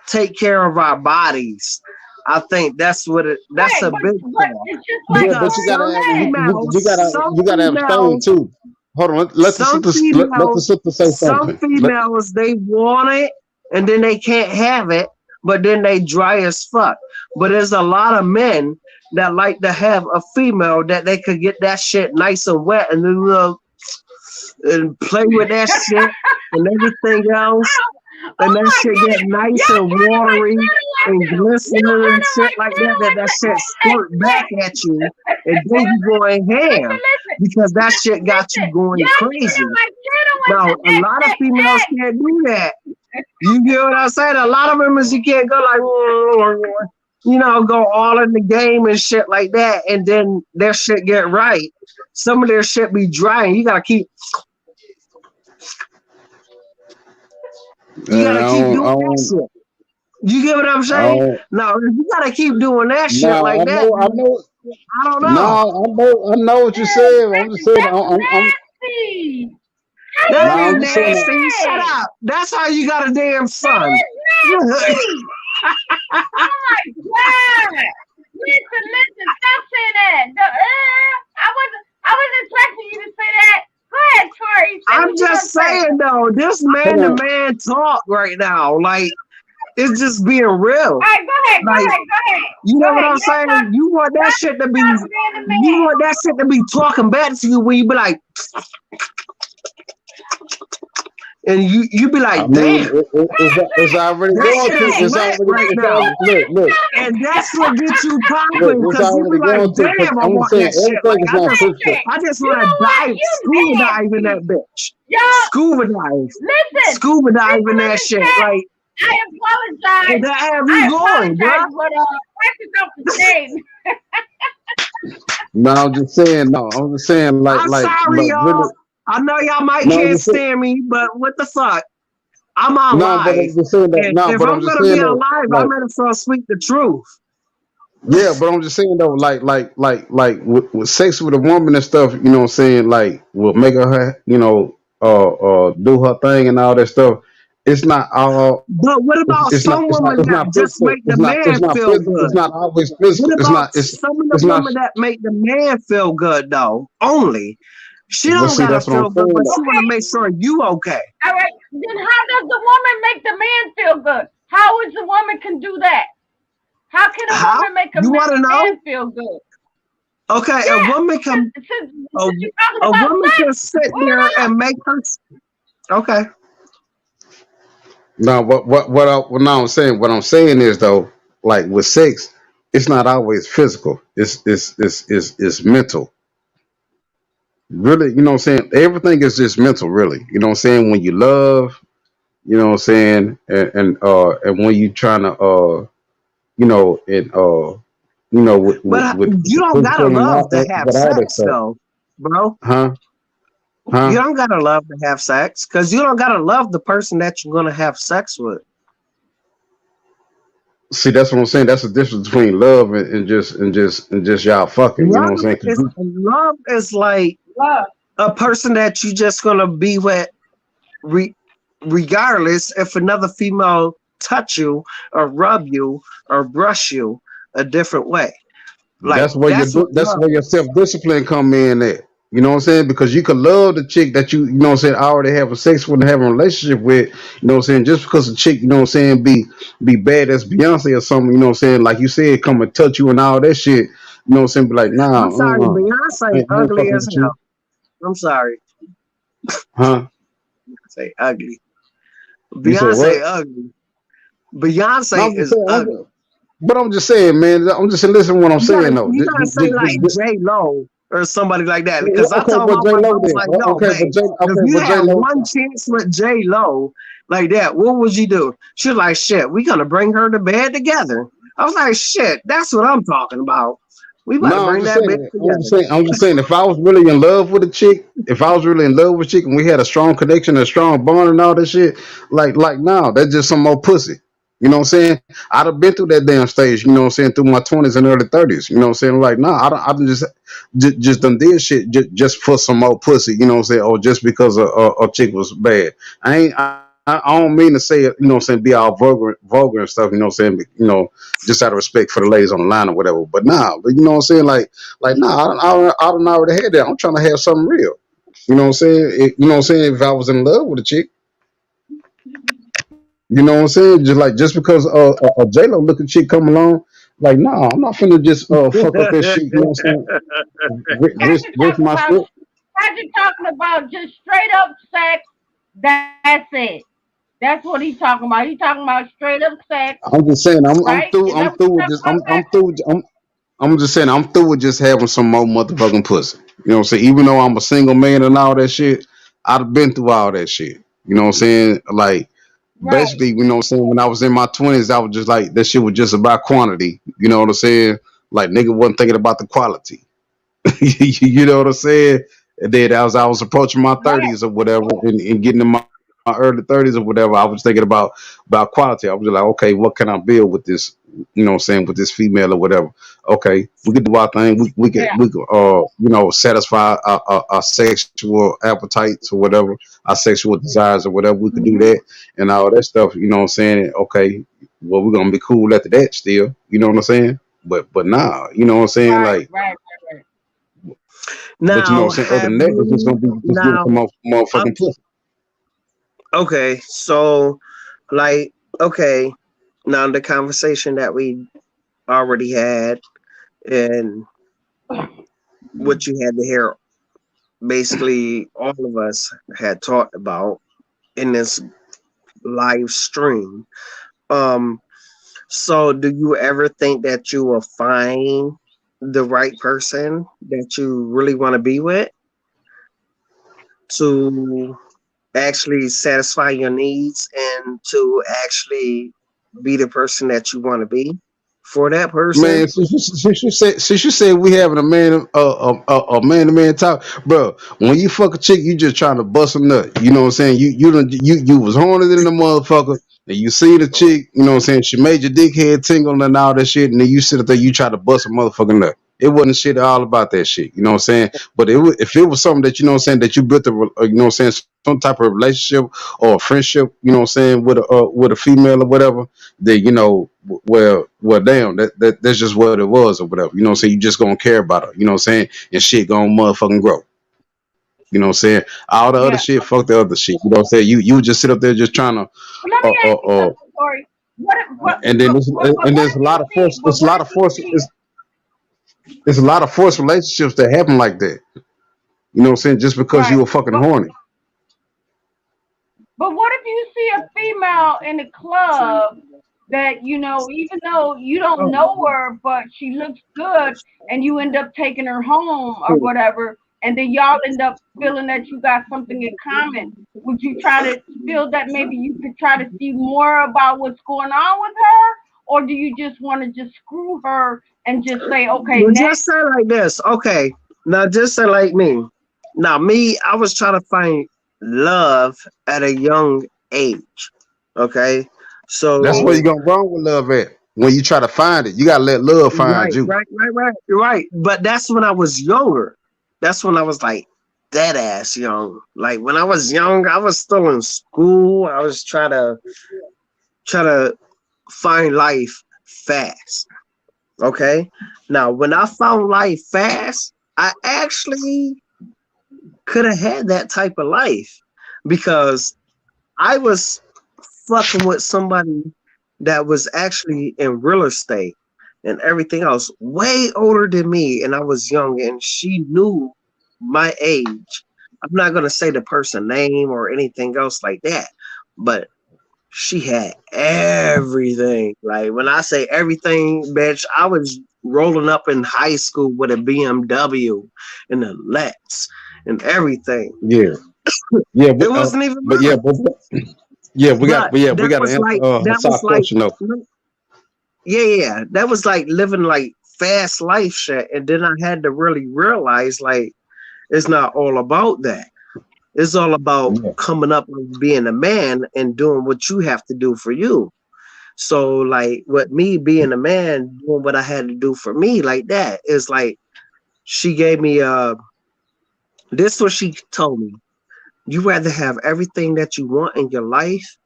Speaker 5: take care of our bodies. I think that's
Speaker 1: right,
Speaker 5: a big
Speaker 1: but
Speaker 5: thing.
Speaker 1: it's just like
Speaker 3: Yeah,
Speaker 5: Because
Speaker 3: but you
Speaker 1: Tori
Speaker 3: gotta
Speaker 5: some
Speaker 1: said.
Speaker 3: you gotta abstain
Speaker 5: females,
Speaker 3: too. Hold on,
Speaker 5: some
Speaker 3: let the
Speaker 5: females,
Speaker 3: sister say
Speaker 5: some
Speaker 3: something.
Speaker 5: females, they want it and then they can't have it, but then they dry as fuck. But there's a lot of men that like to have a female that they could get that shit nice and wet and then and play with that shit and everything else.
Speaker 1: Oh
Speaker 5: And that
Speaker 1: my
Speaker 5: shit get
Speaker 1: goodness,
Speaker 5: nice
Speaker 1: y'all
Speaker 5: and
Speaker 1: sounding like
Speaker 5: watery
Speaker 1: Cadillac
Speaker 5: and
Speaker 1: too. You
Speaker 5: glistening and
Speaker 1: sounding
Speaker 5: shit
Speaker 1: like
Speaker 5: like that, that
Speaker 1: Cadillac.
Speaker 5: that shit
Speaker 1: Hey,
Speaker 5: squirt back
Speaker 1: hey,
Speaker 5: at you. And then you going ham because that shit got you going
Speaker 1: y'all
Speaker 5: crazy.
Speaker 1: sounding like Cadillac
Speaker 5: Now,
Speaker 1: with
Speaker 5: a
Speaker 1: that
Speaker 5: lot of
Speaker 1: shit.
Speaker 5: females
Speaker 1: Hey,
Speaker 5: can't do that. You get what I'm saying? A lot of women, you can't go like, go all in the game and shit like that. And then their shit get right. Some of their shit be dry and you gotta keep
Speaker 3: I
Speaker 5: doing that
Speaker 3: don't,
Speaker 5: shit. You get what I'm
Speaker 3: I
Speaker 5: saying?
Speaker 3: don't,
Speaker 5: No, if you gotta keep doing that shit
Speaker 3: nah,
Speaker 5: like that,
Speaker 3: I know,
Speaker 5: I don't know.
Speaker 3: nah, I know what you said. I'm just saying,
Speaker 1: that's nasty. How you
Speaker 5: That
Speaker 3: nah,
Speaker 1: gonna
Speaker 3: I'm
Speaker 5: ain't
Speaker 3: just
Speaker 1: say
Speaker 3: saying,
Speaker 5: nasty. Shut
Speaker 1: that?
Speaker 5: up. That's how you got a damn
Speaker 1: That
Speaker 5: son.
Speaker 1: is nasty. Oh my god! Listen, stop saying that. I wasn't expecting you to say that. Go ahead, Tori. Say
Speaker 5: I'm
Speaker 1: what you
Speaker 5: just
Speaker 1: gonna say.
Speaker 5: saying though, this
Speaker 3: hold
Speaker 5: man to
Speaker 3: on.
Speaker 5: man talk right now, like it's just being
Speaker 1: All
Speaker 5: real.
Speaker 1: right,
Speaker 5: Like, you
Speaker 1: go
Speaker 5: know what
Speaker 1: ahead.
Speaker 5: I'm
Speaker 1: Yeah,
Speaker 5: saying?
Speaker 1: stop,
Speaker 5: You want that
Speaker 1: stop,
Speaker 5: shit to be,
Speaker 1: stop being a
Speaker 5: you
Speaker 1: man.
Speaker 5: want that shit to be talking back to you when you be like, and you be
Speaker 3: I
Speaker 5: like,
Speaker 3: mean,
Speaker 5: damn,
Speaker 3: it's already
Speaker 5: that
Speaker 3: going
Speaker 5: shit
Speaker 3: to,
Speaker 5: is
Speaker 1: Hey,
Speaker 5: lit right
Speaker 3: it's
Speaker 1: but
Speaker 3: already,
Speaker 5: now.
Speaker 1: what
Speaker 3: look,
Speaker 1: if you
Speaker 3: look.
Speaker 1: tell
Speaker 5: and that's what gets you
Speaker 2: Look,
Speaker 5: popping
Speaker 2: it's
Speaker 5: because you be
Speaker 2: already
Speaker 5: like,
Speaker 2: going to. Cause
Speaker 5: damn, I
Speaker 2: I'm just
Speaker 5: want
Speaker 2: saying
Speaker 5: that shit.
Speaker 2: everything
Speaker 5: Like
Speaker 2: is not physical.
Speaker 1: Patrick,
Speaker 5: I just
Speaker 1: you
Speaker 5: want to
Speaker 1: know what?
Speaker 5: dive,
Speaker 1: You
Speaker 5: scuba dive in that
Speaker 1: nasty.
Speaker 5: bitch,
Speaker 1: Y'all,
Speaker 5: scuba dive,
Speaker 1: listen.
Speaker 5: scuba dive in
Speaker 1: People in
Speaker 5: that
Speaker 1: the
Speaker 5: shit.
Speaker 1: chat,
Speaker 5: Like,
Speaker 1: I
Speaker 5: and
Speaker 1: apologize.
Speaker 5: that have
Speaker 1: I
Speaker 5: you going,
Speaker 1: apologize,
Speaker 5: bruh.
Speaker 1: but Patrick's off the stage.
Speaker 2: No, I'm just saying. No, I'm just saying.
Speaker 5: I'm sorry,
Speaker 2: Really.
Speaker 5: y'all. I know y'all might
Speaker 2: No, I'm
Speaker 5: can't
Speaker 2: just saying.
Speaker 5: stand me, but what the fuck? I'm on
Speaker 2: No, but
Speaker 5: live.
Speaker 2: I'm just saying that.
Speaker 5: And
Speaker 2: No,
Speaker 5: if
Speaker 2: but I'm
Speaker 5: I'm
Speaker 2: just
Speaker 5: gonna be
Speaker 2: saying
Speaker 5: on
Speaker 2: though.
Speaker 5: live, I
Speaker 2: Like,
Speaker 5: might as well speak the truth.
Speaker 2: yeah, but I'm just saying though. With sex with a woman and stuff. You know what I'm saying? Like, will make her, do her thing and all that stuff. It's not all.
Speaker 5: But what about some women
Speaker 2: It's
Speaker 5: that
Speaker 2: not
Speaker 5: just
Speaker 2: physical.
Speaker 5: make the man feel
Speaker 2: It's
Speaker 5: good?
Speaker 2: not always physical.
Speaker 5: What about some of the
Speaker 2: It's not.
Speaker 5: women that make the man feel good though? Only she
Speaker 2: But
Speaker 5: don't
Speaker 2: see,
Speaker 5: gotta
Speaker 2: that's what I'm
Speaker 5: feel good,
Speaker 2: saying
Speaker 5: but
Speaker 2: though.
Speaker 5: she wanna
Speaker 1: Okay,
Speaker 5: make sure you okay.
Speaker 1: all right. Then how does the woman make the man feel good? How is the woman can do that? How can a
Speaker 5: How?
Speaker 1: woman make a
Speaker 5: You wanna know?
Speaker 1: man feel good?
Speaker 5: Okay, a
Speaker 1: Yeah,
Speaker 5: woman can a,
Speaker 1: since you're talking
Speaker 5: a
Speaker 1: about
Speaker 5: woman
Speaker 1: sex,
Speaker 5: can sit
Speaker 1: well,
Speaker 5: there and make her okay.
Speaker 2: No, what I'm saying is though, like with sex, it's not always physical. It's mental. Really, you know what I'm saying? Everything is just mental, really. You know what I'm saying? When you love, you know what I'm saying, and when you trying to and
Speaker 5: But
Speaker 2: with
Speaker 5: you
Speaker 2: the
Speaker 5: don't gotta
Speaker 2: physical and
Speaker 5: love
Speaker 2: all,
Speaker 5: to
Speaker 2: and
Speaker 5: have
Speaker 2: with all that
Speaker 5: sex
Speaker 2: stuff,
Speaker 5: though, bro.
Speaker 2: huh?
Speaker 5: You
Speaker 2: Huh?
Speaker 5: don't gotta love to have sex because you don't gotta love the person that you're gonna have sex with.
Speaker 2: See, that's what I'm saying. That's the difference between love and just y'all fucking. You know what I'm saying? 'Cause
Speaker 5: Love is like
Speaker 1: love.
Speaker 5: a person that you just gonna be with re- regardless if another female touch you or rub you or brush you a different way. Like that's what
Speaker 2: That's
Speaker 5: love
Speaker 2: where your self
Speaker 5: is.
Speaker 2: discipline come in at. You know what I'm saying? Because you could love the chick that you know what I'm saying, already having sex with and having a relationship with, you know what I'm saying, just because the chick, you know what I'm saying, be bad as Beyonce or something, you know what I'm saying, like you said, come and touch you and all that shit, you know what I'm saying, be like, nah,
Speaker 5: I'm sorry, Beyonce
Speaker 2: I ain't
Speaker 5: ugly
Speaker 2: fucking
Speaker 5: as
Speaker 2: with you.
Speaker 5: hell. I'm sorry,
Speaker 2: Huh?
Speaker 5: say ugly.
Speaker 2: You said
Speaker 5: Beyonce
Speaker 2: what?
Speaker 5: ugly.
Speaker 2: No,
Speaker 5: Beyonce
Speaker 2: I'm just
Speaker 5: is
Speaker 2: saying,
Speaker 5: ugly.
Speaker 2: but I'm just saying, man, I'm just saying, listen to what I'm saying though.
Speaker 5: You gotta say like J Lo or somebody like that. Because I
Speaker 2: Okay,
Speaker 5: told my
Speaker 2: but J
Speaker 5: wife, I
Speaker 2: Lo
Speaker 5: was
Speaker 2: then.
Speaker 5: like, yo, babe, if
Speaker 2: Okay,
Speaker 5: you
Speaker 2: but J
Speaker 5: had
Speaker 2: Lo.
Speaker 5: one chance with J Lo like that, what would you do? She was like, shit, we gonna bring her to bed together. I was like, shit, that's what I'm talking about. We about to
Speaker 2: No, I'm
Speaker 5: bring
Speaker 2: just
Speaker 5: that
Speaker 2: saying.
Speaker 5: bitch together.
Speaker 2: I'm just saying. If I was really in love with a chick, if I was really in love with a chick, and we had a strong connection, a strong bond, and all that shit, no, that's just some more pussy. You know what I'm saying? I'd have been through that damn stage. You know what I'm saying? Through my 20s and early 30s. You know what I'm saying? Like, nah, I don't just done did shit just for some more pussy. You know what I'm saying? Or just because a chick was bad. I don't mean to say it. You know what I'm saying? Be all vulgar and stuff. You know what I'm saying? But, just out of respect for the ladies on the line or whatever. But nah, but you know what I'm saying? Like nah, I don't already had that. I'm trying to have something real. You know what I'm saying? You know what I'm saying? If I was in love with a chick, you know what I'm saying? Just because a J Lo looking chick come along, like nah, I'm not finna just fuck up that shit. You know what I'm saying?
Speaker 1: Patrick
Speaker 2: Risk
Speaker 1: talking
Speaker 2: my
Speaker 1: about
Speaker 2: shit.
Speaker 1: Patrick talking about just straight up sex. That's it. That's what he's talking about. He's talking about straight up sex,
Speaker 2: I'm just saying I'm
Speaker 1: right? Is
Speaker 2: through
Speaker 1: that
Speaker 2: I'm
Speaker 1: what
Speaker 2: through
Speaker 1: you're
Speaker 2: with
Speaker 1: talking
Speaker 2: just
Speaker 1: about,
Speaker 2: I'm
Speaker 1: Patrick?
Speaker 2: through I'm just saying I'm through with just having some more motherfucking pussy. You know what I'm saying? Even though I'm a single man and all that shit, I've been through all that shit. You know what I'm saying? Like
Speaker 1: Right.
Speaker 2: basically, you know what I'm saying, when I was in my 20s, I was just like that shit was just about quantity. You know what I'm saying? Like nigga wasn't thinking about the quality. You know what I'm saying? And then as I was approaching my
Speaker 1: Right.
Speaker 2: 30s or whatever, and getting in my early 30s or whatever, I was thinking about quality. I was just like, okay, what can I build with this? You know what I'm saying, with this female or whatever. Okay, we could do our thing.
Speaker 1: Yeah.
Speaker 2: We could satisfy our sexual appetites or whatever, our sexual desires or whatever. We could do
Speaker 1: Hmm.
Speaker 2: that and all that stuff. You know what I'm saying? Okay, well we're gonna be cool after that still. You know what I'm saying? But nah, you know what I'm saying?
Speaker 1: Right.
Speaker 2: Like,
Speaker 1: Right. Right.
Speaker 2: but you know
Speaker 5: Now,
Speaker 2: what I'm saying? Other
Speaker 5: have
Speaker 2: than that, it's just gonna
Speaker 5: you
Speaker 2: be just getting
Speaker 5: now?
Speaker 2: some more
Speaker 5: I'm
Speaker 2: motherfucking pussy.
Speaker 5: okay. So, like, okay, now the conversation that we already had and what you had to hear, basically, all of us had talked about in this live stream. Um, So, do you ever think that you will find the right person that you really want to be with to actually satisfy your needs and to actually be the person that you want to be for that person?
Speaker 3: Man, since you said we having a man to man talk, bro. When you fuck a chick, you just trying to bust a nut. You know what I'm saying? You was horny than the motherfucker, and you see the chick. You know what I'm saying? She made your dick head tingle and all that shit, and then you sit up there, you try to bust a motherfucking nut. It wasn't shit all about that shit. You know what I'm saying? But if it was something that you know what I'm saying that you built you know what I'm saying some type of relationship or a friendship, you know what I'm saying with a female or whatever, then you know well damn that's just what it was or whatever, you know what I'm saying, you just gonna care about her, you know what I'm saying, and shit gonna motherfucking grow, you know what I'm saying, all the other
Speaker 1: Yeah.
Speaker 3: shit, fuck the other shit, you know what I'm saying, you would just sit up there just trying to
Speaker 1: But let me ask you something, Tori.
Speaker 3: and then and
Speaker 1: What
Speaker 3: there's
Speaker 1: if
Speaker 3: a
Speaker 1: you
Speaker 3: lot of
Speaker 1: see?
Speaker 3: force
Speaker 1: But
Speaker 3: it's a
Speaker 1: what
Speaker 3: lot
Speaker 1: if
Speaker 3: of
Speaker 1: you
Speaker 3: force
Speaker 1: see?
Speaker 3: it's a lot of forced relationships that happen like that, you know what I'm saying, just because you
Speaker 1: Right.
Speaker 3: were fucking
Speaker 1: But
Speaker 3: horny.
Speaker 1: but what if you see a female in the club that even though you don't know her, but she looks good, and you end up taking her home or whatever, and then y'all end up feeling that you got something in common? Would you try to feel that maybe you could try to see more about what's going on with her, or do you just want to just screw her and just say, okay,
Speaker 5: Well,
Speaker 1: next?
Speaker 5: just say like this. Okay. Now, just say like me. Now, me, I was trying to find love at a young age. Okay.
Speaker 3: That's where you
Speaker 5: So,
Speaker 3: gonna wrong with love at, when you try to find it, you gotta let love find
Speaker 5: right,
Speaker 3: you.
Speaker 5: right, right, right, right. But that's when I was younger. That's when I was like dead ass young. Like when I was young, I was still in school. I was try to find life fast. Okay. Now, when I found life fast, I actually could have had that type of life because I was fucking with somebody that was actually in real estate and everything else, way older than me. And I was young and she knew my age. I'm not going to say the person name or anything else like that, but she had everything. Like when I say everything, bitch, I was rolling up in high school with a BMW and a Lex and everything.
Speaker 3: Yeah, yeah,
Speaker 5: It wasn't even
Speaker 3: but yeah,
Speaker 5: mine.
Speaker 3: yeah, we got,
Speaker 5: But
Speaker 3: yeah, we got to answer
Speaker 5: that was
Speaker 3: Hassan
Speaker 5: like
Speaker 3: question though.
Speaker 5: yeah, yeah, yeah. That was like living like fast life shit. And then I had to really realize like it's not all about that. It's all about
Speaker 3: Yeah,
Speaker 5: coming up and being a man and doing what you have to do for you. So like with me being a man doing what I had to do for me like that is like she gave me this what she told me. You rather have everything that you want in your life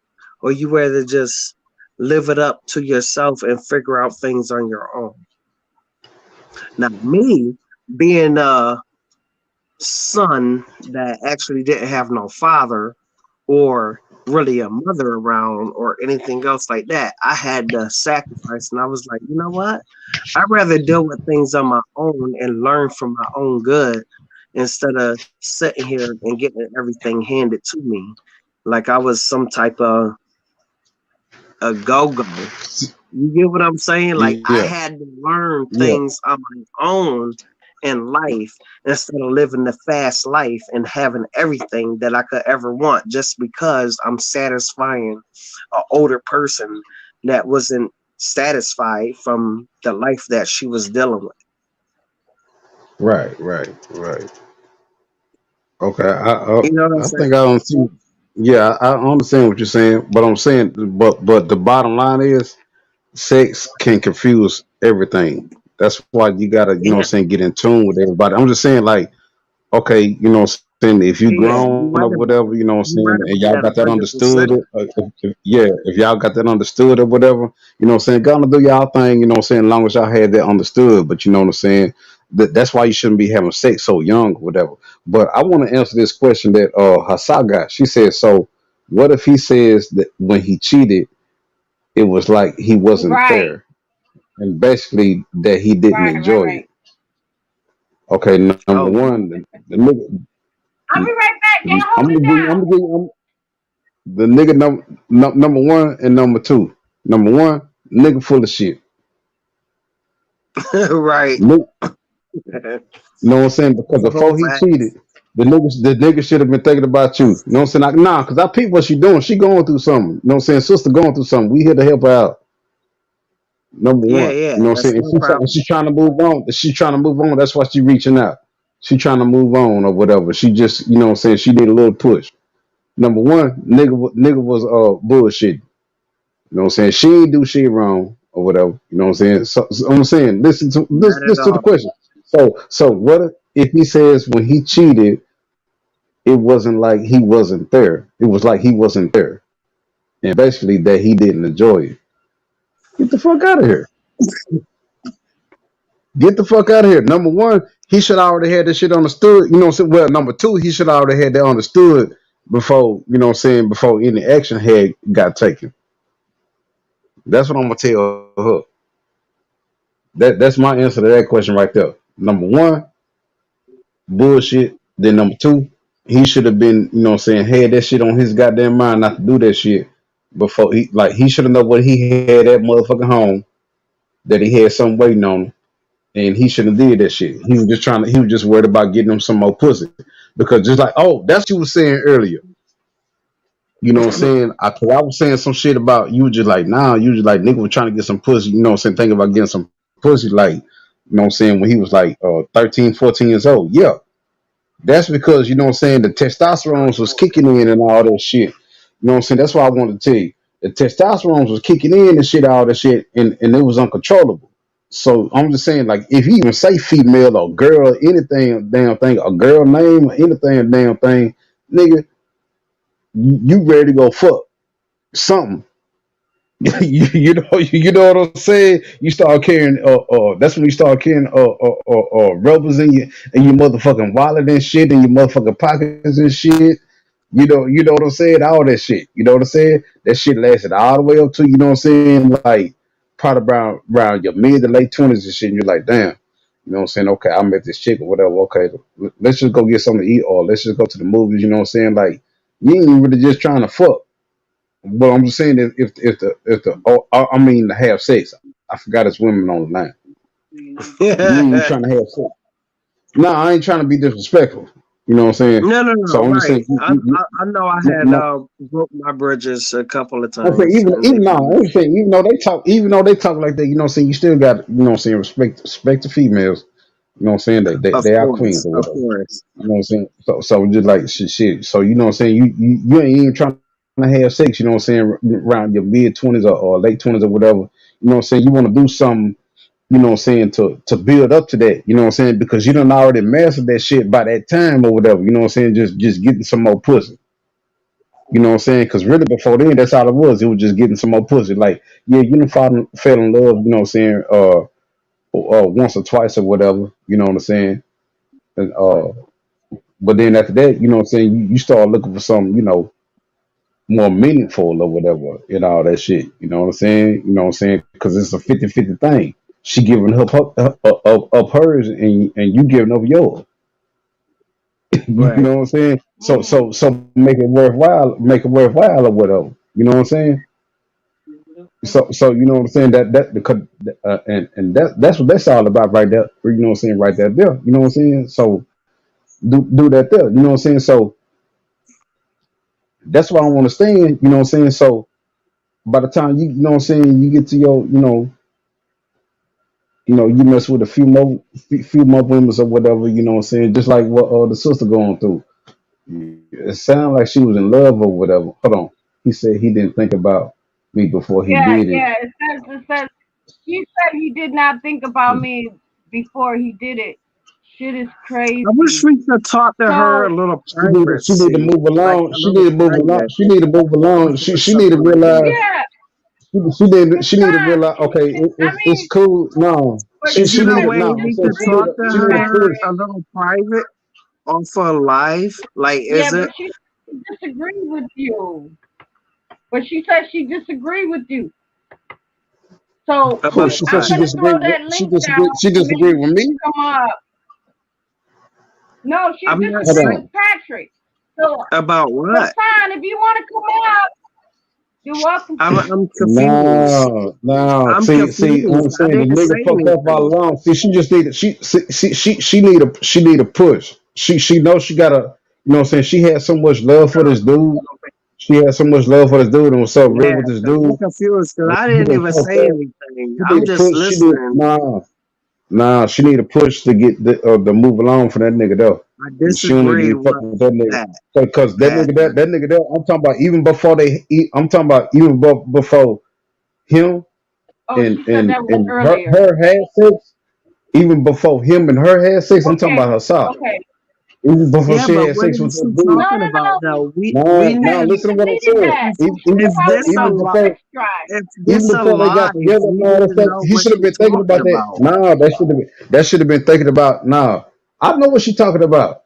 Speaker 5: or you rather just live it up to yourself and figure out things on your own. Now me being a son that actually didn't have no father or really a mother around or anything else like that, I had to sacrifice and I was like, you know what? I'd rather deal with things on my own and learn from my own good instead of sitting here and getting everything handed to me like I was some type of a go-go. You get what I'm saying? Like
Speaker 3: yeah,
Speaker 5: I had to learn
Speaker 3: yeah.
Speaker 5: things on my own in life instead of living the fast life and having everything that I could ever want just because I'm satisfying an older person that wasn't satisfied from the life that she was dealing with.
Speaker 3: Right, right, right. Okay,
Speaker 5: You know what I'm
Speaker 3: I
Speaker 5: saying?
Speaker 3: think I don't see. Yeah, I understand what you're saying, but I'm saying, but the bottom line is, sex can confuse everything. That's why you gotta, you know, what I'm
Speaker 5: Yeah,
Speaker 3: saying, get in tune with everybody. I'm just saying, like, okay, you know what I'm saying, if you
Speaker 5: yeah,
Speaker 3: grown or
Speaker 5: you're right
Speaker 3: whatever,
Speaker 5: about
Speaker 3: you know
Speaker 5: that.
Speaker 3: what I'm
Speaker 5: You're
Speaker 3: saying,
Speaker 5: right
Speaker 3: and
Speaker 5: about
Speaker 3: y'all
Speaker 5: that
Speaker 3: got that understood,
Speaker 5: 100%.
Speaker 3: yeah, if y'all got that understood or whatever, you know what I'm saying, gonna do y'all thing, you know what I'm saying, as long as y'all had that understood, but you know what I'm saying, that's why you shouldn't be having sex so young or whatever. But I want to answer this question that Hassa got. She said, so what if he says that when he cheated, it was like he wasn't
Speaker 1: Right,
Speaker 3: there, and basically that he didn't
Speaker 1: right, right,
Speaker 3: enjoy it?
Speaker 1: right.
Speaker 3: Okay, number
Speaker 5: Oh,
Speaker 3: one, the nigga,
Speaker 1: I'll be right back. Y'all
Speaker 3: I'm
Speaker 1: hold
Speaker 3: gonna
Speaker 1: it
Speaker 3: give you, I'm
Speaker 1: down.
Speaker 3: gonna give you, the nigga number one and number two. Number one, Nigga full of shit.
Speaker 5: Right.
Speaker 3: Nigga, you know what I'm saying? Because
Speaker 5: The whole
Speaker 3: before he
Speaker 5: facts.
Speaker 3: cheated, the nigga should have been thinking about you. You know what I'm saying? Like, nah, because I peep what she doing. She going through something. You know what I'm saying? Sister going through something. We here to help her out. Number
Speaker 5: Yeah,
Speaker 3: one.
Speaker 5: yeah,
Speaker 3: You know what I'm
Speaker 5: that's
Speaker 3: saying?
Speaker 5: no problem.
Speaker 3: She's trying to move on. She's trying to move on. That's why she reaching out. She trying to move on or whatever. She just, you know what I'm saying? She need a little push. Number one, nigga was bullshit. You know what I'm saying? She ain't do shit wrong or whatever. You know what I'm saying? So I'm saying,
Speaker 5: Not at
Speaker 3: listen to the
Speaker 5: all.
Speaker 3: question. So what if he says when he cheated, it wasn't like he wasn't there. It was like he wasn't there. And basically that he didn't enjoy it. Get the fuck out of here. Get the fuck out of here. Number one, he should already had this shit understood. You know what I'm saying? Well, number two, he should already had that understood before, you know what I'm saying, before any action had got taken. That's what I'm gonna tell her. That's my answer to that question right there. Number one, bullshit. Then number two, he should have been, you know what I'm saying, had that shit on his goddamn mind not to do that shit before he should have known what he had at motherfucking home, that he had something waiting on him, and he shouldn't have did that shit. He was just worried about getting him some more pussy. Because just like, oh, that's what you were saying earlier. You know what I'm saying? Cause I was saying some shit about you were just like, nah, you was just like nigga was trying to get some pussy, you know what I'm saying, thinking about getting some pussy, like, you know what I'm saying, when he was like 13, 14 years old. Yeah. That's because, you know what I'm saying, the testosterone was kicking in and all that shit. You know what I'm saying? That's why I wanted to tell you. The testosterone was kicking in and shit, all that shit, and it was uncontrollable. So I'm just saying, like, if you even say female or girl, anything, damn thing, a girl name or anything, damn thing, nigga, you ready to go fuck something. You know what I'm saying. You start carrying that's when you start carrying rubbers in your motherfucking wallet and shit, in your motherfucking pockets and shit. You know what I'm saying? All that shit. You know what I'm saying? That shit lasted all the way up to, you know what I'm saying, like probably around your mid to late 20s and shit. And you're like, damn. You know what I'm saying? Okay, I met this chick or whatever. Okay, let's just go get something to eat or let's just go to the movies. You know what I'm saying? Like, you ain't really just trying to fuck. But I'm just saying that if the I mean to have sex. I forgot it's women on the line. You ain't trying to have sex. No, I ain't trying to be disrespectful. You know what I'm saying?
Speaker 5: No, no,
Speaker 3: So
Speaker 5: no.
Speaker 3: I'm just
Speaker 5: Right.
Speaker 3: saying,
Speaker 5: I know I had
Speaker 3: no,
Speaker 5: broke my bridges a couple of
Speaker 3: I'm saying
Speaker 5: times, and they
Speaker 3: even now, I'm saying even though they talk like that, you know what I'm saying, you still got, you know what I'm saying, respect the females. You know what I'm saying? They are queens or
Speaker 5: of
Speaker 3: whatever.
Speaker 5: course.
Speaker 3: You know what I'm saying? So just like shit. So you know what I'm saying? You ain't even trying to have sex, you know what I'm saying, around your mid 20s or late 20s or whatever. You know what I'm saying? You want to do something, you know what I'm saying, to build up to that, you know what I'm saying? Because you done already mastered that shit by that time or whatever, you know what I'm saying? Just getting some more pussy. You know what I'm saying? Because really before then, that's all it was. It was just getting some more pussy. Like, yeah, you done fell in love, you know what I'm saying, once or twice or whatever, you know what I'm saying? And but then after that, you know what I'm saying, you start looking for something, you know, more meaningful or whatever and all that shit. You know what I'm saying? You know what I'm saying? Because it's a 50-50 thing. She giving up hers and you giving up yours. You
Speaker 5: Right.
Speaker 3: know what I'm saying? So
Speaker 1: Mm.
Speaker 3: so so make it worthwhile or whatever. You know what I'm saying? So you know what I'm saying, that because and that's what that's all about right there. You know what I'm saying, right there. You know what I'm saying? So do that there. You know what I'm saying? So that's why I want to stand. You know what I'm saying? So by the time you know what I'm saying, you get to your, you mess with a few more women or whatever, you know what I'm saying, just like what the sister going through. It sounded like she was in love or whatever. Hold on. He said he didn't think about me before he
Speaker 1: Yeah,
Speaker 3: did it.
Speaker 1: yeah. It says he said he did not think about me before he did it. Shit is
Speaker 5: I wish
Speaker 1: crazy.
Speaker 5: we could talk to her a
Speaker 1: So
Speaker 5: little
Speaker 3: She need to
Speaker 5: privacy,
Speaker 3: move
Speaker 5: like
Speaker 3: along.
Speaker 5: a
Speaker 3: She
Speaker 5: little
Speaker 3: need to move along.
Speaker 5: private
Speaker 3: She need to move along.
Speaker 5: before
Speaker 3: She need to
Speaker 5: something like that.
Speaker 3: realize.
Speaker 1: yeah,
Speaker 3: She need to
Speaker 1: Hassan.
Speaker 3: realize. Okay,
Speaker 1: I
Speaker 3: it's
Speaker 1: mean,
Speaker 3: cool. No,
Speaker 1: but
Speaker 5: Is
Speaker 3: she
Speaker 5: it a
Speaker 3: need
Speaker 1: because
Speaker 3: to.
Speaker 5: way
Speaker 1: she
Speaker 3: No, I'm
Speaker 5: we
Speaker 3: saying
Speaker 5: could
Speaker 1: disagreed
Speaker 5: talk
Speaker 1: with
Speaker 5: to
Speaker 3: she
Speaker 1: you,
Speaker 3: need to
Speaker 5: her
Speaker 3: push.
Speaker 5: a
Speaker 1: Patrick.
Speaker 5: little private off her live? Like,
Speaker 1: Yeah,
Speaker 5: is
Speaker 1: but
Speaker 5: it
Speaker 1: she disagreed with you. But she said she disagreed with you. So
Speaker 3: Who?
Speaker 5: about
Speaker 3: She said
Speaker 1: I'm
Speaker 5: what?
Speaker 3: she
Speaker 1: gonna throw
Speaker 3: disagreed.
Speaker 1: that
Speaker 3: She
Speaker 1: link down
Speaker 3: disagreed. She
Speaker 1: and maybe
Speaker 3: disagreed
Speaker 1: you
Speaker 3: with me.
Speaker 1: can come up. No, she
Speaker 5: I'm not
Speaker 3: Hold
Speaker 1: disagreed with
Speaker 5: saying
Speaker 3: on.
Speaker 1: Patrick. So
Speaker 5: about what?
Speaker 1: Hassan, if you want to come up, You're welcome
Speaker 5: I'm
Speaker 1: to.
Speaker 5: I'm confused.
Speaker 3: No, no.
Speaker 5: I'm
Speaker 3: See what I'm
Speaker 5: confused. I
Speaker 3: saying, the
Speaker 5: didn't say
Speaker 3: nigga fucked up all
Speaker 5: anything.
Speaker 3: along. See, she just needed she need a push. She knows she gotta, you know what I'm saying, she had so much love for this dude. She had so much love for this dude and was so real
Speaker 5: Yeah,
Speaker 3: with this
Speaker 5: 'cause I'm
Speaker 3: dude.
Speaker 5: confused because
Speaker 3: And
Speaker 5: I
Speaker 3: he
Speaker 5: didn't
Speaker 3: done
Speaker 5: even
Speaker 3: fucked
Speaker 5: say
Speaker 3: up.
Speaker 5: anything.
Speaker 3: She
Speaker 5: I'm
Speaker 3: need a
Speaker 5: just
Speaker 3: push. She need
Speaker 5: listening.
Speaker 3: nah. She need a push to get the move along for that nigga though.
Speaker 5: I
Speaker 3: She don't need to
Speaker 5: disagree
Speaker 3: be
Speaker 5: with
Speaker 3: fucking with that nigga.
Speaker 5: that.
Speaker 3: Because
Speaker 5: That
Speaker 3: that nigga there, I'm talking about even before I'm talking about even before him
Speaker 1: Oh, she said that was
Speaker 3: and
Speaker 1: earlier.
Speaker 3: her had sex, even before him and her had sex, I'm talking
Speaker 1: Okay.
Speaker 3: about her side.
Speaker 1: Okay.
Speaker 3: Even before
Speaker 5: yeah,
Speaker 3: she
Speaker 5: but
Speaker 3: had
Speaker 5: what
Speaker 3: sex with
Speaker 5: is
Speaker 3: that
Speaker 5: she
Speaker 3: dude.
Speaker 1: No,
Speaker 5: talking
Speaker 1: no,
Speaker 5: about?
Speaker 1: no.
Speaker 5: Now we
Speaker 3: No, no,
Speaker 1: That
Speaker 5: need
Speaker 1: she
Speaker 3: listen to what I'm
Speaker 1: deleted
Speaker 3: saying.
Speaker 1: that.
Speaker 3: Even
Speaker 5: if
Speaker 1: She's
Speaker 3: before,
Speaker 5: this
Speaker 1: talking
Speaker 5: a
Speaker 1: about the
Speaker 5: lie,
Speaker 1: sex drive.
Speaker 5: if
Speaker 3: even
Speaker 5: this a
Speaker 3: before they got
Speaker 5: lie,
Speaker 3: together and
Speaker 5: we
Speaker 3: all
Speaker 5: need
Speaker 3: that
Speaker 5: to
Speaker 3: stuff,
Speaker 5: know
Speaker 3: he
Speaker 5: what
Speaker 3: should have
Speaker 5: she
Speaker 3: been thinking
Speaker 5: talking
Speaker 3: about that.
Speaker 5: about.
Speaker 3: Nah, that should have been thinking about. Nah, I know what she talking about.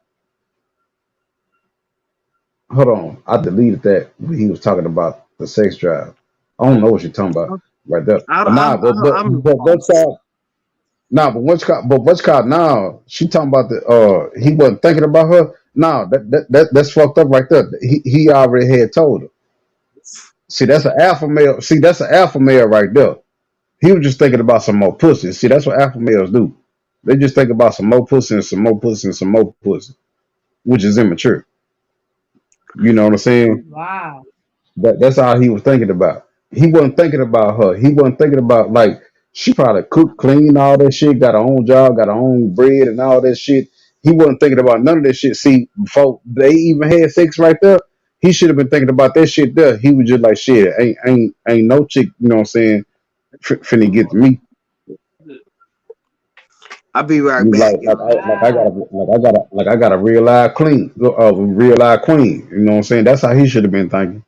Speaker 3: Hold on, I deleted that when he was talking about the sex drive. I don't know what you're talking about right there. But nah,
Speaker 5: I'm
Speaker 3: but what's
Speaker 5: lost.
Speaker 3: called nah, but what's called now? She talking about the he wasn't thinking about her. Nah, that's fucked up right there. He already had told her. See, that's an alpha male. See, that's an alpha male right there. He was just thinking about some more pussy. See, that's what alpha males do. They just think about some more pussy and some more pussy and some more pussy, which is immature. You know what I'm saying?
Speaker 1: Wow.
Speaker 3: That's all he was thinking about. He wasn't thinking about her. He wasn't thinking about like she probably cook, clean, all that shit, got her own job, got her own bread and all that shit. He wasn't thinking about none of that shit. See, before they even had sex right there, he should have been thinking about that shit there. He was just like, shit, ain't no chick, you know what I'm saying, finna get to me.
Speaker 5: I'll be right
Speaker 3: You
Speaker 5: back, y'all.
Speaker 1: Wow.
Speaker 3: I got a real live clean, real live queen. You know what I'm saying? That's how he should have been thinking.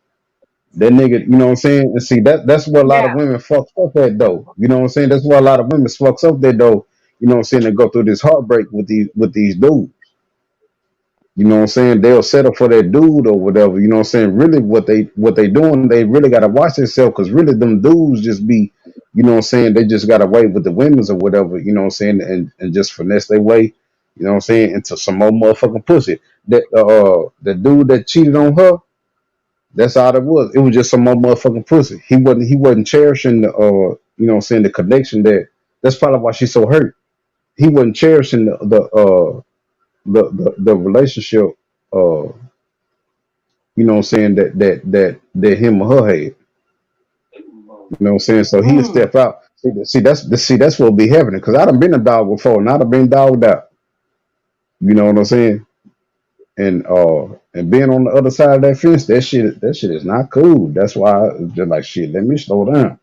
Speaker 3: That nigga, you know what I'm saying? And see that's where a lot of
Speaker 1: Yeah.
Speaker 3: women fucks up at though. You know what I'm saying? That's why a lot of women fucks up that though. You know what I'm saying? They go through this heartbreak with these dudes. You know what I'm saying? They'll settle for that dude or whatever. You know what I'm saying? Really, what they doing? They really gotta watch themselves because really them dudes just be, you know what I'm saying? They just got away with the women's or whatever. You know what I'm saying? And just finesse their way. You know what I'm saying? Into some more motherfucking pussy. That the dude that cheated on her. That's all it was. It was just some more motherfucking pussy. He wasn't cherishing the you know what I'm saying, the connection that that's probably why she's so hurt. He wasn't cherishing the relationship you know what I'm saying, that him or her had. You know what I'm saying? So he'll
Speaker 1: Mm.
Speaker 3: step out. See that's what be happening. Cause I done been a dog before and I done been dogged out. You know what I'm saying? And being on the other side of that fence, that shit is not cool. That's why I was just like shit, let me slow down.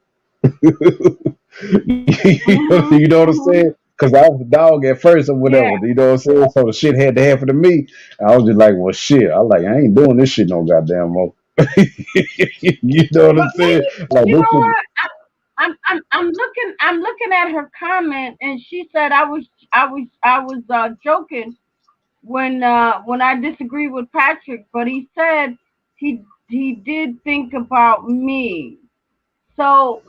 Speaker 1: Mhm.
Speaker 3: You know what I'm
Speaker 1: Mhm.
Speaker 3: saying? Because I was a dog at first or
Speaker 1: Yeah.
Speaker 3: whatever. You know what I'm saying? So the shit had to happen to me. I was just like, well, shit. I ain't doing this shit no goddamn more. You know what
Speaker 1: But
Speaker 3: I'm saying?
Speaker 1: maybe
Speaker 3: Like
Speaker 1: you
Speaker 3: this
Speaker 1: know
Speaker 3: shit.
Speaker 1: what? I'm looking at her comment, and she said I was joking when I disagree with Patrick, but he said he did think about me. So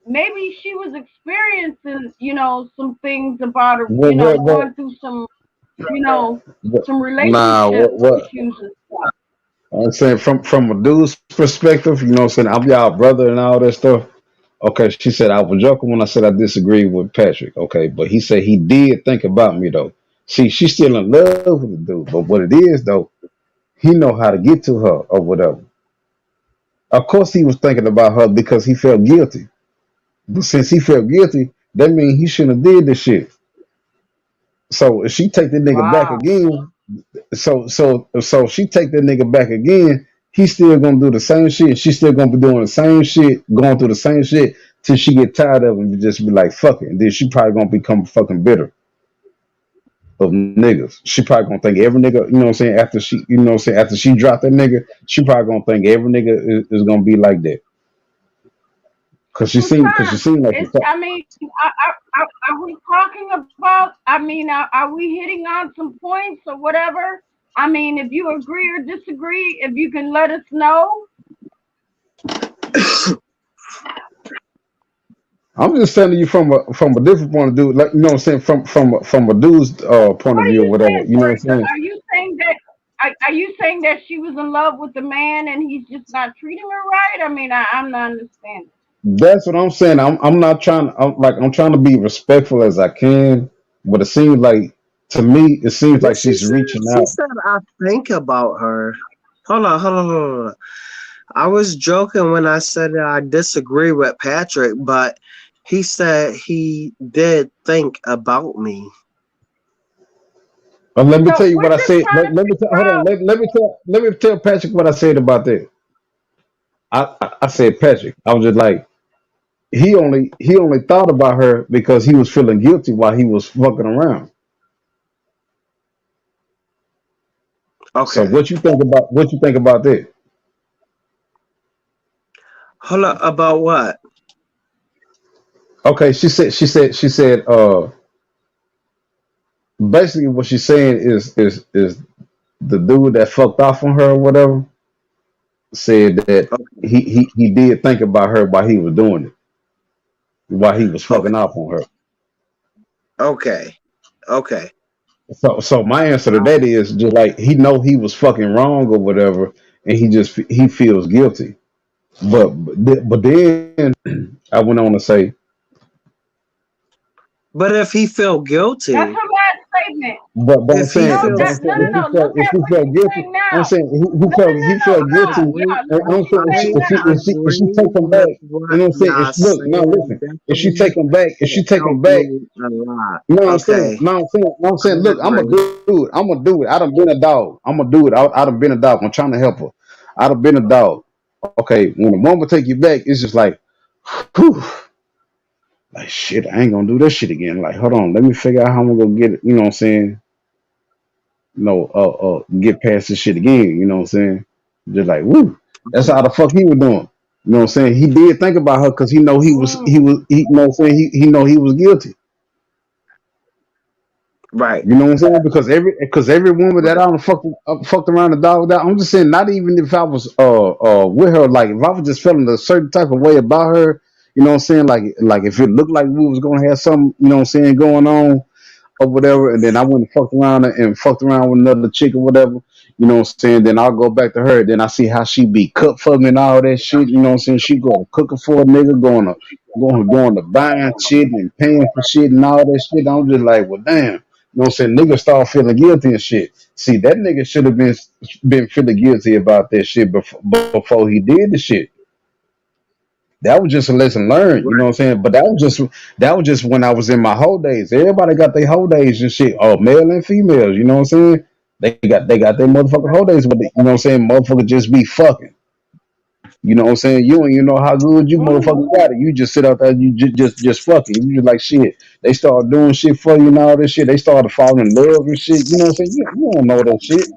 Speaker 1: maybe she was experiencing some things about her,
Speaker 3: What,
Speaker 1: going through you know some
Speaker 3: nah,
Speaker 1: relationship
Speaker 3: what?
Speaker 1: issues and stuff.
Speaker 3: I'm saying from a dude's perspective, you know what I'm saying? I'm y'all brother and all that stuff. Okay, she said I was joking when I said I disagreed with Patrick. Okay, but he said he did think about me though. See, she's still in love with the dude, but what it is though, he know how to get to her or whatever. Of course, he was thinking about her because he felt guilty. But since he felt guilty, that means he shouldn't have did this shit. So if she take the nigga back
Speaker 1: Wow.
Speaker 3: again, so she take that nigga back again, he's still gonna do the same shit. She's still gonna be doing the same shit, going through the same shit till she get tired of him and just be like, fuck it. And then she probably gonna become fucking bitter of niggas. She probably gonna think every nigga, you know what I'm saying, after she, you know what I'm saying, after she dropped that nigga, she probably gonna think every nigga is gonna be like that.
Speaker 1: So
Speaker 3: Cause she
Speaker 1: Tom,
Speaker 3: seemed like the
Speaker 1: are we talking about? Are we hitting on some points or whatever? I mean, if you agree or disagree, if you can let us know.
Speaker 3: I'm just telling you from a different point of view, like you know what I'm saying, from a dude's
Speaker 1: What
Speaker 3: point of
Speaker 1: are
Speaker 3: view or
Speaker 1: you
Speaker 3: whatever.
Speaker 1: saying?
Speaker 3: You know what I'm
Speaker 1: Sorry. So
Speaker 3: saying?
Speaker 1: are you saying that? are you saying that she was in love with the man and he's just not treating her right? I mean, I'm not understanding.
Speaker 3: That's what I'm saying. I'm not trying. I'm trying to be respectful as I can, but it seems like to me, it seems
Speaker 5: But
Speaker 3: like she's reaching
Speaker 5: she
Speaker 3: out.
Speaker 5: said I think about her. Hold on. I was joking when I said that I disagree with Patrick, but he said he did think about me.
Speaker 3: Let me tell
Speaker 1: So
Speaker 3: you
Speaker 1: we're
Speaker 3: what I
Speaker 1: just
Speaker 3: said.
Speaker 1: trying to
Speaker 3: Let me tell.
Speaker 1: figure
Speaker 3: Hold on.
Speaker 1: out.
Speaker 3: Let me tell Patrick what I said about that. I said Patrick. I was just like he only thought about her because he was feeling guilty while he was fucking around. So
Speaker 5: Okay.
Speaker 3: what you think about that?
Speaker 5: Hold up, about what?
Speaker 3: Okay, she said basically what she's saying is the dude that fucked off on her or whatever said that he did think about her while he was doing it, while he was
Speaker 5: Okay.
Speaker 3: fucking off on her.
Speaker 5: Okay. Okay.
Speaker 3: So my answer to that is just like he know he was fucking wrong or whatever, and he feels guilty. But then I went on to say,
Speaker 5: But if he feel
Speaker 1: That's
Speaker 5: guilty,
Speaker 1: her last statement.
Speaker 3: but I'm
Speaker 5: if he
Speaker 1: No,
Speaker 3: saying, but
Speaker 5: feels
Speaker 3: I'm
Speaker 1: that
Speaker 3: saying
Speaker 1: no,
Speaker 3: if
Speaker 1: no,
Speaker 3: he
Speaker 1: no.
Speaker 5: guilty,
Speaker 3: felt
Speaker 1: Look
Speaker 3: if
Speaker 1: at
Speaker 3: he
Speaker 1: what
Speaker 3: felt
Speaker 1: she's
Speaker 3: guilty,
Speaker 1: saying
Speaker 3: I'm
Speaker 1: now.
Speaker 3: saying
Speaker 1: No, no, no,
Speaker 3: he
Speaker 1: no.
Speaker 3: felt
Speaker 5: I
Speaker 3: guilty.
Speaker 5: agree.
Speaker 3: I'm saying
Speaker 5: I
Speaker 3: if she if she if she
Speaker 5: agree
Speaker 3: take him back,
Speaker 5: with
Speaker 3: you
Speaker 5: what
Speaker 3: know what I'm saying?
Speaker 5: y'all
Speaker 3: Look, now
Speaker 5: saying.
Speaker 3: listen, if she
Speaker 5: Definitely
Speaker 3: take him back, if she take him
Speaker 5: helped
Speaker 3: back.
Speaker 5: me a lot.
Speaker 3: No, I'm saying,
Speaker 5: Okay.
Speaker 3: no, I'm saying, no, I'm
Speaker 5: I
Speaker 3: saying, look, I'm gonna
Speaker 5: agree.
Speaker 3: do it. I'm gonna do it. I done been a dog. I'm gonna do it. I done been a dog. I'm trying to help her. I done been a dog. Okay, when a woman take you back, it's just like, whew, like shit. I ain't gonna do this shit again. Like, hold on, let me figure out how I'm gonna get it. You know what I'm saying? Get past this shit again. You know what I'm saying? Just like, woo. That's how the fuck he was doing. You know what I'm saying? He did think about her because he know
Speaker 1: Mm.
Speaker 3: you know what I'm saying? He know he was guilty.
Speaker 5: Right.
Speaker 3: You know what I'm saying? Because every woman that I done fucked around the dog with, I'm just saying, not even if I was with her, like if I was just feeling a certain type of way about her, you know what I'm saying? Like if it looked like we was gonna have something, you know what I'm saying, going on or whatever, and then I went and fucked around with another chick or whatever, you know what I'm saying? Then I'll go back to her, then I see how she be cook for me and all that shit, you know what I'm saying? She going cooking for a nigga, going to buying shit and paying for shit and all that shit. I'm just like, well damn. You know what I'm saying? Niggas start feeling guilty and shit. See, that nigga should have been feeling guilty about that shit before he did the shit. That was just a lesson learned, you know what I'm
Speaker 5: Right.
Speaker 3: saying? But that was just when I was in my whole days. Everybody got their whole days and shit. Oh, male and females, you know what I'm saying? They got their motherfucking whole days, but you know what I'm saying? Motherfucker just be fucking. You know what I'm saying? You and you know how good you
Speaker 1: Mm.
Speaker 3: motherfuckers got it. You just sit out there, you just fucking. You just like shit. They start doing shit for you and all this shit. They started falling in love and shit. You know what I'm saying? You don't know that shit,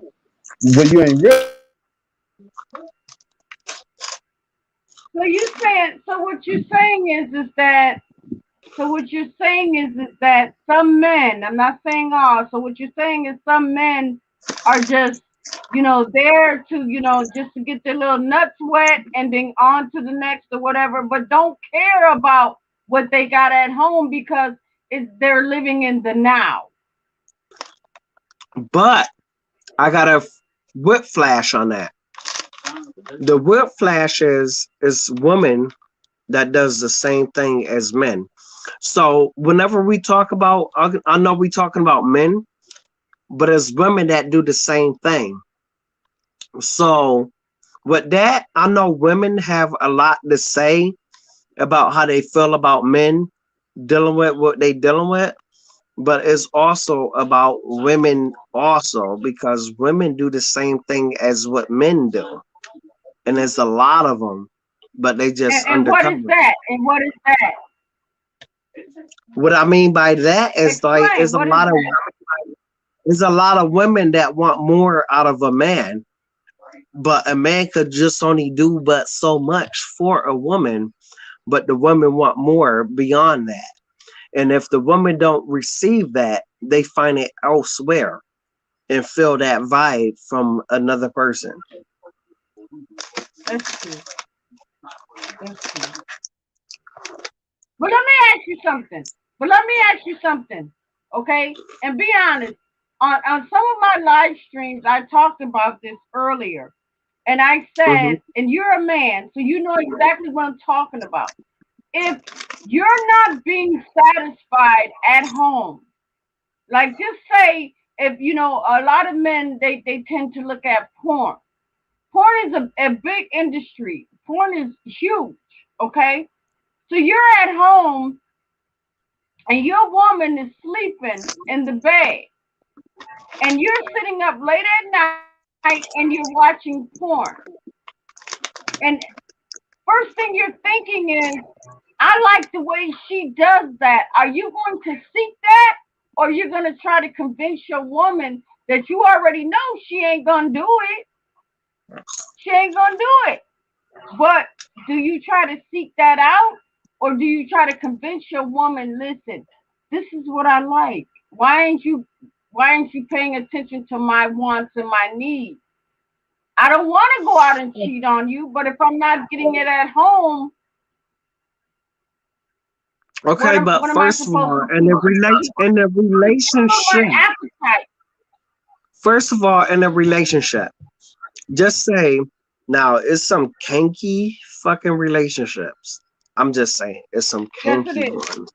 Speaker 3: but you ain't real.
Speaker 1: So you saying? So what you're saying is that? So what you're saying is that some men. I'm not saying all. So what you're saying is some men are just there to just to get their little nuts wet and then on to the next or whatever, but don't care about what they got at home because they're living in the now.
Speaker 5: But I got a whip flash on that. The whip flash is woman that does the same thing as men. So whenever we talk about, I know we talking about men, but it's women that do the same thing. So with that, I know women have a lot to say about how they feel about men dealing with what they dealing with, but it's also about women also because women do the same thing as what men do, and there's a lot of them, but they just
Speaker 1: And what is
Speaker 5: undercover.
Speaker 1: that? And what is that?
Speaker 5: What I mean by that is like
Speaker 1: Explain. What is that?
Speaker 5: there's a lot of women that want more out of a man, but a man could just only do but so much for a woman, but the women want more beyond that. And if the woman don't receive that, they find it elsewhere and feel that vibe from another person.
Speaker 1: That's true. That's true. But let me ask you something. Okay? And be honest. on some of my live streams, I talked about this earlier, and I
Speaker 5: Hmm.
Speaker 1: said, and you're a man, so you know exactly what I'm talking about. If you're not being satisfied at home, like just say if you know a lot of men they tend to look at porn. Porn is a big industry. Porn is huge. Okay, so you're at home and your woman is sleeping in the bed and you're sitting up late at night and you're watching porn. And first thing you're thinking is, I like the way she does that. Are you going to seek that? Or you're going to try to convince your woman that you already know she ain't going to do it? She ain't going to do it. But do you try to seek that out? Or do you try to convince your woman, listen, this is what I like. Why aren't you paying attention to my wants and my needs? I don't want to go out and cheat on you, but if I'm not getting it at home,
Speaker 5: Okay, but
Speaker 1: what am I
Speaker 5: first of
Speaker 1: supposed
Speaker 5: all,
Speaker 1: to do?
Speaker 5: in the
Speaker 1: Follow my
Speaker 5: relationship,
Speaker 1: appetite.
Speaker 5: first of all, in a relationship, just say now it's some kinky fucking relationships. I'm just saying, it's some
Speaker 1: Yes, it
Speaker 5: kinky
Speaker 1: is.
Speaker 5: ones.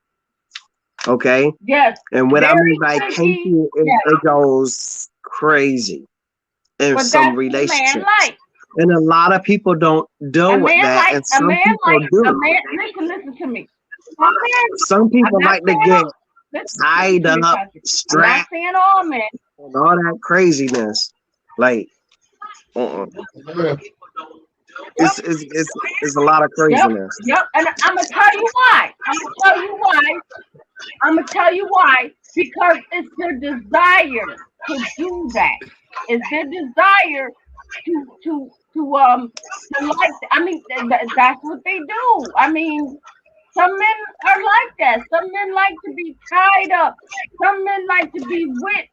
Speaker 5: Okay,
Speaker 1: Yes,
Speaker 5: and when I mean
Speaker 1: very
Speaker 5: by kinky,
Speaker 1: kinky. Yes,
Speaker 5: it goes crazy in
Speaker 1: but
Speaker 5: some
Speaker 1: that's what a man
Speaker 5: relationships,
Speaker 1: likes.
Speaker 5: and a lot of people don't
Speaker 1: A
Speaker 5: deal with
Speaker 1: man
Speaker 5: that,
Speaker 1: like
Speaker 5: and
Speaker 1: a
Speaker 5: some
Speaker 1: man
Speaker 5: people
Speaker 1: like a
Speaker 5: do.
Speaker 1: man. Listen to me. Some men.
Speaker 5: Some
Speaker 1: I'm
Speaker 5: people
Speaker 1: not
Speaker 5: like to
Speaker 1: saying
Speaker 5: get
Speaker 1: all. Listen
Speaker 5: tied
Speaker 1: to me,
Speaker 5: up,
Speaker 1: Patrick. I'm not
Speaker 5: strapped,
Speaker 1: saying all men.
Speaker 5: and all that craziness. Like, uh-uh.
Speaker 1: Yep,
Speaker 5: It's a lot of
Speaker 1: yep,
Speaker 5: craziness.
Speaker 1: yep. And I'm gonna tell you why. I'm gonna tell you why. I'm gonna tell you why. Because it's their desire to do that. It's their desire to like. I mean, that's what they do. I mean, some men are like that. Some men like to be tied up. Some men like to be whipped.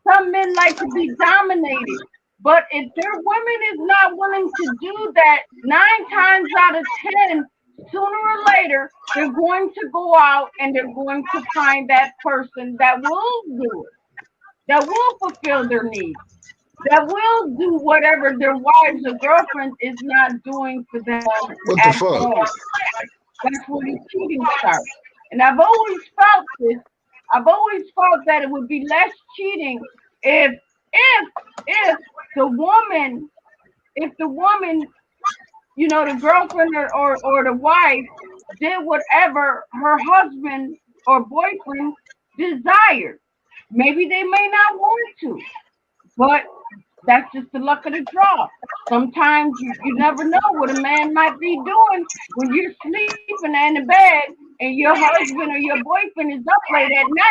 Speaker 1: Some men like to be dominated. But if their woman is not willing to do that, 9 times out of 10, sooner or later, they're going to go out and they're going to find that person that will do it, that will fulfill their needs, that will do whatever their wives or girlfriends is not doing for them
Speaker 2: What the
Speaker 1: at
Speaker 2: fuck?
Speaker 1: home. That's where the cheating starts. And I've always felt this. I've always felt that it would be less cheating if if if the woman if the woman, the girlfriend or the wife did whatever her husband or boyfriend desired. Maybe they may not want to, but that's just the luck of the draw. Sometimes you never know what a man might be doing when you're sleeping in the bed and your husband or your boyfriend is up late at night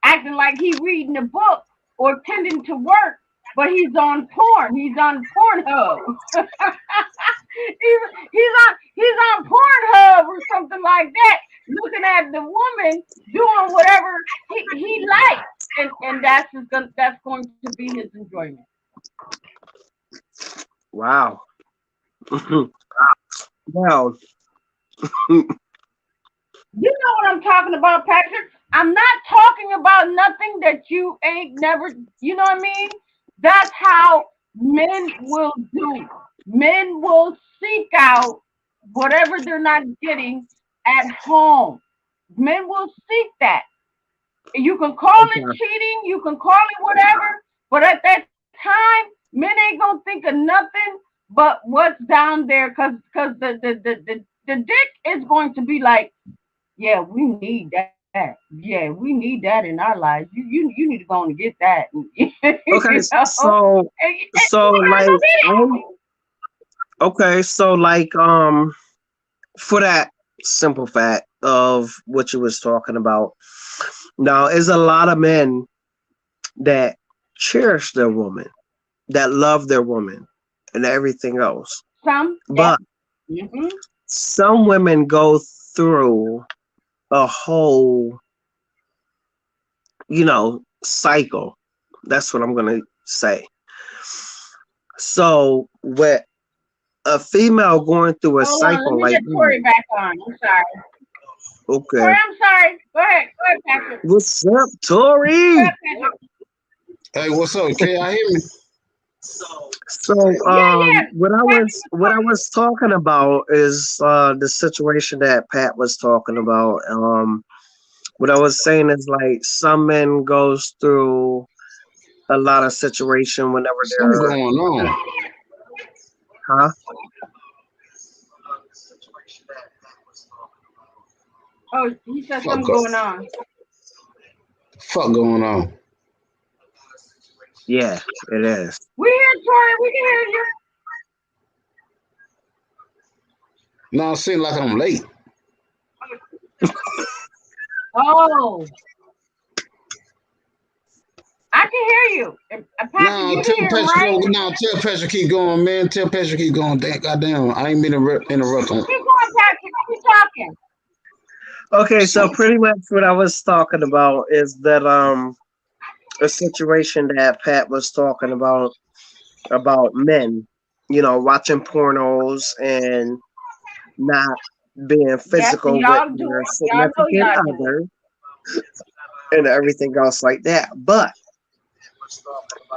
Speaker 1: acting like he reading a book or tending to work, but he's on porn. He's on Pornhub. he's on Pornhub or something like that, looking at the woman doing whatever he likes, and that's going to be his enjoyment.
Speaker 5: Wow. Well,
Speaker 1: You know what I'm talking about, Patrick. I'm not talking about nothing that you ain't never, you know what I mean? That's how men will do. Men will seek out whatever they're not getting at home. Men will seek that. You can call it
Speaker 5: okay.
Speaker 1: cheating, you can call it whatever, but at that time, men ain't gonna think of nothing but what's down there, because the dick is going to be like, yeah, we need that. Yeah, we need that in our lives. You need to go and get that.
Speaker 5: Okay, so
Speaker 1: And
Speaker 5: so
Speaker 1: you're gonna
Speaker 5: like
Speaker 1: go get it.
Speaker 5: okay, so like for that simple fact of what you was talking about, now is a lot of men that cherish their woman, that love their woman and everything else.
Speaker 1: Some, yeah.
Speaker 5: But
Speaker 1: Hmm.
Speaker 5: some women go through a whole, cycle. That's what I'm gonna say. So with a female going through a
Speaker 1: Hold on, let
Speaker 5: cycle
Speaker 1: me
Speaker 5: like
Speaker 1: get
Speaker 5: that,
Speaker 1: Tori back on. I'm sorry. Tori,
Speaker 5: okay.
Speaker 1: I'm sorry. Go ahead, Patrick.
Speaker 5: What's up,
Speaker 1: Go
Speaker 5: Tori?
Speaker 1: ahead, Patrick.
Speaker 3: Hey, what's up? Can y'all hear me?
Speaker 5: So
Speaker 1: Yeah, yeah. Patrick was
Speaker 5: what I
Speaker 1: talking.
Speaker 5: was talking about is the situation that Pat was talking about. What I was saying is like some men goes through a lot of situation whenever
Speaker 3: Something
Speaker 5: they're
Speaker 3: going on.
Speaker 5: huh?
Speaker 1: Oh, he said
Speaker 3: Fuck,
Speaker 1: something going on.
Speaker 3: fuck going on.
Speaker 5: Yeah, it is.
Speaker 1: We here, Tori. We can hear you.
Speaker 3: Now it seems like I'm late.
Speaker 1: Oh, I can hear you. Patrick,
Speaker 3: Now
Speaker 1: you can
Speaker 3: tell
Speaker 1: hear him,
Speaker 3: Patrick,
Speaker 1: right?
Speaker 3: now tell Patrick keep going, man. Tell Patrick keep going. Goddamn, I ain't mean to interrupt him.
Speaker 1: Keep going, Patrick. Keep talking.
Speaker 5: Okay, so
Speaker 3: So,
Speaker 5: pretty much what I was talking about is that a situation that Pat was talking about men, watching pornos and not being
Speaker 1: Yes, and
Speaker 5: physical with
Speaker 1: y'all do
Speaker 5: their
Speaker 1: it. Y'all know
Speaker 5: significant
Speaker 1: y'all do it.
Speaker 5: other and everything else like that. But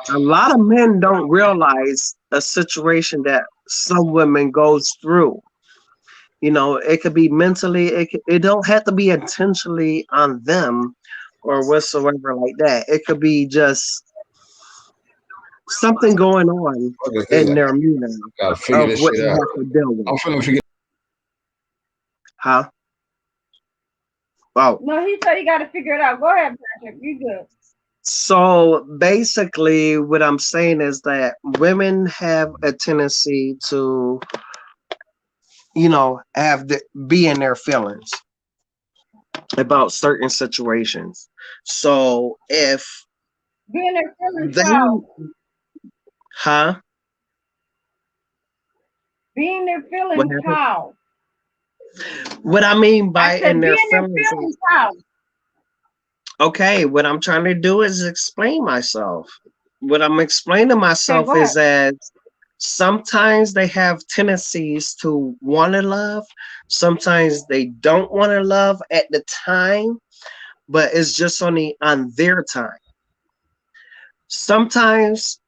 Speaker 5: a lot of men don't realize a situation that some women goes through. It could be mentally, it don't have to be intentionally on them or whatsoever like that. It could be just something going on
Speaker 3: fuck is
Speaker 5: in
Speaker 3: this?
Speaker 5: their meaning
Speaker 3: I gotta figure
Speaker 5: of
Speaker 3: this
Speaker 5: what
Speaker 3: shit
Speaker 5: they
Speaker 3: out.
Speaker 5: have to deal with.
Speaker 3: I'm finna figure.
Speaker 5: Huh? Wow.
Speaker 1: No, he said he got to figure it out. Go ahead, Patrick. You good?
Speaker 5: So basically, what I'm saying is that women have a tendency to, be in their feelings about certain situations. So if
Speaker 1: Being their feelings
Speaker 5: they,
Speaker 1: how?
Speaker 5: huh?
Speaker 1: Being their
Speaker 5: What
Speaker 1: feelings
Speaker 5: happened?
Speaker 1: how?
Speaker 5: What I mean
Speaker 1: I
Speaker 5: by in
Speaker 1: said
Speaker 5: their
Speaker 1: being their
Speaker 5: feelings is
Speaker 1: feelings how?
Speaker 5: okay. What I'm trying to do is explain myself. What I'm explaining
Speaker 1: Okay,
Speaker 5: myself
Speaker 1: go ahead.
Speaker 5: is that sometimes they have tendencies to want to love, sometimes they don't want to love at the time, but it's just only on their time. Sometimes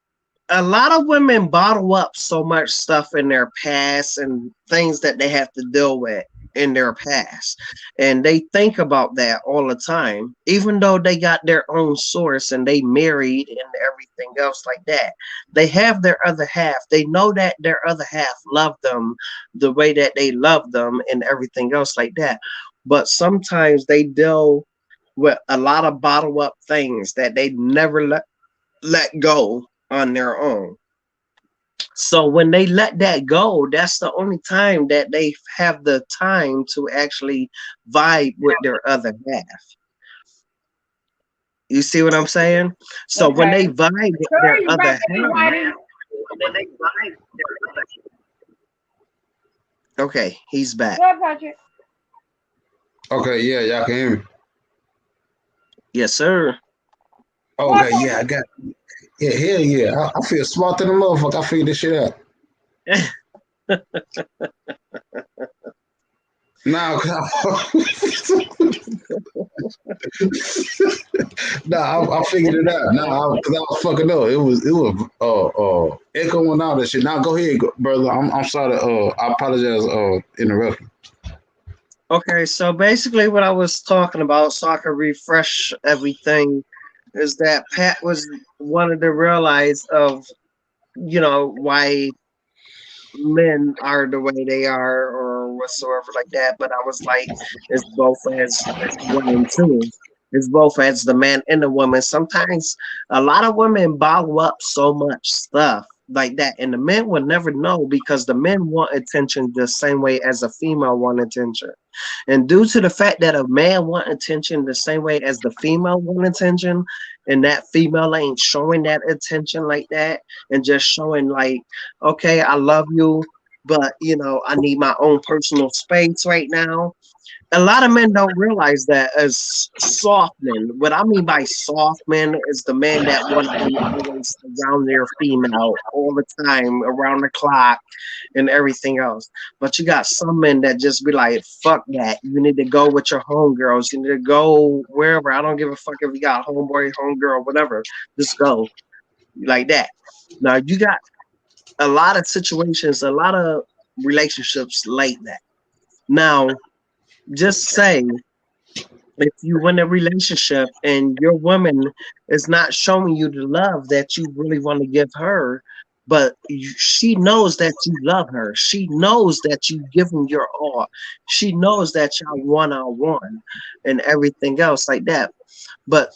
Speaker 5: a lot of women bottle up so much stuff in their past and things that they have to deal with in their past. And they think about that all the time, even though they got their own source and they married and everything else like that. They have their other half. They know that their other half love them the way that they love them and everything else like that. But sometimes they deal with a lot of bottle up things that they never let go on their own. So when they let that go, that's the only time that they have the time to actually vibe with their other half. You see what I'm saying? So when they
Speaker 1: Okay.
Speaker 5: vibe with
Speaker 1: Tori,
Speaker 5: their
Speaker 1: you
Speaker 5: other
Speaker 1: back in,
Speaker 5: half,
Speaker 1: Whitey?
Speaker 5: okay, he's back.
Speaker 1: Go ahead, Patrick.
Speaker 3: Okay, yeah, y'all can hear me.
Speaker 5: Yes, sir.
Speaker 1: Go ahead,
Speaker 3: Okay, yeah, I
Speaker 1: Patrick.
Speaker 3: got. Yeah, hell yeah. I feel smart than a motherfucker. I figured this shit out. Now, nah, I figured it out. Nah, because I was fucking up. It was echoing all that shit. Now go ahead, brother. I'm sorry. I apologize. Interrupting.
Speaker 5: Okay, so basically what I was talking about, so I can refresh everything, is that Pat was wanted to realize of why men are the way they are or whatsoever like that. But I was like, it's both as one and two. It's both as the man and the woman. Sometimes a lot of women bottle up so much stuff like that, and the men will never know because the men want attention the same way as a female want attention. And due to the fact that a man want attention the same way as the female want attention, and that female ain't showing that attention like that, and just showing like, okay, I love you, but I need my own personal space right now. A lot of men don't realize that as soft men. What I mean by soft men is the men that want to be always around their female all the time, around the clock, and everything else. But you got some men that just be like, fuck that. You need to go with your homegirls. You need to go wherever. I don't give a fuck if you got homeboy, homegirl, whatever. Just go like that. Now you got a lot of situations, a lot of relationships like that. Now, just say if you in a relationship and your woman is not showing you the love that you really want to give her, but she knows that you love her. She knows that you give them your all. She knows that y'all one on one and everything else like that. But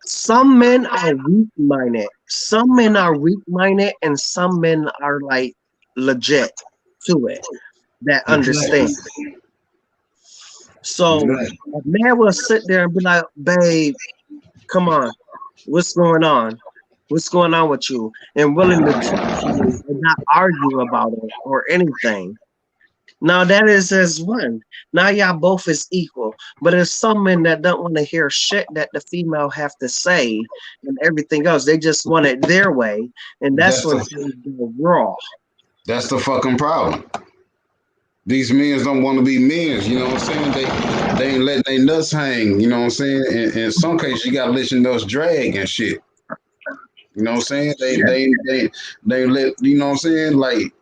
Speaker 5: some men are weak minded. Some men are weak minded, and some men are like legit to it that understand.
Speaker 3: Exactly.
Speaker 5: So
Speaker 3: Exactly.
Speaker 5: a man will sit there and be like, babe, come on, what's going on? What's going on with you? And willing to talk to you and not argue about it or anything. Now that is as one. Now y'all both is equal. But there's some men that don't want to hear shit that the female have to say and everything else. They just want it their way. And that's
Speaker 3: That's
Speaker 5: when
Speaker 3: the
Speaker 5: things go wrong.
Speaker 3: that's the fucking problem. These men don't want to be men. You know what I'm saying? They ain't letting their nuts hang. You know what I'm saying? In some cases, you gotta let your nuts drag and shit. You know what I'm saying?
Speaker 5: Yeah.
Speaker 3: They let you know what I'm saying? Like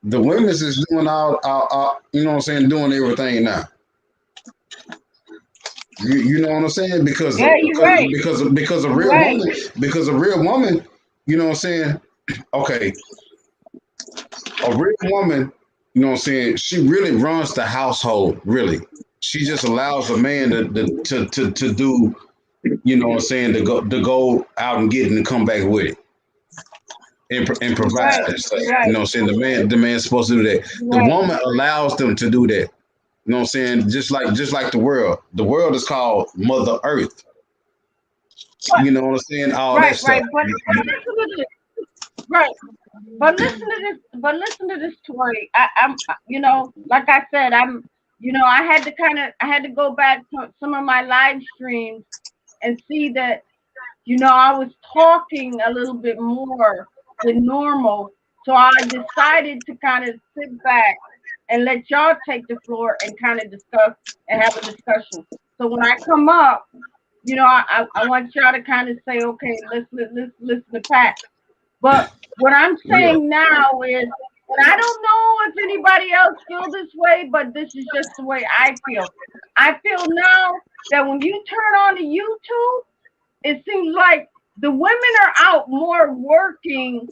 Speaker 3: the women's is doing all you know what I'm saying, doing everything now. You know what I'm saying? Because
Speaker 1: Yeah, you're right.
Speaker 3: because a
Speaker 1: You're
Speaker 3: real
Speaker 1: right.
Speaker 3: woman, because a real woman, you know what I'm saying? Okay, a real woman, you know what I'm saying, she really runs the household, really. She just allows a man to do, you know what I'm saying, to go out and get it and come back with it and
Speaker 1: You're
Speaker 3: provide
Speaker 1: right.
Speaker 3: and stuff.
Speaker 1: You're
Speaker 3: You
Speaker 1: right.
Speaker 3: know what I'm saying? The man's supposed to do that.
Speaker 1: You're
Speaker 3: The
Speaker 1: right.
Speaker 3: woman allows them to do that. You know what I'm saying? Just like the world. The world is called Mother Earth.
Speaker 1: But
Speaker 3: You know what I'm saying? All that
Speaker 1: right,
Speaker 3: stuff.
Speaker 1: right. But listen to this. Right. But listen to this. But listen to this, Tori. I'm, like I said, I had to I had to go back to some of my live streams and see that, I was talking a little bit more than normal. So I decided to kind of sit back and let y'all take the floor and kind of discuss and have a discussion. So when I come up, I want y'all to kind of say, okay, let's listen to Pat. But what I'm
Speaker 3: Yeah.
Speaker 1: saying now is, and I don't know if anybody else feel this way, but this is just the way I feel. I feel now that when you turn on the YouTube, it seems like the women are out more working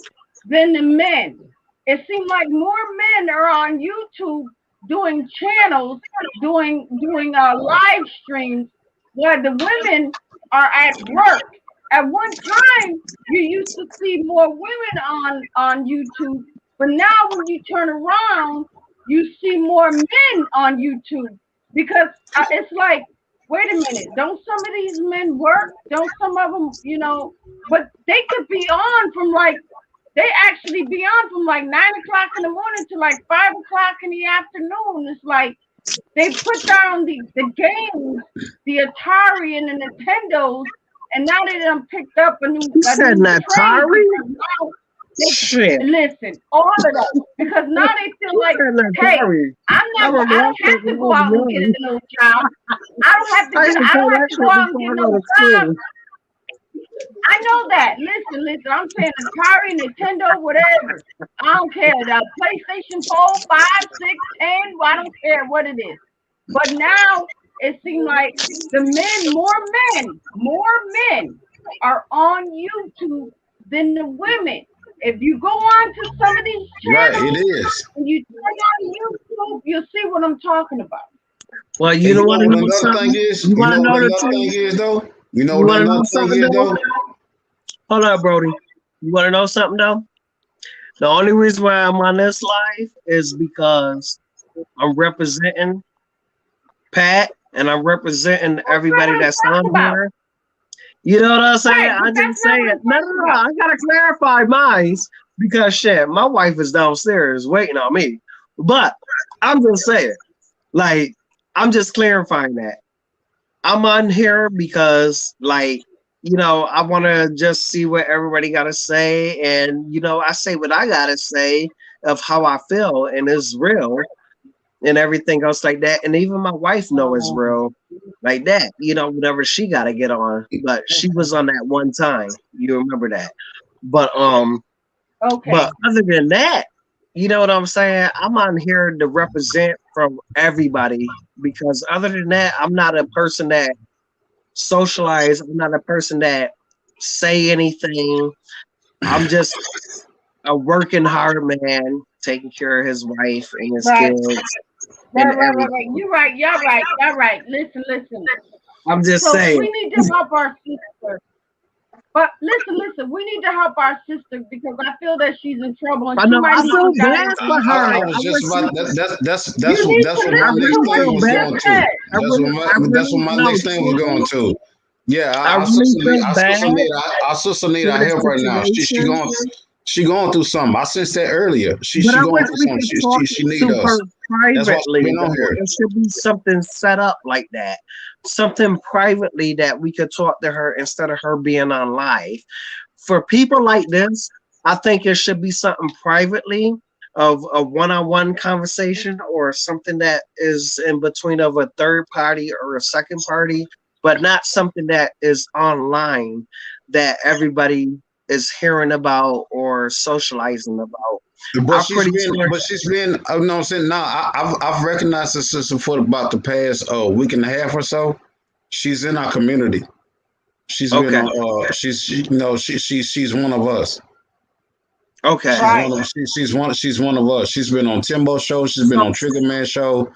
Speaker 1: than the men. It seems like more men are on YouTube doing channels, doing live streams, while the women are at work. At one time, you used to see more women on YouTube, but now when you turn around, you see more men on YouTube because it's like, wait a minute, don't some of these men work? Don't some of them, but they could be on from like, they actually be on from like 9 o'clock in the morning to like 5 o'clock in the afternoon. It's like they put down the games, the Atari and the Nintendos, and now they done picked up a new
Speaker 5: You
Speaker 1: a
Speaker 5: said
Speaker 1: new trade
Speaker 5: Natari?
Speaker 1: because now they
Speaker 5: Shit.
Speaker 1: listen, all of that. Because now they feel
Speaker 5: You
Speaker 1: like,
Speaker 5: said
Speaker 1: hey,
Speaker 5: Natari. I
Speaker 1: I
Speaker 5: remember that
Speaker 1: don't
Speaker 5: shit
Speaker 1: have
Speaker 5: when
Speaker 1: to
Speaker 5: I
Speaker 1: go
Speaker 5: was
Speaker 1: out and get
Speaker 5: young.
Speaker 1: a no job.
Speaker 5: I used to
Speaker 1: I
Speaker 5: play
Speaker 1: don't
Speaker 5: that
Speaker 1: have to go
Speaker 5: shit
Speaker 1: out and get
Speaker 5: before I
Speaker 1: no
Speaker 5: go to
Speaker 1: job.
Speaker 5: school.
Speaker 1: I know that. Listen. I'm saying Atari, Nintendo, whatever. I don't care. The PlayStation 4, 5, 6, 10. I don't care what it is. But now it seems like more men are on YouTube than the women. If you go on to some of these
Speaker 3: Right, it
Speaker 1: channels
Speaker 3: is.
Speaker 1: and you turn on YouTube, you'll see what I'm talking about.
Speaker 5: Well, you
Speaker 3: And you
Speaker 5: don't
Speaker 3: know
Speaker 5: want to
Speaker 3: what
Speaker 5: know
Speaker 3: another thing
Speaker 5: something?
Speaker 3: is?
Speaker 5: You
Speaker 3: You
Speaker 5: want
Speaker 3: know
Speaker 5: to
Speaker 3: what
Speaker 5: know the
Speaker 3: another thing
Speaker 5: truth?
Speaker 3: is though? You know
Speaker 5: You
Speaker 3: what
Speaker 5: want to know
Speaker 3: another thing
Speaker 5: something
Speaker 3: is
Speaker 5: though?
Speaker 3: though?
Speaker 5: Hold up, Brody. You want to know something though? The only reason why I'm on this live is because I'm representing Pat and I'm representing
Speaker 1: That's not
Speaker 5: everybody
Speaker 1: what I'm
Speaker 5: that's on
Speaker 1: talking about.
Speaker 5: here. You know what I'm saying?
Speaker 1: Right, but
Speaker 5: I
Speaker 1: that's
Speaker 5: just say
Speaker 1: not what
Speaker 5: it.
Speaker 1: I'm
Speaker 5: No,
Speaker 1: talking
Speaker 5: no, no.
Speaker 1: about.
Speaker 5: I gotta clarify mine because shit, my wife is downstairs waiting on me. But I'm just saying, like, I'm just clarifying that. I'm on here because, like, I want to just see what everybody got to say. And, I say what I got to say of how I feel, and it's real and everything else like that. And even my wife know it's
Speaker 1: Oh,
Speaker 5: real like that, whatever she got to get on. But she was on that one time. You remember that. But,
Speaker 1: okay.
Speaker 5: but other than that, you know what I'm saying? I'm on here to represent from everybody because other than that, I'm not a person that socialize. I'm not a person that say anything. I'm just a working hard man, taking care of his wife and his
Speaker 1: Right.
Speaker 5: kids and
Speaker 1: Right.
Speaker 5: everything.
Speaker 1: You're right. You're right. You're right. Listen.
Speaker 5: I'm just
Speaker 1: So
Speaker 5: saying.
Speaker 1: we need to help our sister. But listen. We need to help our sister because I feel that she's in trouble and
Speaker 5: I
Speaker 1: she
Speaker 5: know
Speaker 1: might
Speaker 5: I feel
Speaker 1: even got
Speaker 5: bad
Speaker 1: into
Speaker 5: for her.
Speaker 7: I
Speaker 1: something.
Speaker 7: was just about
Speaker 1: You need
Speaker 7: that's
Speaker 1: to
Speaker 7: what
Speaker 5: I
Speaker 7: my
Speaker 1: listen
Speaker 7: next
Speaker 1: to
Speaker 5: really
Speaker 1: what
Speaker 7: thing
Speaker 5: feel
Speaker 1: she
Speaker 7: was
Speaker 5: bad.
Speaker 7: going
Speaker 1: just
Speaker 7: to.
Speaker 1: said.
Speaker 5: I
Speaker 7: That's what
Speaker 5: really
Speaker 7: my
Speaker 5: no.
Speaker 7: next thing was going to. Yeah,
Speaker 5: I really feel bad
Speaker 7: our sister need
Speaker 5: for
Speaker 7: our
Speaker 5: the
Speaker 7: help right now.
Speaker 5: situation.
Speaker 7: She going through something. I sensed that earlier.
Speaker 5: But
Speaker 7: She
Speaker 5: I
Speaker 7: going
Speaker 5: wish
Speaker 7: through
Speaker 5: we
Speaker 7: something.
Speaker 5: could talk
Speaker 7: She need
Speaker 5: to her
Speaker 7: us. That's why she
Speaker 5: privately,
Speaker 7: been on
Speaker 5: though.
Speaker 7: here.
Speaker 5: It should be something set up like that. Something privately that we could talk to her instead of her being on live. For people like this, I think it should be something privately of a one-on-one conversation or something that is in between of a third party or a second party, but not something that is online that everybody is hearing about or socializing about. I'm pretty sure.
Speaker 7: But she's been. No, I'm saying now. I've recognized the sister for about the past week and a half or so. She's in our community. She's been
Speaker 5: Okay,
Speaker 7: on. She's one of us.
Speaker 5: okay.
Speaker 7: She's
Speaker 1: Right.
Speaker 7: one of she's one of us. She's been on Timbo show. She's been
Speaker 5: So,
Speaker 7: on Trigger Man show,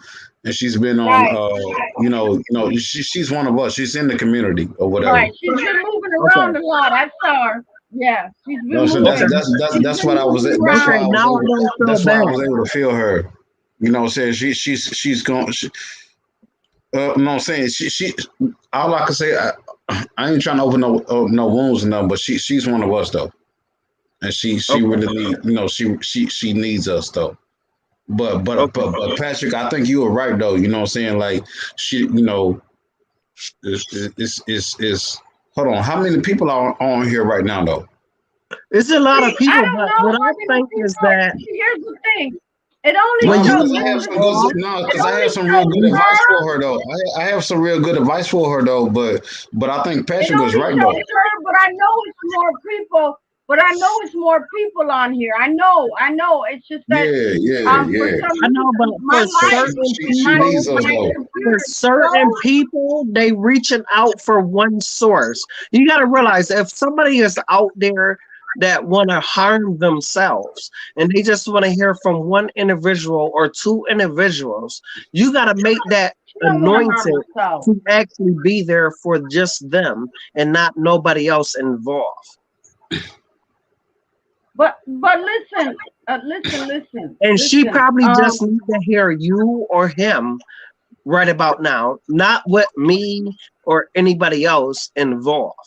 Speaker 7: and she's been on.
Speaker 1: Right.
Speaker 7: She's one of us. She's in the community or whatever.
Speaker 1: Right. She's been moving
Speaker 5: okay,
Speaker 1: around a lot. I saw her. Yeah. She's
Speaker 7: You know
Speaker 1: been
Speaker 7: what I'm saying?
Speaker 5: okay,
Speaker 1: moving. She's
Speaker 7: That's
Speaker 1: been
Speaker 7: what I was.
Speaker 1: moving
Speaker 7: That's
Speaker 5: okay.
Speaker 7: why I
Speaker 1: around.
Speaker 7: was
Speaker 5: Now I
Speaker 7: able.
Speaker 5: don't feel
Speaker 7: That's why I
Speaker 5: bad.
Speaker 7: was able to feel her. You know, what I'm saying she's going. No, I'm saying she. All I can say, I ain't trying to open no wounds or nothing, but she's one of us though, and she
Speaker 5: Okay,
Speaker 7: really need. She needs us though.
Speaker 5: okay.
Speaker 7: But Patrick, I think you were right though. You know what I'm saying? Like she, is hold on. How many people are on here right now though?
Speaker 5: It's a lot of
Speaker 1: See, I
Speaker 5: people,
Speaker 1: don't
Speaker 5: but
Speaker 1: know
Speaker 5: what
Speaker 1: how
Speaker 5: I
Speaker 1: many
Speaker 5: think is
Speaker 1: people.
Speaker 5: that
Speaker 1: See, here's the thing. It only
Speaker 5: when
Speaker 7: No,
Speaker 5: you
Speaker 1: shows.
Speaker 7: because I
Speaker 1: Listen,
Speaker 7: have
Speaker 5: log
Speaker 7: some good.
Speaker 1: listen.
Speaker 5: off,
Speaker 7: No,
Speaker 1: It
Speaker 7: because I
Speaker 1: only
Speaker 7: have some real
Speaker 1: shows
Speaker 7: good
Speaker 5: you,
Speaker 7: advice
Speaker 1: her.
Speaker 7: for her though. I have some real good advice for her though. But I think
Speaker 1: It
Speaker 7: Patrick is
Speaker 1: only
Speaker 7: right though.
Speaker 1: shows her, but I know it's more people. But I know it's more people on here. I know. I know. It's just that for
Speaker 7: Yeah.
Speaker 1: some
Speaker 5: I know, but
Speaker 1: reason
Speaker 5: for
Speaker 7: But
Speaker 5: certain
Speaker 7: she
Speaker 5: people,
Speaker 7: needs us
Speaker 1: my
Speaker 7: though.
Speaker 5: for
Speaker 1: computer
Speaker 5: certain
Speaker 1: froze.
Speaker 5: people, they reaching out for one source. You got to realize if somebody is out there that want to harm themselves and they just want to hear from one individual or two individuals, you got to make that
Speaker 1: She don't want to harm
Speaker 5: anointed
Speaker 1: herself.
Speaker 5: to actually be there for just them and not nobody else involved.
Speaker 1: But
Speaker 5: And she
Speaker 1: listen.
Speaker 5: probably just need to hear you or him right about now, not with me or anybody else involved.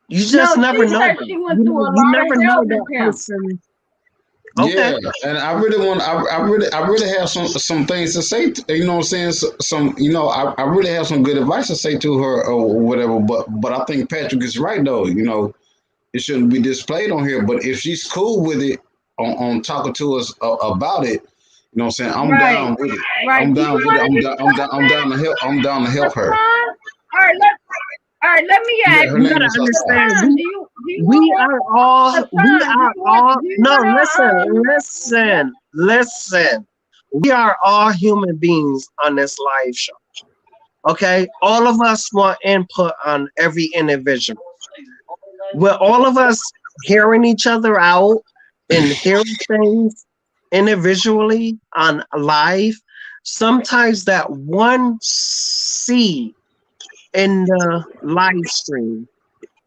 Speaker 5: You just
Speaker 1: No,
Speaker 5: never
Speaker 1: she
Speaker 5: know
Speaker 1: said
Speaker 5: that.
Speaker 1: she went through a
Speaker 5: You
Speaker 1: lot of
Speaker 5: never know
Speaker 1: hell
Speaker 5: that
Speaker 1: with him.
Speaker 5: person. Okay.
Speaker 7: Yeah, and I really want. I really have some things to say. You know what I'm saying? Some. I really have some good advice to say to her or whatever. But I think Patrick is right though. It shouldn't be displayed on here. But if she's cool with it on talking to us about it, you know what I'm saying? I'm
Speaker 1: Right,
Speaker 7: down with it.
Speaker 1: right.
Speaker 7: I'm
Speaker 1: Do you
Speaker 7: down with it.
Speaker 1: want to discuss
Speaker 7: I'm
Speaker 1: that,
Speaker 7: down to help. I'm down to help her.
Speaker 1: Hassan? All right, all right. Let me
Speaker 7: Yeah,
Speaker 1: ask
Speaker 7: her
Speaker 5: You
Speaker 7: name
Speaker 5: gotta
Speaker 1: you,
Speaker 7: is Hassan.
Speaker 5: understand
Speaker 1: Hassan. Do you
Speaker 5: we
Speaker 1: wanna
Speaker 5: are all
Speaker 1: Hassan? Do you
Speaker 5: no,
Speaker 1: wanna
Speaker 5: listen. We are all human beings on this live show. Okay? All of us want input on every individual. With all of us hearing each other out and hearing things individually on live, sometimes that one seed in the live stream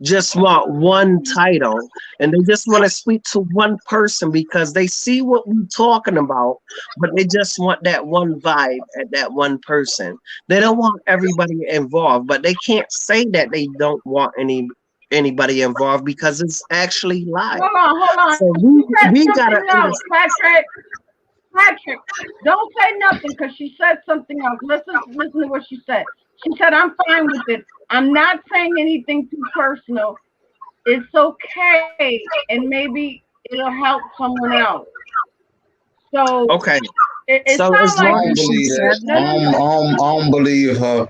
Speaker 5: just want one title and they just want to speak to one person because they see what we're talking about, but they just want that one vibe at that one person. They don't want everybody involved, but they can't say that they don't want anybody involved because it's actually live.
Speaker 1: hold on?
Speaker 5: So
Speaker 1: She said
Speaker 5: we gotta
Speaker 1: something else,
Speaker 5: understand.
Speaker 1: Patrick. Patrick, don't say nothing because she said something else. Listen to what she said. She said, "I'm fine with it. I'm not saying anything too personal. It's okay, and maybe it'll help someone else." So
Speaker 5: Okay.
Speaker 1: it
Speaker 5: So
Speaker 1: sounds
Speaker 5: as
Speaker 7: I
Speaker 1: like
Speaker 5: long
Speaker 7: don't
Speaker 5: as she
Speaker 7: believe that.
Speaker 5: said
Speaker 1: no, no, no.
Speaker 7: I don't believe her.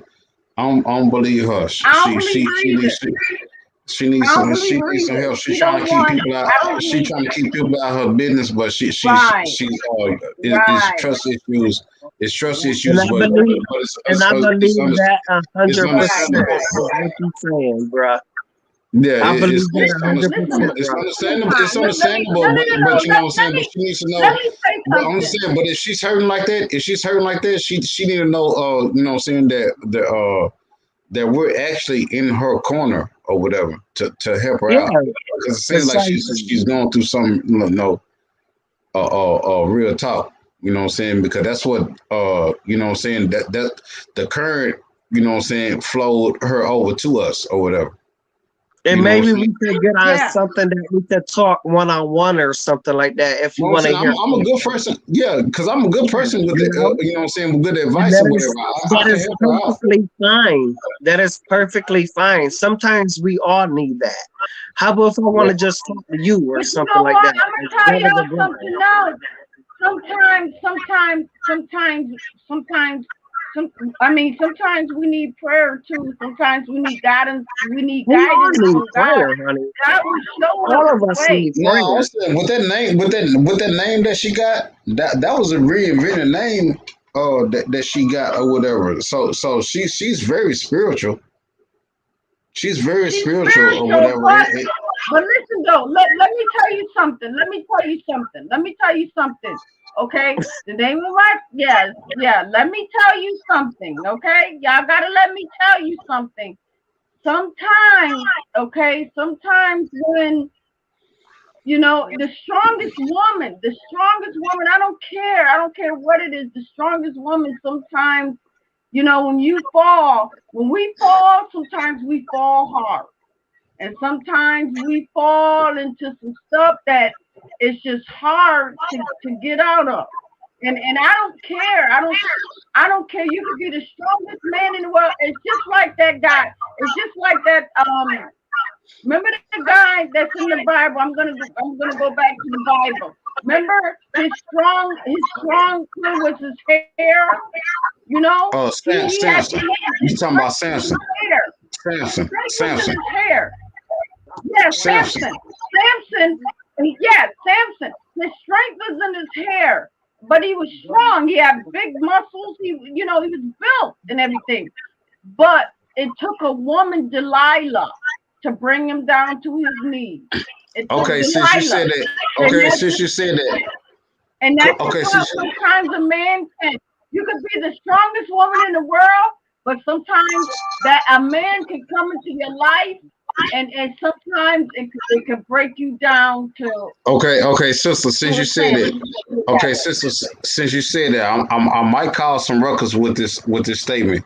Speaker 7: I don't believe her.
Speaker 1: I don't believe her
Speaker 7: She
Speaker 1: either.
Speaker 7: needs
Speaker 1: I don't believe
Speaker 7: she
Speaker 1: her
Speaker 7: needs some
Speaker 1: either.
Speaker 7: help. She's
Speaker 1: She
Speaker 7: trying
Speaker 1: don't
Speaker 7: to keep
Speaker 1: want.
Speaker 7: people out.
Speaker 1: I don't
Speaker 7: She's
Speaker 1: believe.
Speaker 7: trying to keep people out of her business, but
Speaker 1: Right,
Speaker 7: she's it's
Speaker 1: right.
Speaker 7: trust issues. It's trust
Speaker 5: and
Speaker 7: issues,
Speaker 5: I believe
Speaker 7: but
Speaker 5: and I believe that
Speaker 7: it's
Speaker 5: 100%
Speaker 7: understandable.
Speaker 1: Right.
Speaker 5: is what you're saying, bruh.
Speaker 7: Yeah,
Speaker 5: I believe that
Speaker 7: it's
Speaker 5: a hundred
Speaker 1: Listen,
Speaker 5: percent,
Speaker 7: understandable. It's
Speaker 5: bro.
Speaker 7: understandable. It's
Speaker 1: Stefan, let me no,
Speaker 7: understandable,
Speaker 1: no, no, no.
Speaker 7: but you know what I'm
Speaker 1: Let
Speaker 7: saying. But
Speaker 1: me
Speaker 7: she needs to
Speaker 1: let
Speaker 7: know.
Speaker 1: me say
Speaker 7: But I'm
Speaker 1: something.
Speaker 7: saying, but if she's hurting like that, she need to know. You know what I'm saying, that we're actually in her corner or whatever to help her
Speaker 5: Yeah,
Speaker 7: out. Because it seems like
Speaker 5: precisely.
Speaker 7: she's going through some no real talk. You know what I'm saying? Because that's what you know what I'm saying, that the current, you know what I'm saying, flowed her over to us or whatever. You
Speaker 5: And
Speaker 7: know what I'm
Speaker 5: maybe
Speaker 7: saying?
Speaker 5: we could get on
Speaker 1: Yeah.
Speaker 5: something that we could talk one on one or something like that if
Speaker 7: You
Speaker 5: you
Speaker 7: know what I'm
Speaker 5: want to
Speaker 7: saying?
Speaker 5: hear
Speaker 7: I'm a good
Speaker 5: something.
Speaker 7: person. Yeah, because I'm a good
Speaker 5: Yeah,
Speaker 7: person with
Speaker 5: you
Speaker 7: the,
Speaker 5: know,
Speaker 7: you know what I'm saying, with good
Speaker 5: and
Speaker 7: advice or whatever. I
Speaker 5: that
Speaker 7: can
Speaker 5: is
Speaker 7: help her out.
Speaker 5: perfectly fine. That is perfectly fine. Sometimes we all need that. How about if I want
Speaker 7: Yeah.
Speaker 5: to just talk to you or
Speaker 1: But you
Speaker 5: something
Speaker 1: know
Speaker 5: like
Speaker 1: what?
Speaker 5: that,
Speaker 1: I'm
Speaker 5: as
Speaker 1: gonna tell
Speaker 5: brother to
Speaker 1: y'all
Speaker 5: brother?
Speaker 1: something else. Sometimes, some. I mean, sometimes we need prayer too. Sometimes we need guidance. We need
Speaker 5: We all
Speaker 1: guidance
Speaker 5: need
Speaker 1: from God.
Speaker 5: prayer, honey.
Speaker 1: God will show us
Speaker 5: All of
Speaker 1: the
Speaker 5: us
Speaker 1: way.
Speaker 5: need
Speaker 7: No, I'm
Speaker 5: prayer.
Speaker 7: saying with that name, with that name that she got, that was a reinvented name that she got or whatever. So she's very spiritual. She's very
Speaker 1: She's
Speaker 7: spiritual or
Speaker 1: spiritual,
Speaker 7: whatever.
Speaker 1: but listen though, let me tell you something. Let me tell you something. Let me tell you something. Okay? The name of my yes, yeah, let me tell you something. Okay? Y'all gotta let me tell you something. Sometimes, okay, sometimes when the strongest woman, I don't care what it is, the strongest woman sometimes, when we fall, sometimes we fall hard. And sometimes we fall into some stuff that it's just hard to get out of. And I don't care. I don't care. You could be the strongest man in the world. It's just like that guy. It's just like that. Remember the guy that's in the Bible? I'm gonna go back to the Bible. Remember his strong thing was his hair. You know, he had
Speaker 7: Samson.
Speaker 1: his
Speaker 7: You talking
Speaker 1: strength
Speaker 7: about
Speaker 1: was in his
Speaker 7: Samson?
Speaker 1: hair.
Speaker 7: Samson.
Speaker 1: Strength was in
Speaker 7: Samson.
Speaker 1: his hair. Yes,
Speaker 7: Samson.
Speaker 1: Samson. Samson. Yes, Samson. His strength was in his hair, but he was strong. He had big muscles. He was built and everything. But it took a woman, Delilah, to bring him down to his knees. It took
Speaker 7: Okay, since you
Speaker 1: Delilah,
Speaker 7: said that.
Speaker 1: and
Speaker 7: Okay,
Speaker 1: that's
Speaker 7: since you
Speaker 1: just
Speaker 7: said that.
Speaker 1: and that's just
Speaker 7: Okay,
Speaker 1: why
Speaker 7: since
Speaker 1: sometimes a man can. You could be the strongest woman in the world, but sometimes that a man can come into your life, and sometimes it could break you down
Speaker 7: okay, sister, since
Speaker 1: to
Speaker 7: you
Speaker 1: a
Speaker 7: said
Speaker 1: sense.
Speaker 7: it. Okay, sister, since you said that, I might cause some ruckus with this statement.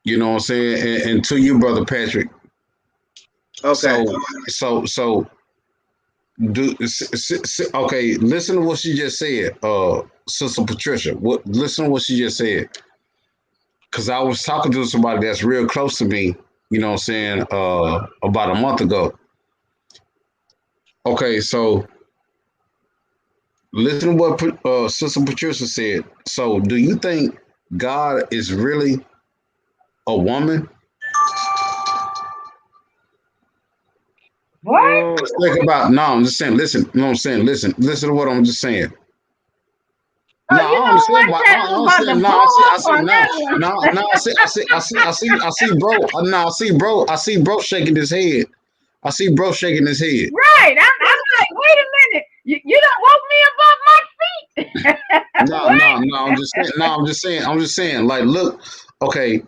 Speaker 7: You know what I'm saying? And to you, brother Patrick.
Speaker 5: Okay.
Speaker 7: So so okay. Listen to what she just said, Sister Patricia. Listen to what she just said. Because I was talking to somebody that's real close to me. You know what I'm saying? About a month ago. Okay, so listen to what Sister Patricia said. So, do you think God is really a woman?
Speaker 1: What?
Speaker 5: Mm,
Speaker 7: Think about. No, I'm just saying. Listen. You know what I'm saying? Listen to what I'm just saying.
Speaker 1: Oh,
Speaker 7: No,
Speaker 1: you
Speaker 7: I
Speaker 1: know
Speaker 7: understand.
Speaker 1: what?
Speaker 7: I
Speaker 1: Chad was about to
Speaker 7: understand. No,
Speaker 1: blow
Speaker 7: I
Speaker 1: up
Speaker 7: see.
Speaker 1: on
Speaker 7: No,
Speaker 1: that one.
Speaker 7: no. I see, bro. No, I see, bro, shaking his head. I see, bro, shaking his head.
Speaker 1: Right. I'm like, wait a minute. You don't woke me above my feet.
Speaker 7: No. I'm just saying. No, I'm just saying. Like, look, okay,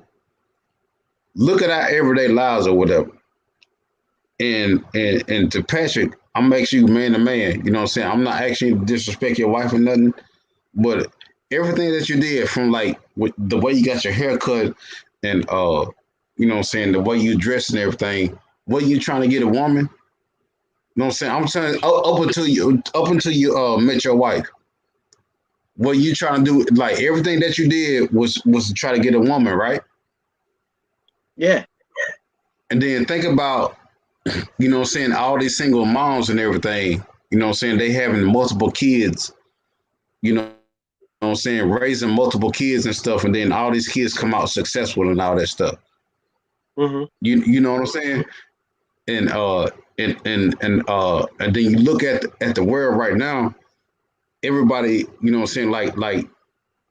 Speaker 7: look at our everyday lives or whatever. And to Patrick, I'm asking you man to man. You know what I'm saying? I'm not asking you to disrespect your wife or nothing, but everything that you did, from like with the way you got your hair cut and you know what I'm saying, the way you dress and everything, what you trying to get a woman? You know what I'm saying? I'm saying up until you met your wife. what you trying to do, like everything that you did was to try to get a woman, right?
Speaker 5: Yeah.
Speaker 7: And then think about, what I'm saying, all these single moms and everything, what I'm saying, they having multiple kids, what I'm saying, raising multiple kids and stuff, and then all these kids come out successful and all that stuff.
Speaker 5: Hmm.
Speaker 7: You know what I'm saying? And and then you look at the world right now, everybody, what I'm saying, like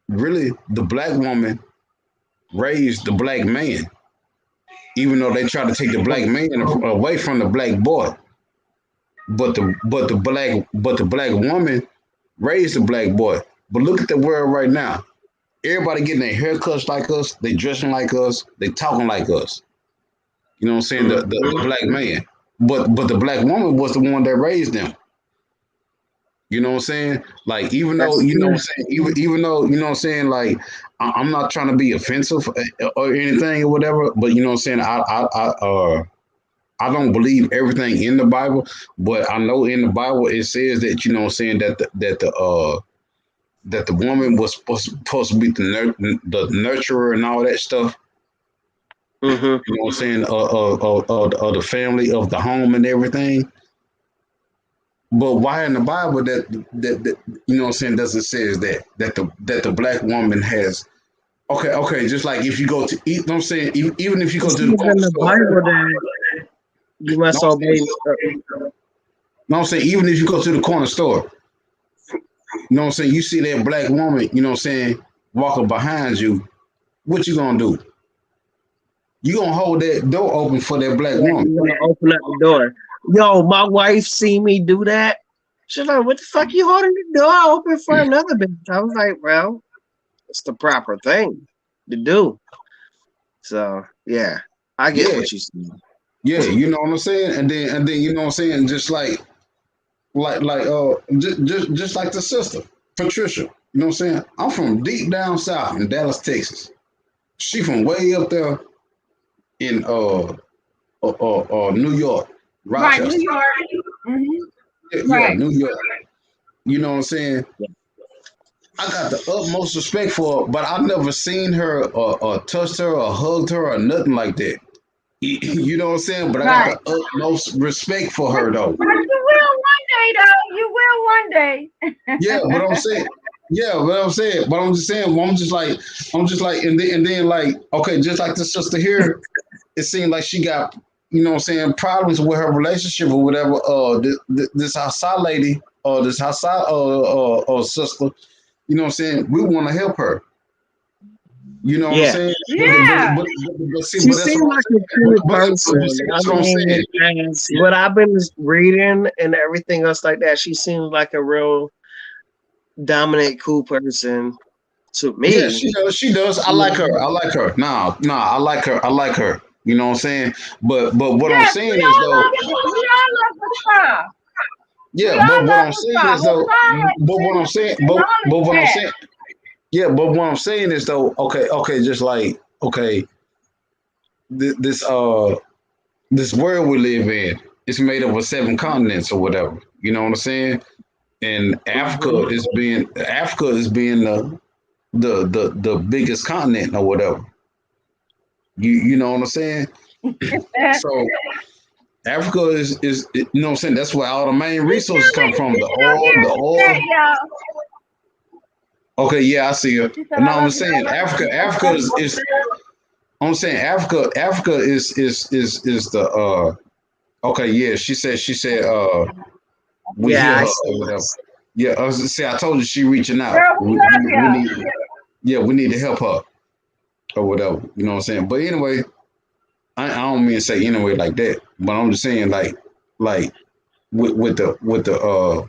Speaker 7: really the black woman raised the black man, even though they try to take the black man away from the black boy. But the black woman raised the black boy. But look at the world right now. Everybody getting their haircuts like us, they dressing like us, they talking like us. You know what I'm saying? The
Speaker 5: Hmm.
Speaker 7: black man. But the black woman was the one that raised them. You know what I'm saying? Like even though,
Speaker 5: That's
Speaker 7: you know what
Speaker 5: true.
Speaker 7: I'm saying, even though, you know what I'm saying, like I'm not trying to be offensive or anything or whatever, but you know what I'm saying, I don't believe everything in the Bible, but I know in the Bible it says that, you know what I'm saying, that the woman was supposed to be the nurturer and all that stuff.
Speaker 5: Hmm.
Speaker 7: You know what I'm saying? Of the family, of the home, and everything. But why in the Bible that you know what I'm saying, doesn't says that the black woman has, okay, just like if you go to eat, you know what I'm saying, even if you
Speaker 5: It
Speaker 7: go
Speaker 5: says
Speaker 7: to the corner
Speaker 5: in the
Speaker 7: store,
Speaker 5: Bible that you
Speaker 7: no,
Speaker 5: must
Speaker 7: I'm
Speaker 5: obey.
Speaker 7: saying, no, I'm saying, even if you go to the corner store, you know what I'm saying, you see that black woman, you know what I'm saying, walking behind you, what you gonna do? You gonna hold that door open for that black
Speaker 5: Yeah,
Speaker 7: woman.
Speaker 5: you're gonna open up the door. Yo, my wife see me do that. She's like, "What the fuck you holding the door open for another bitch?" I was like, "Well, it's the proper thing to do." So yeah, I get
Speaker 7: Yeah,
Speaker 5: what you saying.
Speaker 7: yeah, you know what I'm saying, and then you know what I'm saying, just just like the sister Patricia. You know what I'm saying? I'm from deep down south in Dallas, Texas. She from way up there in New York,
Speaker 1: Right, New
Speaker 7: Rochester.
Speaker 1: York. Hmm.
Speaker 7: Yeah, yeah,
Speaker 1: Right.
Speaker 7: New York. You know what I'm saying?
Speaker 5: Yeah.
Speaker 7: I got the utmost respect for her, but I've never seen her or touched her or hugged her or nothing like that. You know what I'm saying? But I got
Speaker 1: Right.
Speaker 7: the utmost respect for
Speaker 1: But
Speaker 7: her though.
Speaker 1: but you will one day though. You will one
Speaker 7: Yeah, but
Speaker 1: day.
Speaker 7: I'm saying, yeah, but I'm saying, but I'm just saying, well, I'm just like, and then like, okay, just like the sister here, it seemed like she got, you know what I'm saying, problems with her relationship or whatever. This outside lady or this outside sister, you know what I'm saying, we want to help her. You know what I'm
Speaker 5: Yeah,
Speaker 7: saying?
Speaker 1: Yeah.
Speaker 7: But see,
Speaker 5: she
Speaker 7: but that's
Speaker 5: seemed
Speaker 7: what I'm
Speaker 5: like
Speaker 7: saying.
Speaker 5: a cool
Speaker 7: But
Speaker 5: person.
Speaker 7: see,
Speaker 5: I
Speaker 7: that's what I'm
Speaker 5: mean,
Speaker 7: saying.
Speaker 5: as what I've been reading and everything else like that, she seemed like a real dominant, cool person to
Speaker 7: Yeah,
Speaker 5: me.
Speaker 7: she does. She does. I like her. I like her. Nah, I like her. I like her. You know what I'm saying? But what I'm
Speaker 1: Yes,
Speaker 7: saying is though,
Speaker 1: we all love the star. We
Speaker 7: yeah, but
Speaker 1: all
Speaker 7: what
Speaker 1: love
Speaker 7: I'm
Speaker 1: the
Speaker 7: saying
Speaker 1: star.
Speaker 7: is though,
Speaker 1: Hassan has
Speaker 7: but what I'm
Speaker 1: been
Speaker 7: saying, but what I'm
Speaker 1: acknowledged
Speaker 7: saying, yeah, but what I'm saying is though, okay, just like okay, this this world we live in, it's made up of seven continents or whatever. You know what I'm saying? And
Speaker 5: Hmm.
Speaker 7: Africa is being the biggest continent or whatever. You know what I'm saying?
Speaker 1: that.
Speaker 7: So Africa is you know what I'm saying, that's where all the main resources come
Speaker 1: She's
Speaker 7: from. The
Speaker 1: still
Speaker 7: oil,
Speaker 1: here
Speaker 7: the
Speaker 1: to stay,
Speaker 7: oil.
Speaker 1: y'all.
Speaker 7: Okay, yeah, I see it.
Speaker 1: She said,
Speaker 7: No,
Speaker 1: I
Speaker 7: I'm
Speaker 1: love you. I
Speaker 7: saying
Speaker 1: love
Speaker 7: Africa.
Speaker 1: you.
Speaker 7: Africa is I'm saying Africa. Africa is the okay. Yeah, she said we
Speaker 5: Yeah,
Speaker 7: hear
Speaker 5: I
Speaker 7: her
Speaker 5: see.
Speaker 7: or whatever. Yeah, I was say I told you she reaching out.
Speaker 1: Girl, we love
Speaker 7: We
Speaker 1: you.
Speaker 7: need, yeah, we need to help her or whatever. You know what I'm saying? But anyway, I don't mean to say anyway like that. But I'm just saying like with the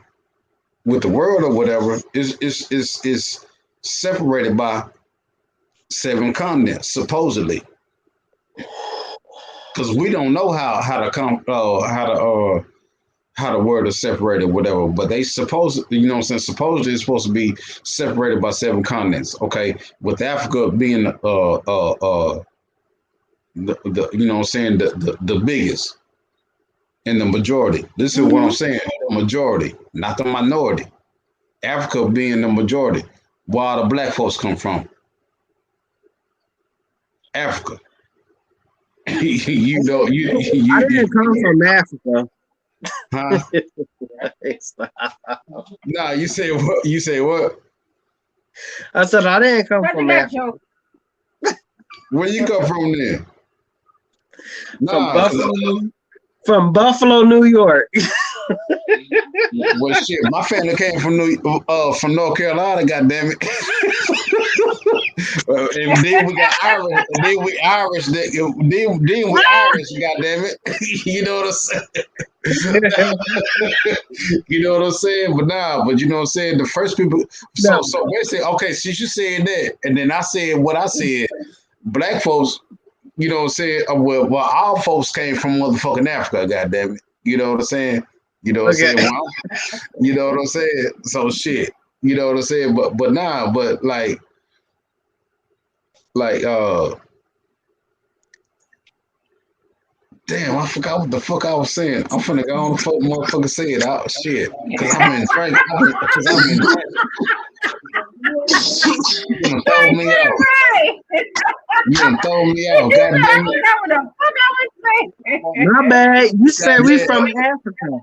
Speaker 7: world or whatever is separated by seven continents supposedly, because we don't know how to come how the world is separated whatever, but they suppose, you know what I'm saying, supposedly it's supposed to be separated by seven continents. Okay, with Africa being the you know what I'm saying, the biggest and the majority. This is what I'm
Speaker 1: Hmm.
Speaker 7: saying, the majority, not the minority. Africa being the majority. Where all the black folks come from? Africa.
Speaker 5: I
Speaker 7: You
Speaker 5: didn't come from Africa.
Speaker 7: huh? Nah, you say what? You say what?
Speaker 5: I said I didn't come
Speaker 1: Brother
Speaker 5: from
Speaker 1: got
Speaker 5: Africa.
Speaker 1: jokes.
Speaker 7: Where you come from then?
Speaker 5: From
Speaker 7: Nah, cause
Speaker 5: Buffalo, New York.
Speaker 7: well, shit, my family came from North Carolina. Goddamn it! And then we got Irish. And then we Irish. Then we Irish. Goddamn it! You know what I'm saying? You know what I'm saying? But nah, but you know what I'm saying? The first people.
Speaker 5: No,
Speaker 7: So basically, okay, since you said that, and then I said what I said. Black folks, you know what I'm saying? Well, our folks came from motherfucking Africa. Goddamn it! You know what I'm saying? You know what I'm
Speaker 5: okay.
Speaker 7: saying? You know what I'm saying? So shit. You know what I'm saying? But nah, but like damn, I forgot what the fuck I was saying. I'm finna go on the fuck motherfucker say it out shit. Cause I've been drinking. Cause I've been drinking. You done throw me out.
Speaker 1: Right.
Speaker 7: You done throw me
Speaker 1: You
Speaker 7: out. God
Speaker 1: said I
Speaker 7: damn it.
Speaker 1: forgot what the fuck I was saying.
Speaker 5: My bad. You
Speaker 7: God
Speaker 5: said we
Speaker 7: damn.
Speaker 5: from Africa.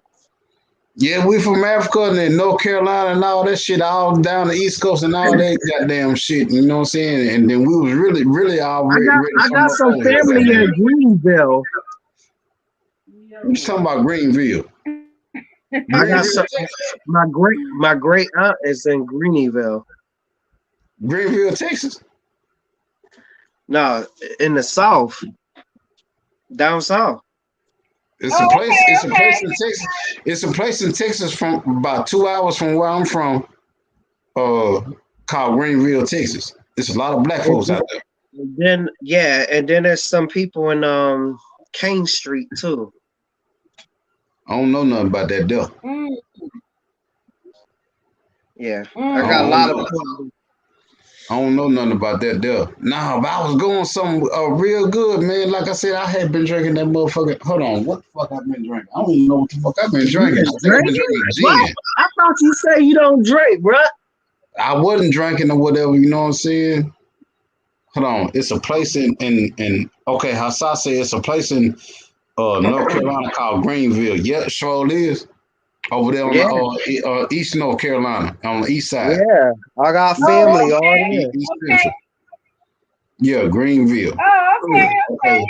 Speaker 7: Yeah, we from Africa and then North Carolina and all that shit, all down the East Coast and all that goddamn shit. You know what I'm saying? And then we was really all ready
Speaker 5: I
Speaker 7: to come
Speaker 5: got
Speaker 7: up
Speaker 5: some
Speaker 7: out of here.
Speaker 5: family
Speaker 7: Goddamn.
Speaker 5: in Greenville.
Speaker 7: You talking about Greenville?
Speaker 5: I got
Speaker 7: Greenville,
Speaker 5: some.
Speaker 7: Texas.
Speaker 5: My great aunt is in Greenville.
Speaker 7: Greenville, Texas.
Speaker 5: No, in the South, down south.
Speaker 7: It's a
Speaker 1: Oh,
Speaker 7: place.
Speaker 1: okay,
Speaker 7: It's a place
Speaker 1: okay.
Speaker 7: in Texas. It's a place in Texas from about 2 hours from where I'm from. Uh, called Greenville, Texas. There's a lot of black
Speaker 5: And
Speaker 7: folks out there.
Speaker 5: then and then there's some people in Kane Street too.
Speaker 7: I don't know nothing about that though.
Speaker 1: Mm,
Speaker 5: Yeah, I
Speaker 7: I
Speaker 1: mm.
Speaker 5: got a
Speaker 7: don't
Speaker 5: lot of
Speaker 7: know.
Speaker 5: people.
Speaker 7: I don't know nothing about that there. Nah, but I was going some real good, man. Like I said, I had been drinking that motherfucker. Hold on, what the fuck I've been drinking? I don't even know what the fuck I've been
Speaker 5: You
Speaker 7: drinking.
Speaker 5: been
Speaker 7: I think I've been
Speaker 5: drinking?
Speaker 7: drinking
Speaker 5: What?
Speaker 7: gin.
Speaker 5: I thought you said you don't drink, bruh.
Speaker 7: I wasn't drinking or whatever, you know what I'm saying? Hold on. It's a place in okay, Hassase, it's a place in North Carolina called Greenville. Yeah, sure is. Over there on
Speaker 5: Yeah,
Speaker 7: the East North Carolina, on the east side.
Speaker 5: yeah. I got
Speaker 1: Oh,
Speaker 5: family all
Speaker 1: okay,
Speaker 5: there.
Speaker 7: East
Speaker 1: okay.
Speaker 7: Central. Yeah, Greenville.
Speaker 1: Oh, okay,
Speaker 7: Okay.
Speaker 1: okay.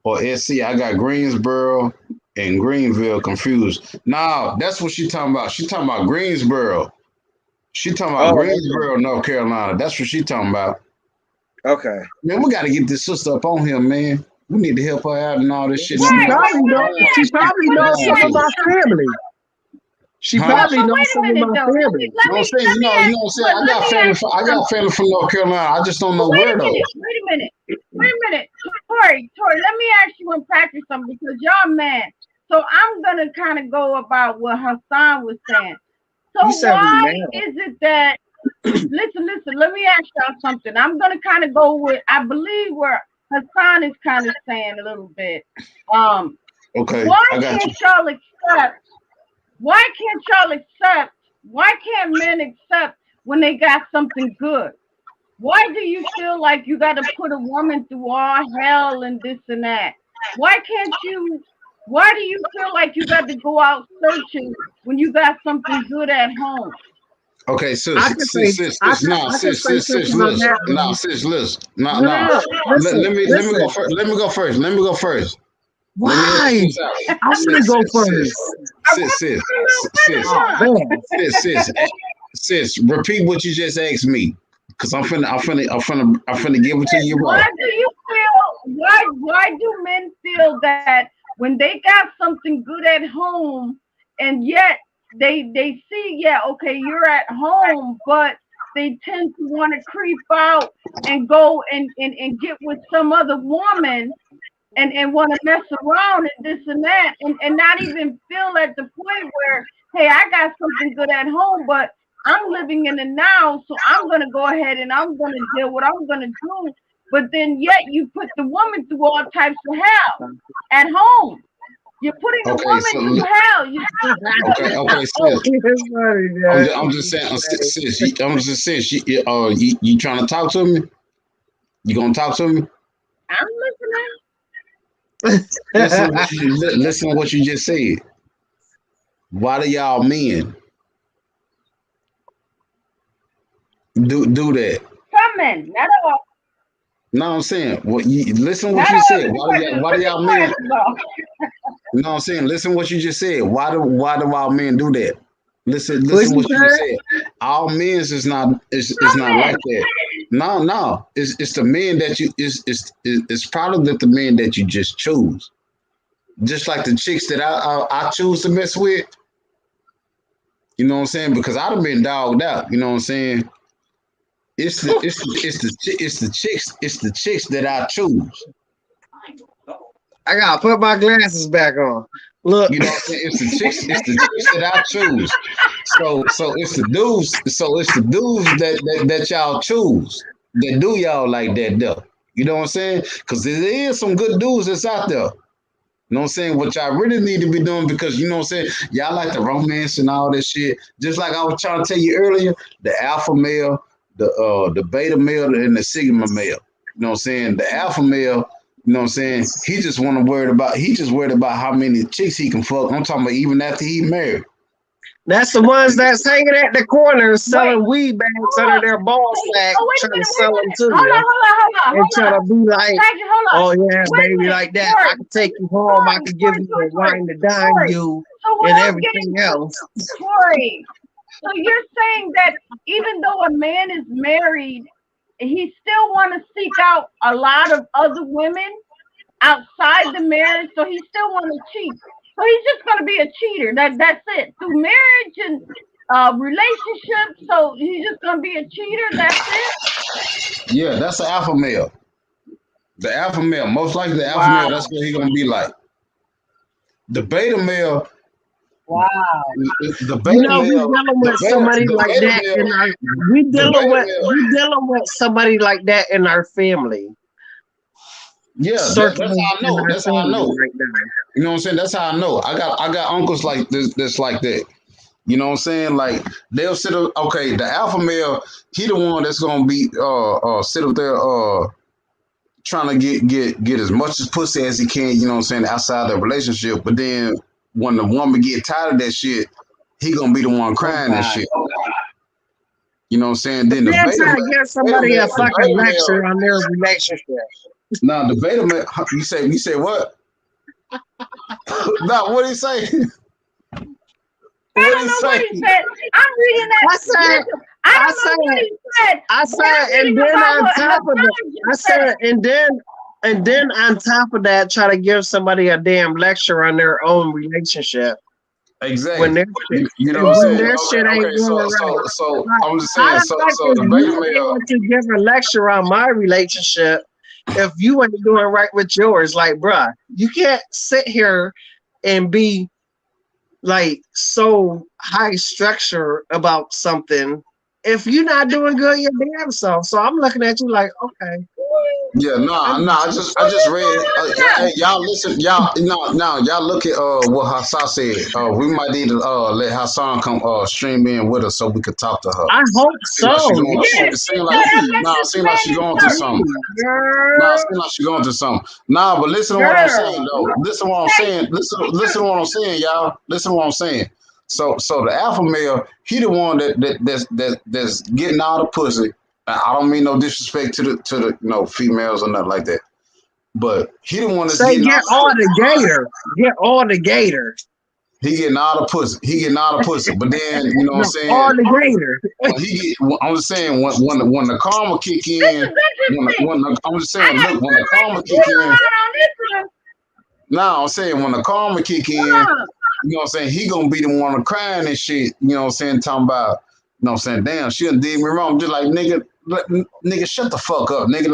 Speaker 7: Or SC. I got Greensboro and Greenville confused. Nah, that's what she talking about. She talking about Greensboro. She talking about
Speaker 5: Oh,
Speaker 7: Greensboro, North Carolina. That's what she talking about.
Speaker 5: okay.
Speaker 7: Man, we gotta get this sister up on here, man. We need to help her out and all this shit. No
Speaker 5: She
Speaker 1: Right,
Speaker 7: more,
Speaker 1: right.
Speaker 5: probably
Speaker 1: But
Speaker 5: know.
Speaker 1: let me
Speaker 5: She
Speaker 1: ask you.
Speaker 5: probably
Speaker 1: But let
Speaker 5: knows
Speaker 1: me
Speaker 5: some of
Speaker 1: ask
Speaker 5: my
Speaker 1: you something.
Speaker 5: family. She
Speaker 7: huh?
Speaker 1: But
Speaker 5: probably knows
Speaker 1: wait a
Speaker 5: some of
Speaker 1: minute
Speaker 5: my
Speaker 1: though.
Speaker 5: family.
Speaker 7: You know what I'm saying?
Speaker 1: Let me
Speaker 7: You
Speaker 1: ask.
Speaker 7: know what I'm saying?
Speaker 1: But
Speaker 7: I
Speaker 1: let
Speaker 7: got
Speaker 1: me
Speaker 7: family
Speaker 1: ask
Speaker 7: from
Speaker 1: you something.
Speaker 7: North Carolina. I just don't
Speaker 1: But
Speaker 7: know
Speaker 1: wait
Speaker 7: where
Speaker 1: a
Speaker 7: though.
Speaker 1: minute. Wait a minute. Wait a minute. Tori. Let me ask you and practice something because y'all man. So I'm gonna kind of go about what Hassan was saying.
Speaker 5: You
Speaker 1: So
Speaker 5: said we
Speaker 1: why
Speaker 5: mad.
Speaker 1: is it that listen, let me ask y'all something. I'm gonna kind of go with I believe where Hassan is kind of saying a little bit. Um,
Speaker 7: Okay,
Speaker 1: why
Speaker 7: I got you.
Speaker 1: can't y'all accept? Why can't y'all accept? Why can't men accept when they got something good? Why do you feel like you got to put a woman through all hell and this and that? Why can't you? Why do you feel like you got to go out searching when you got something good at home?
Speaker 7: Okay,
Speaker 5: I can say I can say
Speaker 7: sis,
Speaker 5: something on
Speaker 7: listen.
Speaker 5: that,
Speaker 7: Nah,
Speaker 5: bro.
Speaker 7: sis, listen. Nah,
Speaker 5: No, no,
Speaker 7: nah.
Speaker 5: no. Listen,
Speaker 7: Let me go
Speaker 5: listen.
Speaker 7: first. Let me go first. Let me go first. Let me help
Speaker 5: Why?
Speaker 7: sis out.
Speaker 5: I want to go first.
Speaker 1: I want to know
Speaker 7: Sis,
Speaker 5: Oh
Speaker 1: whether
Speaker 5: man.
Speaker 7: sis, sis. Repeat what you just asked me, cause I'm finna give it to you
Speaker 1: why
Speaker 7: right.
Speaker 1: do you feel why do men feel that when they got something good at home and yet they see okay you're at home but they tend to want to creep out and go and get with some other woman and want to mess around and this and that and not even feel at the point where hey I got something good at home but I'm living in the now so I'm gonna go ahead and I'm gonna do what I'm gonna do but then yet you put the woman through all types of hell at home You're putting a
Speaker 7: Okay,
Speaker 1: woman
Speaker 7: so
Speaker 1: through hell. You
Speaker 7: okay, okay, sis.
Speaker 5: It's funny,
Speaker 7: I'm just saying, sis. I'm just saying, you trying to talk to me? You gonna talk to me?
Speaker 1: I'm listening.
Speaker 7: Listen, listen to what you just said. Why do y'all men do that?
Speaker 1: Some men, not all.
Speaker 7: No, I'm saying what you listen what
Speaker 1: Not
Speaker 7: you
Speaker 1: all.
Speaker 7: said.
Speaker 1: Let me cut this.
Speaker 7: Why
Speaker 1: Let
Speaker 7: do
Speaker 1: me
Speaker 7: y'all
Speaker 1: cut
Speaker 7: men?
Speaker 1: this off.
Speaker 7: You know what I'm saying? Listen what you just said. Why do our men do that?
Speaker 5: What
Speaker 7: Listen
Speaker 5: you
Speaker 7: what you just
Speaker 5: said?
Speaker 7: said. Our men's is
Speaker 1: Some
Speaker 7: not like
Speaker 1: men.
Speaker 7: that. No. It's the men that you it's probably the men that you just choose. Just like the chicks that I choose to mess with. You know what I'm saying? Because I'd have been dogged out. You know what I'm saying? It's the chicks that I choose.
Speaker 5: I gotta put my glasses back on. Look,
Speaker 7: You know what I'm saying? It's the chicks that I choose. So it's the dudes that y'all choose that do y'all like that though. You know what I'm saying? Because there is some good dudes that's out there. You know what I'm saying? What y'all really need to be doing because you know what I'm saying? Y'all like the romance and all that shit. Just like I was trying to tell you earlier, the alpha male, the beta male, and the sigma male. You know what I'm saying? The alpha male, you know what I'm saying? He just worried about how many chicks he can fuck. I'm talking about even after he married.
Speaker 5: that's the ones that's hanging at the corner
Speaker 1: Wait.
Speaker 5: selling weed bags
Speaker 1: Hold
Speaker 5: under
Speaker 1: up.
Speaker 5: their ball
Speaker 1: Hey,
Speaker 5: sack,
Speaker 1: oh, wait a
Speaker 5: trying to
Speaker 1: minute. Wait
Speaker 5: sell
Speaker 1: a
Speaker 5: them
Speaker 1: minute.
Speaker 5: to
Speaker 1: Hold on.
Speaker 5: you
Speaker 1: Hold on. Hold on.
Speaker 5: and
Speaker 1: Hold
Speaker 5: try
Speaker 1: on.
Speaker 5: to be like,
Speaker 1: Patrick, hold on.
Speaker 5: oh yeah,
Speaker 1: Wait a
Speaker 5: baby,
Speaker 1: minute.
Speaker 5: like that. I
Speaker 1: Tori.
Speaker 5: can take you home. I
Speaker 1: Tori.
Speaker 5: could give
Speaker 1: Tori.
Speaker 5: you
Speaker 1: Tori.
Speaker 5: a
Speaker 1: Tori.
Speaker 5: wine to dine
Speaker 1: Tori.
Speaker 5: you
Speaker 1: So what
Speaker 5: and
Speaker 1: I'm getting
Speaker 5: everything
Speaker 1: to,
Speaker 5: else.
Speaker 1: Tori. So you're saying that even though a man is married, he still want to seek out a lot of other women outside the marriage, so he still want to cheat. So he's just going to be a cheater. That's it. Through marriage and relationships, so he's just going to be a cheater. That's it.
Speaker 7: Yeah, that's the alpha male. The alpha male, most likely the alpha male, that's
Speaker 1: Wow.
Speaker 7: what he gonna be like. The beta male,
Speaker 1: Wow.
Speaker 7: the
Speaker 5: You
Speaker 7: beta
Speaker 5: know, we
Speaker 7: male,
Speaker 5: dealing with somebody
Speaker 7: the
Speaker 5: like
Speaker 7: beta
Speaker 5: that
Speaker 7: male,
Speaker 5: in our
Speaker 7: the beta male.
Speaker 5: we dealing with somebody like that in our family,
Speaker 7: Yeah, that's
Speaker 5: circling
Speaker 7: how I
Speaker 5: in
Speaker 7: know.
Speaker 5: our
Speaker 7: That's how I
Speaker 5: family
Speaker 7: know.
Speaker 5: right now.
Speaker 7: You know what I'm saying? That's how I know. I got uncles like this that's like that. You know what I'm saying? Like they'll sit up. Okay, the alpha male, he the one that's gonna be sit up there trying to get as much as pussy as he can. You know what I'm saying? Outside the relationship, but then when the woman get tired of that shit, he gonna be the one
Speaker 1: Oh
Speaker 7: crying and
Speaker 1: God.
Speaker 7: shit. You know what I'm saying?
Speaker 5: But
Speaker 7: Then
Speaker 5: then try to give somebody a
Speaker 7: the
Speaker 5: fucking
Speaker 7: beta male.
Speaker 5: lecture on their relationship.
Speaker 7: Now the beta male, you say what? No, what do you say?
Speaker 1: I
Speaker 7: What do
Speaker 1: don't
Speaker 7: you
Speaker 1: know what
Speaker 7: say?
Speaker 1: he said. I'm reading that.
Speaker 5: I said,
Speaker 1: Listen, I
Speaker 5: I
Speaker 1: don't know what
Speaker 5: said,
Speaker 1: he said,
Speaker 5: I
Speaker 1: but I'm
Speaker 5: said, and
Speaker 1: reading
Speaker 5: then
Speaker 1: about
Speaker 5: on
Speaker 1: what
Speaker 5: top of it,
Speaker 1: Hassan
Speaker 5: I
Speaker 1: just
Speaker 5: said,
Speaker 1: said.
Speaker 5: and then on top of that, try to give somebody a damn lecture on their own relationship when
Speaker 7: Exactly.
Speaker 5: their shit
Speaker 7: You know what I'm
Speaker 5: when
Speaker 7: saying?
Speaker 5: their
Speaker 7: Okay,
Speaker 5: shit ain't
Speaker 7: okay.
Speaker 5: going
Speaker 7: So
Speaker 5: right.
Speaker 7: I'm just
Speaker 5: I
Speaker 7: saying.
Speaker 5: don't like
Speaker 7: So
Speaker 5: if
Speaker 7: the beta
Speaker 5: you
Speaker 7: male.
Speaker 5: able to give a lecture on my relationship if you ain't doing right with yours. Like, bruh, you can't sit here and be like so high structure about something if you're not doing good your damn self. So I'm looking at you like, okay,
Speaker 7: Yeah,
Speaker 5: I
Speaker 7: nah,
Speaker 5: got
Speaker 7: nah.
Speaker 5: you.
Speaker 7: I just read.
Speaker 1: Yeah.
Speaker 7: Hey, y'all listen. Y'all no. Y'all look at what Hassan said. We might need to let Hassan come stream in with us so we could talk to her.
Speaker 5: I hope
Speaker 7: Seem like she
Speaker 5: so.
Speaker 7: going.
Speaker 1: Yeah,
Speaker 5: Yeah,
Speaker 7: Seem like
Speaker 1: gotta let
Speaker 5: please,
Speaker 1: this
Speaker 7: seem like she
Speaker 1: man
Speaker 7: going through
Speaker 1: talk.
Speaker 7: something.
Speaker 5: please.
Speaker 7: Nah,
Speaker 1: Girl,
Speaker 7: seem like she going through something. Nah, but listen to what I'm saying
Speaker 1: girl.
Speaker 7: though. Listen to what I'm
Speaker 1: Hey,
Speaker 7: saying. Listen to what I'm saying, y'all. Listen to what I'm saying. So the alpha male, he the one that's getting all the pussy. I don't mean no disrespect to the females or nothing like that. But he the one that's
Speaker 5: Say
Speaker 7: getting all
Speaker 5: get
Speaker 7: the
Speaker 5: all
Speaker 7: pussy.
Speaker 5: the gator. Get all the gator.
Speaker 7: He getting all the pussy. He getting all the pussy. But then you know what I'm
Speaker 5: No,
Speaker 7: saying.
Speaker 5: all the gator.
Speaker 7: I'm just saying when the karma kick
Speaker 1: this
Speaker 7: in.
Speaker 1: is interesting.
Speaker 7: I'm just
Speaker 1: I
Speaker 7: saying,
Speaker 1: got
Speaker 7: look, when the
Speaker 1: something I
Speaker 7: karma
Speaker 1: can
Speaker 7: kick
Speaker 1: put
Speaker 7: in.
Speaker 1: on this one.
Speaker 7: Now I'm saying when the karma kick in,
Speaker 1: Hold on.
Speaker 7: you know what I'm saying, he gonna be the one crying and shit, you know what I'm saying, talking about, you know what I'm saying, damn, she done did me wrong. Just like nigga, shut the fuck up. Nigga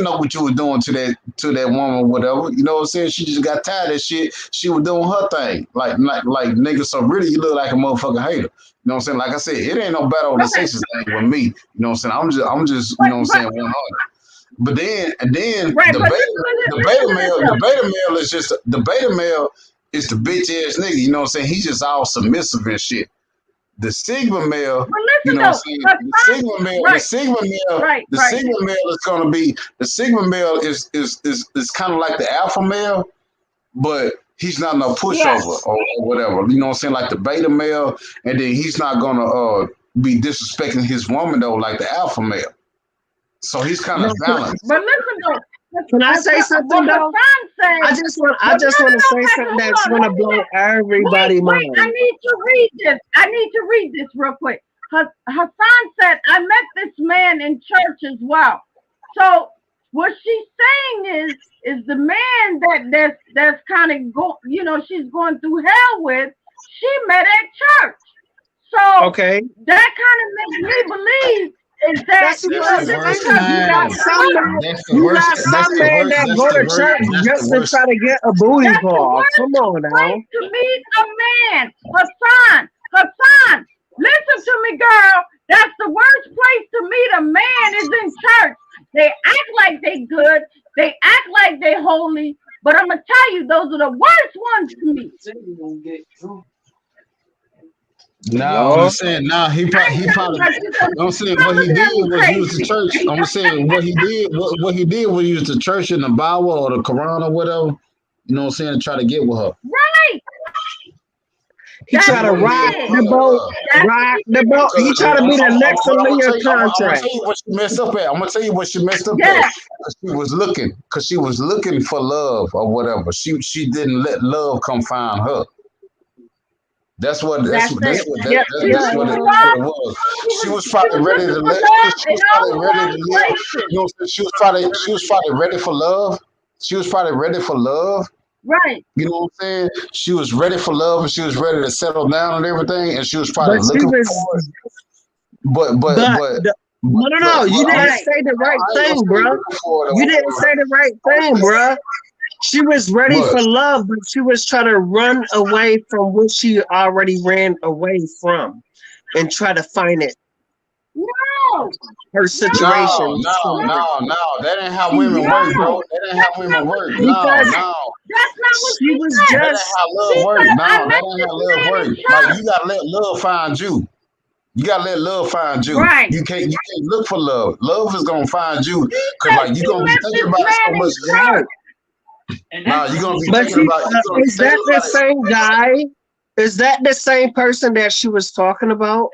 Speaker 7: know what you was doing to that woman, whatever. You know what I'm saying? She just got tired of that shit. She was doing her thing. Like nigga, so really you look like a motherfucking hater. You know what I'm saying? Like I said, it ain't no battle of the
Speaker 1: Okay.
Speaker 7: sexes thing with me. You know what I'm saying? I'm just, you
Speaker 1: But
Speaker 7: know what I'm
Speaker 1: but
Speaker 7: saying, 100. But then and then
Speaker 1: Right, but listen to this
Speaker 7: the
Speaker 1: though.
Speaker 7: beta male is just the beta male is the bitch ass nigga. You know what I'm saying? He's just all submissive and shit. The Sigma male,
Speaker 1: But
Speaker 7: you
Speaker 1: listen
Speaker 7: know what I'm
Speaker 1: though,
Speaker 7: saying?
Speaker 1: her son, right,
Speaker 7: The
Speaker 1: right.
Speaker 7: Sigma male is gonna be the Sigma male is kind of like the alpha male, but he's not no
Speaker 1: Yeah,
Speaker 7: pushover or whatever. You know what I'm saying? Like the beta male, and then he's not gonna be disrespecting his woman though, like the alpha male. So he's kind
Speaker 5: No,
Speaker 7: of balanced.
Speaker 1: but listen though,
Speaker 5: can I say
Speaker 1: what
Speaker 5: something though?
Speaker 1: Hassan said.
Speaker 5: I
Speaker 1: But no,
Speaker 5: just
Speaker 1: no,
Speaker 5: want to
Speaker 1: no,
Speaker 5: say
Speaker 1: Pastor,
Speaker 5: something
Speaker 1: hold
Speaker 5: that's
Speaker 1: on,
Speaker 5: gonna
Speaker 1: don't do
Speaker 5: blow
Speaker 1: that. Wait,
Speaker 5: everybody
Speaker 1: wait, I
Speaker 5: mind.
Speaker 1: need to read this. I need to read this real quick. Hassan said, I met this man in church as well. So what she's saying is the man that's kind of she's going through hell with, she met at church. So
Speaker 5: Okay,
Speaker 1: that kind of makes me believe is that,
Speaker 5: that's what
Speaker 7: That's
Speaker 5: I'm
Speaker 7: the
Speaker 1: this is
Speaker 7: worst
Speaker 5: saying.
Speaker 1: her
Speaker 5: You got
Speaker 7: kind.
Speaker 5: some
Speaker 1: spiritual.
Speaker 5: men,
Speaker 7: That's the
Speaker 5: you
Speaker 7: worst.
Speaker 5: got
Speaker 7: That's
Speaker 5: some
Speaker 7: the
Speaker 5: men
Speaker 7: worst.
Speaker 5: that
Speaker 7: That's
Speaker 5: go
Speaker 7: the
Speaker 5: to
Speaker 7: worst.
Speaker 5: church
Speaker 7: That's the
Speaker 5: just to
Speaker 7: worst.
Speaker 5: try to get a booty
Speaker 1: That's the
Speaker 5: call.
Speaker 1: worst
Speaker 5: Come on
Speaker 1: place
Speaker 5: now.
Speaker 1: to meet a man. Hassan, listen to me, girl. That's the worst place to meet a man is in church. They act like they good. They act like they holy. But I'm going to tell you, those are the worst ones to meet.
Speaker 7: Now I'm
Speaker 5: Lord,
Speaker 7: just saying. Now
Speaker 1: I ain't
Speaker 7: he
Speaker 1: talking
Speaker 7: probably.
Speaker 1: about you.
Speaker 7: I'm saying
Speaker 1: Some
Speaker 7: what
Speaker 1: of
Speaker 7: he did
Speaker 1: them
Speaker 7: was use the
Speaker 1: crazy.
Speaker 7: church. I'm saying what he did. What he did was use the church and the Bible or the Quran or whatever. You know what I'm saying? To try to get with her.
Speaker 1: Right.
Speaker 5: he
Speaker 1: That's
Speaker 5: try
Speaker 7: Get
Speaker 5: to
Speaker 1: what
Speaker 7: with
Speaker 1: he
Speaker 5: rock
Speaker 1: did.
Speaker 5: the boat,
Speaker 1: That's what
Speaker 5: rock
Speaker 1: he
Speaker 5: the
Speaker 1: did.
Speaker 5: boat. He try to be the next
Speaker 7: But I'm gonna
Speaker 5: Aaliyah
Speaker 7: tell you, I'm gonna
Speaker 5: contract.
Speaker 7: tell you what she messed up at. I'm gonna tell you what she messed up at.
Speaker 1: Yeah,
Speaker 7: Cause she was looking for love or whatever. She didn't let love come find her.
Speaker 1: that's it.
Speaker 5: Yep,
Speaker 1: She's
Speaker 5: yep.
Speaker 1: looking for
Speaker 7: That's what
Speaker 1: love.
Speaker 7: it was. She was
Speaker 1: She
Speaker 7: probably
Speaker 1: was
Speaker 7: ready
Speaker 1: looking
Speaker 7: to
Speaker 1: for
Speaker 7: live.
Speaker 1: love
Speaker 7: She
Speaker 1: in
Speaker 7: was
Speaker 1: all
Speaker 7: probably
Speaker 1: the
Speaker 7: ready to
Speaker 1: wrong
Speaker 7: live.
Speaker 1: places.
Speaker 7: You know, she was probably ready for love. She was probably ready for love.
Speaker 1: Right.
Speaker 7: You know what I'm saying? She was ready for love and she was ready to settle down and everything. And she was
Speaker 5: But
Speaker 7: probably
Speaker 5: she
Speaker 7: looking
Speaker 5: was,
Speaker 7: for it. But but
Speaker 5: but
Speaker 7: but
Speaker 5: the, no, no, no. You
Speaker 7: I'm,
Speaker 5: didn't
Speaker 1: Right.
Speaker 5: say the right
Speaker 7: I ain't gonna
Speaker 5: thing,
Speaker 7: say
Speaker 5: bruh.
Speaker 7: looking for it or
Speaker 5: You didn't
Speaker 7: whatever.
Speaker 5: say the right thing, bruh. She was ready
Speaker 7: But
Speaker 5: for love, but she was trying to run away from what she already ran away from and try to find it,
Speaker 1: No.
Speaker 5: her
Speaker 7: no,
Speaker 5: situation
Speaker 7: no,
Speaker 5: somewhere.
Speaker 7: no, no. That ain't how
Speaker 5: She
Speaker 7: women work,
Speaker 1: No.
Speaker 7: bro. That ain't how
Speaker 1: That's not
Speaker 7: women
Speaker 1: what
Speaker 7: work.
Speaker 1: she
Speaker 7: No,
Speaker 5: because
Speaker 1: said.
Speaker 7: no.
Speaker 1: That's not what
Speaker 5: she
Speaker 1: she
Speaker 5: was
Speaker 1: said.
Speaker 7: That ain't
Speaker 5: just
Speaker 7: how
Speaker 1: She
Speaker 7: love work.
Speaker 1: said, I
Speaker 7: No, that
Speaker 1: met
Speaker 7: ain't
Speaker 1: this
Speaker 7: how love
Speaker 1: man
Speaker 7: work.
Speaker 1: in
Speaker 7: Like
Speaker 1: church.
Speaker 7: you gotta let love find you. You gotta let love find you.
Speaker 1: Right.
Speaker 7: You can't look for love. Love is gonna find you.
Speaker 1: She
Speaker 7: Cause
Speaker 1: said
Speaker 7: like you're
Speaker 1: she
Speaker 7: gonna be
Speaker 1: met
Speaker 7: thinking
Speaker 1: this
Speaker 7: about it so
Speaker 1: man
Speaker 7: much.
Speaker 1: in
Speaker 5: right.
Speaker 1: church.
Speaker 7: Nah, you're gonna be
Speaker 5: But
Speaker 7: thinking
Speaker 5: she
Speaker 7: about you're gonna be
Speaker 5: is that
Speaker 7: thinking
Speaker 5: the
Speaker 7: about it.
Speaker 5: same guy? Is that the same person that she was talking about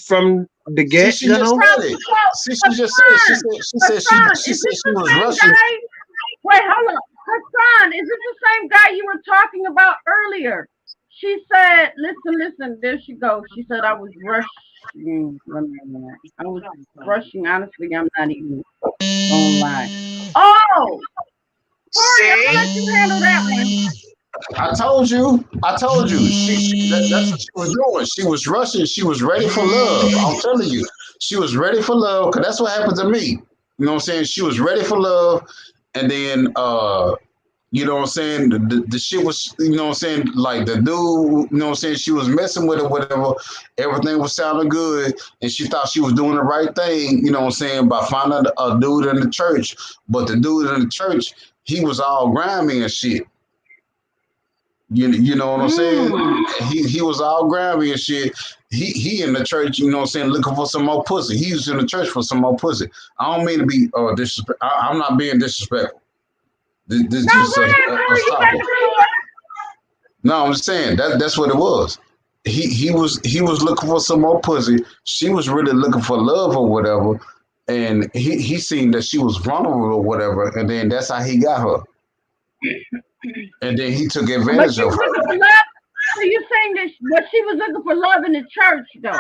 Speaker 5: from the
Speaker 7: See,
Speaker 5: get
Speaker 7: she just
Speaker 5: go?
Speaker 7: said it. See, she just said it.
Speaker 1: Hassan, Hassan,
Speaker 7: She
Speaker 1: is
Speaker 7: said
Speaker 1: this
Speaker 7: she
Speaker 1: the
Speaker 7: was
Speaker 1: same
Speaker 7: rushing.
Speaker 1: guy? Wait, hold on. Hassan, is this the same guy you were talking about earlier? She said, listen, there she goes. She said, I was rushing. I was rushing. Honestly, I'm not even gonna lie. Oh, Corey, I'm gonna let you handle that one.
Speaker 7: I told you. That's what she was doing. She was rushing. She was ready for love. I'm telling you, she was ready for love. Cause that's what happened to me. You know what I'm saying? She was ready for love, and then you know what I'm saying? The shit was, you know what I'm saying? Like the dude, you know what I'm saying? She was messing with it, whatever. Everything was sounding good. And she thought she was doing the right thing, you know what I'm saying? By finding a dude in the church. But the dude in the church, he was all grimy and shit. You know what I'm saying?
Speaker 1: Mm.
Speaker 7: He was all grimy and shit. He in the church, you know what I'm saying, looking for some more pussy. He was in the church for some more pussy. I don't mean to be disrespect. I'm not being disrespectful. This
Speaker 1: No,
Speaker 7: just
Speaker 1: go ahead,
Speaker 7: a
Speaker 1: Corey. You
Speaker 7: stopper.
Speaker 1: got the floor.
Speaker 7: No, I'm saying that's what it was. He was looking for some more pussy. She was really looking for love or whatever, and he seen that she was vulnerable or whatever, and then that's how he got her, and then he took
Speaker 1: But
Speaker 7: advantage
Speaker 1: she
Speaker 7: of
Speaker 1: was
Speaker 7: her.
Speaker 1: looking for love. So you're saying that, but she was looking for love in the church, though,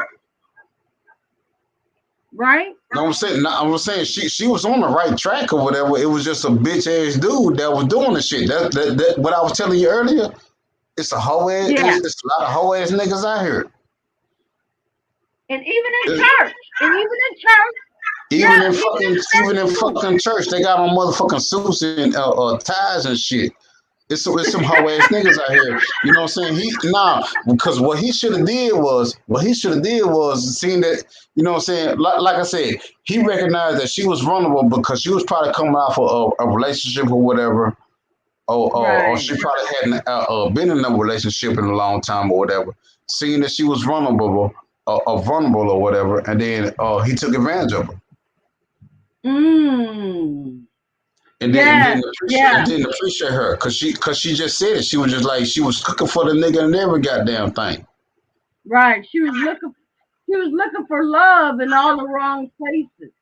Speaker 1: right?
Speaker 7: No, I'm saying she was on the right track or whatever. It was just a bitch ass dude that was doing the shit. That what I was telling you earlier. It's a hoe ass.
Speaker 1: Yeah.
Speaker 7: It's a lot of hoe ass niggas out here.
Speaker 1: And even in
Speaker 7: It-
Speaker 1: church, yeah, even in
Speaker 7: Even in
Speaker 1: church too.
Speaker 7: fucking church, they got on motherfucking suits and ties and shit. It's some hoe ass niggas out here. You know what I'm saying? Because what he should have did was seeing that, you know what I'm saying, like I said, he recognized that she was vulnerable because she was probably coming off of a relationship or whatever, or
Speaker 1: Right.
Speaker 7: she probably hadn't been in a relationship in a long time or whatever. Seeing that she was vulnerable or whatever, and then he took advantage of her.
Speaker 1: Mm.
Speaker 7: And then and then
Speaker 1: Yes.
Speaker 7: appreciate and
Speaker 1: Yeah.
Speaker 7: then appreciate her because she just said it. She was just like she was cooking for the nigga and every goddamn thing.
Speaker 1: Right. She was looking for love in all the wrong places.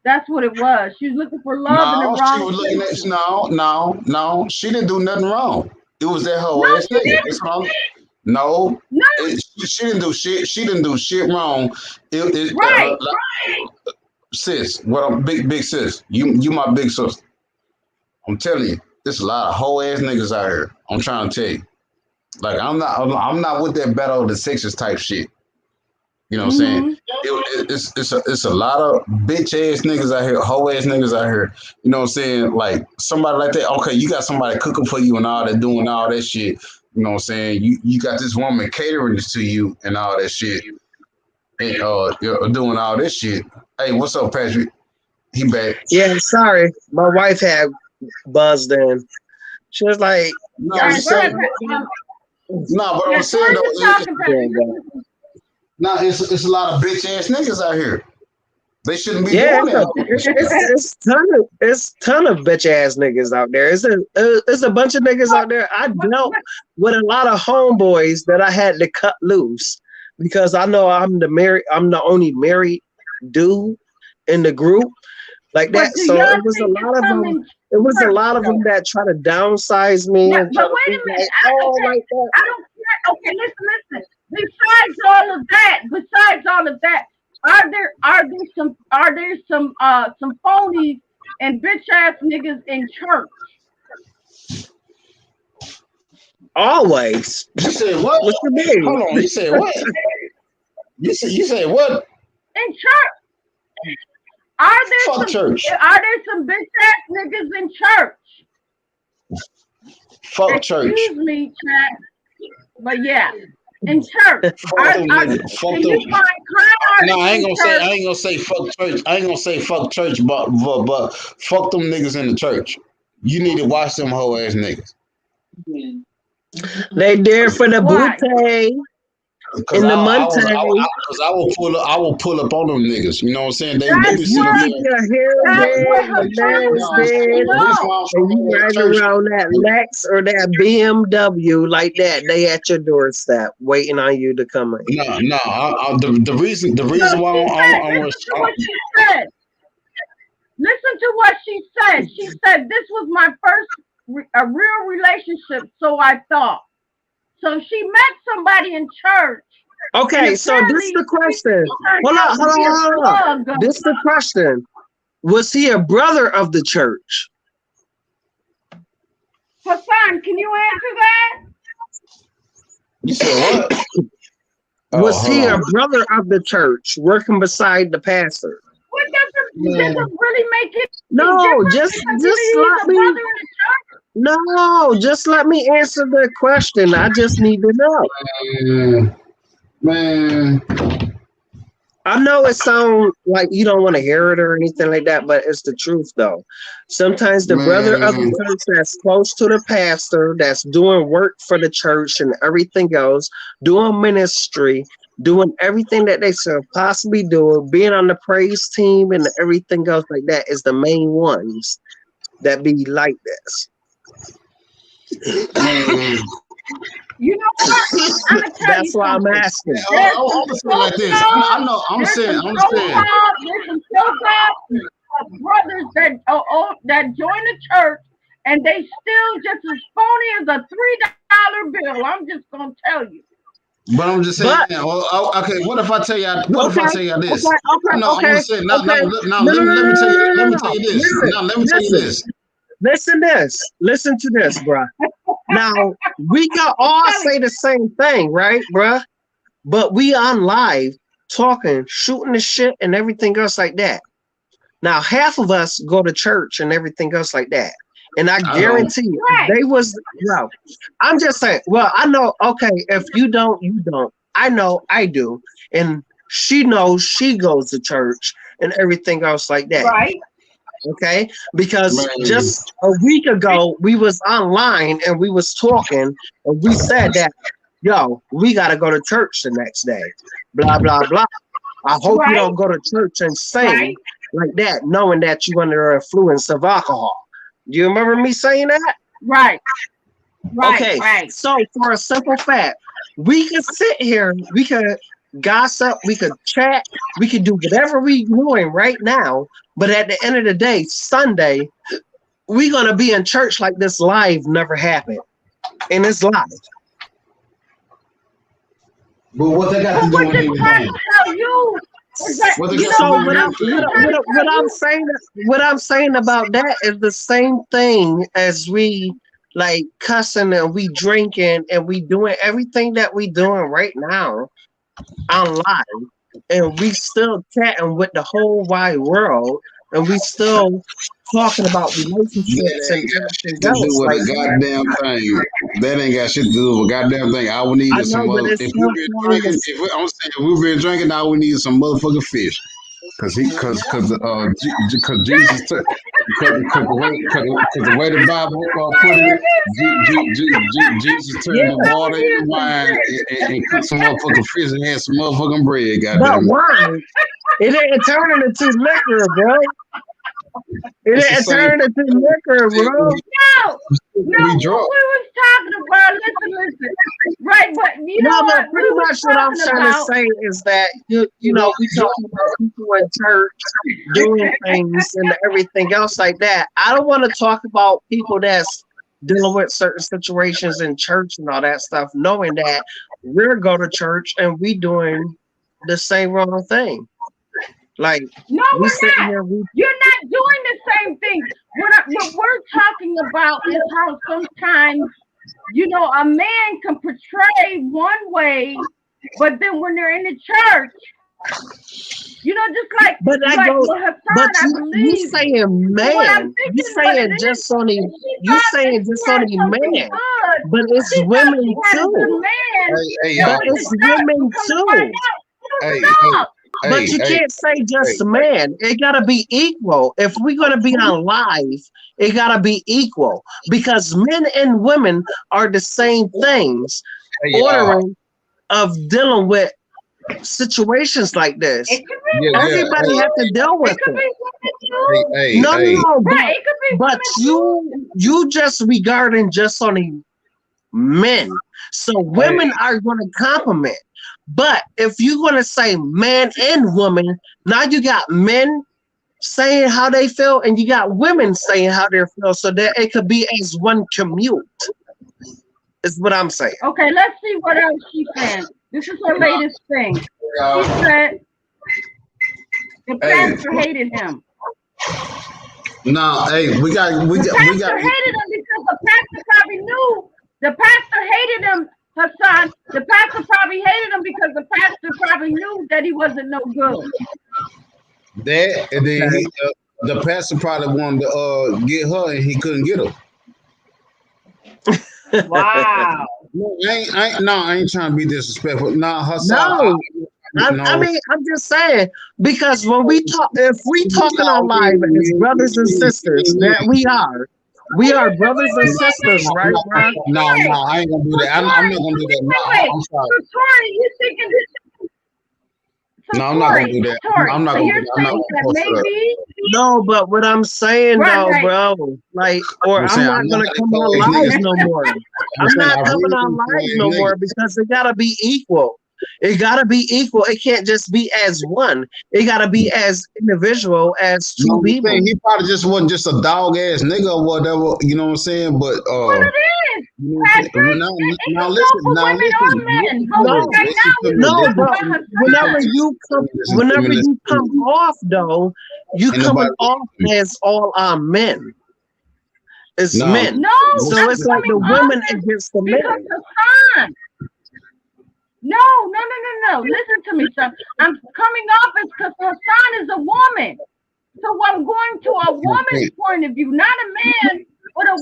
Speaker 1: That's what it was. She was looking for love in the
Speaker 7: No, she
Speaker 1: wrong
Speaker 7: was looking at
Speaker 1: places.
Speaker 7: no. She didn't do nothing wrong. It was that whole
Speaker 1: No,
Speaker 7: ass
Speaker 1: she
Speaker 7: nigga. That's
Speaker 1: didn't.
Speaker 7: wrong. No,
Speaker 1: No.
Speaker 7: she didn't do shit. She didn't do shit wrong.
Speaker 1: Right.
Speaker 7: Like, sis, what I'm big sis. You my big sister. I'm telling you, there's a lot of whole ass niggas out here. I'm trying to tell you. Like I'm not with that battle of the sexes type shit. You know what I'm saying?
Speaker 1: Mm-hmm.
Speaker 7: It's a lot of bitch ass niggas out here, hoe ass niggas out here. You know what I'm saying? Like somebody like that. Okay, you got somebody cooking for you and all that, doing all that shit. You know what I'm saying? You got this woman catering this to you and all that shit, and you're doing all this shit. Hey, what's up, Patrick? He back.
Speaker 5: Yeah, sorry. My wife had buzzed in. She was like,
Speaker 7: No,
Speaker 1: All
Speaker 5: y'all
Speaker 7: I'm
Speaker 1: right. Go
Speaker 5: still
Speaker 1: ahead.
Speaker 7: saying.
Speaker 5: talking?
Speaker 7: No, but I'm
Speaker 1: Yeah. Go
Speaker 7: saying
Speaker 1: ahead
Speaker 7: though,
Speaker 1: and talking, Patrick.
Speaker 7: no, it's a lot of bitch ass niggas out here. They shouldn't be
Speaker 5: Yeah,
Speaker 7: doing that.
Speaker 5: it's ton of bitch ass niggas out there. It's a bunch of niggas out there. I
Speaker 1: What,
Speaker 5: dealt
Speaker 1: what,
Speaker 5: with a lot of homeboys that I had to cut loose because I know I'm the only married dude in the group like
Speaker 1: but
Speaker 5: that.
Speaker 1: do
Speaker 5: So
Speaker 1: y'all
Speaker 5: it was a
Speaker 1: think it's
Speaker 5: lot of them.
Speaker 1: coming
Speaker 5: It was a
Speaker 1: church
Speaker 5: lot of them
Speaker 1: though?
Speaker 5: that try to downsize me
Speaker 1: Yeah,
Speaker 5: and try
Speaker 1: but
Speaker 5: to
Speaker 1: wait
Speaker 5: be
Speaker 1: a minute.
Speaker 5: like, oh,
Speaker 1: Okay,
Speaker 5: like that.
Speaker 1: I don't care. Okay, listen. Besides all of that, some phonies and bitch ass niggas in church?
Speaker 5: Always.
Speaker 7: You said what?
Speaker 5: What you mean?
Speaker 7: Hold on. You said what? You said what?
Speaker 1: In church, are there
Speaker 7: Fuck church.
Speaker 1: some bitch ass niggas in church?
Speaker 7: Fuck church.
Speaker 1: Excuse me, chat. But yeah, in church,
Speaker 7: Fuck them niggas. Fuck
Speaker 1: can you
Speaker 7: them.
Speaker 1: find con
Speaker 7: No,
Speaker 1: artists in
Speaker 7: I
Speaker 1: church?
Speaker 7: ain't gonna say fuck church. I ain't gonna say fuck church, but fuck them niggas in the church. You need to watch them hoe ass niggas.
Speaker 5: They there for the
Speaker 1: Why?
Speaker 5: booty
Speaker 7: Cause
Speaker 5: in
Speaker 7: I,
Speaker 5: the
Speaker 7: I was
Speaker 5: Monte.
Speaker 7: cause I will pull up on them niggas. You know what I'm saying? They
Speaker 1: That's
Speaker 7: be
Speaker 5: You
Speaker 7: sitting up
Speaker 1: what
Speaker 5: keep
Speaker 7: there.
Speaker 5: your hair
Speaker 7: No,
Speaker 1: that's
Speaker 5: did,
Speaker 1: what
Speaker 5: your nails
Speaker 7: no,
Speaker 1: hypocrisy.
Speaker 5: did,
Speaker 7: the reason why
Speaker 1: No,
Speaker 7: I'm
Speaker 5: and
Speaker 7: showing
Speaker 5: you
Speaker 7: that
Speaker 5: riding
Speaker 7: church.
Speaker 5: around that Lex or that BMW like that. They at your doorstep waiting on you to come in.
Speaker 7: No.
Speaker 1: no.
Speaker 7: The reason why
Speaker 1: She said, listen to
Speaker 7: I'm
Speaker 1: what she said. Listen to what she said. She said this was my first a real relationship, so I thought. So she met somebody in church, and
Speaker 5: Okay, so this
Speaker 1: apparently
Speaker 5: the
Speaker 1: she
Speaker 5: question.
Speaker 1: turned
Speaker 5: Hold
Speaker 1: out
Speaker 5: on,
Speaker 1: to
Speaker 5: hold
Speaker 1: be
Speaker 5: on,
Speaker 1: a
Speaker 5: hold on.
Speaker 1: plug.
Speaker 5: This the question. Was he a brother of the church?
Speaker 1: Hassan, can you answer that?
Speaker 7: You said what? Oh,
Speaker 5: Was
Speaker 7: hold
Speaker 5: he a
Speaker 7: on.
Speaker 5: brother of the church working beside the pastor?
Speaker 1: What does
Speaker 7: Man,
Speaker 1: it really make any
Speaker 5: No,
Speaker 1: difference because
Speaker 5: just
Speaker 1: he's
Speaker 5: let
Speaker 1: a
Speaker 5: me
Speaker 1: brother in the church?
Speaker 5: no, just let me answer the question. I just need to know.
Speaker 7: man.
Speaker 5: I know it sounds like you don't want to hear it or anything like that, but it's the truth though. Sometimes the brother of the
Speaker 7: Man,
Speaker 5: church that's close to the pastor, that's doing work for the church and everything else, doing ministry, doing everything that they should possibly do, being on the praise team and everything else like that is the main ones that be like this.
Speaker 7: man.
Speaker 1: You know what? I'm gonna tell
Speaker 5: That's
Speaker 1: you
Speaker 5: why I'm
Speaker 1: something.
Speaker 5: asking.
Speaker 1: There's
Speaker 7: I'm
Speaker 1: some
Speaker 7: gonna say it like this. I
Speaker 1: so-called,
Speaker 7: know.
Speaker 1: there's some
Speaker 7: I'm saying.
Speaker 1: so-called, there's some so-called brothers that join the church and they still just as phony as a $3 bill. I'm just gonna tell you.
Speaker 7: But I'm just saying.
Speaker 5: But
Speaker 7: Okay. What if I tell y'all? What if I
Speaker 5: okay,
Speaker 7: tell y'all this?
Speaker 5: okay, okay,
Speaker 7: No, I'm gonna
Speaker 5: okay,
Speaker 7: say now.
Speaker 5: okay.
Speaker 7: Now.
Speaker 5: No, no, no,
Speaker 7: Let me
Speaker 5: no,
Speaker 7: tell
Speaker 5: no,
Speaker 7: you.
Speaker 5: no,
Speaker 7: Let
Speaker 5: no,
Speaker 7: me tell
Speaker 5: no.
Speaker 7: you this.
Speaker 5: Listen,
Speaker 7: Now, let me tell you
Speaker 5: listen,
Speaker 7: this.
Speaker 5: listen this. Listen to this, bruh. Now, we can
Speaker 1: I'm
Speaker 5: all
Speaker 1: telling
Speaker 5: say the same thing, right, bruh? But we on live talking, shooting the shit and everything else like that. Now, half of us go to church and everything else like that. And I
Speaker 7: I don't.
Speaker 5: guarantee you,
Speaker 1: Right.
Speaker 5: they was no. I'm just saying. Well, I know. Okay, if you don't, you don't. I know. I do. And she knows she goes to church and everything else like that.
Speaker 1: Right.
Speaker 5: Okay, because
Speaker 7: Man,
Speaker 5: just a week ago we was online and we was talking and we said that, yo, we gotta go to church the next day. Blah blah blah. I hope you
Speaker 1: Right.
Speaker 5: don't go to church and sing
Speaker 1: Right.
Speaker 5: like that, knowing that you're under the influence of alcohol. Do you remember me saying that?
Speaker 1: Right. Right.
Speaker 5: Okay,
Speaker 1: Right.
Speaker 5: so for a simple fact, we can sit here, we could gossip, we could chat, we could do whatever we doing right now, but at the end of the day, Sunday, we're gonna be in church like this live never happened. And it's live.
Speaker 7: but what they got
Speaker 1: But
Speaker 7: to do
Speaker 1: we're
Speaker 7: with
Speaker 1: just trying
Speaker 7: anything?
Speaker 1: to tell you is that
Speaker 7: What they
Speaker 1: you
Speaker 7: got
Speaker 1: know
Speaker 7: to
Speaker 5: So
Speaker 7: do
Speaker 1: what
Speaker 7: with
Speaker 1: I'm just
Speaker 7: anything?
Speaker 1: trying to
Speaker 5: what
Speaker 1: tell
Speaker 5: I'm
Speaker 1: you.
Speaker 5: saying about that is the same thing as we like cussing and we drinking and we doing everything that we doing right now online, and we still chatting with the whole wide world, and we still talking about relationships
Speaker 7: That
Speaker 5: and
Speaker 7: ain't got
Speaker 5: everything
Speaker 7: shit to do
Speaker 5: else
Speaker 7: with
Speaker 5: like
Speaker 7: a
Speaker 5: that.
Speaker 7: goddamn thing. That ain't got shit to do with a goddamn thing. All we need
Speaker 5: I
Speaker 7: is some
Speaker 5: know, but
Speaker 7: mother.
Speaker 5: it's
Speaker 7: If
Speaker 5: still
Speaker 7: we been
Speaker 5: falling
Speaker 7: drinking,
Speaker 5: this.
Speaker 7: I'm saying if we been drinking, all we need is some motherfucking fish. Cause Jesus took. Cause the way the Bible put it, Jesus turned
Speaker 5: Yeah,
Speaker 7: the
Speaker 1: All we
Speaker 7: water
Speaker 1: need
Speaker 7: into
Speaker 1: is some
Speaker 7: wine
Speaker 1: fish.
Speaker 7: and cooked some motherfucking fish and had some motherfucking bread.
Speaker 5: but
Speaker 7: Goddamn it!
Speaker 5: why? It didn't turn into liquor, bro. It
Speaker 7: It's the
Speaker 5: didn't
Speaker 7: same.
Speaker 5: turn into liquor, bro.
Speaker 1: No, no,
Speaker 7: We
Speaker 1: what
Speaker 7: drunk.
Speaker 1: we was talking about, listen. Right, but you
Speaker 5: No,
Speaker 1: know
Speaker 5: but
Speaker 1: what? We
Speaker 5: pretty
Speaker 1: was
Speaker 5: much what I'm
Speaker 1: talking
Speaker 5: trying to
Speaker 1: about
Speaker 5: say is that you know we talking about people in church doing things and everything else like that. I don't want to talk about people that's dealing with certain situations in church and all that stuff, knowing that we're go to church and we doing the same wrong thing. Like
Speaker 1: no,
Speaker 5: we
Speaker 1: we're
Speaker 5: sitting
Speaker 1: not.
Speaker 5: here, we
Speaker 1: You're not doing the same thing. What we're talking about is how sometimes, you know, a man can portray one way, but then when they're in the church, you know, just
Speaker 5: but I
Speaker 1: like
Speaker 5: go,
Speaker 1: with Hassan,
Speaker 5: but
Speaker 1: I
Speaker 5: you
Speaker 1: believe.
Speaker 5: saying
Speaker 1: But what I'm
Speaker 5: man, you
Speaker 1: thinking, but
Speaker 5: saying
Speaker 1: then
Speaker 5: just only,
Speaker 1: she
Speaker 5: you
Speaker 1: thought that
Speaker 5: saying
Speaker 1: she
Speaker 5: just
Speaker 1: had
Speaker 5: only
Speaker 1: something
Speaker 5: man,
Speaker 1: good.
Speaker 5: but it's
Speaker 1: She thought she
Speaker 5: women
Speaker 1: had a good
Speaker 5: too.
Speaker 1: man
Speaker 7: Hey,
Speaker 1: that
Speaker 5: But
Speaker 7: y'all.
Speaker 1: was in
Speaker 5: it's
Speaker 1: church, but
Speaker 5: women
Speaker 1: come to find
Speaker 5: too.
Speaker 1: out, it was
Speaker 7: Hey, hey,
Speaker 1: enough.
Speaker 5: But you
Speaker 7: hey,
Speaker 5: can't say
Speaker 7: hey.
Speaker 5: just man. It gotta be equal. If we're gonna be on live, it gotta be equal because men and women are the same things,
Speaker 7: Hey, y'all.
Speaker 5: ordering of dealing with situations like this.
Speaker 1: It could be
Speaker 7: Yeah,
Speaker 1: women
Speaker 7: yeah.
Speaker 5: Everybody
Speaker 1: too.
Speaker 5: have to deal
Speaker 1: It
Speaker 5: with
Speaker 1: could
Speaker 5: it.
Speaker 1: be women
Speaker 7: Hey,
Speaker 1: too.
Speaker 7: hey,
Speaker 5: No,
Speaker 7: hey.
Speaker 5: no,
Speaker 1: Right, it could be
Speaker 5: but
Speaker 1: women too.
Speaker 5: you just regarding just only men. So
Speaker 7: Hey,
Speaker 5: women are going to compliment. But if you're going to say man and woman, now you got men saying how they feel and you got women saying how they feel, so that it could be as one commute, is what I'm saying.
Speaker 1: Okay, let's see what else she's saying. This is her latest thing. She said the
Speaker 7: hey.
Speaker 1: pastor hated him.
Speaker 7: No, hey,
Speaker 1: The
Speaker 7: we got.
Speaker 1: pastor hated him because the pastor probably knew the pastor hated him, Hassan. The pastor probably hated him because the pastor probably knew that he wasn't no good.
Speaker 7: That, and then
Speaker 5: Okay.
Speaker 7: the pastor probably wanted to get her, and he couldn't get her.
Speaker 1: Wow.
Speaker 7: No, I ain't trying to be disrespectful. No, Hassan,
Speaker 5: No, I
Speaker 7: no.
Speaker 5: mean, I'm just saying because when we talk, if we talking on
Speaker 7: No,
Speaker 5: live as brothers and sisters, that we are brothers and sisters, right, bro?
Speaker 7: no, I ain't gonna do that. I'm not gonna do that. No,
Speaker 1: Wait.
Speaker 7: I'm sorry.
Speaker 1: So Tori, you thinking so
Speaker 7: No, I'm not gonna
Speaker 1: Tori,
Speaker 7: do that.
Speaker 1: Tori,
Speaker 7: I'm not
Speaker 1: so
Speaker 7: gonna do
Speaker 1: you're
Speaker 7: that. I'm not
Speaker 1: saying
Speaker 7: gonna
Speaker 1: that
Speaker 7: post it up.
Speaker 1: maybe
Speaker 5: No, but what I'm saying though,
Speaker 1: right.
Speaker 5: bro, like, or
Speaker 7: I'm
Speaker 5: I'm
Speaker 7: saying I'm
Speaker 5: not
Speaker 7: not
Speaker 5: gonna come on
Speaker 7: these
Speaker 5: live
Speaker 7: niggas.
Speaker 5: no more.
Speaker 7: I'm
Speaker 5: I'm
Speaker 7: saying I
Speaker 5: not coming
Speaker 7: really
Speaker 5: on
Speaker 7: think
Speaker 5: live
Speaker 7: these
Speaker 5: no
Speaker 7: niggas.
Speaker 5: more because it gotta be equal. It gotta be equal. It can't just be as one. It gotta be as individual as two
Speaker 7: No, I'm
Speaker 5: people.
Speaker 7: saying he probably just wasn't just a dog ass nigga or whatever. You know what I'm saying? But
Speaker 1: what it is,
Speaker 7: you know what I'm saying?
Speaker 1: Patrick. It
Speaker 7: Now
Speaker 1: can go
Speaker 7: listen,
Speaker 1: for women or men. But
Speaker 5: No,
Speaker 1: right now we're
Speaker 5: no,
Speaker 1: talking
Speaker 5: but
Speaker 1: about
Speaker 5: whenever
Speaker 1: Hassan.
Speaker 5: you come off though, you
Speaker 7: Ain't
Speaker 5: coming
Speaker 7: nobody
Speaker 5: off as all our men. It's
Speaker 7: no,
Speaker 5: men.
Speaker 1: No,
Speaker 5: So
Speaker 1: I'm
Speaker 5: it's like the
Speaker 1: coming off
Speaker 5: women
Speaker 1: as
Speaker 5: against the
Speaker 1: because
Speaker 5: men.
Speaker 1: Hassan. No. Listen to me, son. I'm coming off as because Hassan is a woman. So I'm going to a woman's point of view, not a man, but a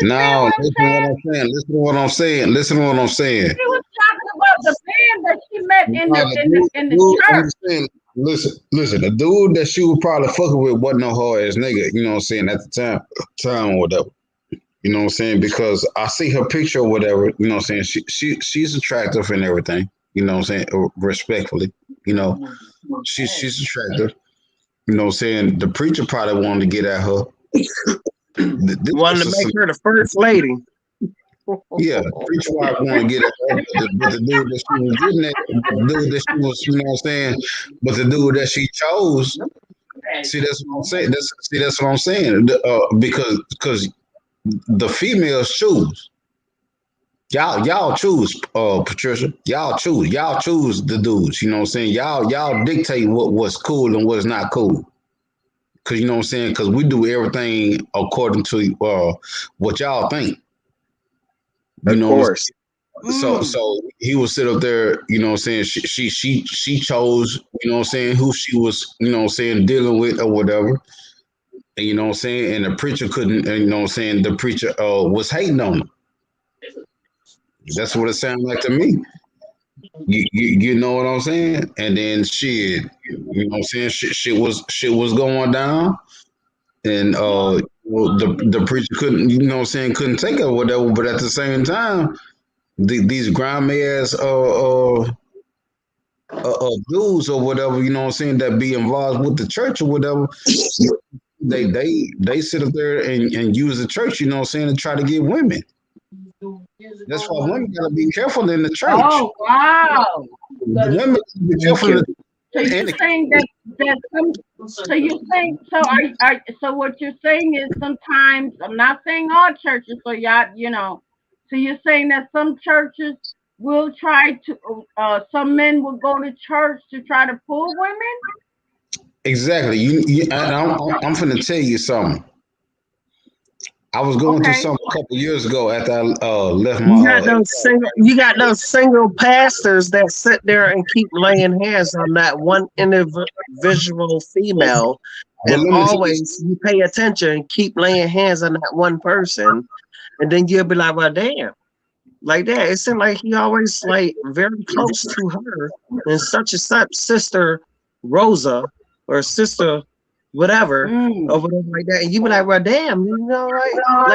Speaker 1: understand
Speaker 7: Now,
Speaker 1: what I'm
Speaker 7: listen to what
Speaker 1: saying?
Speaker 7: I'm saying. Listen to what I'm saying. Listen to what I'm saying.
Speaker 1: She was talking about the man that she met in
Speaker 7: Nah,
Speaker 1: the
Speaker 7: the
Speaker 1: in the
Speaker 7: dude,
Speaker 1: in the
Speaker 7: dude, I'm
Speaker 1: church.
Speaker 7: just saying. Listen. The dude that she was probably fucking with wasn't no hard ass nigga. You know what I'm saying? At the time or whatever. You know what I'm saying? Because I see her picture or whatever. You know what I'm saying? She's attractive and everything. You know what I'm saying? Respectfully. You know, she's attractive. You know what I'm saying? The preacher probably wanted to get at her. This
Speaker 5: Wanted
Speaker 7: was
Speaker 5: to
Speaker 7: a
Speaker 5: make her the first lady.
Speaker 7: Yeah, preacher wife want to get at her, but the dude that she was getting at, the dude that she was, you know what I'm saying, but the dude that she chose, see, that's what I'm saying. That's what I'm saying. Because the females choose. Y'all choose, Patricia. Y'all choose the dudes. You know what I'm saying. Y'all dictate what's cool and what's not cool. Cause you know what I'm saying. Cause we do everything according to what y'all think. You
Speaker 5: Of
Speaker 7: know,
Speaker 5: course.
Speaker 1: Mm.
Speaker 7: so he would sit up there, you know what I'm saying? She chose, you know what I'm saying, who she was, you know what I'm saying, dealing with or whatever. And you know what I'm saying? And the preacher couldn't, and you know what I'm saying, the preacher was hating on him. That's what it sounded like to me. You know what I'm saying? And then shit, you know what I'm saying? Shit was going down. And the preacher couldn't, you know what I'm saying, couldn't take it or whatever, but at the same time, these grimy ass dudes or whatever, you know what I'm saying, that be involved with the church or whatever, they sit up there and use the church, you know what I'm saying, to try to get women. That's why women gotta be careful in the church.
Speaker 1: Oh wow.
Speaker 7: Women gotta be
Speaker 5: Thank
Speaker 7: careful in
Speaker 5: you.
Speaker 1: So
Speaker 7: and
Speaker 1: you're saying that some so you're saying so I so what you're saying is sometimes I'm not saying all churches, so y'all so you're saying that some churches will try to some men will go to church to try to pull women?
Speaker 7: exactly. And I'm finna tell you something. I was going through
Speaker 1: Okay.
Speaker 7: something a couple years ago after I left my
Speaker 5: You got those single pastors that sit there and keep laying hands on that one individual female,
Speaker 7: but
Speaker 5: and
Speaker 7: let me tell you,
Speaker 5: always you pay attention, keep laying hands on that one person, and then you'll be like, well, damn, like that. It seemed like he always like very close to her and such sister Rosa or sister whatever
Speaker 1: Mm.
Speaker 5: or whatever like that. And you be like, well, damn, like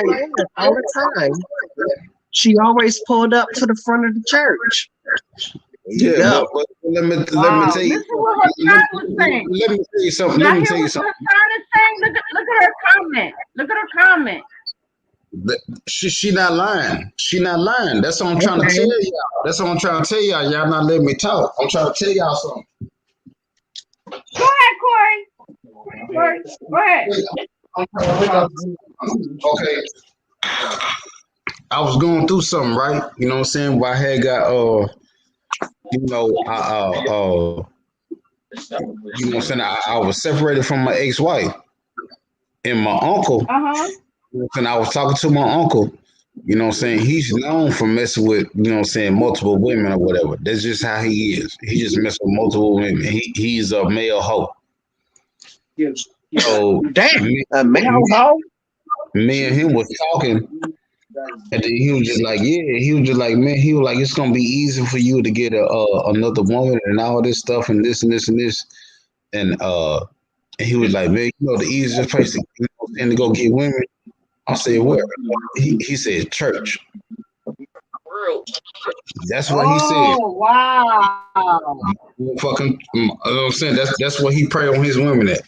Speaker 5: that all the time. She always pulled up to the front of the church. There you
Speaker 7: yeah,
Speaker 5: go.
Speaker 7: but let me
Speaker 1: Wow.
Speaker 7: tell you
Speaker 1: Listen what
Speaker 7: let,
Speaker 1: Hassan was saying.
Speaker 7: let me tell you something. Let
Speaker 1: Y'all
Speaker 7: me
Speaker 1: hear
Speaker 7: tell you
Speaker 1: what
Speaker 7: something.
Speaker 1: Hassan is saying? Look at her comment. Look at her comment.
Speaker 7: She not lying. She not lying. That's what I'm trying to tell
Speaker 5: Okay.
Speaker 7: y'all. That's what I'm trying to tell y'all. Y'all not letting me talk. I'm trying to tell y'all something.
Speaker 1: Go ahead, Corey. Corey, go ahead.
Speaker 7: Okay, I was going through something, right? You know what I'm saying? Where I had got you know, you know what I'm saying? I was separated from my ex-wife and my uncle.
Speaker 1: Uh-huh.
Speaker 7: And I was talking to my uncle. You know what I'm saying? He's known for messing with, you know what I'm saying, multiple women or whatever. That's just how he is. He just messes with multiple women. He's a male hoe. So
Speaker 5: Damn,
Speaker 7: me,
Speaker 5: a male hoe?
Speaker 7: me and him was talking, and then he was just like, yeah, he was just like, man, he was like, it's gonna be easy for you to get another woman and all this stuff and this and this and this. And he was like, man, you know the easiest place to, you know, and to go get women. I said, where? He said church. That's what he said.
Speaker 1: Oh, wow.
Speaker 7: Fucking, you know what I'm saying? That's what he prayed on his women at.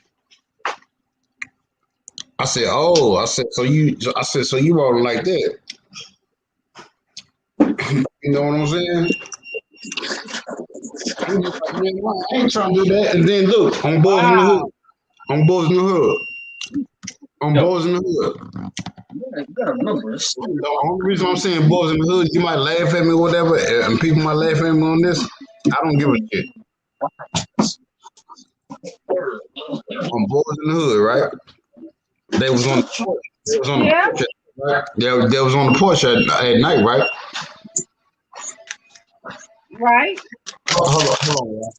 Speaker 7: I said, oh, I said, so you rolling like that? You know what I'm saying? He was like, man, I ain't trying to do that. And then look, on boys in the hood,
Speaker 1: Wow.
Speaker 7: on boys in the hood, on boys in the hood. The only reason I'm saying boys in the hood, you might laugh at me, or whatever, and people might laugh at me on this. I don't give a shit. On boys in the hood, right? They was on the porch. They was on the
Speaker 1: Yeah,
Speaker 7: porch. Right? They was on the porch at night, right?
Speaker 1: right.
Speaker 7: Hold on.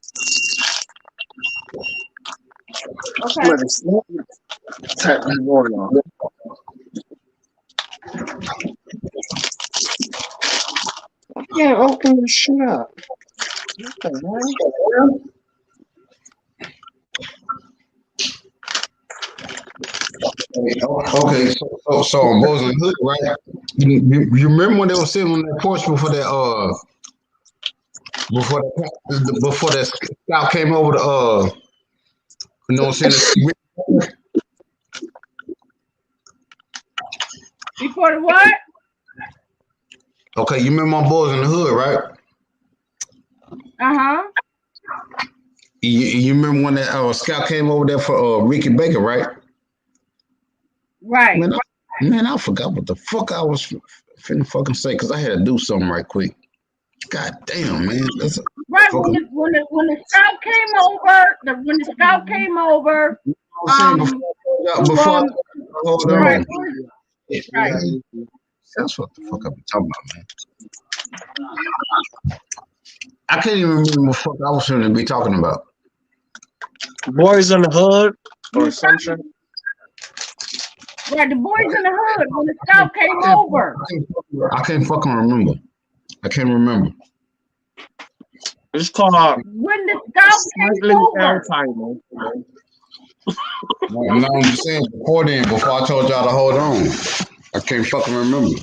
Speaker 1: Okay.
Speaker 5: Somebody snap. Turn the water on. can't open this shit up. What the hell?
Speaker 7: Okay, so on Boys in the Hood, right? You remember when they were sitting on that porch before that scout came over to you know what I'm saying?
Speaker 1: Before the what?
Speaker 7: Okay, you remember on Boys in the Hood, right?
Speaker 1: Uh-huh.
Speaker 7: You remember when that scout came over there for Ricky Baker, right?
Speaker 1: Right.
Speaker 7: Man, I forgot what the fuck I was finna fucking say because I had to do something right quick. God damn, man. That's
Speaker 1: Right.
Speaker 7: fucking,
Speaker 1: When the scout came over, when the scout came over,
Speaker 7: I'm saying
Speaker 1: to
Speaker 7: before hold
Speaker 1: right,
Speaker 7: on.
Speaker 1: right.
Speaker 7: That's what the fuck I be talking about, man. I can't even remember what the fuck I was finna be talking about.
Speaker 5: Boys in the Hood
Speaker 1: You
Speaker 5: or
Speaker 1: was
Speaker 5: some
Speaker 1: talking,
Speaker 5: shit.
Speaker 1: right, the boys in the hood when the scout came over.
Speaker 7: I can't fucking remember. I can't remember.
Speaker 5: It's called
Speaker 1: When the scout came
Speaker 5: Slightly
Speaker 1: over.
Speaker 5: Alzheimer.
Speaker 7: No, I'm just saying before then, before I told y'all to hold on. I can't fucking remember.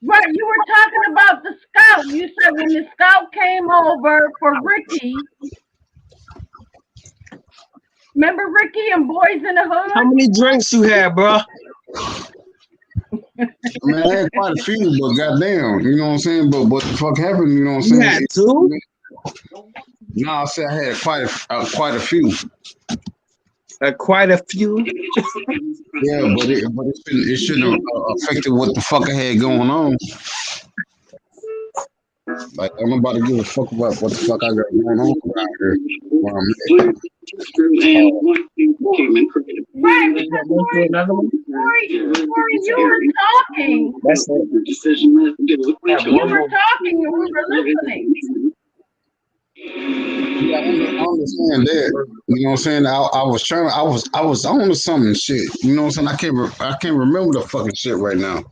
Speaker 1: Right, you were talking about the scout. You said when the scout came over for Ricky. Remember Ricky and Boys in the
Speaker 5: How
Speaker 1: Hood?
Speaker 5: many drinks you had, bro?
Speaker 7: I mean, I had quite a few, but goddamn, you know what I'm saying? But what the fuck happened, you know what I'm
Speaker 5: You
Speaker 7: saying?
Speaker 5: had two?
Speaker 7: No, I said I had quite a few.
Speaker 5: Quite a few.
Speaker 7: Yeah, it shouldn't have affected what the fuck I had going on. Like, I'm about to give a fuck about what the fuck I got going on around here where I'm at.
Speaker 1: Right, because Corey, you were talking.
Speaker 5: That's it.
Speaker 1: You were talking and we were listening.
Speaker 7: Yeah, I understand that. You know what I'm saying? I was on to something shit. You know what I'm saying? I can't remember the fucking shit right now.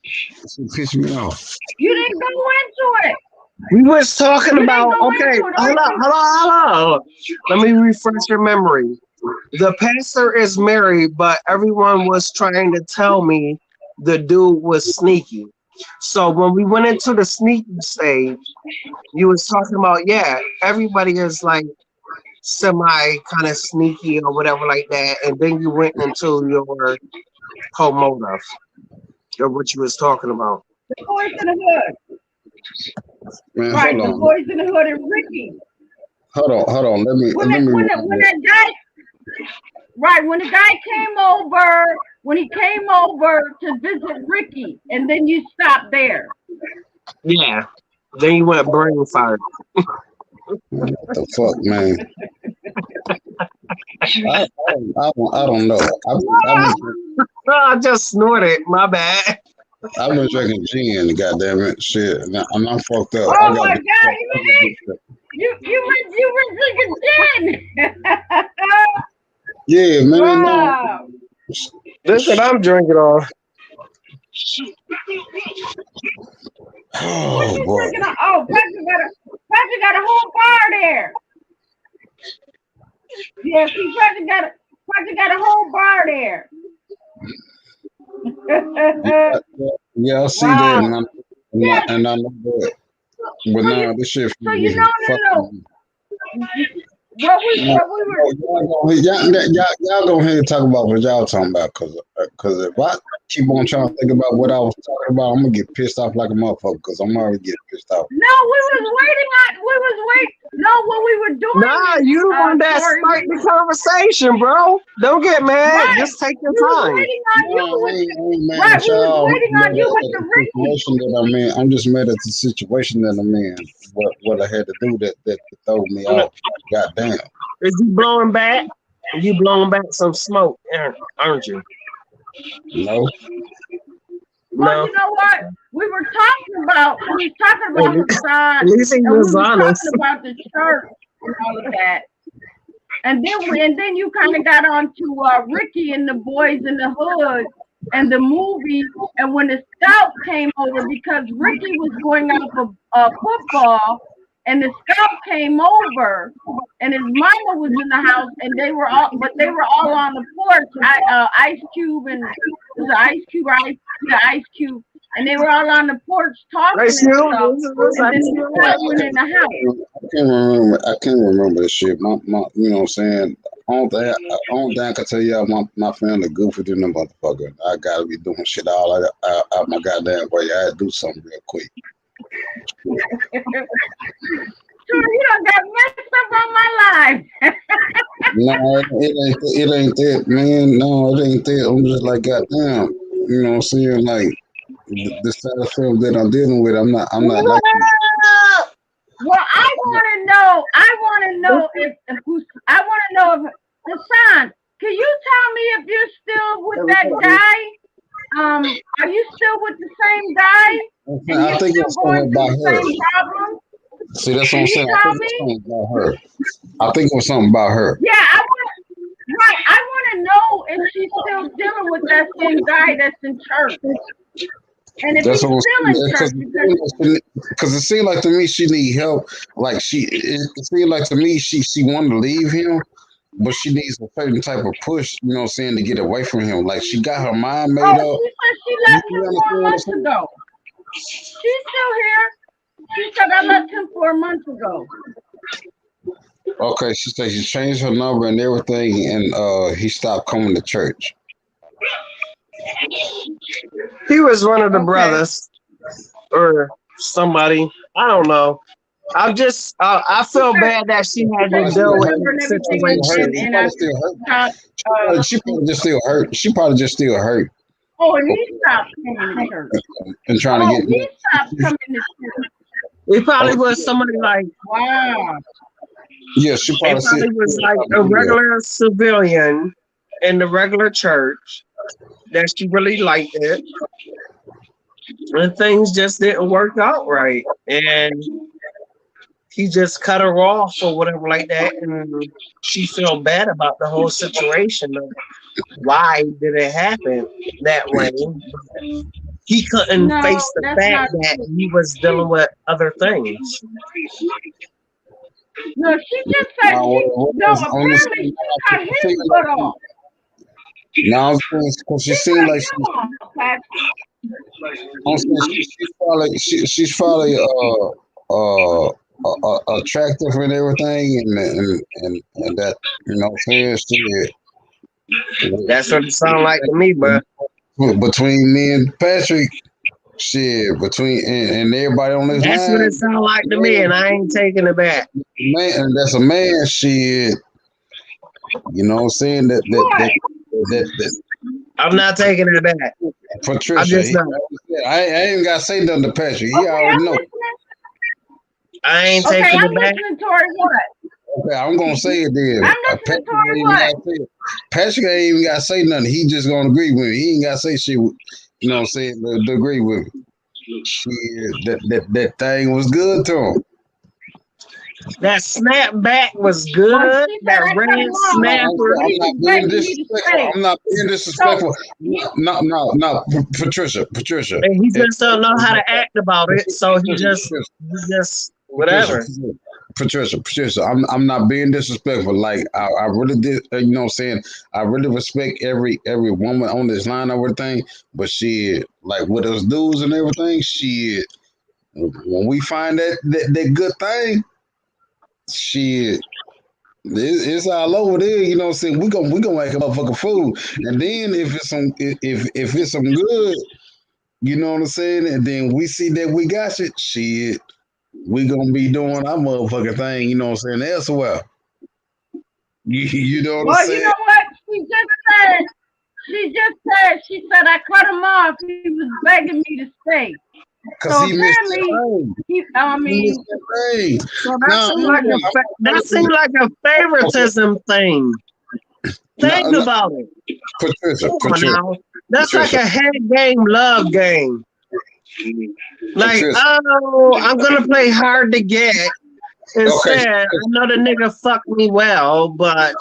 Speaker 7: It pissed me off.
Speaker 1: You didn't go into it.
Speaker 5: We was talking
Speaker 1: You didn't
Speaker 5: about,
Speaker 1: go
Speaker 5: okay,
Speaker 1: into it.
Speaker 5: hold on. Let me refresh your memory. The pastor is married, but everyone was trying to tell me the dude was sneaky. So when we went into the sneaky stage, you was talking about, yeah, everybody is like semi kind of sneaky or whatever like that. And then you went into your whole motive of what you was talking about.
Speaker 1: The Boys in the Hood.
Speaker 7: Man,
Speaker 1: Right,
Speaker 7: hold
Speaker 1: the
Speaker 7: on.
Speaker 1: Boys in the Hood and Ricky.
Speaker 7: Hold on. Let me
Speaker 1: When that guy, right, when the guy came over, when he came over to visit Ricky, and then you stopped there.
Speaker 5: Yeah. Then you went brain fire.
Speaker 7: what the fuck, man. I don't know.
Speaker 5: I just snorted. My bad.
Speaker 7: I've been drinking gin, goddamn it, shit, and I'm fucked up.
Speaker 1: Oh my God, you were drinking gin.
Speaker 7: Yeah, man.
Speaker 1: Wow.
Speaker 5: This what I'm drinking on.
Speaker 7: Oh boy.
Speaker 1: Oh, Patrick got a whole bar there. Yeah, see, Patrick got a whole bar there.
Speaker 7: Yeah, I see
Speaker 1: Wow.
Speaker 7: that, and I know that. But nah, this shit.
Speaker 1: So you know, no. What we were.
Speaker 7: Y'all go ahead and talk about what y'all talking about, cause if I keep on trying to think about what I was talking about, I'm gonna get pissed off like a motherfucker, cause I'm already getting pissed off.
Speaker 1: No, no, what we were doing.
Speaker 5: Nah, you the one that sparked the conversation, bro. Don't get mad.
Speaker 1: Right.
Speaker 5: Just take your time.
Speaker 1: Waiting on you with the,
Speaker 7: Right,
Speaker 1: we was waiting on you with the Ricky.
Speaker 7: situation that I'm in. I'm just mad at the situation that I'm in. What I had to do that throw me off. Goddamn.
Speaker 5: Is you blowing back? You blowing back some smoke, aren't you?
Speaker 7: No.
Speaker 1: Well, you know what? We were talking about Hassad,
Speaker 5: At least he
Speaker 1: and we
Speaker 5: was
Speaker 1: were
Speaker 5: honest.
Speaker 1: talking about the church and all of that. And then you kind of got on to Ricky and the Boys in the Hood and the movie. And when the scout came over, because Ricky was going out for football, and the scout came over, and his mama was in the house, and they were all on the porch. Ice Cube and was it Ice Cube, yeah, Ice Cube, and they were all on the porch talking
Speaker 5: Ice
Speaker 1: and
Speaker 5: Cube,
Speaker 1: stuff. And then the scout went in the house.
Speaker 7: I can't remember this shit. You know what I'm saying? Only thing I can tell you, my family goofy than the motherfucker. I gotta be doing shit all out my goddamn way. I had to do something real quick.
Speaker 1: Sure, you done got messed up on my life.
Speaker 7: No, it ain't that, man. No, it ain't that. I'm just like, goddamn. You know what I'm saying? Like this side of film that I'm dealing with, I'm not like.
Speaker 1: Well, I want to know. I want to know if Hassan, can you tell me if you're still with that guy? Are you still with the same guy? And
Speaker 7: I
Speaker 1: you're
Speaker 7: think
Speaker 1: still
Speaker 7: it's
Speaker 1: going
Speaker 7: something
Speaker 1: through
Speaker 7: about
Speaker 1: the
Speaker 7: her.
Speaker 1: same problem?
Speaker 7: See, that's what
Speaker 1: Can
Speaker 7: I'm
Speaker 1: you
Speaker 7: saying. I
Speaker 1: tell
Speaker 7: think it's
Speaker 1: me?
Speaker 7: something about her. I think it was something about her.
Speaker 1: Yeah, I want to know if she's still dealing with that same guy that's in church. And if he's
Speaker 7: That's what
Speaker 1: still in church,
Speaker 7: because it seemed like to me she need help. Like it seemed like to me she wanted to leave him, but she needs a certain type of push. You know what I'm saying, to get away from him. Like she got her mind made up.
Speaker 1: she said she
Speaker 7: You
Speaker 1: left him
Speaker 7: understand
Speaker 1: 4
Speaker 7: what I'm
Speaker 1: months
Speaker 7: saying?
Speaker 1: ago. She's still here. She said I left him 4 months ago.
Speaker 7: Okay, she said she changed her number and everything, and he stopped coming to church.
Speaker 5: He was one of the
Speaker 1: Okay.
Speaker 5: brothers or somebody. I don't know. I
Speaker 1: She
Speaker 5: feel
Speaker 1: said
Speaker 5: bad that she
Speaker 1: she
Speaker 5: had
Speaker 1: said
Speaker 5: to
Speaker 1: she
Speaker 5: deal with
Speaker 1: remembered
Speaker 5: that
Speaker 1: everything,
Speaker 5: situation.
Speaker 7: She
Speaker 1: and I
Speaker 7: probably still hurt.
Speaker 1: stopped.
Speaker 7: She probably just still hurt. She probably just still hurt
Speaker 1: Oh, and he stopped coming to church.
Speaker 7: and trying to
Speaker 1: Oh,
Speaker 7: get.
Speaker 1: he stopped coming to church.
Speaker 5: It probably
Speaker 7: Oh,
Speaker 5: was somebody like
Speaker 1: Wow.
Speaker 7: yeah, she
Speaker 5: it
Speaker 7: probably still.
Speaker 5: probably was like
Speaker 7: Probably
Speaker 5: a
Speaker 7: still.
Speaker 5: regular civilian in the regular church that she really liked it, and things just didn't work out right, and he just cut her off or whatever like that, and she felt bad about the whole situation of why did it happen that way. He couldn't
Speaker 1: No,
Speaker 5: face the
Speaker 1: that's
Speaker 5: fact
Speaker 1: not
Speaker 5: that
Speaker 1: true.
Speaker 5: he was
Speaker 1: She
Speaker 5: dealing with other things.
Speaker 1: no, she just said
Speaker 7: Now, on the
Speaker 1: apparently she cut his foot off.
Speaker 7: now, because she
Speaker 1: She
Speaker 7: seemed
Speaker 1: cut
Speaker 7: like
Speaker 1: him off, Patrick.
Speaker 7: I'm saying she's probably attractive and everything, and that, you know what I'm saying,
Speaker 5: That's what it sounded like to me, but
Speaker 7: between me and Patrick, shit, between and everybody on this
Speaker 5: that's what
Speaker 7: line,
Speaker 5: it sounded like to me, and I ain't taking it back.
Speaker 7: man, and that's a man, shit. You know what I'm saying?
Speaker 1: What?
Speaker 7: That
Speaker 5: I'm not taking it back. I'm
Speaker 7: Patricia,
Speaker 5: just not.
Speaker 7: I ain't got to say nothing to Patrick. He
Speaker 1: Okay,
Speaker 7: already
Speaker 1: I'm
Speaker 7: know.
Speaker 1: listening.
Speaker 5: I ain't
Speaker 1: Okay,
Speaker 5: taking
Speaker 1: I'm
Speaker 5: it back.
Speaker 1: listening, Tori. What?
Speaker 7: Okay, I'm gonna say it then.
Speaker 1: I'm listening,
Speaker 7: Patrick
Speaker 1: Tori.
Speaker 7: ain't even
Speaker 1: What?
Speaker 7: gotta say it. Patrick ain't even gotta say nothing. He just gonna agree with me. He ain't gotta say shit. You know what I'm saying? To agree with me. Shit, that thing was good to him.
Speaker 5: That snapback was
Speaker 1: Well,
Speaker 5: good.
Speaker 1: she said
Speaker 5: That
Speaker 1: I cut him
Speaker 5: red
Speaker 1: off,
Speaker 5: snapper.
Speaker 1: but
Speaker 7: I'm
Speaker 1: he
Speaker 7: not
Speaker 1: was
Speaker 7: being
Speaker 1: begging me to
Speaker 7: disrespectful.
Speaker 1: stay.
Speaker 7: I'm not being
Speaker 1: So
Speaker 7: disrespectful.
Speaker 1: he,
Speaker 7: No, Patricia.
Speaker 5: And he
Speaker 7: If,
Speaker 5: just don't know how to act about it. So
Speaker 7: Patricia,
Speaker 5: he just
Speaker 7: Patricia,
Speaker 5: whatever.
Speaker 7: Patricia, I'm not being disrespectful. Like I really did, you know what I'm saying? I really respect every woman on this line or everything, but shit, like with those dudes and everything, shit, when we find that good thing, shit, it's all over there, you know what I'm saying? We gonna make a motherfucking fool. And then if it's some good, you know what I'm saying? And then we see that we got shit, we gonna be doing our motherfucking thing, you know what I'm saying, elsewhere. You know what I'm
Speaker 1: well, you
Speaker 7: saying?
Speaker 1: know what? She said I cut him off. He was begging me to stay.
Speaker 7: Cause
Speaker 1: So
Speaker 7: he missed the
Speaker 1: apparently,
Speaker 7: thing.
Speaker 1: I
Speaker 7: He missed
Speaker 1: mean,
Speaker 7: the thing.
Speaker 5: So
Speaker 7: Now
Speaker 5: that seemed like a
Speaker 7: okay.
Speaker 5: favoritism thing. Think
Speaker 7: No,
Speaker 5: about it. Come on
Speaker 7: Patricia,
Speaker 5: now. That's like
Speaker 7: Patricia,
Speaker 5: a head game, love game. Like,
Speaker 7: Patricia.
Speaker 5: oh, I'm gonna play hard to get.
Speaker 7: Okay,
Speaker 5: Instead, I know the nigga fucked me well, but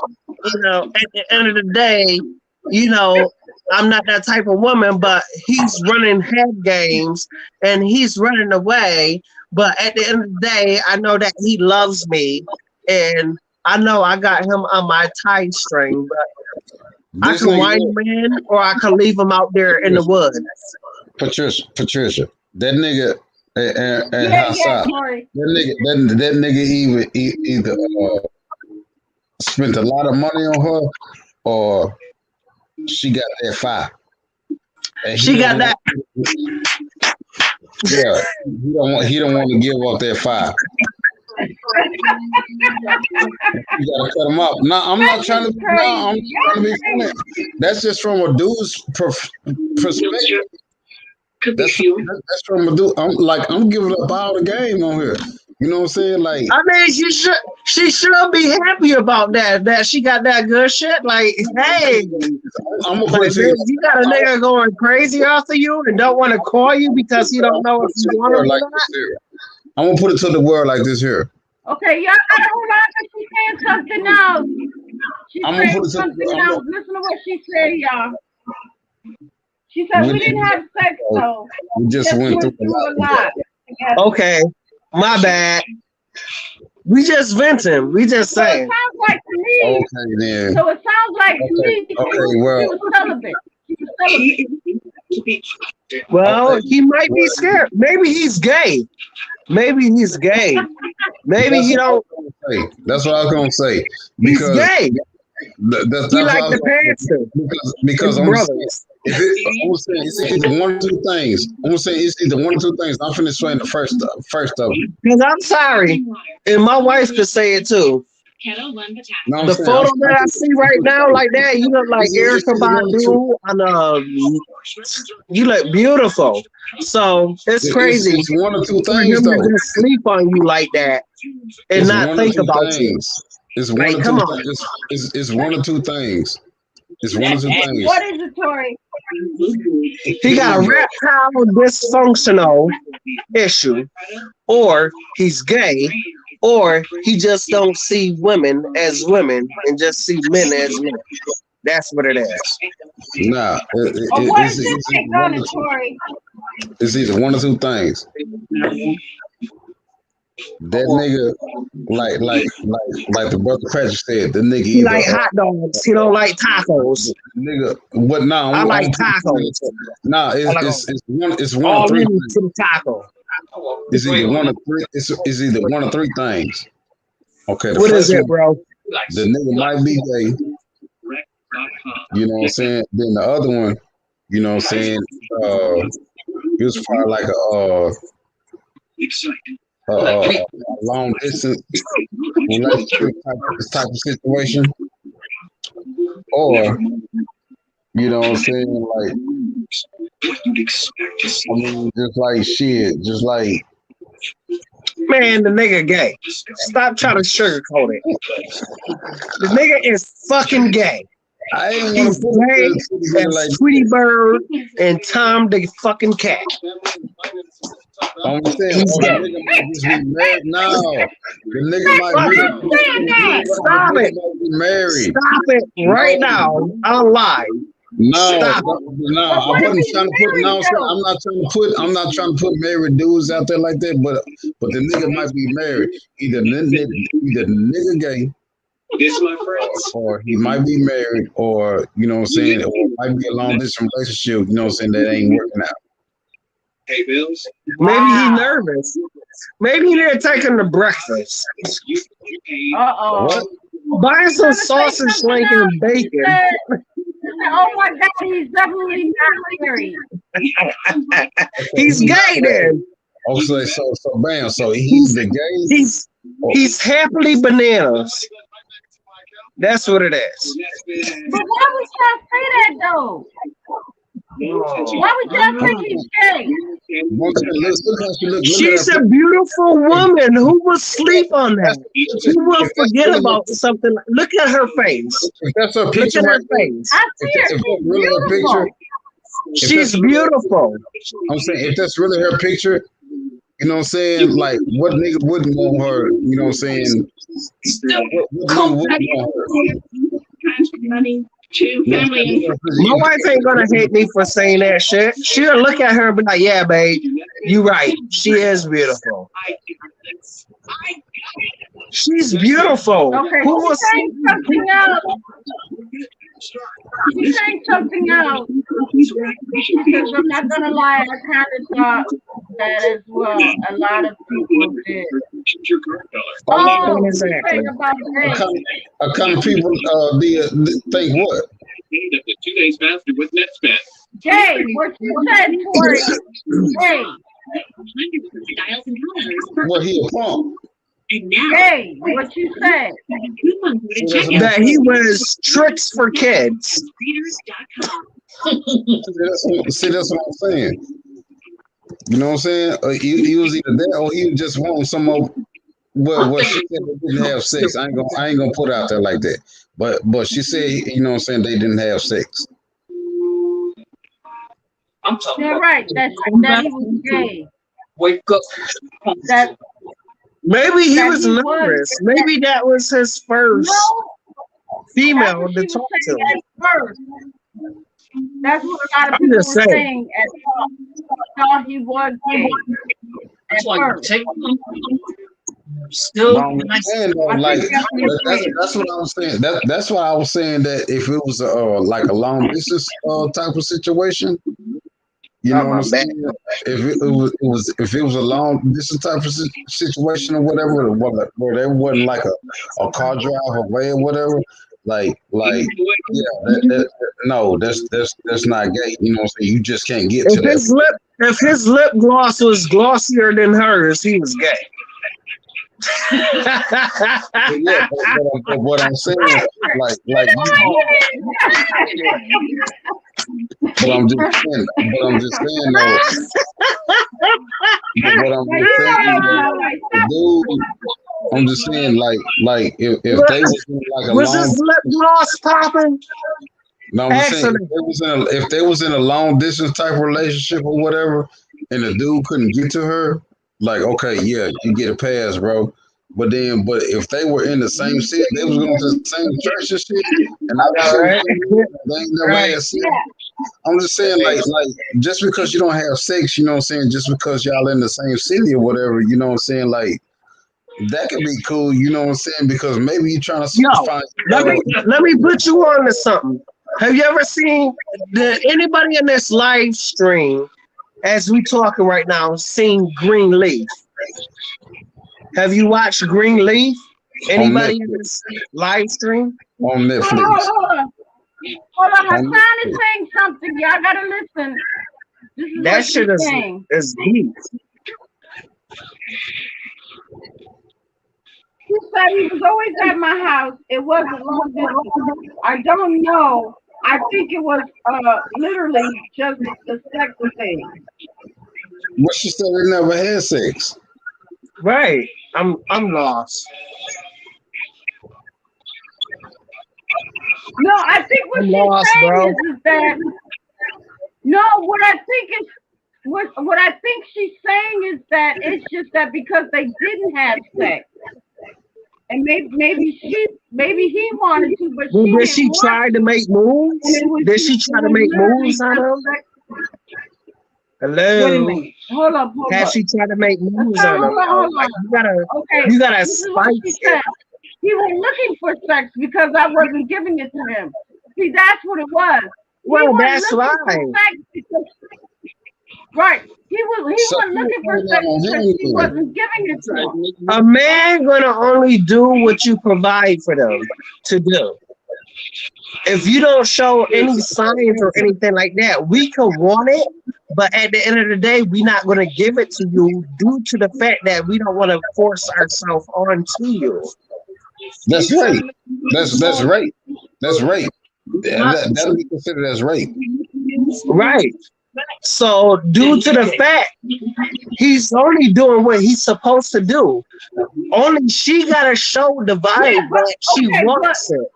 Speaker 5: at the end of the day, you know, I'm not that type of woman, but he's running head games and he's running away. But at the end of the day, I know that he loves me and I know I got him on my tie string, but I
Speaker 7: This
Speaker 5: can
Speaker 7: nigga,
Speaker 5: wind him in or I can leave him out there in the woods.
Speaker 7: Patricia, that nigga and
Speaker 1: Yeah, yeah,
Speaker 7: Hassad,
Speaker 1: Tori.
Speaker 7: that nigga either spent a lot of money on her or she got that fire. And he
Speaker 5: She got
Speaker 7: don't
Speaker 5: that.
Speaker 7: yeah, he don't want to give up that fire. You gotta cut him up. No, I'm not trying to.
Speaker 1: That's
Speaker 7: No, I'm
Speaker 1: crazy.
Speaker 7: trying to be funny. That's just from a dude's perspective. That's from a dude. I'm giving up all the game on here. You know what I'm saying? Like
Speaker 5: I mean, she should be happy about that. That she got that good shit. Like, hey,
Speaker 7: I'm gonna put
Speaker 5: like
Speaker 7: it to you.
Speaker 5: you got a nigga going crazy after you and don't want to call you because he don't know if you want him or
Speaker 7: Like
Speaker 5: not.
Speaker 7: this here. I'm gonna put it to the world like this here.
Speaker 1: Okay, y'all gotta hold on, 'cause she's saying something else. She's
Speaker 7: I'm gonna
Speaker 1: saying
Speaker 7: put it to.
Speaker 1: something else. Listen to what she said, y'all. She said we didn't have sex though.
Speaker 7: We just
Speaker 1: Just
Speaker 7: went
Speaker 1: went
Speaker 7: through a
Speaker 1: through
Speaker 7: lot
Speaker 1: a
Speaker 7: together.
Speaker 1: lot together.
Speaker 5: Okay, my bad. We just venting. We just
Speaker 1: So it
Speaker 5: saying.
Speaker 1: sounds like to me.
Speaker 7: Okay then.
Speaker 1: So it sounds like to me she
Speaker 7: Well,
Speaker 1: was celibate. She was celibate.
Speaker 5: Well,
Speaker 7: okay.
Speaker 5: he might be scared. Maybe he's gay. Maybe he's gay. Maybe
Speaker 7: That's
Speaker 5: he
Speaker 7: what I was
Speaker 5: don't.
Speaker 7: gonna say. That's what I was gonna say
Speaker 5: He's
Speaker 7: because
Speaker 5: gay.
Speaker 7: that's
Speaker 5: He
Speaker 7: what I
Speaker 5: like
Speaker 7: was
Speaker 5: the
Speaker 7: gonna say.
Speaker 5: pastor.
Speaker 7: Because
Speaker 5: His
Speaker 7: I'm saying
Speaker 5: brothers.
Speaker 7: I'm saying it's either one or two things. I'm saying it's either one or two things. I'm finna explain the first of it.
Speaker 5: Because I'm sorry, and my wife could say it too.
Speaker 7: No, I'm
Speaker 5: The
Speaker 7: saying
Speaker 5: photo that I see right now, like that, you look like
Speaker 7: it's
Speaker 5: Erica
Speaker 7: either one or two.
Speaker 5: Badu. You look beautiful. So it's crazy
Speaker 7: It's one or two
Speaker 5: for
Speaker 7: things
Speaker 5: him to
Speaker 7: though.
Speaker 5: just sleep on you like that and
Speaker 7: It's
Speaker 5: not
Speaker 7: one or
Speaker 5: think
Speaker 7: two
Speaker 5: about you.
Speaker 7: things. It's one
Speaker 5: Like,
Speaker 7: or
Speaker 5: come
Speaker 7: two.
Speaker 5: on.
Speaker 7: It's one or two things. It's one or two things.
Speaker 1: What is it, Tori?
Speaker 5: He got a reptile dysfunctional issue, or he's gay, or he just don't see women as women and just see men as men. That's what it is.
Speaker 7: Nah,
Speaker 1: Or what is your take on it, Tori?
Speaker 7: it's either one or two things. That nigga, like the brother Patrick said, the nigga
Speaker 5: He
Speaker 7: either
Speaker 5: like hot dogs. He don't like tacos.
Speaker 7: nigga what now?
Speaker 5: I like
Speaker 7: I'm
Speaker 5: tacos.
Speaker 7: nah,
Speaker 5: I like
Speaker 7: it's one of
Speaker 5: all
Speaker 7: three
Speaker 5: in
Speaker 7: things.
Speaker 5: to the taco.
Speaker 7: It's either one of three. It's either one of three things. Okay, the
Speaker 5: What is
Speaker 7: first
Speaker 5: it,
Speaker 7: one,
Speaker 5: bro?
Speaker 7: the nigga might be gay. You know what I'm saying? Then the other one, you know what I'm saying? He was probably like a long distance relationship type of situation, or you know what I'm saying? Like, I mean, just like shit, just like
Speaker 5: Man, the nigga gay. Stop trying to sugarcoat it. The nigga is fucking gay.
Speaker 7: I ain't want
Speaker 5: He's
Speaker 7: to put
Speaker 5: gay
Speaker 7: it
Speaker 5: as
Speaker 7: like
Speaker 5: Tweety Bird and Tom the fucking cat.
Speaker 7: I'm saying,
Speaker 5: He's
Speaker 7: the
Speaker 5: gay.
Speaker 7: nigga might just be married now. The nigga might
Speaker 5: Fuck
Speaker 7: really,
Speaker 5: it. Stop it.
Speaker 7: be married.
Speaker 5: Stop it right now. I'm live.
Speaker 7: No,
Speaker 5: Stop.
Speaker 7: no,
Speaker 1: But
Speaker 7: I
Speaker 1: what if
Speaker 7: wasn't
Speaker 1: he's
Speaker 7: trying to put.
Speaker 1: married
Speaker 7: No,
Speaker 1: though?
Speaker 7: I'm not trying to put married dudes out there like that. But the nigga might be married. Either the nigga gay, or he might be married, or you know what I'm saying, or it might be a long distance relationship. You know what I'm saying, that ain't working out.
Speaker 5: Maybe he nervous. Maybe he didn't take him to breakfast.
Speaker 1: Uh-oh.
Speaker 7: What?
Speaker 5: Buy some sausage, link, and bacon.
Speaker 1: Oh my God, he's definitely not married.
Speaker 5: He's gay then.
Speaker 7: Okay, so bam, so he's the gay.
Speaker 5: He's happily bananas. That's what it is.
Speaker 1: But why would y'all say that though? Why would y'all say he's gay?
Speaker 7: Look
Speaker 5: She's
Speaker 7: at
Speaker 5: a
Speaker 7: her.
Speaker 5: beautiful woman. Who will sleep on that? Who will forget about something? Look at her face.
Speaker 7: If that's her
Speaker 5: Look
Speaker 7: picture
Speaker 5: at her
Speaker 7: right there,
Speaker 5: face.
Speaker 1: I see her.
Speaker 7: if
Speaker 1: She's
Speaker 7: that's really her
Speaker 1: beautiful.
Speaker 7: picture,
Speaker 5: She's beautiful.
Speaker 7: I'm saying if that's really her picture, you know what I'm saying? Like what nigga wouldn't want her, you know what I'm saying? What nigga wouldn't want her?
Speaker 5: My wife ain't gonna hate me for saying that shit. She'll look at her and be like, "Yeah, babe, you right. She is beautiful. She's beautiful.
Speaker 1: Okay,
Speaker 5: Who
Speaker 1: she's
Speaker 5: was
Speaker 1: saying something else. She's saying something else because I'm not gonna lie, I kind of thought that as well. A lot of people did. Oh, she's
Speaker 5: exactly?
Speaker 1: saying about
Speaker 7: A
Speaker 1: Jay.
Speaker 7: kind, a kind of people think what?
Speaker 1: Jay, what you said, Tori. Jay,
Speaker 7: What he a punk?
Speaker 1: Jay, what you said.
Speaker 7: See, that's what I'm
Speaker 5: That he
Speaker 7: saying.
Speaker 5: was tricks for kids.
Speaker 7: See, that's what I'm saying. You know what I'm saying? He was either that or he was just wanting some of what she said they didn't have sex. I ain't gonna put it out there like that. But she said you know what I'm saying they didn't have sex.
Speaker 1: You're right. That he was gay. That
Speaker 5: Maybe he
Speaker 1: that
Speaker 5: was
Speaker 1: he was.
Speaker 5: nervous. Maybe that was his first
Speaker 1: No, that's
Speaker 5: female
Speaker 1: what
Speaker 5: to
Speaker 1: she was
Speaker 5: talk
Speaker 1: saying
Speaker 5: to.
Speaker 1: at first. That's what a lot of
Speaker 5: I'm
Speaker 1: people
Speaker 5: just
Speaker 1: were
Speaker 5: saying.
Speaker 1: saying at first. Thought he was gay at first.
Speaker 7: But I'm saying though,
Speaker 1: I
Speaker 7: like
Speaker 1: think that's what he's saying.
Speaker 7: that's what I was saying. That's why I was saying that if it was like a long distance type of situation, you
Speaker 5: Oh
Speaker 7: know what I'm
Speaker 5: my bad.
Speaker 7: saying? If it was a long distance type of situation or whatever, where there wasn't like a car drive away or whatever, yeah, no, that's not gay. You know what I'm saying? You just can't get to that.
Speaker 5: If his lip gloss was glossier than hers, he was gay.
Speaker 7: But yeah, but what I'm saying, like but I'm just saying though, but what I'm
Speaker 1: Yeah,
Speaker 7: just
Speaker 1: you're
Speaker 7: saying
Speaker 1: right,
Speaker 7: though,
Speaker 1: Joey.
Speaker 7: the dude, I'm just saying like if they was in like a
Speaker 5: Was his
Speaker 7: long,
Speaker 5: lip gloss popping?
Speaker 7: no, I'm just saying
Speaker 5: Excellent.
Speaker 7: if they was in a long distance type of relationship or whatever, and the dude couldn't get to her, like okay, yeah, you get a pass, bro. But if they were in the same city, they was going to the same church and shit, and I was
Speaker 5: All
Speaker 7: saying
Speaker 5: right.
Speaker 7: they ain't never
Speaker 5: Right.
Speaker 7: had sex. I'm just saying, like just because you don't have sex, you know what I'm saying, just because y'all in the same city or whatever, you know what I'm saying, like that could be cool, you know what I'm saying, because maybe you're trying to
Speaker 5: Yo,
Speaker 7: find.
Speaker 5: let me put you on to something. Have you ever seen anybody in this live stream, as we talking right now, seen Greenleaf? Have you watched Greenleaf?
Speaker 7: on
Speaker 5: Anybody in
Speaker 7: Netflix.
Speaker 5: this live stream?
Speaker 7: On
Speaker 1: Hold
Speaker 7: Netflix.
Speaker 1: on, hold on. Hold on,
Speaker 7: On
Speaker 1: Hassan is
Speaker 7: Netflix.
Speaker 1: saying something. Y'all gotta listen. This is
Speaker 5: That
Speaker 1: what
Speaker 5: shit
Speaker 1: she's saying.
Speaker 5: is deep.
Speaker 1: He said he was always at my house. It wasn't long distance. I don't know. I think it was literally just a sex thing.
Speaker 7: But she said they never had sex.
Speaker 5: Right. I'm lost.
Speaker 1: No, I think what
Speaker 5: I'm
Speaker 1: she's
Speaker 5: lost,
Speaker 1: saying
Speaker 5: bro.
Speaker 1: is that no, what I think she's saying is that it's just that because they didn't have sex. And maybe he wanted to, but
Speaker 5: Well,
Speaker 1: she
Speaker 5: did
Speaker 1: didn't
Speaker 5: she
Speaker 1: want
Speaker 5: try to
Speaker 1: to.
Speaker 5: make
Speaker 1: And
Speaker 5: moves? Did she
Speaker 1: it
Speaker 5: try to
Speaker 1: was
Speaker 5: make
Speaker 1: literally
Speaker 5: moves on
Speaker 1: just
Speaker 5: him?
Speaker 1: sex. Wait a
Speaker 5: Hello.
Speaker 1: minute. Hold up.
Speaker 5: Has she tried to make moves
Speaker 1: Hassan,
Speaker 5: on him?
Speaker 1: hold on,
Speaker 5: Yo?
Speaker 1: hold
Speaker 5: Like
Speaker 1: on. Okay,
Speaker 5: you gotta
Speaker 1: this is what she
Speaker 5: spice
Speaker 1: said.
Speaker 5: it.
Speaker 1: He was looking for sex because I wasn't giving it to him. See, that's what it was. He
Speaker 5: Well,
Speaker 1: wasn't
Speaker 5: that's
Speaker 1: looking for
Speaker 5: right.
Speaker 1: sex because right. He
Speaker 7: So
Speaker 1: wasn't
Speaker 7: you
Speaker 1: looking for
Speaker 7: were
Speaker 1: sex
Speaker 7: on
Speaker 1: because
Speaker 7: him
Speaker 1: she
Speaker 7: then.
Speaker 1: wasn't giving it to him.
Speaker 5: A man gonna only do what you provide for them to do. If you don't show any signs or anything like that, we can want it, but at the end of the day, we're not gonna give it to you due to the fact that we don't want to force ourselves onto you.
Speaker 7: That's right. That's rape. That's rape. That'll be considered as rape.
Speaker 5: Right. So due to the fact he's only doing what he's supposed to do. Only she gotta show the
Speaker 1: Yeah,
Speaker 5: vibe
Speaker 1: but
Speaker 5: that she
Speaker 1: okay, but
Speaker 5: wants it.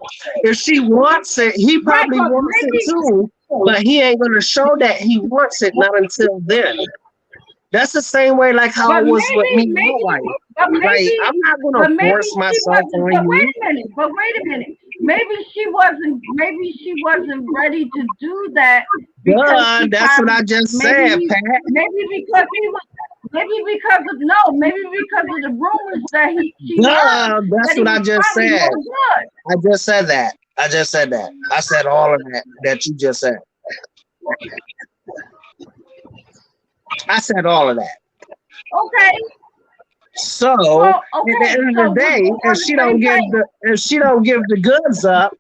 Speaker 5: If she wants it, he
Speaker 1: right,
Speaker 5: probably
Speaker 1: but
Speaker 5: wants it
Speaker 1: maybe
Speaker 5: too, but he ain't gonna show that he wants it not until then. That's the same way like how
Speaker 1: But
Speaker 5: it was with me
Speaker 1: maybe,
Speaker 5: and my
Speaker 1: maybe,
Speaker 5: wife.
Speaker 1: but
Speaker 5: Like
Speaker 1: maybe,
Speaker 5: I'm not gonna
Speaker 1: but maybe
Speaker 5: force
Speaker 1: she
Speaker 5: myself
Speaker 1: wasn't.
Speaker 5: on
Speaker 1: But wait
Speaker 5: you.
Speaker 1: a minute. But wait a minute. Maybe she wasn't. Maybe she wasn't ready to do that because
Speaker 5: Duh,
Speaker 1: she
Speaker 5: that's what
Speaker 1: probably
Speaker 5: I just
Speaker 1: maybe
Speaker 5: said,
Speaker 1: he
Speaker 5: Pat.
Speaker 1: maybe because he was maybe because of no maybe because of the rumors that he she heard
Speaker 5: Duh,
Speaker 1: that
Speaker 5: that's
Speaker 1: he
Speaker 5: what I
Speaker 1: was
Speaker 5: just
Speaker 1: probably no
Speaker 5: said.
Speaker 1: good.
Speaker 5: I just said that. I just said that. I said all of that you just said. I said all of that.
Speaker 1: Okay.
Speaker 5: So
Speaker 1: Well,
Speaker 5: at the
Speaker 1: okay.
Speaker 5: end of
Speaker 1: So
Speaker 5: the
Speaker 1: we're
Speaker 5: day,
Speaker 1: both on the same page.
Speaker 5: if she don't give the goods up,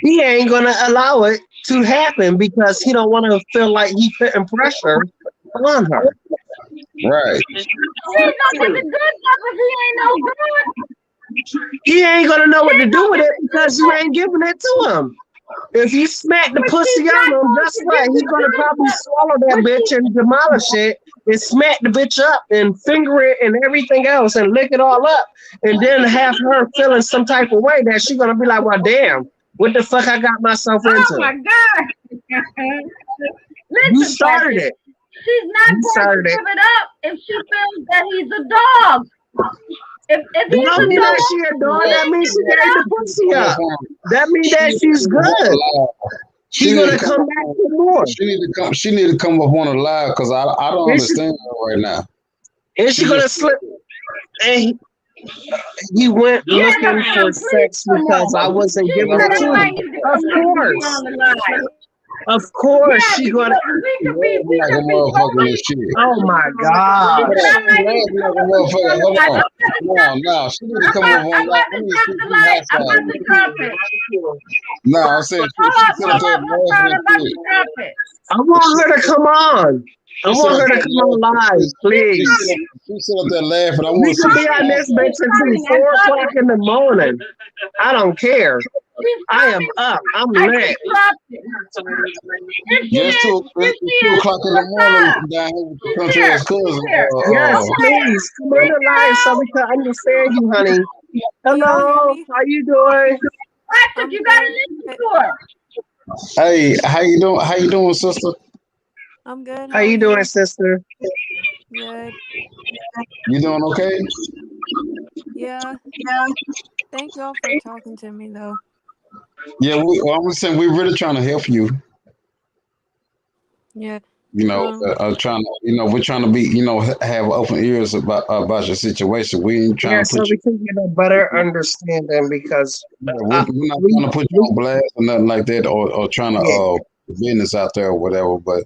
Speaker 5: he ain't gonna allow it to happen because he don't want to feel like he putting pressure on her.
Speaker 7: Right.
Speaker 1: He ain't gonna give it good stuff if he ain't no good.
Speaker 5: He ain't gonna know
Speaker 1: He
Speaker 5: what to
Speaker 1: ain't
Speaker 5: do
Speaker 1: gonna
Speaker 5: with
Speaker 1: give
Speaker 5: it
Speaker 1: it good
Speaker 5: because you
Speaker 1: stuff.
Speaker 5: ain't giving it to him. If you smack the
Speaker 1: But
Speaker 5: pussy
Speaker 1: she's
Speaker 5: on
Speaker 1: not
Speaker 5: him,
Speaker 1: going
Speaker 5: guess
Speaker 1: to
Speaker 5: what?
Speaker 1: give
Speaker 5: He's
Speaker 1: the
Speaker 5: gonna
Speaker 1: good
Speaker 5: probably
Speaker 1: stuff.
Speaker 5: swallow that
Speaker 1: But
Speaker 5: bitch and demolish it and smack the bitch up and finger it and everything else and lick it all up and then have her feeling some type of way that she gonna be like, well, damn, what the fuck I got myself
Speaker 1: oh
Speaker 5: into?
Speaker 1: my God.
Speaker 5: You
Speaker 1: Listen,
Speaker 5: started
Speaker 1: Patrick.
Speaker 5: it.
Speaker 1: She's not
Speaker 5: You
Speaker 1: going to
Speaker 5: started it.
Speaker 1: give it up if she feels that he's a dog. If
Speaker 5: That
Speaker 1: he's
Speaker 5: don't
Speaker 1: a
Speaker 5: mean that
Speaker 1: dog,
Speaker 5: she a dog.
Speaker 1: she
Speaker 5: That
Speaker 1: ain't
Speaker 5: means she
Speaker 1: giving it
Speaker 5: gave the
Speaker 1: up.
Speaker 5: pussy
Speaker 7: Come up
Speaker 5: up.
Speaker 7: on.
Speaker 5: That means
Speaker 7: She
Speaker 5: that
Speaker 7: need
Speaker 5: she's
Speaker 7: to come up on
Speaker 5: good.
Speaker 7: a live.
Speaker 5: She
Speaker 7: She need to
Speaker 5: gonna
Speaker 7: come
Speaker 5: come
Speaker 7: up
Speaker 5: back
Speaker 7: on.
Speaker 5: for more.
Speaker 7: She need to come up on a live because I don't
Speaker 5: Is she,
Speaker 7: understand her right now.
Speaker 5: is she
Speaker 7: She
Speaker 5: gonna
Speaker 7: just
Speaker 5: slip? And he went
Speaker 1: Get her
Speaker 5: looking for
Speaker 1: on. Please
Speaker 5: sex
Speaker 1: come
Speaker 5: because
Speaker 1: on.
Speaker 5: I wasn't
Speaker 1: She
Speaker 5: giving
Speaker 1: said
Speaker 5: it
Speaker 1: I
Speaker 5: to
Speaker 1: might
Speaker 5: him.
Speaker 1: need to
Speaker 5: Of
Speaker 1: come up and be on
Speaker 5: course.
Speaker 1: the line.
Speaker 5: Of course,
Speaker 1: Yeah,
Speaker 5: she
Speaker 1: because
Speaker 5: gonna.
Speaker 7: laughing
Speaker 1: we
Speaker 7: like a
Speaker 1: could be so
Speaker 7: motherfucker and
Speaker 1: weak.
Speaker 7: shit.
Speaker 5: Oh my
Speaker 1: She
Speaker 5: gosh.
Speaker 7: Hold
Speaker 1: said
Speaker 7: on,
Speaker 1: I
Speaker 7: she
Speaker 1: might need to
Speaker 7: laughing
Speaker 1: come
Speaker 7: like a
Speaker 1: up and be
Speaker 7: motherfucker.
Speaker 1: on the
Speaker 7: Hold
Speaker 1: line.
Speaker 7: on. No, no, she need to come up on live. Let
Speaker 1: To
Speaker 7: me
Speaker 1: drop
Speaker 7: see
Speaker 1: the
Speaker 7: some
Speaker 1: line.
Speaker 7: hot
Speaker 1: I'm about
Speaker 7: sauce.
Speaker 1: to drop it.
Speaker 7: No, I'm saying she sit up there
Speaker 1: Hold
Speaker 7: laughing
Speaker 1: on.
Speaker 7: and
Speaker 1: I'm about
Speaker 7: shit.
Speaker 1: to drop it.
Speaker 5: I want
Speaker 7: She,
Speaker 5: her to come on. I
Speaker 7: she sit
Speaker 5: want
Speaker 7: up
Speaker 5: her to
Speaker 7: there
Speaker 5: come on
Speaker 7: laughing.
Speaker 5: live,
Speaker 1: She's
Speaker 5: please.
Speaker 1: coming.
Speaker 7: She sit up there laughing. I want
Speaker 5: We
Speaker 7: to see
Speaker 5: could be
Speaker 7: some
Speaker 5: on
Speaker 7: hot
Speaker 5: this bitch
Speaker 1: She's
Speaker 7: sauce.
Speaker 5: until
Speaker 1: coming. I love
Speaker 5: 4 o'clock
Speaker 1: it.
Speaker 5: in the morning. I don't care.
Speaker 1: She's
Speaker 5: I am
Speaker 1: coming.
Speaker 5: up. I'm
Speaker 1: I
Speaker 5: lit.
Speaker 1: just dropped it. Here she
Speaker 7: Yes,
Speaker 1: is. Here she
Speaker 7: it's two
Speaker 1: is.
Speaker 7: o'clock in the
Speaker 1: What's
Speaker 7: morning
Speaker 1: up?
Speaker 7: down here with your
Speaker 1: She's
Speaker 7: country
Speaker 1: here.
Speaker 7: ass
Speaker 1: She's
Speaker 7: cousin.
Speaker 1: here.
Speaker 5: Yes,
Speaker 1: Okay.
Speaker 5: please. Come on
Speaker 1: Hey,
Speaker 5: the line so
Speaker 1: girl.
Speaker 5: we can understand you, honey.
Speaker 8: Can y'all hear
Speaker 5: Hello.
Speaker 8: me?
Speaker 5: How you doing?
Speaker 1: Patrick,
Speaker 8: I'm
Speaker 1: you gotta
Speaker 8: good.
Speaker 1: listen to her.
Speaker 7: Hey, how you doing? How you doing, sister?
Speaker 8: I'm good.
Speaker 5: How
Speaker 8: How are
Speaker 5: you doing,
Speaker 8: you?
Speaker 5: sister?
Speaker 8: Good.
Speaker 7: You doing okay?
Speaker 8: Yeah. Thank y'all for talking to me though.
Speaker 7: Yeah, I'm saying we're really trying to help you.
Speaker 8: Yeah.
Speaker 7: You know,
Speaker 8: Um.
Speaker 7: trying to, we're trying to be, have open ears about your situation. We ain't trying
Speaker 5: Yeah,
Speaker 7: to
Speaker 5: so
Speaker 7: put
Speaker 5: we
Speaker 7: you.
Speaker 5: can get a better understanding because
Speaker 7: We're not
Speaker 5: we
Speaker 7: trying to put you
Speaker 5: we
Speaker 7: on blast or nothing like that, or trying to
Speaker 5: yeah.
Speaker 7: put business out there or whatever. But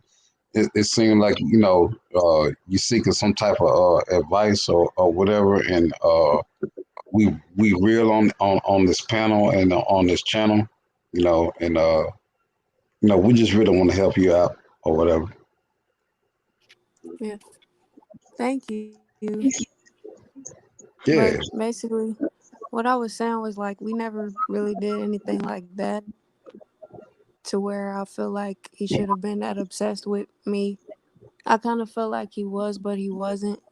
Speaker 7: it seemed like you seeking some type of advice or whatever, and we real on this panel and on this channel, and we just really want to help you out or whatever.
Speaker 8: Yeah. Thank you. But
Speaker 7: Yeah.
Speaker 8: basically, what I was saying was like we never really did anything like that to where I feel like he should have been that obsessed with me. I kind of felt like he was, but he wasn't.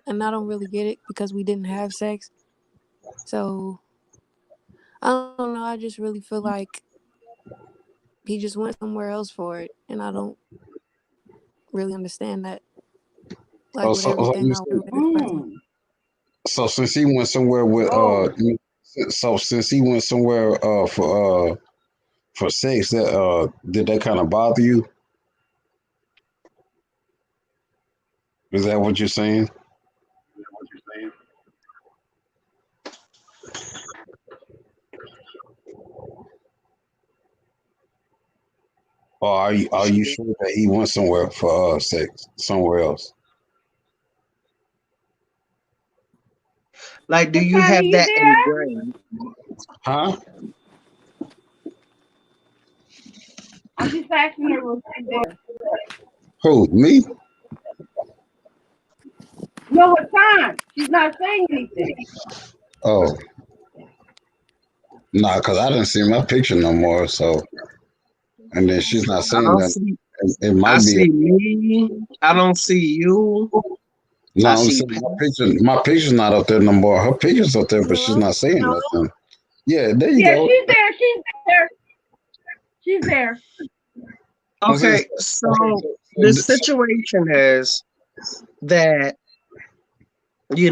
Speaker 8: And I don't really get it because we didn't have sex. So I don't know. I just really feel like he just went somewhere else for it, and I don't really understand that. Like
Speaker 7: Oh,
Speaker 8: with
Speaker 7: so
Speaker 8: everything I do with this person.
Speaker 1: Mm.
Speaker 7: so since he went somewhere with
Speaker 1: Oh.
Speaker 7: so since he went somewhere for sex, that did that kind of bother you? Is that what you're saying? Or are you sure that he went somewhere for sex somewhere else?
Speaker 5: Like, do you
Speaker 1: Lasagna,
Speaker 5: have
Speaker 1: you
Speaker 5: that
Speaker 1: there?
Speaker 5: ingrained?
Speaker 7: Huh?
Speaker 1: I'm just asking her was she there.
Speaker 7: Who, me?
Speaker 1: No, what time? She's not saying anything.
Speaker 7: Oh, nah, because I didn't see my picture no more. So, and then she's not
Speaker 5: I
Speaker 7: saying
Speaker 5: don't
Speaker 7: that.
Speaker 5: see.
Speaker 7: It
Speaker 5: I
Speaker 7: might be.
Speaker 5: see me. I don't see you.
Speaker 7: No,
Speaker 5: I
Speaker 7: I'm
Speaker 5: see
Speaker 7: saying
Speaker 5: Pat.
Speaker 7: my picture's not up there no more. Her picture's up there, but she's
Speaker 8: Hello?
Speaker 7: not saying nothing. Yeah, there you
Speaker 1: Yeah,
Speaker 7: go.
Speaker 1: she's there. She's there. She's there.
Speaker 7: I'm saying,
Speaker 5: Okay, so the situation is that you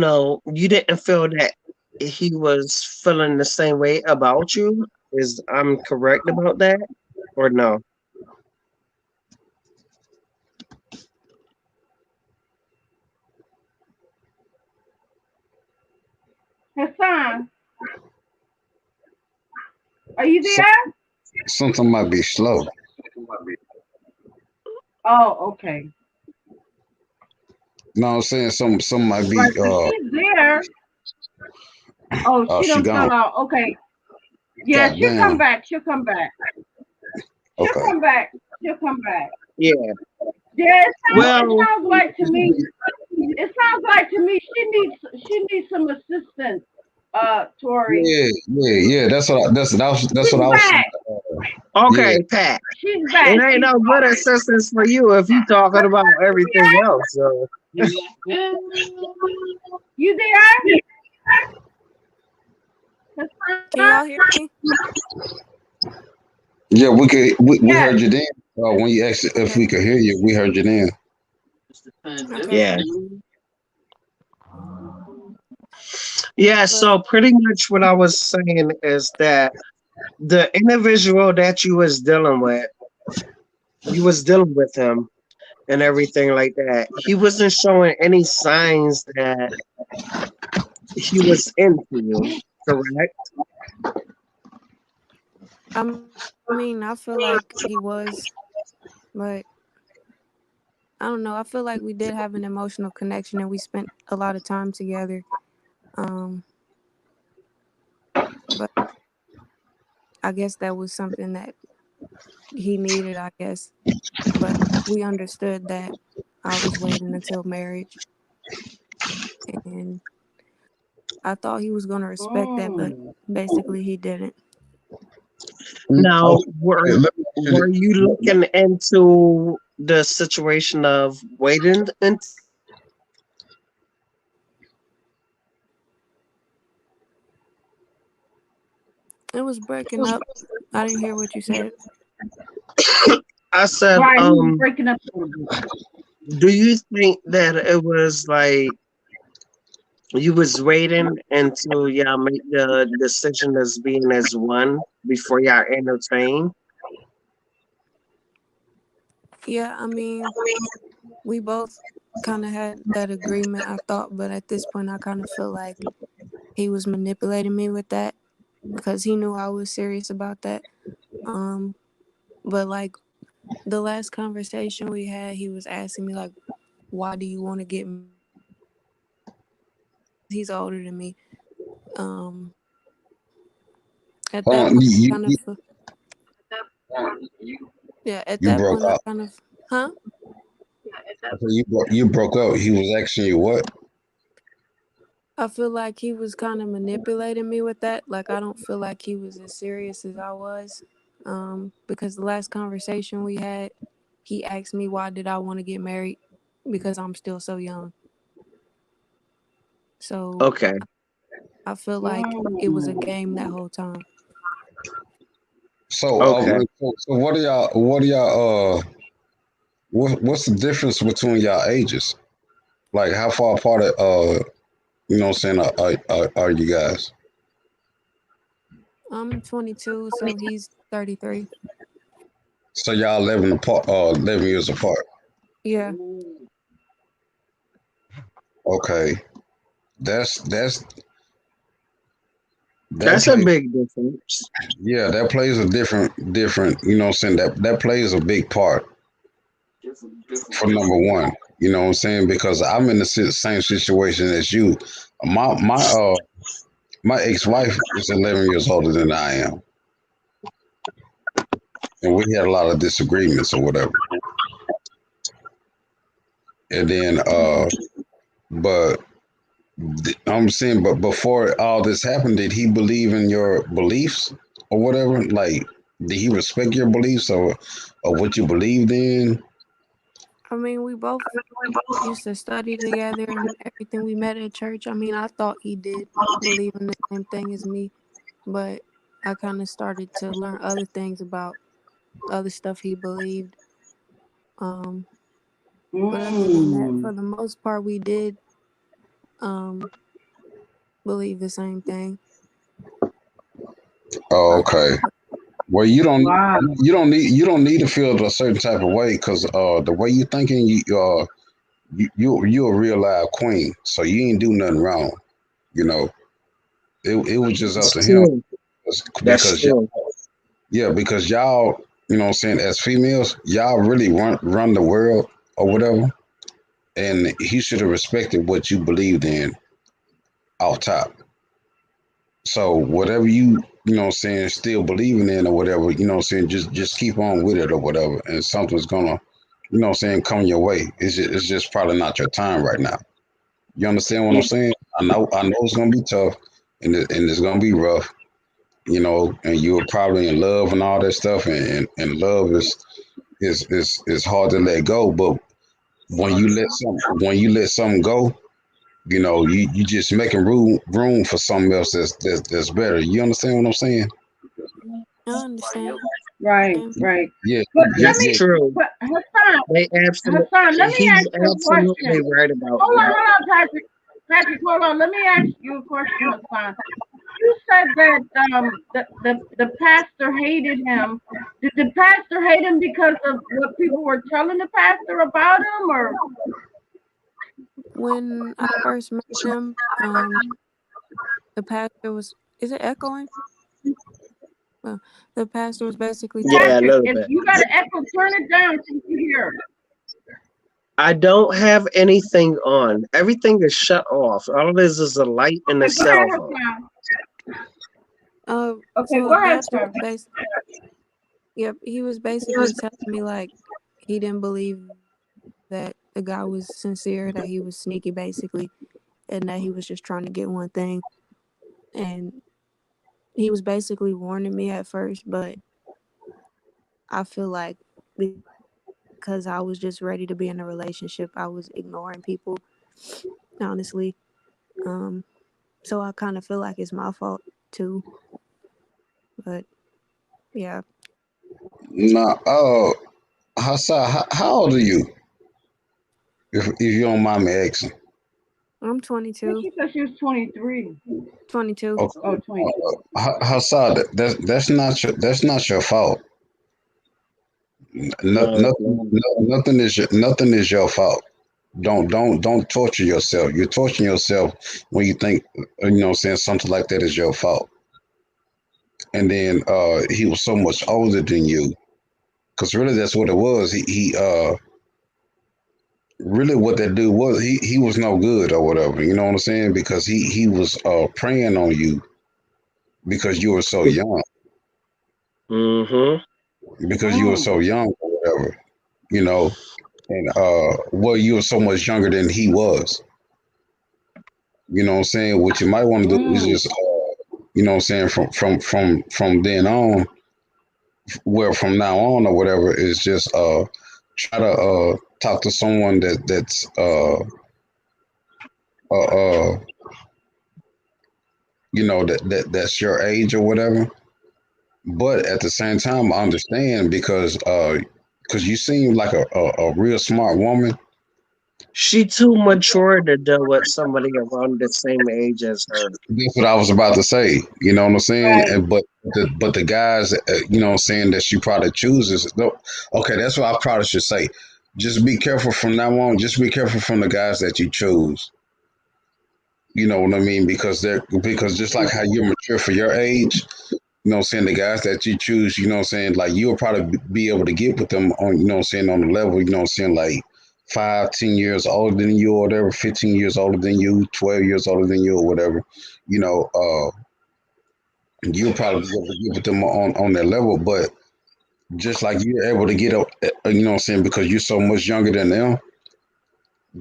Speaker 5: didn't feel that he was feeling the same way about you. Is I'm correct about that or no?
Speaker 1: Hassan, are you
Speaker 7: So,
Speaker 1: there?
Speaker 7: something might be slow.
Speaker 1: Oh, okay.
Speaker 7: No, I'm saying some might be
Speaker 1: Right, because she's there. Oh, she
Speaker 7: she
Speaker 1: done
Speaker 7: gone.
Speaker 1: fell out. Okay. Yeah,
Speaker 7: God
Speaker 1: she'll come
Speaker 7: damn.
Speaker 1: back. She'll come back. She'll
Speaker 7: Okay.
Speaker 1: come back. She'll come back.
Speaker 5: Yeah.
Speaker 1: Yeah, it
Speaker 5: Well,
Speaker 1: sounds like to me. It sounds like to me she needs some assistance. Tori.
Speaker 7: Yeah. That's what
Speaker 1: She's
Speaker 7: I was saying.
Speaker 1: back.
Speaker 7: Yeah.
Speaker 5: okay, Pat.
Speaker 1: She's back.
Speaker 5: It ain't
Speaker 1: She's
Speaker 5: no good assistance for you if you talking about everything else. So
Speaker 1: you there?
Speaker 8: Can y'all hear me?
Speaker 7: Yeah, we
Speaker 1: Yes.
Speaker 7: heard you then. When you asked if
Speaker 8: Okay.
Speaker 7: we could hear you, we heard you then.
Speaker 8: Okay.
Speaker 5: yeah. Yeah,
Speaker 8: But
Speaker 5: so pretty much what I was saying is that the individual that you was dealing with him and everything like that. He wasn't showing any signs that he was into you, correct?
Speaker 8: I mean, I feel like he was, but I don't know. I feel like we did have an emotional connection and we spent a lot of time together. Um, but I guess that was something that he needed, I guess. But we understood that I was waiting until marriage, and I thought he was going to respect that, but
Speaker 1: Mm.
Speaker 8: basically he didn't.
Speaker 5: Now,
Speaker 7: Okay, let me ask you
Speaker 5: were you looking into the situation of waiting until
Speaker 8: It was breaking up. I didn't hear what you said.
Speaker 5: I said,
Speaker 1: Right, he was breaking up a little bit.
Speaker 5: do you think that it was like you was waiting until y'all make the decision as being as one before y'all entertain?
Speaker 8: Yeah, I mean, we both kind of had that agreement, I thought, but at this point, I kind of feel like he was manipulating me with that because he knew I was serious about that. Um, but like the last conversation we had, he was asking me like, "Why do you want to get?" He's older than me. Um, at
Speaker 7: hold
Speaker 8: that
Speaker 7: on,
Speaker 8: point, I kind of, yeah. At
Speaker 7: you
Speaker 8: that
Speaker 7: broke
Speaker 8: point, I
Speaker 7: up.
Speaker 8: kind of, huh?
Speaker 7: Okay, you broke up. He was asking you what?
Speaker 8: I feel like he was kind of manipulating me with that. Like I don't feel like he was as serious as I was. Because the last conversation we had, he asked me why did I want to get married because I'm still so young. So
Speaker 5: Okay,
Speaker 8: I feel like it was a
Speaker 1: Mm.
Speaker 8: game that whole time.
Speaker 7: So,
Speaker 5: okay.
Speaker 7: what are y'all? What's the difference between y'all ages? Like, how far apart? You know, what I'm saying, are you guys?
Speaker 8: I'm 22, so he's 33.
Speaker 7: So y'all 11 years apart.
Speaker 8: Yeah,
Speaker 7: Okay, that's that
Speaker 5: That's a
Speaker 7: plays.
Speaker 5: big difference.
Speaker 7: Yeah, that plays a different. You know, what I'm saying that plays a big part for number one. You know what I'm saying? Because I'm in the same situation as you. My ex-wife is 11 years older than I am, and we had a lot of disagreements or whatever. And then, but I'm saying, but before all this happened, did he believe in your beliefs or whatever? Like, did he respect your beliefs or what you believed in?
Speaker 8: I mean we both used to study together and everything. We met at church. I mean I thought he did believe in the same thing as me, but I kind of started to learn other things about other stuff he believed. Um, But other than that,
Speaker 1: Mm.
Speaker 8: for the most part, we did um believe the same thing.
Speaker 7: Oh,
Speaker 8: I
Speaker 7: okay.
Speaker 8: but
Speaker 7: Well,
Speaker 1: Wow.
Speaker 7: you don't need to feel a certain type of way because the way you thinking you a real live queen, so you ain't do nothing wrong. You know, it was just up
Speaker 5: That's
Speaker 7: to him
Speaker 5: true. That's
Speaker 7: because
Speaker 5: true.
Speaker 7: yeah, because y'all, you know what I'm saying, as females, y'all really run the world or whatever. And he should have respected what you believed in off top. So whatever you know what I'm saying, still believing in or whatever, you know what I'm saying, just keep on with it or whatever. And something's gonna, you know what I'm saying, come your way. It's just probably not your time right now. You understand what I'm
Speaker 1: Yeah.
Speaker 7: saying? I know it's gonna be tough and it's gonna be rough, you know, and you're probably in love and all that stuff and love is hard to let go. But when you let something go, you know, you just making room for something else that's better. You understand what I'm saying?
Speaker 8: I understand.
Speaker 1: Right, right.
Speaker 7: Yeah,
Speaker 1: But
Speaker 7: yeah,
Speaker 1: let
Speaker 5: That's
Speaker 1: me,
Speaker 7: yeah.
Speaker 5: true.
Speaker 1: but Hassan,
Speaker 5: They absolutely.
Speaker 1: Hassan, let me
Speaker 5: He's
Speaker 1: ask you a
Speaker 5: absolutely
Speaker 1: question.
Speaker 5: right about that.
Speaker 1: Hold on, Patrick. Patrick, hold on. Let me ask you a question, Hassan. You said that the pastor hated him. Did the pastor hate him because of what people were telling the pastor about him, or
Speaker 8: When I first met him, the pastor was. Is it echoing? Well, the pastor was basically
Speaker 5: Yeah, a
Speaker 8: telling.
Speaker 1: Patrick?
Speaker 5: little
Speaker 1: If
Speaker 5: bit.
Speaker 1: you got an echo, turn it down so you can hear.
Speaker 5: I don't have anything on. Everything is shut off. All it is a light and a
Speaker 1: Okay, go ahead,
Speaker 5: cell phone.
Speaker 1: Hassan. Okay,
Speaker 8: So
Speaker 1: go
Speaker 8: the
Speaker 1: ahead,
Speaker 8: pastor
Speaker 1: sir.
Speaker 8: was yep, he was basically telling me like he didn't believe that the guy was sincere, that he was sneaky basically, and that he was just trying to get one thing. And he was basically warning me at first, but I feel like because I was just ready to be in a relationship, I was ignoring people, honestly. Um, so I kind of feel like it's my fault too. But yeah,
Speaker 7: Nah, Hassan, how old are you? If you don't mind me asking.
Speaker 8: I'm
Speaker 1: I think
Speaker 8: 22.
Speaker 1: she said she was 23.
Speaker 8: 22.
Speaker 7: Okay.
Speaker 1: Oh, 22.
Speaker 7: Hassan, that's not your fault.
Speaker 5: No, it's
Speaker 7: Nothing,
Speaker 5: not.
Speaker 7: nothing is your fault. Don't torture yourself. You're torturing yourself when you think you know what I'm saying something like that is your fault. And then he was so much older than you, because really that's what it was. He really what that dude was. He was no good or whatever. You know what I'm saying? Because he was preying on you because you were so young.
Speaker 5: Mm-hmm.
Speaker 7: Because you were
Speaker 1: Mm.
Speaker 7: so young or whatever. You know, and well, you were so much younger than he was. You know what I'm saying? What you might want to do is
Speaker 1: Mm.
Speaker 7: just you know what I'm saying, from then on, well, from now on or whatever, is just try to talk to someone that's uh, uh you know that's your age or whatever. But at the same time, I understand because you seem like a real smart woman.
Speaker 5: She too mature to deal with somebody around the same age as her.
Speaker 7: That's what I was about to say. You know what I'm saying?
Speaker 1: Right.
Speaker 7: And but the guys, you know what I'm saying, that she probably chooses. No, okay, that's what I probably should say. Just be careful from now on. Just be careful from the guys that you choose. You know what I mean? Because just like how you're mature for your age, you know what I'm saying, the guys that you choose, you know what I'm saying, like you'll probably be able to get with them on, you know what I'm saying, on the level, you know what I'm saying, like 5, 10 years older than you or whatever, 15 years older than you, 12 years older than you or whatever. You know, you'll probably be able to get with them on that level. But just like you're able to get up, you know what I'm saying, because you're so much younger than them,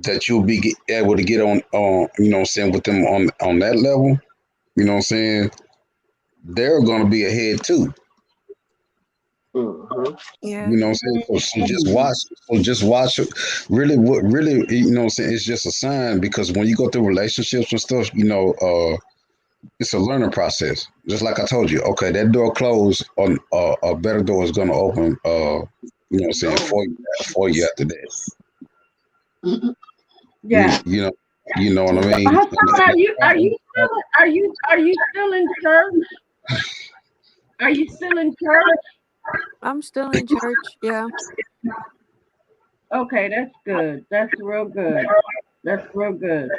Speaker 7: that you'll be able to get on, you know what I'm saying, with them on that level. You know what I'm saying? They're going to be ahead too.
Speaker 5: Mm-hmm.
Speaker 8: Yeah.
Speaker 7: You know what I'm saying? So just
Speaker 1: Mm.
Speaker 7: watch. So just watch. Really, what really, you know what I'm saying? It's just a sign because when you go through relationships and stuff, you know, it's a learning process. Just like I told you, okay, that door closed, on a better door is going to open. You know what I'm saying,
Speaker 1: Oh.
Speaker 7: for you after that.
Speaker 1: Yeah.
Speaker 7: You know, you know what I
Speaker 1: So
Speaker 7: mean.
Speaker 1: Hassan, are you still in church? Are you still in church?
Speaker 8: I'm still in church. Yeah.
Speaker 1: Okay, that's good. That's real good. That's real good.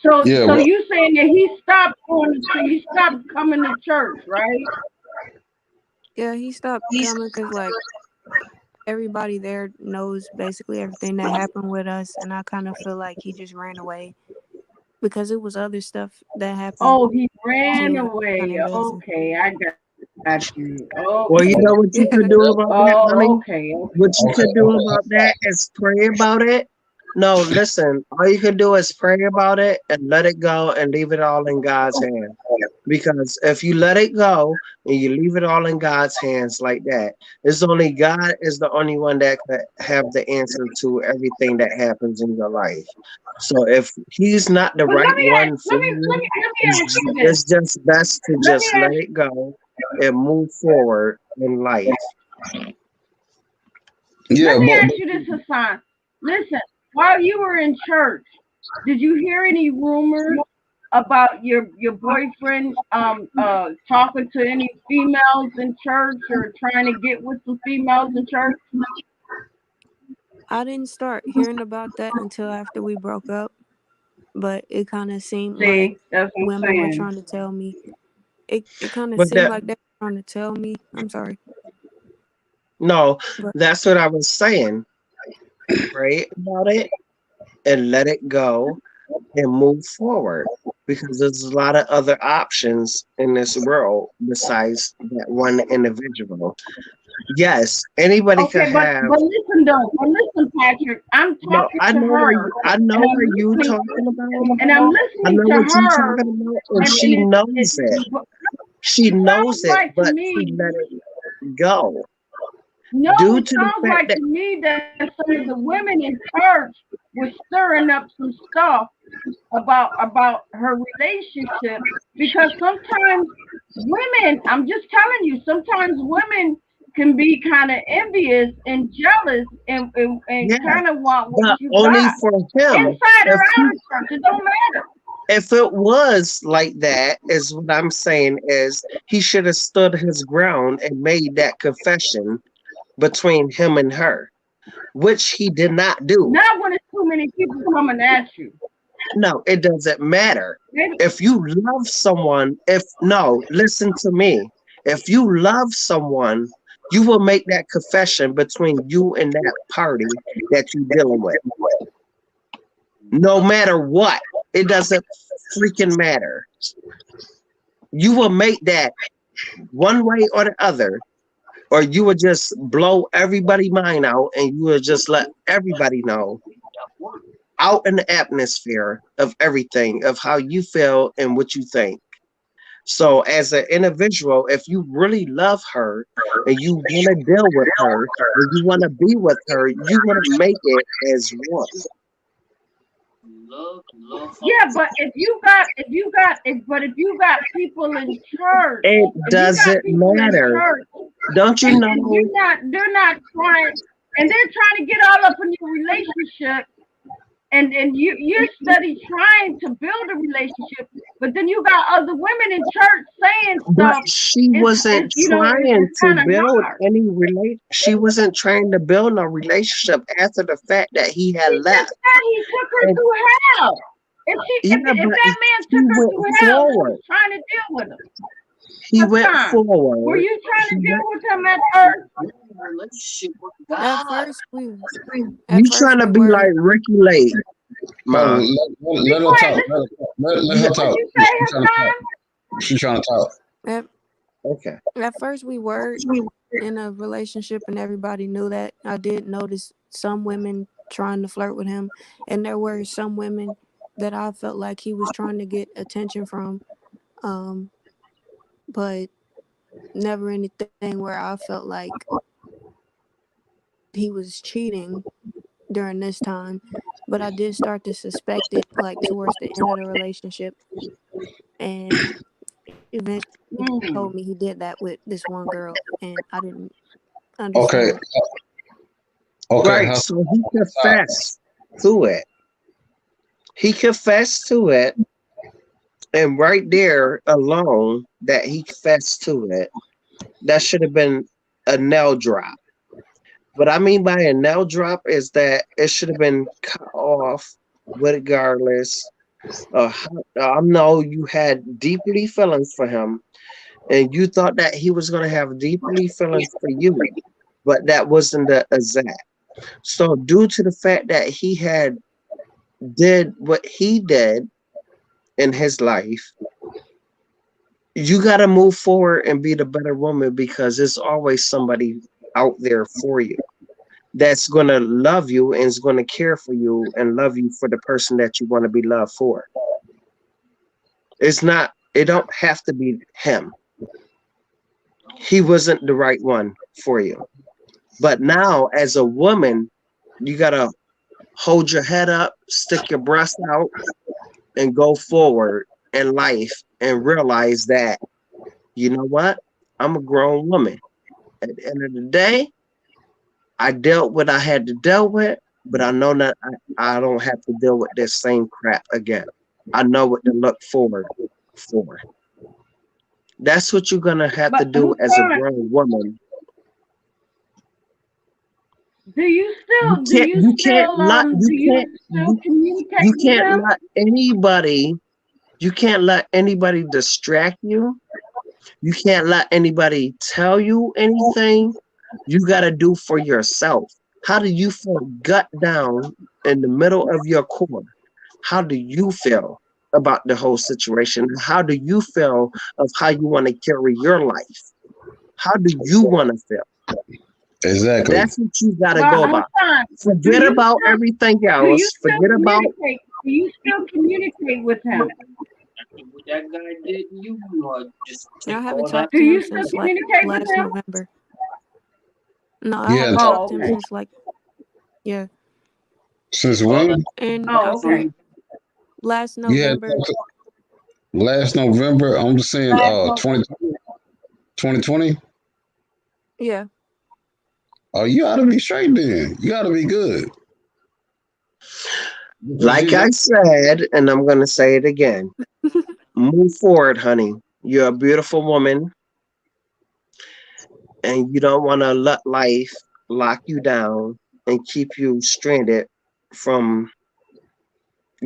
Speaker 1: So
Speaker 7: Yeah,
Speaker 1: so
Speaker 7: well,
Speaker 1: you saying that he stopped coming to church, right?
Speaker 8: Yeah, he stopped coming because, like, everybody there knows basically everything that happened with us. And I kind of feel like he just ran away because it was other stuff that happened
Speaker 1: Oh, he ran
Speaker 8: too. Kind
Speaker 1: away.
Speaker 8: of embarrassing.
Speaker 1: Okay, I got you.
Speaker 5: Well, you
Speaker 1: Okay.
Speaker 5: know what you could do about that,
Speaker 1: Oh,
Speaker 5: honey?
Speaker 1: okay,
Speaker 5: What
Speaker 1: okay.
Speaker 5: you
Speaker 7: okay,
Speaker 5: could do about that is pray about it. No, listen, all you can do is pray about it and let it go and leave it all in God's hands. Because if you let it go and you leave it all in God's hands like that, it's only God is the only one that could have the answer to everything that happens in your life. So if he's not the
Speaker 1: But
Speaker 5: right one for you,
Speaker 1: let me ask you this.
Speaker 5: it's just best to
Speaker 1: Let me
Speaker 5: just let
Speaker 1: ask
Speaker 5: it go and move forward in life.
Speaker 7: yeah,
Speaker 1: Let me
Speaker 7: but
Speaker 1: ask you this, Hassan. Listen, while you were in church, did you hear any rumors about your boyfriend talking to any females in church or trying to get with some females in church?
Speaker 8: I didn't start hearing about that until after we broke up, but it kind of seemed like
Speaker 1: See, that's what I'm
Speaker 8: women were
Speaker 1: saying.
Speaker 8: trying to tell me. It kind of
Speaker 5: But
Speaker 8: seemed
Speaker 5: that
Speaker 8: like they were trying to tell me. I'm sorry,
Speaker 5: no,
Speaker 8: but
Speaker 5: that's what I was saying. Pray about it and let it go and move forward because there's a lot of other options in this world besides that one individual. Yes, anybody
Speaker 1: Okay,
Speaker 5: could have.
Speaker 1: but listen, Patrick. I'm
Speaker 5: No,
Speaker 1: talking to her,
Speaker 5: I
Speaker 1: and
Speaker 5: know where you talking about.
Speaker 1: I'm
Speaker 5: I
Speaker 1: listening
Speaker 5: know
Speaker 1: to
Speaker 5: what you
Speaker 1: her,
Speaker 5: talking about, and
Speaker 1: and
Speaker 5: she
Speaker 1: it
Speaker 5: knows it. She knows
Speaker 1: sounds
Speaker 5: it,
Speaker 1: like to
Speaker 5: but she
Speaker 1: me.
Speaker 5: let it go
Speaker 1: No,
Speaker 5: due
Speaker 1: it
Speaker 5: to the
Speaker 1: sounds
Speaker 5: fact
Speaker 1: like
Speaker 5: that
Speaker 1: to me that some of the women in church were stirring up some stuff about her relationship because sometimes women, I'm just telling you, sometimes women can be kind of envious and jealous and
Speaker 5: yeah,
Speaker 1: kind of want what
Speaker 5: but
Speaker 1: you
Speaker 5: only
Speaker 1: got
Speaker 5: for him.
Speaker 1: inside or
Speaker 5: If
Speaker 1: out
Speaker 5: he
Speaker 1: of church. It don't matter.
Speaker 5: if it was like that, is what I'm saying is he should have stood his ground and made that confession between him and her, which he did not do.
Speaker 1: Not when it's too many people coming at you.
Speaker 5: No, it doesn't matter.
Speaker 1: Maybe,
Speaker 5: If you love someone, if no, listen to me. If you love someone, you will make that confession between you and that party that you're dealing with. No matter what, it doesn't freaking matter. You will make that one way or the other, or you would just blow everybody mind out and you would just let everybody know out in the atmosphere of everything of how you feel and what you think. So as an individual, if you really love her and you want to deal with her and you want to be with her, you want to make it as one.
Speaker 1: yeah, but if you got people in church,
Speaker 5: It
Speaker 1: if you got
Speaker 5: doesn't
Speaker 1: people in
Speaker 5: matter.
Speaker 1: church
Speaker 5: Don't you
Speaker 1: and
Speaker 5: know?
Speaker 1: they're not trying and they're trying to get all up in your relationship and you're study trying to build a relationship, but then you got other women in church saying
Speaker 5: But
Speaker 1: stuff.
Speaker 5: she
Speaker 1: It's
Speaker 5: wasn't trying
Speaker 1: it's
Speaker 5: to
Speaker 1: kind of
Speaker 5: build
Speaker 1: hard.
Speaker 5: any relate. She wasn't trying to build a relationship after the fact that he had
Speaker 1: He just
Speaker 5: left.
Speaker 1: said he took her
Speaker 5: And
Speaker 1: through hell.
Speaker 5: yeah,
Speaker 1: If
Speaker 5: but
Speaker 1: that man
Speaker 5: he
Speaker 1: took her
Speaker 5: went
Speaker 1: through hell, who
Speaker 5: forward.
Speaker 1: was trying to deal with him?
Speaker 5: He went
Speaker 1: Hassan, were
Speaker 5: forward.
Speaker 1: you trying
Speaker 5: He
Speaker 1: to deal
Speaker 5: went.
Speaker 1: with him at first?
Speaker 8: at first we at
Speaker 5: You
Speaker 8: first
Speaker 5: trying to
Speaker 8: we
Speaker 5: be like
Speaker 8: were.
Speaker 5: Ricky Lake,
Speaker 7: hold
Speaker 5: ma?
Speaker 7: on,
Speaker 1: Be
Speaker 7: let her
Speaker 1: quiet.
Speaker 7: talk.
Speaker 1: Listen,
Speaker 7: Let
Speaker 5: Yeah.
Speaker 7: her
Speaker 1: what
Speaker 7: talk.
Speaker 1: you say,
Speaker 7: She trying to talk.
Speaker 1: Hassan?
Speaker 7: She trying to talk.
Speaker 8: At,
Speaker 5: Okay.
Speaker 8: at first we were in a relationship and everybody knew that. I did notice some women trying to flirt with him, and there were some women that I felt like he was trying to get attention from, um, but never anything where I felt like he was cheating during this time. But I did start to suspect it like towards the end of the relationship, and eventually he told
Speaker 1: Hmm.
Speaker 8: me he did that with this one girl, and I didn't
Speaker 7: Okay,
Speaker 8: understand.
Speaker 7: okay.
Speaker 5: Right. So he confessed. to it. He confessed to it, and right there alone, that he confessed to it, that should have been a nail drop. What I mean by a nail drop is that it should have been cut off, regardless. I know you had deeply feelings for him, and you thought that he was going to have deeply feelings for you, but that wasn't the exact. So, due to the fact that he had did what he did in his life, you got to move forward and be the better woman, because there's always somebody out there for you that's going to love you and is going to care for you and love you for the person that you want to be loved for. It don't have to be him. He wasn't the right one for you. But now, as a woman, you got to hold your head up, stick your breast out, and go forward in life and realize that, you know what? I'm a grown woman. At the end of the day, I dealt what I had to deal with, but I know that I don't have to deal with this same crap again. I know what to look forward for. That's what you're gonna have to
Speaker 1: But
Speaker 5: do as a grown woman.
Speaker 1: do you
Speaker 5: You
Speaker 1: still do
Speaker 5: can't
Speaker 1: you
Speaker 5: you can't
Speaker 1: still
Speaker 5: let
Speaker 1: um
Speaker 5: you
Speaker 1: do
Speaker 5: can't
Speaker 1: you still
Speaker 5: you
Speaker 1: communicate with
Speaker 5: can't
Speaker 1: him?
Speaker 5: let anybody you can't let anybody distract you. You can't let anybody tell you anything. You got to do for yourself. How do you feel gut down in the middle of your core? How do you feel about the whole situation? How do you feel of how you want to carry your life? How do you want to feel?
Speaker 7: Exactly.
Speaker 5: That's what you got to
Speaker 1: Well,
Speaker 5: go about.
Speaker 1: Hassan, do
Speaker 5: Forget
Speaker 1: you
Speaker 5: about
Speaker 1: still
Speaker 5: everything
Speaker 1: do you
Speaker 5: else.
Speaker 1: still
Speaker 5: Forget about
Speaker 1: communicate? Do you still communicate with him?
Speaker 9: What that guy did, you just
Speaker 8: I
Speaker 9: take
Speaker 8: haven't
Speaker 9: all that.
Speaker 8: talked
Speaker 1: Do
Speaker 8: to him
Speaker 1: you still
Speaker 8: since like
Speaker 1: communicate with
Speaker 8: last
Speaker 1: him?
Speaker 8: November. No, I
Speaker 7: Yeah.
Speaker 8: haven't talked
Speaker 1: Oh,
Speaker 8: to him
Speaker 1: okay.
Speaker 8: since like, yeah.
Speaker 7: Since
Speaker 9: All
Speaker 7: when?
Speaker 9: that
Speaker 8: And I
Speaker 1: Oh,
Speaker 8: feel
Speaker 1: okay.
Speaker 8: last
Speaker 7: Yeah.
Speaker 8: November,
Speaker 7: Last November, I'm just saying, 2020.
Speaker 8: yeah.
Speaker 7: Oh, you ought to be straight then. You ought to be good. Because
Speaker 5: like I said, and I'm going to say it again. Move forward, honey. You're a beautiful woman, and you don't want to let life lock you down and keep you stranded from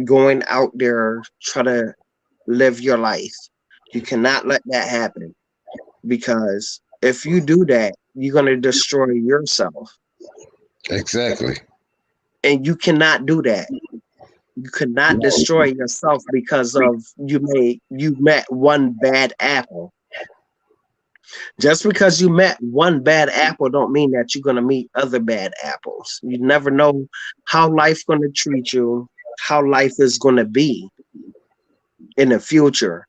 Speaker 5: going out there trying to live your life. You cannot let that happen, because if you do that, you're going to destroy yourself.
Speaker 7: exactly.
Speaker 5: And you cannot do that. You cannot
Speaker 7: No.
Speaker 5: destroy yourself because of you met one bad apple. Just because you met one bad apple don't mean that you're gonna meet other bad apples. You never know how life's gonna treat you, how life is gonna be in the future.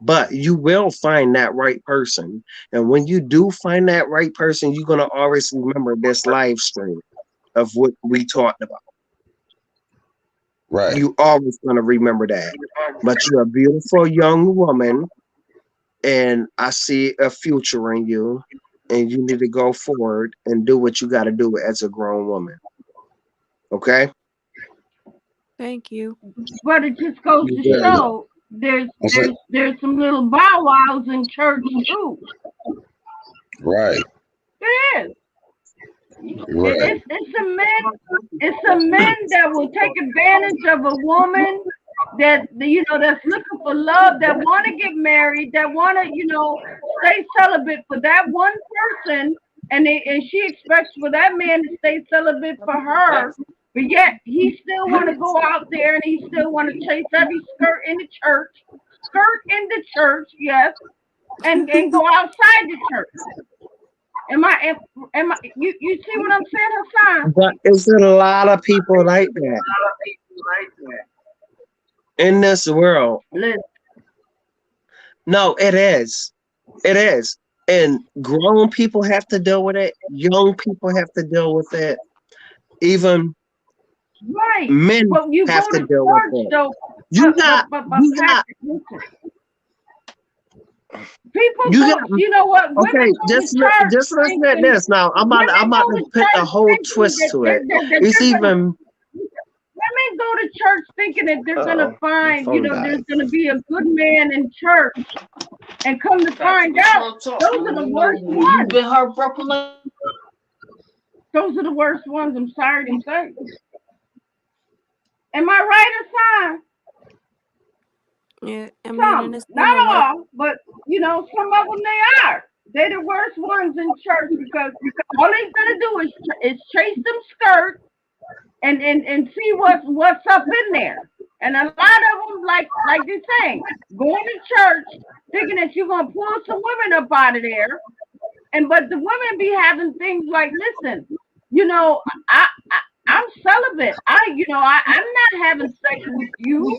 Speaker 5: But you will find that right person. And when you do find that right person, you're gonna always remember this live stream of what we talked about.
Speaker 7: Right.
Speaker 5: You always gonna remember that. But you're a beautiful young woman, and I see a future in you, and you need to go forward and do what you got to do as a grown woman. Okay?
Speaker 8: Thank you.
Speaker 1: But it just goes
Speaker 5: You
Speaker 1: to
Speaker 7: Yeah.
Speaker 5: good.
Speaker 1: show there's
Speaker 7: I'm saying,
Speaker 1: there's some little bow wows in church too.
Speaker 7: right.
Speaker 1: There is.
Speaker 7: Right.
Speaker 1: It's a men that will take advantage of a woman that that's looking for love, that want to get married, that want to stay celibate for that one person, and she expects for that man to stay celibate for her, but yet he still want to go out there and he still want to chase every skirt in the church, yes, and go outside the church. You see what I'm saying, Hassan?
Speaker 5: But is there a lot of people like that in this world?
Speaker 1: Listen,
Speaker 5: No, it is. It is. And grown people have to deal with it. Young people have to deal with it. Even
Speaker 1: right.
Speaker 5: men
Speaker 1: But you
Speaker 5: have
Speaker 1: go
Speaker 5: to
Speaker 1: to
Speaker 5: deal with
Speaker 1: church
Speaker 5: it.
Speaker 1: though,
Speaker 5: You got,
Speaker 1: but
Speaker 5: you got,
Speaker 1: Patrick, listen. People
Speaker 5: you
Speaker 1: go,
Speaker 5: got.
Speaker 1: you know what?
Speaker 5: Okay,
Speaker 1: Women go to church
Speaker 5: just listen at
Speaker 1: thinking
Speaker 5: this. Now I'm
Speaker 1: women
Speaker 5: about
Speaker 1: go
Speaker 5: to
Speaker 1: to
Speaker 5: put a
Speaker 1: church
Speaker 5: whole
Speaker 1: thinking
Speaker 5: twist
Speaker 1: that,
Speaker 5: to
Speaker 1: that,
Speaker 5: it.
Speaker 1: that, that
Speaker 5: It's
Speaker 1: they're gonna
Speaker 5: even
Speaker 1: women go to church thinking that they're gonna
Speaker 5: My
Speaker 1: find,
Speaker 5: phone
Speaker 1: there's
Speaker 5: died.
Speaker 1: gonna be a good man in church, and come to
Speaker 9: Patrick,
Speaker 1: find
Speaker 9: it's
Speaker 1: out,
Speaker 9: real talk.
Speaker 1: those are the worst
Speaker 9: You've
Speaker 1: ones.
Speaker 9: been heartbroken like
Speaker 1: Those are the worst ones. I'm sorry to say. Am I right, Hassan?
Speaker 8: Yeah, I mean, and
Speaker 1: Some,
Speaker 8: it's kind
Speaker 1: not
Speaker 8: of like
Speaker 1: all, but some of them they are. They're the worst ones in church because all they're gonna do is chase them skirts and see what's up in there. And a lot of them, like you're saying, going to church thinking that you're gonna pull some women up out of there, and but the women be having things like, listen, you know, I'm celibate. I'm not having sex with you.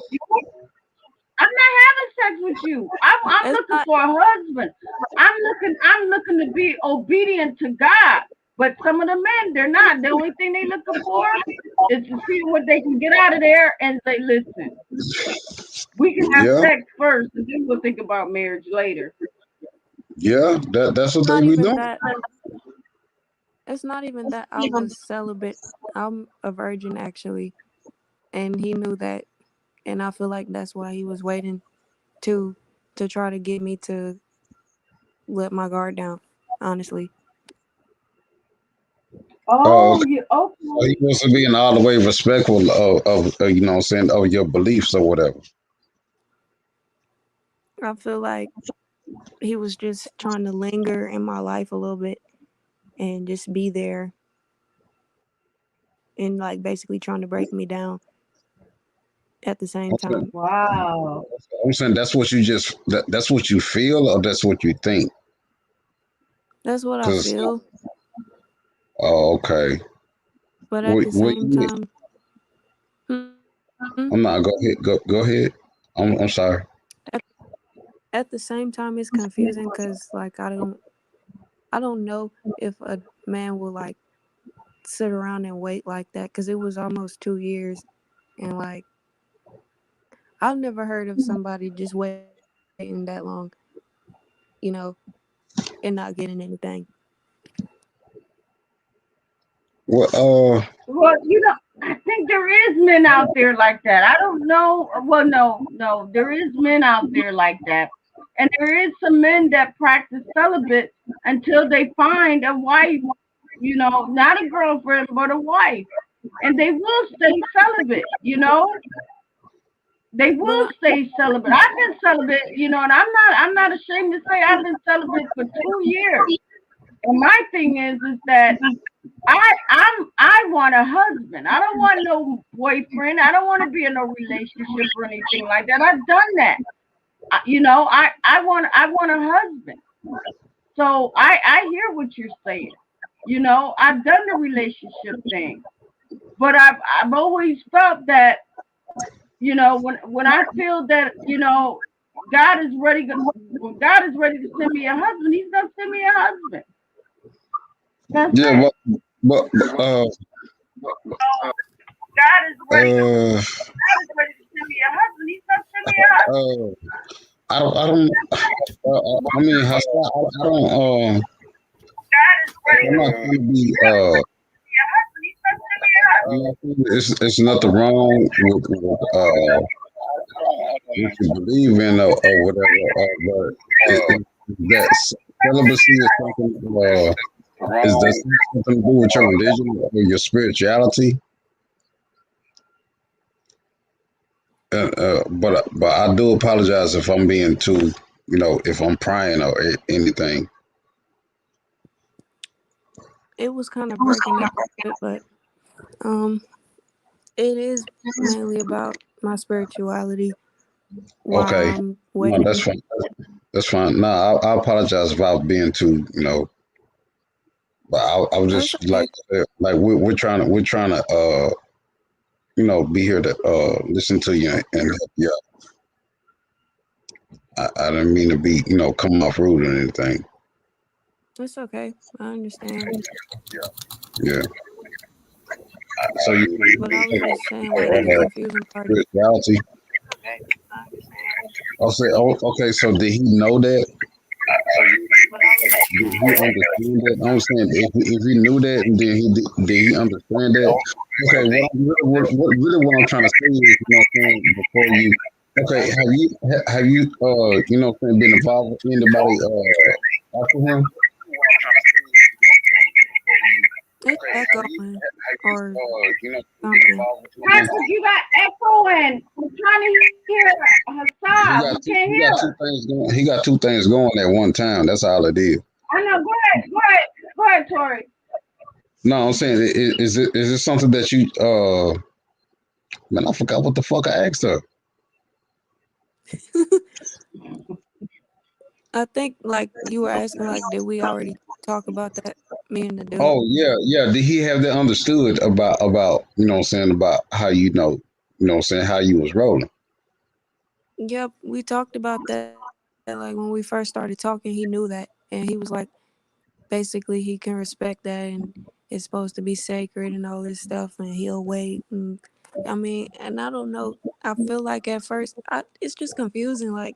Speaker 1: I'm not having sex with you. I'm
Speaker 8: it's
Speaker 1: looking
Speaker 8: not.
Speaker 1: for a husband. I'm looking to be obedient to God. But some of the men, they're not. The only thing they looking for is to see what they can get out of there and say, listen, we can have
Speaker 7: Yeah,
Speaker 1: sex first and then we'll think about marriage later.
Speaker 7: yeah, that's what they
Speaker 8: Not
Speaker 7: be
Speaker 8: even
Speaker 7: doing.
Speaker 8: that. It's not even that I was celibate. I'm a virgin actually, and he knew that, and I feel like that's why he was waiting to to try to get me to let my guard down. Honestly,
Speaker 7: Oh,
Speaker 1: Oh,
Speaker 7: okay.
Speaker 1: you
Speaker 7: So he
Speaker 1: okay.
Speaker 7: wants to be in all the way respectful of you know what I'm saying, of your beliefs or whatever.
Speaker 8: I feel like he was just trying to linger in my life a little bit and just be there and like basically trying to break me down at the same
Speaker 7: I'm saying,
Speaker 8: time.
Speaker 1: Wow.
Speaker 7: I'm saying that's what you feel or that's what you think.
Speaker 8: That's what I
Speaker 7: Cause
Speaker 8: feel,
Speaker 7: oh, okay.
Speaker 8: but at the
Speaker 7: What
Speaker 8: same
Speaker 7: you mean?
Speaker 8: time, hmm?
Speaker 7: I'm not. Go ahead. Go ahead. I'm sorry.
Speaker 8: at, at the same time it's confusing because like I don't know if a man will like sit around and wait like that because it was almost 2 years and like I've never heard of somebody just waiting that long, you know, and not getting anything.
Speaker 7: Well,
Speaker 1: Well, I think there is men out there like that. I don't know. Well, no, no, there is men out there like that, and there is some men that practice celibate until they find a wife. Not a girlfriend, but a wife, and they will stay celibate. They
Speaker 8: But
Speaker 1: will stay celibate. I've been celibate. And I'm not ashamed to say I've been celibate for 2 years. And my thing is that I want a husband. I don't want no boyfriend. I don't want to be in no relationship or anything like that. I've done that. I want a husband. So I hear what you're saying. I've done the relationship thing, but I've always felt that when I feel that God is ready when God is ready to send me a husband, He's gonna send me a husband. That's
Speaker 7: yeah,
Speaker 1: it.
Speaker 7: but
Speaker 1: God is ready.
Speaker 7: uh,
Speaker 1: God is ready to send me a husband. He's gonna send me a husband.
Speaker 7: uh, I don't. I mean, Hassan, I don't.
Speaker 1: God is ready
Speaker 7: I'm
Speaker 1: to
Speaker 7: not
Speaker 1: send
Speaker 7: trying to be.
Speaker 1: me a husband. He's gonna send me a
Speaker 7: I'm
Speaker 1: husband.
Speaker 7: not saying it's nothing wrong with you believe in or whatever. But that celibacy is something. Is that something to do with your religion or your spirituality? But I do apologize if I'm being too, if I'm prying or anything.
Speaker 8: it was kind of breaking up a bit, but um, it is mainly about my spirituality while
Speaker 7: Okay,
Speaker 8: I'm
Speaker 7: no, that's
Speaker 8: waiting.
Speaker 7: fine. That's fine. No, I apologize if I was being too, but I was
Speaker 8: That's
Speaker 7: just
Speaker 8: okay.
Speaker 7: like we're trying to be here to listen to you and help you out. I didn't mean to be, come off rude or anything.
Speaker 8: It's okay. I understand.
Speaker 7: Yeah. So you
Speaker 8: But I was just saying, like, the
Speaker 7: uh,
Speaker 8: confusing part.
Speaker 7: spirituality. I'll say, oh, okay. So did he know that? did he understand that? I'm saying if he knew that, and then did he understand that? Okay, what I'm trying to say is, you know, what I'm saying before you. Okay, have you you know, what I'm saying, been involved with anybody after him?
Speaker 8: It's echoing or
Speaker 7: You know, been
Speaker 8: something.
Speaker 7: involved with
Speaker 1: Patrick,
Speaker 7: anybody?
Speaker 1: you got echo, and I'm trying to hear Hassad. We can't
Speaker 7: He
Speaker 1: hear
Speaker 7: got
Speaker 1: her.
Speaker 7: two things going. He got two things going at one time. That's all it is.
Speaker 1: I know. Go ahead. Go ahead. Go ahead, Tori.
Speaker 7: No, I'm saying, is it something that you man, I forgot what the fuck I asked her.
Speaker 8: I think like you were asking like did we already talk about that, me and the dude?
Speaker 7: Oh yeah, yeah. Did he have that understood about you know what I'm saying, about how you know what I'm saying, how you was rolling?
Speaker 8: Yep, we talked about that like when we first started talking, he knew that and he was like basically he can respect that and it's supposed to be sacred and all this stuff and he'll wait and I mean and I don't know. I feel like at first it's just confusing like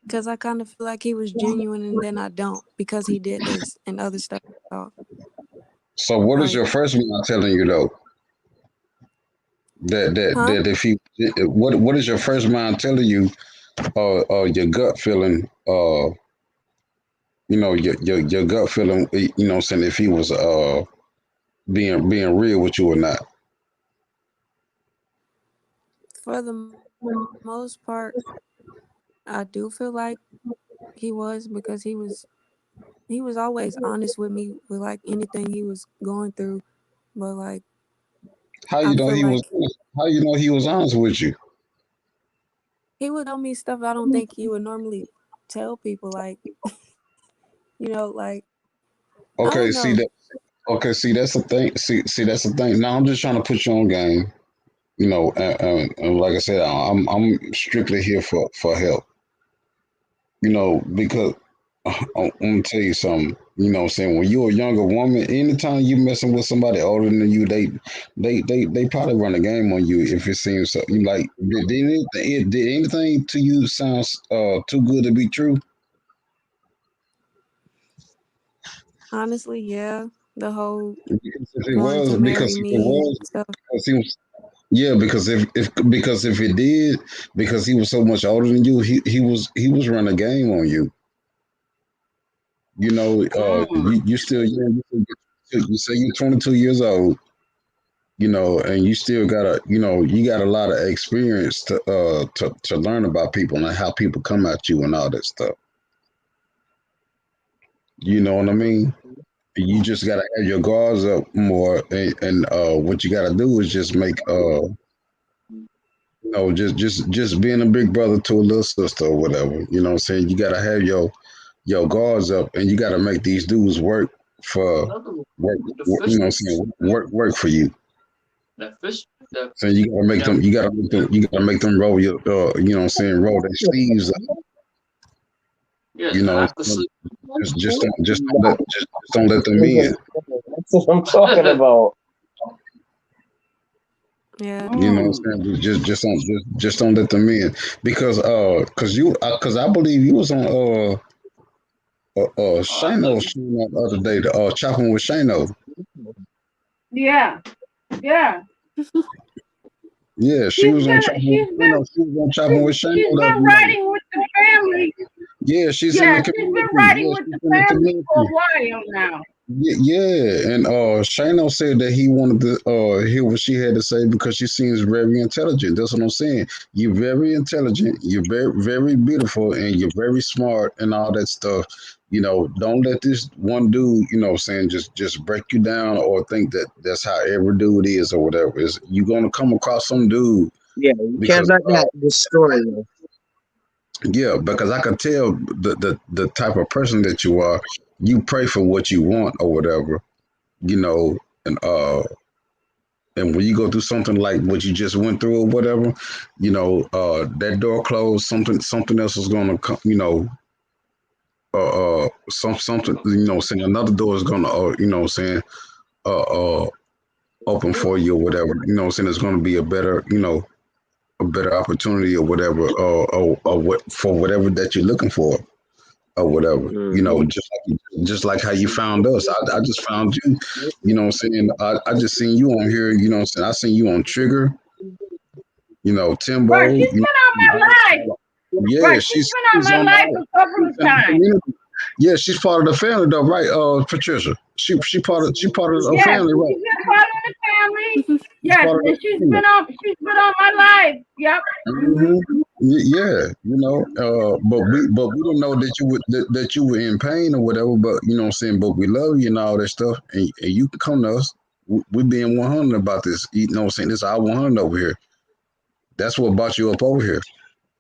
Speaker 8: because I kind of feel like he was genuine and then I don't because he did this and other stuff. So,
Speaker 7: So what is
Speaker 8: like,
Speaker 7: your first mind telling you though?
Speaker 8: huh?
Speaker 7: That if he what is your first mind telling you, your gut feeling, you know, your gut feeling, you know what I'm saying, if he was being real with you or not?
Speaker 8: For the most part, I do feel like he was because he was always honest with me with like anything he was going through. But like,
Speaker 7: How
Speaker 8: I
Speaker 7: you know
Speaker 8: feel
Speaker 7: he was
Speaker 8: like
Speaker 7: how you know he was honest with you?
Speaker 8: he would tell me stuff I don't think he would normally tell people. Like, like I don't
Speaker 7: Okay,
Speaker 8: know.
Speaker 7: see that. Okay, see that's the thing. See that's the thing. Now I'm just trying to put you on game. You know, and like I said, I'm strictly here for help. You know, because I'm gonna tell you something. You know, what I'm saying, when you're a younger woman, anytime you messing with somebody older than you, they probably run a game on you if it seems so. You like did anything to you sounds too good to be true?
Speaker 8: Honestly, yeah, the whole wanting to marry
Speaker 7: Because if it
Speaker 8: me and
Speaker 7: was,
Speaker 8: stuff.
Speaker 7: because he was, yeah, because if it did, because he was so much older than you, he was running a game on you. You know,
Speaker 1: Mm.
Speaker 7: you still young. You say you're 22 years old. You know, and you still got you got a lot of experience to learn about people and how people come at you and all that stuff. You know what I mean? You just gotta have your guards up more, and what you gotta do is just make just being a big brother to a little sister or whatever. You know what I'm saying? You gotta have your guards up, and you gotta make these dudes work for
Speaker 9: Another one.
Speaker 7: work.
Speaker 9: The
Speaker 7: You
Speaker 9: fish.
Speaker 7: know what I'm saying? Work for you.
Speaker 9: The fish. The
Speaker 7: So you gotta make
Speaker 9: yeah.
Speaker 7: them. You gotta make them roll your. You know what I'm saying? Roll their sleeves up.
Speaker 9: Yes,
Speaker 7: You
Speaker 9: the
Speaker 7: know,
Speaker 9: aqua sleep.
Speaker 7: just don't let them in.
Speaker 5: That's what I'm talking about.
Speaker 8: Yeah,
Speaker 7: You know what
Speaker 1: Mm.
Speaker 7: I'm saying? Just don't let them in because because I believe you was on
Speaker 9: Oh, I thought
Speaker 7: Shano showing up the other day, the chopping with Shano.
Speaker 1: Yeah. Yeah.
Speaker 7: Yeah, she
Speaker 1: She's
Speaker 7: was on
Speaker 1: been.
Speaker 7: chopping with
Speaker 1: She's been.
Speaker 7: Shano. She was on chopping with Shano
Speaker 1: She's
Speaker 7: the other
Speaker 1: been
Speaker 7: night.
Speaker 1: riding with the family.
Speaker 7: Yeah, she's in the
Speaker 1: Yeah, she's been
Speaker 7: community.
Speaker 1: riding
Speaker 7: Yeah,
Speaker 1: with
Speaker 7: she's
Speaker 1: the
Speaker 7: in the
Speaker 1: family for a
Speaker 7: community.
Speaker 1: while now.
Speaker 7: Yeah, and Shano said that he wanted to hear what she had to say because she seems very intelligent. That's what I'm saying. You're very intelligent. You're very beautiful, and you're very smart and all that stuff. You know, don't let this one dude, you know, what I'm saying, just break you down or think that that's how every dude is or whatever. Is you're gonna come across some dude
Speaker 5: Yeah, you can't
Speaker 7: because
Speaker 5: let that destroy you.
Speaker 7: yeah, because I could tell the type of person that you are. You pray for what you want or whatever, you know, and when you go through something like what you just went through or whatever, you know, that door closed, something else is gonna come, you know, something, you know, saying another door is gonna, you know, saying, uh, uh, open for you or whatever, you know, saying it's gonna be a better, you know, a better opportunity or whatever, or what for whatever that you're looking for. or whatever.
Speaker 5: Hmm.
Speaker 7: Just like how you found us. I just found you. You know what I'm saying? I just seen you on here. You know what I'm saying? I seen you on Trigger.
Speaker 1: Right,
Speaker 7: Timbo.
Speaker 1: she's been on my life.
Speaker 7: Yeah,
Speaker 1: Right, she's been on
Speaker 7: she's
Speaker 1: my
Speaker 7: on
Speaker 1: life
Speaker 7: my
Speaker 1: a couple of times.
Speaker 7: community. Yeah, she's part of the family though, right? Patricia. She part of the
Speaker 1: Yes,
Speaker 7: family, right?
Speaker 1: she's been part of the family.
Speaker 7: She's
Speaker 1: Yes,
Speaker 7: part of the
Speaker 1: and
Speaker 7: family.
Speaker 1: she's been on my life. Yep.
Speaker 7: hmm Yeah, but we didn't know that you were in pain or whatever. But you know what I'm saying. But we love you and all that stuff, and you can come to us. We being 100 about this. You know what I'm saying. This is our 100 over here. That's what brought you up over here.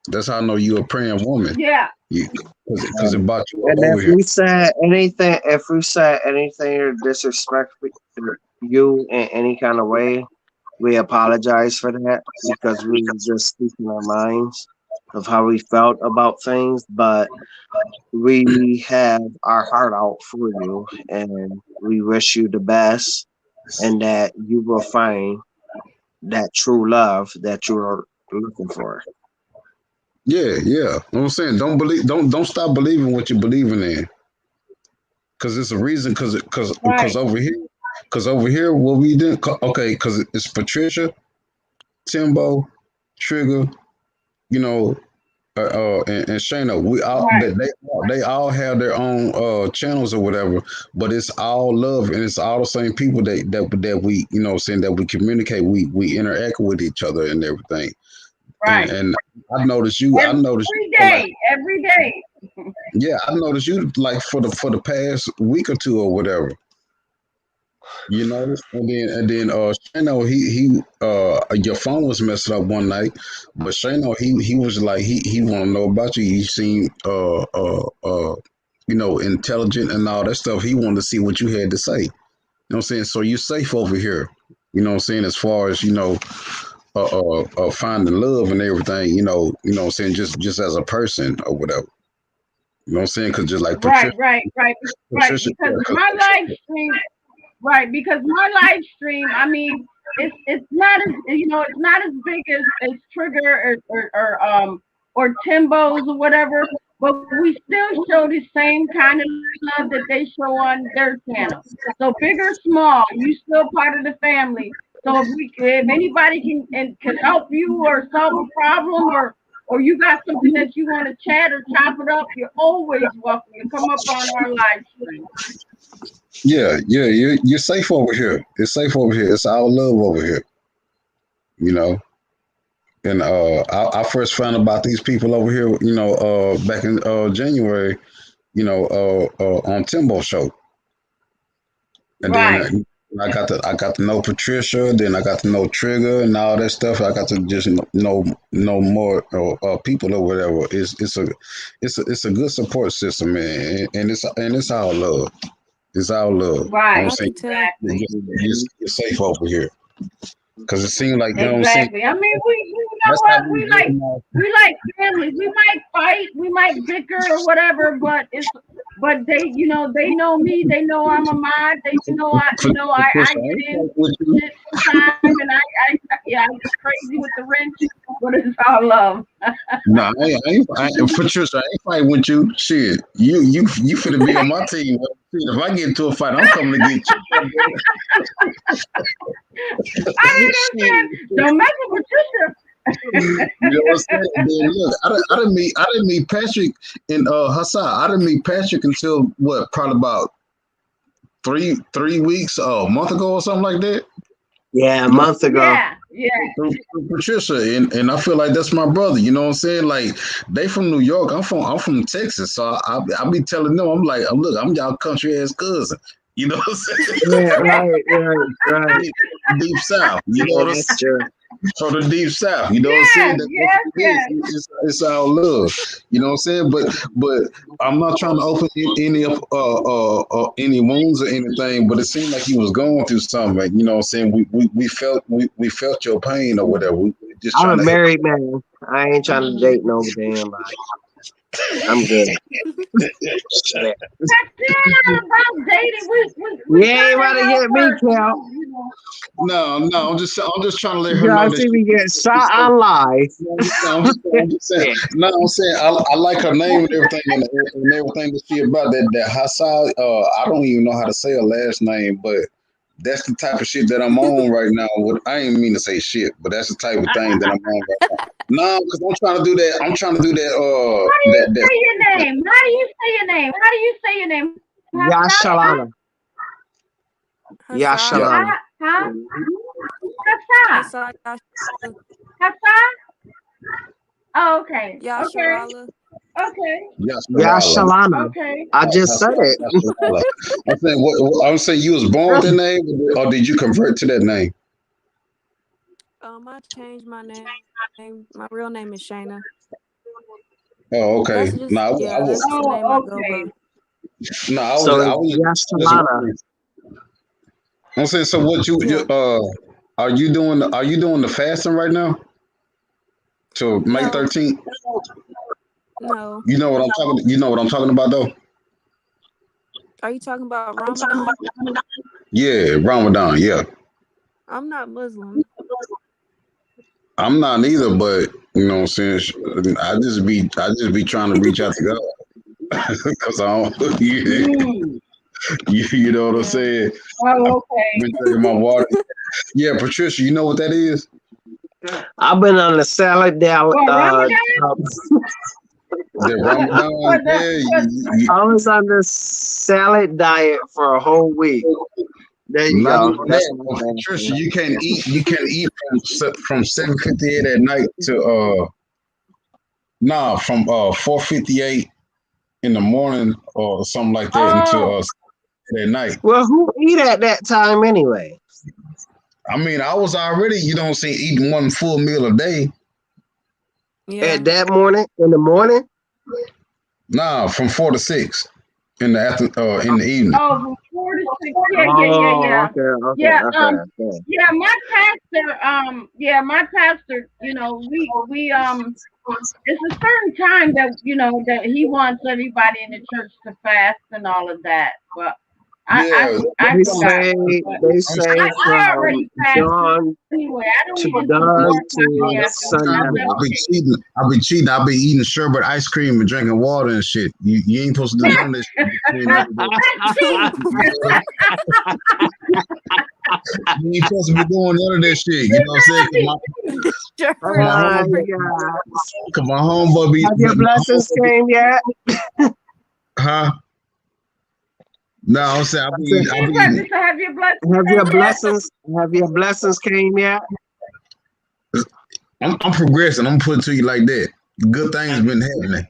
Speaker 7: That's how I know you a praying woman.
Speaker 1: Yeah.
Speaker 7: Because it brought you up
Speaker 5: And
Speaker 7: over here.
Speaker 5: if we said anything or disrespect you in any kind of way, we apologize for that because we were just speaking our minds of how we felt about things. But we have our heart out for you, and we wish you the best, and that you will find that true love that you're looking for.
Speaker 7: Yeah, yeah. You know what I'm saying, don't stop believing what you're believing in, because it's a reason. Because
Speaker 1: Right.
Speaker 7: over here, what we did. Okay, because it's Patricia, Timbo, Trigger, you know, and Shayna. We all
Speaker 1: Right.
Speaker 7: they all have their own channels or whatever, but it's all love and it's all the same people that we saying that we communicate, we interact with each other and everything. And
Speaker 1: Right.
Speaker 7: and I noticed
Speaker 1: Every
Speaker 7: for like
Speaker 1: day. Every day.
Speaker 7: yeah, I noticed you like for the past week or two or whatever. And then Shano, your phone was messed up one night, but Shano, he was like he want to know about you. He seemed intelligent and all that stuff. He wanted to see what you had to say. You know what I'm saying? So you safe over here. You know what I'm saying? As far as finding love and everything. What I'm saying, just as a person or whatever. You know what I'm saying? Because just like
Speaker 1: Right, right, right, right.
Speaker 7: Patricia,
Speaker 1: Because my live stream, right, because my live stream, I mean, it's not as it's not as big as Trigger or Timbo's or whatever, but we still show the same kind of love that they show on their channel. So big or small, you still part of the family. So if anybody can help you or solve a problem or you got something that you want to chat or chop it up, you're always welcome to come up on our live stream.
Speaker 7: yeah, yeah, you're safe over here. It's safe over here. It's all love over here. You know. And I first found about these people over here, back in January, on Timbo show, and then
Speaker 1: Right,
Speaker 7: I got to know Patricia, then I got to know Trigger and all that stuff. I got to just know more people or whatever. It's a good support system, man, and it's all love. It's all love. I'm
Speaker 1: right,
Speaker 8: I
Speaker 7: saying
Speaker 8: could tell.
Speaker 7: you're,
Speaker 1: exactly.
Speaker 7: you're safe over here because it seems like you know what I'm saying.
Speaker 1: Exactly. I mean, we you know
Speaker 7: That's how
Speaker 1: what
Speaker 7: we recognize.
Speaker 1: we like families. We might fight, we might bicker or whatever, but they know me. They know I'm a mod. They know I
Speaker 7: Patricia, I
Speaker 1: get
Speaker 7: ain't
Speaker 1: in
Speaker 7: fighting with you.
Speaker 1: shit sometime, and I get crazy with the wrench, but it's all love.
Speaker 7: Nah, I ain't Patricia, I ain't fighting with you. Shit, you finna be on my team. Shit, if I get into a fight, I'm coming to get you.
Speaker 1: I mean, I'm saying,
Speaker 7: Shit.
Speaker 1: don't mess with Patricia.
Speaker 7: You know what I'm saying? Then look, I didn't meet Patrick and Hassan. I didn't meet Patrick until what, probably about three weeks, a month ago or something like that.
Speaker 5: Yeah, a
Speaker 7: You know,
Speaker 5: month ago.
Speaker 1: Yeah, yeah,
Speaker 7: through Patricia, and I feel like that's my brother. You know what I'm saying? Like they from New York. I'm from Texas, so I be telling them, I'm like, look, I'm y'all country ass cousin. You know what I'm saying?
Speaker 5: Yeah, right, right, right.
Speaker 7: Deep South. You know
Speaker 5: Yeah,
Speaker 7: what I'm
Speaker 5: that's
Speaker 7: saying?
Speaker 5: true.
Speaker 7: From the deep south, you know what I'm saying?
Speaker 1: yes,
Speaker 7: That's
Speaker 1: yes,
Speaker 7: what it is.
Speaker 1: yes.
Speaker 7: It's all love, you know what I'm saying? But I'm not trying to open any wounds or anything. But it seemed like he was going through something. Like, you know what I'm saying? We felt your pain or whatever. We just
Speaker 5: I'm a
Speaker 7: trying to help.
Speaker 5: married man. I ain't trying to date no damn body. I'm good. Shit.
Speaker 1: That's not about dating. We
Speaker 5: You ain't
Speaker 1: trying
Speaker 5: about
Speaker 1: to
Speaker 5: to
Speaker 1: help
Speaker 5: get me,
Speaker 1: her.
Speaker 5: Cal.
Speaker 7: No, I'm just trying to let her know
Speaker 5: Y'all
Speaker 7: that
Speaker 5: see me get shot on live.
Speaker 7: no, I'm just saying.
Speaker 5: Yeah.
Speaker 7: No, I'm saying I like her name and everything and everything that she about that Hassa. I don't even know how to say her last name, but that's the type of shit that I'm on right now. I ain't mean to say shit, but that's the type of thing that I'm on right now. No, because I'm trying to do that. I'm trying to do that.
Speaker 1: How do you
Speaker 7: That
Speaker 1: say your name? How do you say your name? How do you say your name? Hassan?
Speaker 5: Yashalana.
Speaker 8: Hassan.
Speaker 7: yeah.
Speaker 5: Yashalana.
Speaker 1: Huh? Hassan?
Speaker 8: Hassan Yasharala.
Speaker 1: Hassan? Oh, okay. Okay.
Speaker 8: Yasharala.
Speaker 1: Okay.
Speaker 7: Yasserala.
Speaker 5: Yashalana.
Speaker 1: Okay.
Speaker 5: I just said it.
Speaker 7: Yasserala. I'm saying I'm saying you was born with that name, or did you convert to that name?
Speaker 8: I changed my name. My real name is Shayna.
Speaker 7: Oh,
Speaker 8: That's
Speaker 7: okay.
Speaker 8: just
Speaker 7: No,
Speaker 8: yeah, that's just the name I
Speaker 1: Oh,
Speaker 8: go by.
Speaker 1: okay.
Speaker 7: no,
Speaker 5: So
Speaker 7: I
Speaker 5: it's
Speaker 7: was just
Speaker 5: Yashalana.
Speaker 7: wondering. I'm saying, so what you
Speaker 8: Yeah.
Speaker 7: are you doing the fasting right now till May
Speaker 8: No.
Speaker 7: 13th?
Speaker 8: No.
Speaker 7: You know what I'm talking about though.
Speaker 8: Are you talking about Ramadan?
Speaker 7: Yeah, Ramadan. Yeah,
Speaker 8: I'm not Muslim.
Speaker 7: I'm not neither, but you know what I'm saying. I just be trying to reach out to God because I don't.
Speaker 1: Hmm.
Speaker 7: You know what I'm
Speaker 8: Yeah.
Speaker 7: saying.
Speaker 1: Oh,
Speaker 7: I've
Speaker 1: okay.
Speaker 7: been drinking my water. Yeah, Patricia, you know what that is?
Speaker 5: I've been on the salad down.
Speaker 1: Well, Ramadan
Speaker 7: The
Speaker 1: for
Speaker 7: Ramadan.
Speaker 1: the
Speaker 7: Yeah,
Speaker 1: for
Speaker 5: I was on the salad diet for a whole week. There you
Speaker 7: not
Speaker 5: go.
Speaker 7: even
Speaker 5: That's
Speaker 7: that.
Speaker 5: my
Speaker 7: Oh, Patricia,
Speaker 5: fasting.
Speaker 7: you can eat from 7:58 at night to from 4:58 in the morning or something like that until
Speaker 1: oh
Speaker 7: at night.
Speaker 5: Well, who eat at that time anyway?
Speaker 7: I mean, I was already, eating one full meal a day.
Speaker 8: Yeah.
Speaker 5: At that morning? In the morning?
Speaker 7: Nah, from 4 to 6 in the evening.
Speaker 1: oh from 4 to 6. Yeah, yeah, yeah,
Speaker 5: Oh,
Speaker 1: yeah.
Speaker 5: okay, okay,
Speaker 1: Yeah,
Speaker 5: okay.
Speaker 1: yeah, my pastor, it's a certain time that that he wants everybody in the church to fast and all of that. But
Speaker 7: Yeah,
Speaker 1: I
Speaker 5: They
Speaker 1: forgot.
Speaker 5: say
Speaker 1: But
Speaker 5: they
Speaker 7: I'm
Speaker 5: say
Speaker 1: I
Speaker 5: from
Speaker 1: already fasted
Speaker 5: dawn
Speaker 1: anyway. I don't
Speaker 5: to
Speaker 1: eat until
Speaker 7: No,
Speaker 1: 4
Speaker 5: dawn
Speaker 1: o'clock in
Speaker 7: no,
Speaker 1: the
Speaker 5: to
Speaker 1: afternoon.
Speaker 7: I
Speaker 1: I
Speaker 7: be,
Speaker 5: sundown.
Speaker 7: I be
Speaker 1: meditate.
Speaker 7: cheating. I be cheating. I be eating sherbet ice cream and drinking water and shit. You ain't supposed to do none of this shit between that.
Speaker 1: That's cheating.
Speaker 7: You ain't supposed to be doing none of that shit. You
Speaker 1: You
Speaker 7: know what I'm saying?
Speaker 1: gotta
Speaker 7: Cause
Speaker 1: be
Speaker 7: my,
Speaker 1: cheating.
Speaker 7: cause my
Speaker 5: Oh
Speaker 7: homeboy,
Speaker 5: yeah.
Speaker 7: cause my homeboy be,
Speaker 5: Have your
Speaker 7: my
Speaker 5: blessings
Speaker 7: homeboy be,
Speaker 5: came yet?
Speaker 7: huh? No, I'm saying
Speaker 5: I said,
Speaker 7: I be
Speaker 1: You
Speaker 7: eating.
Speaker 1: have to have your blessings
Speaker 5: have your
Speaker 1: came yet?
Speaker 5: blessings have your blessings came yet?
Speaker 7: I'm progressing. I'm putting it to you like that. Good things been happening.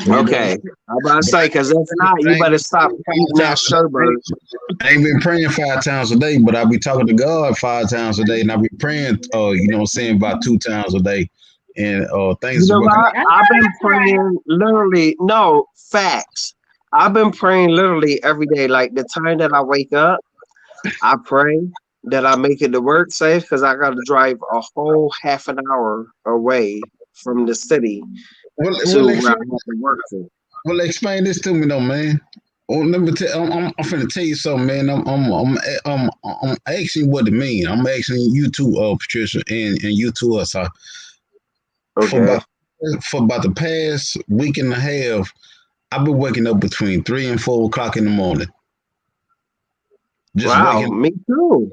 Speaker 7: You know,
Speaker 5: Okay. I'm about to
Speaker 7: but
Speaker 5: say, because if not,
Speaker 7: I
Speaker 5: you
Speaker 7: ain't
Speaker 5: better
Speaker 7: been
Speaker 5: stop
Speaker 7: praying
Speaker 5: eating
Speaker 7: five
Speaker 5: that
Speaker 7: times a day.
Speaker 5: sherbet.
Speaker 7: I ain't been praying 5 times a day, but I be talking to God 5 times a day, and I be praying, you know what I'm saying, about 2 times a day, and
Speaker 5: You
Speaker 7: things is
Speaker 5: know
Speaker 7: working
Speaker 5: what?
Speaker 7: out.
Speaker 1: I
Speaker 5: I've
Speaker 1: know
Speaker 5: been
Speaker 1: that's right.
Speaker 5: praying literally, no, facts. I've been praying literally every day. Like the time that I wake up, I pray that I make it to work safe because I got to drive a whole half an hour away from the city
Speaker 7: Well,
Speaker 5: to
Speaker 7: well,
Speaker 5: where I
Speaker 7: explain,
Speaker 5: have to work to.
Speaker 7: well, explain this to me, though, man. Well, let me tell. I'm finna tell you something, man. I'm asking what it mean. I'm asking you too, Patricia, and you too, us. For
Speaker 5: Okay.
Speaker 7: about for about the past week and a half, I've been waking up between 3 and 4 o'clock in the morning. Just
Speaker 5: Wow.
Speaker 7: waking,
Speaker 5: Me too.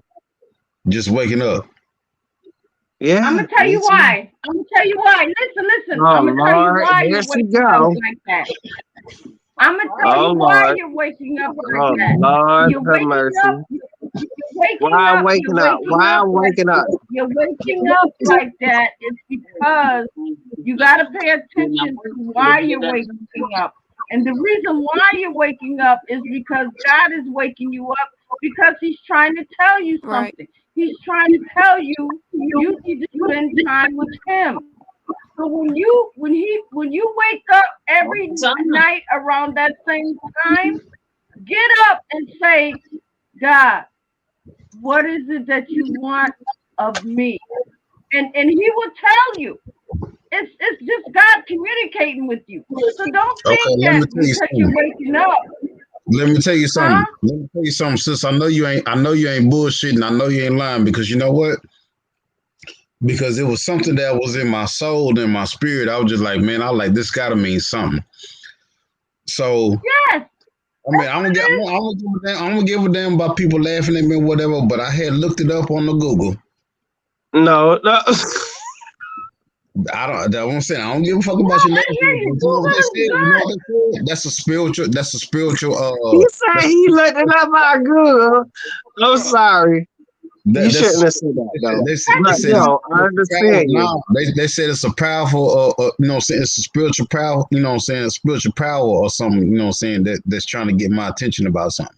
Speaker 7: just waking up.
Speaker 1: I'm
Speaker 5: Yeah.
Speaker 1: gonna tell
Speaker 5: Me
Speaker 1: you
Speaker 5: too.
Speaker 1: why. I'm gonna tell you why. Listen, listen.
Speaker 5: Oh
Speaker 1: I'm gonna tell you
Speaker 5: Lord,
Speaker 1: why
Speaker 5: here
Speaker 1: you're
Speaker 5: she
Speaker 1: waking up
Speaker 5: go.
Speaker 1: like that. I'm gonna tell
Speaker 5: Oh
Speaker 1: you why
Speaker 5: Lord.
Speaker 1: you're waking up like
Speaker 5: Oh
Speaker 1: that.
Speaker 5: Lord,
Speaker 1: You're
Speaker 5: have
Speaker 1: waking up.
Speaker 5: mercy.
Speaker 1: You're waking
Speaker 5: Why I'm
Speaker 1: up. You're
Speaker 5: waking up?
Speaker 1: waking
Speaker 5: Why
Speaker 1: up
Speaker 5: I'm
Speaker 1: like
Speaker 5: waking up?
Speaker 1: you're waking up like that. It's because you got to pay attention to why you're waking up. And the reason why you're waking up is because God is waking you up because He's trying to tell you
Speaker 8: Right.
Speaker 1: something. He's trying to tell you you need to spend time with Him. So when you wake up every night around that same time, get up and say, God, what is it that you want of me? And He will tell you. it's just God communicating with you. So don't
Speaker 7: Okay,
Speaker 1: think
Speaker 7: let me
Speaker 1: that
Speaker 7: tell you
Speaker 1: because you're
Speaker 7: something.
Speaker 1: waking up,
Speaker 7: Let me tell you
Speaker 1: huh?
Speaker 7: something. Let me tell you something, sis. I know you ain't bullshitting. I know you ain't lying because you know what? Because it was something that was in my soul and my spirit. I was just like, man, I like this gotta mean something. So
Speaker 1: Yes,
Speaker 7: I mean,
Speaker 1: that's what it is.
Speaker 7: I'm gonna give a damn about people laughing at me or whatever. But I had looked it up on the Google.
Speaker 5: No, no.
Speaker 7: I don't. That's what I'm saying. I don't give a fuck
Speaker 1: No,
Speaker 7: about your
Speaker 1: I
Speaker 7: laughing.
Speaker 1: hear you.
Speaker 7: But you know what
Speaker 1: Google
Speaker 7: they
Speaker 1: is
Speaker 7: said? You know what
Speaker 1: good.
Speaker 7: they said? That's a spiritual. That's a spiritual.
Speaker 5: He said he looked it up on Google. I'm sorry. You shouldn't
Speaker 7: That's
Speaker 5: have said that though.
Speaker 7: they
Speaker 5: But
Speaker 7: said it's
Speaker 5: yo,
Speaker 7: a
Speaker 5: I
Speaker 7: spiritual power.
Speaker 5: understand you.
Speaker 7: No, they said it's a powerful. You know what I'm saying? It's a spiritual power. You know what I'm saying? A spiritual power or something. You know what I'm saying? That's trying to get my attention about something.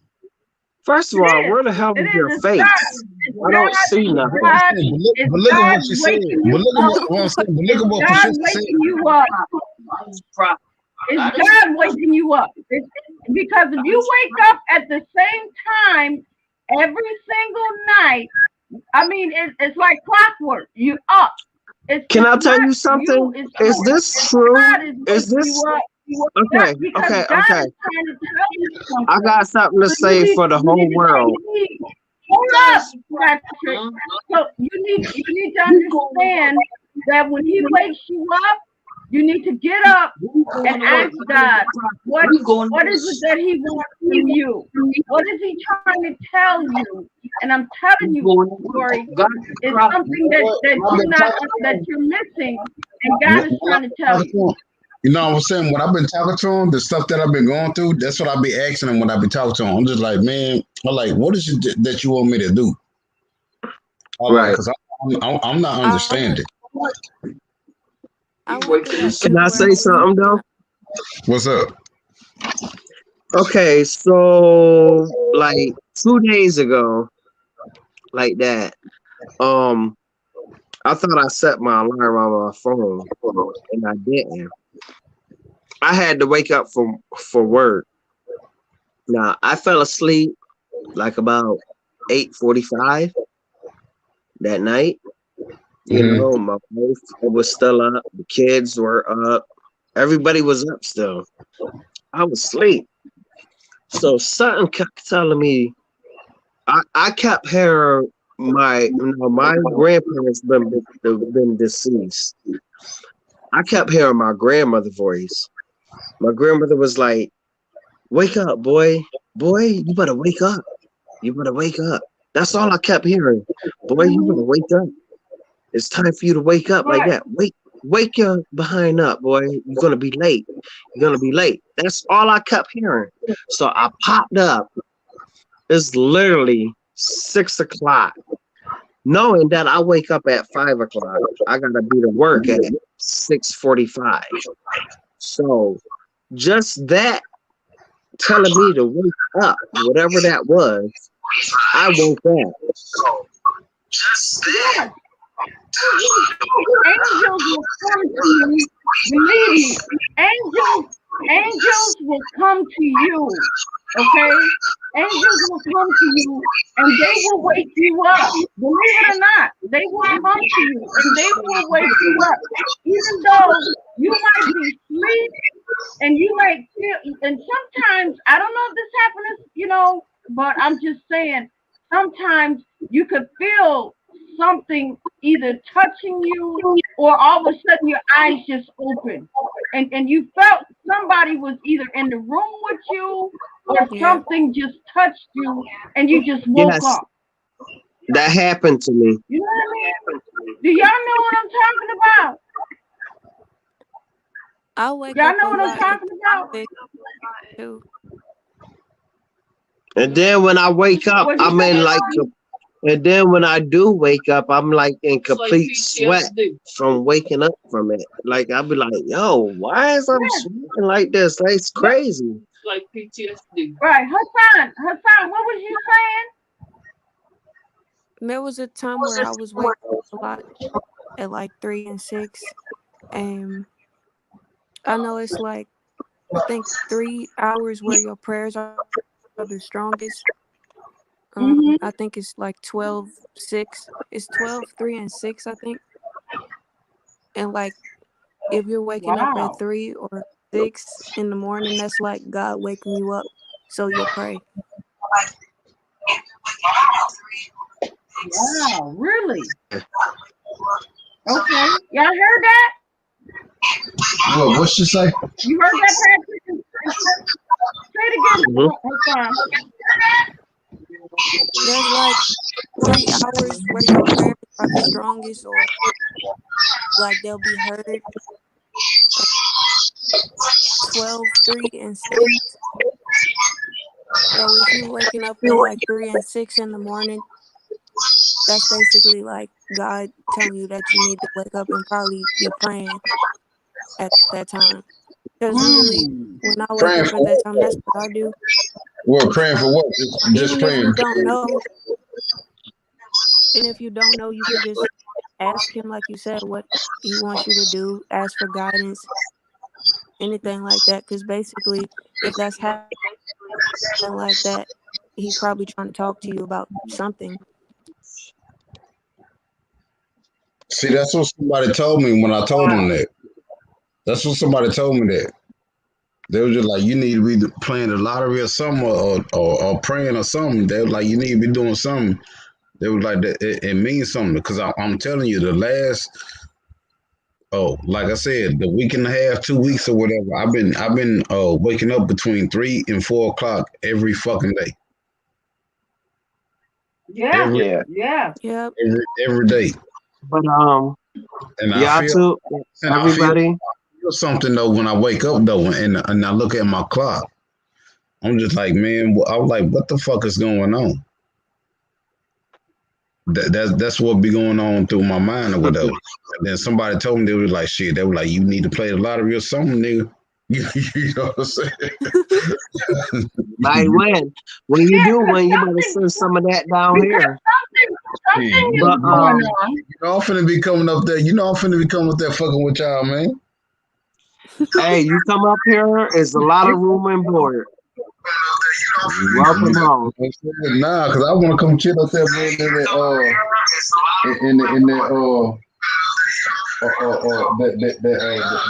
Speaker 5: First of
Speaker 1: It
Speaker 5: all,
Speaker 1: is.
Speaker 5: where the hell
Speaker 1: It
Speaker 5: is
Speaker 1: is.
Speaker 5: your
Speaker 1: It's God.
Speaker 5: face?
Speaker 1: It's
Speaker 5: I don't
Speaker 1: God.
Speaker 5: see
Speaker 1: It's
Speaker 7: But
Speaker 5: nothing.
Speaker 1: God.
Speaker 7: but
Speaker 1: It's
Speaker 7: look at
Speaker 1: God
Speaker 7: what she said.
Speaker 1: waking
Speaker 7: But
Speaker 1: you
Speaker 7: look at
Speaker 1: up.
Speaker 7: what I'm saying. But look
Speaker 1: It's
Speaker 7: at what
Speaker 1: God
Speaker 7: Patricia said.
Speaker 1: waking you up. It's God waking you up. Because if you wake up at the same time every single night, I mean, it's like clockwork. You up.
Speaker 5: Can
Speaker 1: It's
Speaker 5: I tell
Speaker 1: not
Speaker 5: you
Speaker 1: you.
Speaker 5: something?
Speaker 1: It's
Speaker 5: Is this true?
Speaker 1: God is
Speaker 5: Is
Speaker 1: waking you
Speaker 5: this
Speaker 1: up. God,
Speaker 5: okay?
Speaker 1: because
Speaker 5: Okay,
Speaker 1: God
Speaker 5: okay.
Speaker 1: is trying to tell you
Speaker 5: I
Speaker 1: something.
Speaker 5: got something to
Speaker 1: So you
Speaker 5: say
Speaker 1: need
Speaker 5: for the
Speaker 1: you
Speaker 5: whole
Speaker 1: need to know.
Speaker 5: world.
Speaker 1: You need hold up, Patrick. So you need to understand that when He wakes you up, you need to get up and ask God what is it that He wants from you. What is He trying to tell you? And I'm telling you, Corey, it's something
Speaker 7: You know what? When I've been
Speaker 1: that
Speaker 7: talking
Speaker 1: you're missing, and
Speaker 7: to him,
Speaker 1: God is
Speaker 7: when I've
Speaker 1: trying to
Speaker 7: been
Speaker 1: tell
Speaker 7: talking
Speaker 1: you.
Speaker 7: to him, you know what I'm saying? When I've been talking to him, the stuff that I've been going through, that's what I be asking him when I be talking to him. I'm just like, man, I'm like, what is it that you want me to do? I like,
Speaker 5: Right.
Speaker 7: cause I'm not
Speaker 8: I
Speaker 7: understanding.
Speaker 8: I went through that
Speaker 5: Can
Speaker 8: too,
Speaker 5: I
Speaker 8: where I
Speaker 5: say
Speaker 8: was
Speaker 5: something
Speaker 8: waking
Speaker 5: though?
Speaker 8: up.
Speaker 7: What's up?
Speaker 5: Okay, so like 2 days ago, like that, um, I thought I set my alarm on my phone and I didn't. I had to wake up for work. Now I fell asleep like about 8:45 that night. You
Speaker 7: Hmm.
Speaker 5: know, my wife was still up, the kids were up, everybody was up still. I was asleep. So something kept telling me I kept hearing my grandparents been deceased. I kept hearing my grandmother voice. My grandmother was like, "Wake up, boy, boy, you better wake up. You better wake up." That's all I kept hearing. Boy, you better
Speaker 1: Mhm.
Speaker 5: wake up. It's time for you to wake up like
Speaker 1: Right.
Speaker 5: that. Wake your behind up, boy. You're gonna be late. You're gonna be late. That's all I kept hearing. So I popped up. It's literally 6 o'clock. Knowing that I wake up at 5 o'clock, I gotta be to work at 6:45. So just that telling me to wake up, whatever that was, I woke up. Just that
Speaker 1: Yes. Angels will come to you. Believe me, angels will come to you. Okay? Angels will come to you and they will wake you up. Believe it or not, they will come to you and they will wake you up. Even though you might be asleep and you might feel, and sometimes, I don't know if this happens, but I'm just saying, sometimes you could feel something either touching you or all of a sudden your eyes just open. And you felt somebody was either in the room with you or
Speaker 8: Yeah.
Speaker 1: something just touched you and you just woke
Speaker 5: yes,
Speaker 1: up.
Speaker 5: that happened to me.
Speaker 1: You know what I mean? Do y'all know what I'm talking about?
Speaker 8: I wake
Speaker 1: Y'all
Speaker 8: up
Speaker 1: know
Speaker 8: a
Speaker 1: what I'm
Speaker 8: lot at
Speaker 1: talking about?
Speaker 8: 6 too.
Speaker 5: And then when I wake up,
Speaker 1: What you
Speaker 5: I'm in
Speaker 1: say,
Speaker 5: like
Speaker 1: Ron?
Speaker 5: and then when I do wake up, I'm like in complete sweat from waking up from it. Like I'll be like, yo, why is I'm
Speaker 1: Yes,
Speaker 5: sweating like this? Like, it's
Speaker 1: yes.
Speaker 5: crazy.
Speaker 1: Right. Hassan, what was you saying?
Speaker 8: There was a time where I was waking up a lot at like 3 and 6, and I know it's like I think 3 hours where your prayers are the strongest.
Speaker 1: Mm-hmm.
Speaker 8: I think it's like 12 6. It's 12 3 and 6, I think. And like If you're waking up at
Speaker 1: Wow.
Speaker 8: 3 or 6 in the morning, that's like God waking you up, so you'll pray.
Speaker 1: Wow. Really? Okay. Y'all heard that?
Speaker 7: What she say?
Speaker 1: You heard that, Patrick? Say it again.
Speaker 5: Mhm.
Speaker 1: Hassan.
Speaker 8: There's like 3 hours where your prayers are the strongest, or like they'll be heard. 12, 3, and 6. So if you're waking up at like 3 and 6 in the morning, that's basically like God telling you that you need to wake up and probably be praying at that time. Because usually
Speaker 1: Mm.
Speaker 8: when I wake
Speaker 7: Praying
Speaker 8: up at
Speaker 7: for
Speaker 8: that time, that's what I do.
Speaker 7: what? Praying for what? Just
Speaker 8: Even if
Speaker 7: praying.
Speaker 8: you don't know, and if you don't know, you could just ask him, like you said, what he wants you to do. Ask for guidance, anything like that. Because basically, if that's happening like that, he's probably trying to talk to you about something.
Speaker 7: See, that's what somebody told me when I told them
Speaker 1: Wow.
Speaker 7: that. That's what somebody told me that. They were just like, you need to be playing the lottery or something, or praying or something. They were like, you need to be doing something. They were like, that it means something because I'm telling you, the last like I said, the week and a half, 2 weeks or whatever, I've been waking up between 3 and 4 o'clock every fucking day,
Speaker 1: Yeah.
Speaker 7: every
Speaker 5: Yeah.
Speaker 1: Yeah.
Speaker 8: Yep.
Speaker 7: every day,
Speaker 5: But
Speaker 7: and I
Speaker 5: y'all
Speaker 7: feel
Speaker 5: too,
Speaker 7: and I
Speaker 5: everybody.
Speaker 7: feel something though when I wake up though, and I look at my clock. I'm just like, man, I was like, what the fuck is going on? That's what be going on through my mind or whatever. And then somebody told me they was like, shit, they were like, you need to play the lottery or something, nigga. You know what I'm saying?
Speaker 5: Might win. When you
Speaker 1: Yeah,
Speaker 5: do
Speaker 1: because
Speaker 5: win, you better
Speaker 1: something
Speaker 5: send some of that down
Speaker 1: because
Speaker 5: here.
Speaker 1: something is
Speaker 5: But
Speaker 1: going on.
Speaker 7: You know I'm finna be coming up there. You know I'm finna be coming up there fucking with y'all, man.
Speaker 5: hey, you come up here, is a lot of room and board. Welcome home.
Speaker 7: Nah, cause I want to come chill up there, man. In that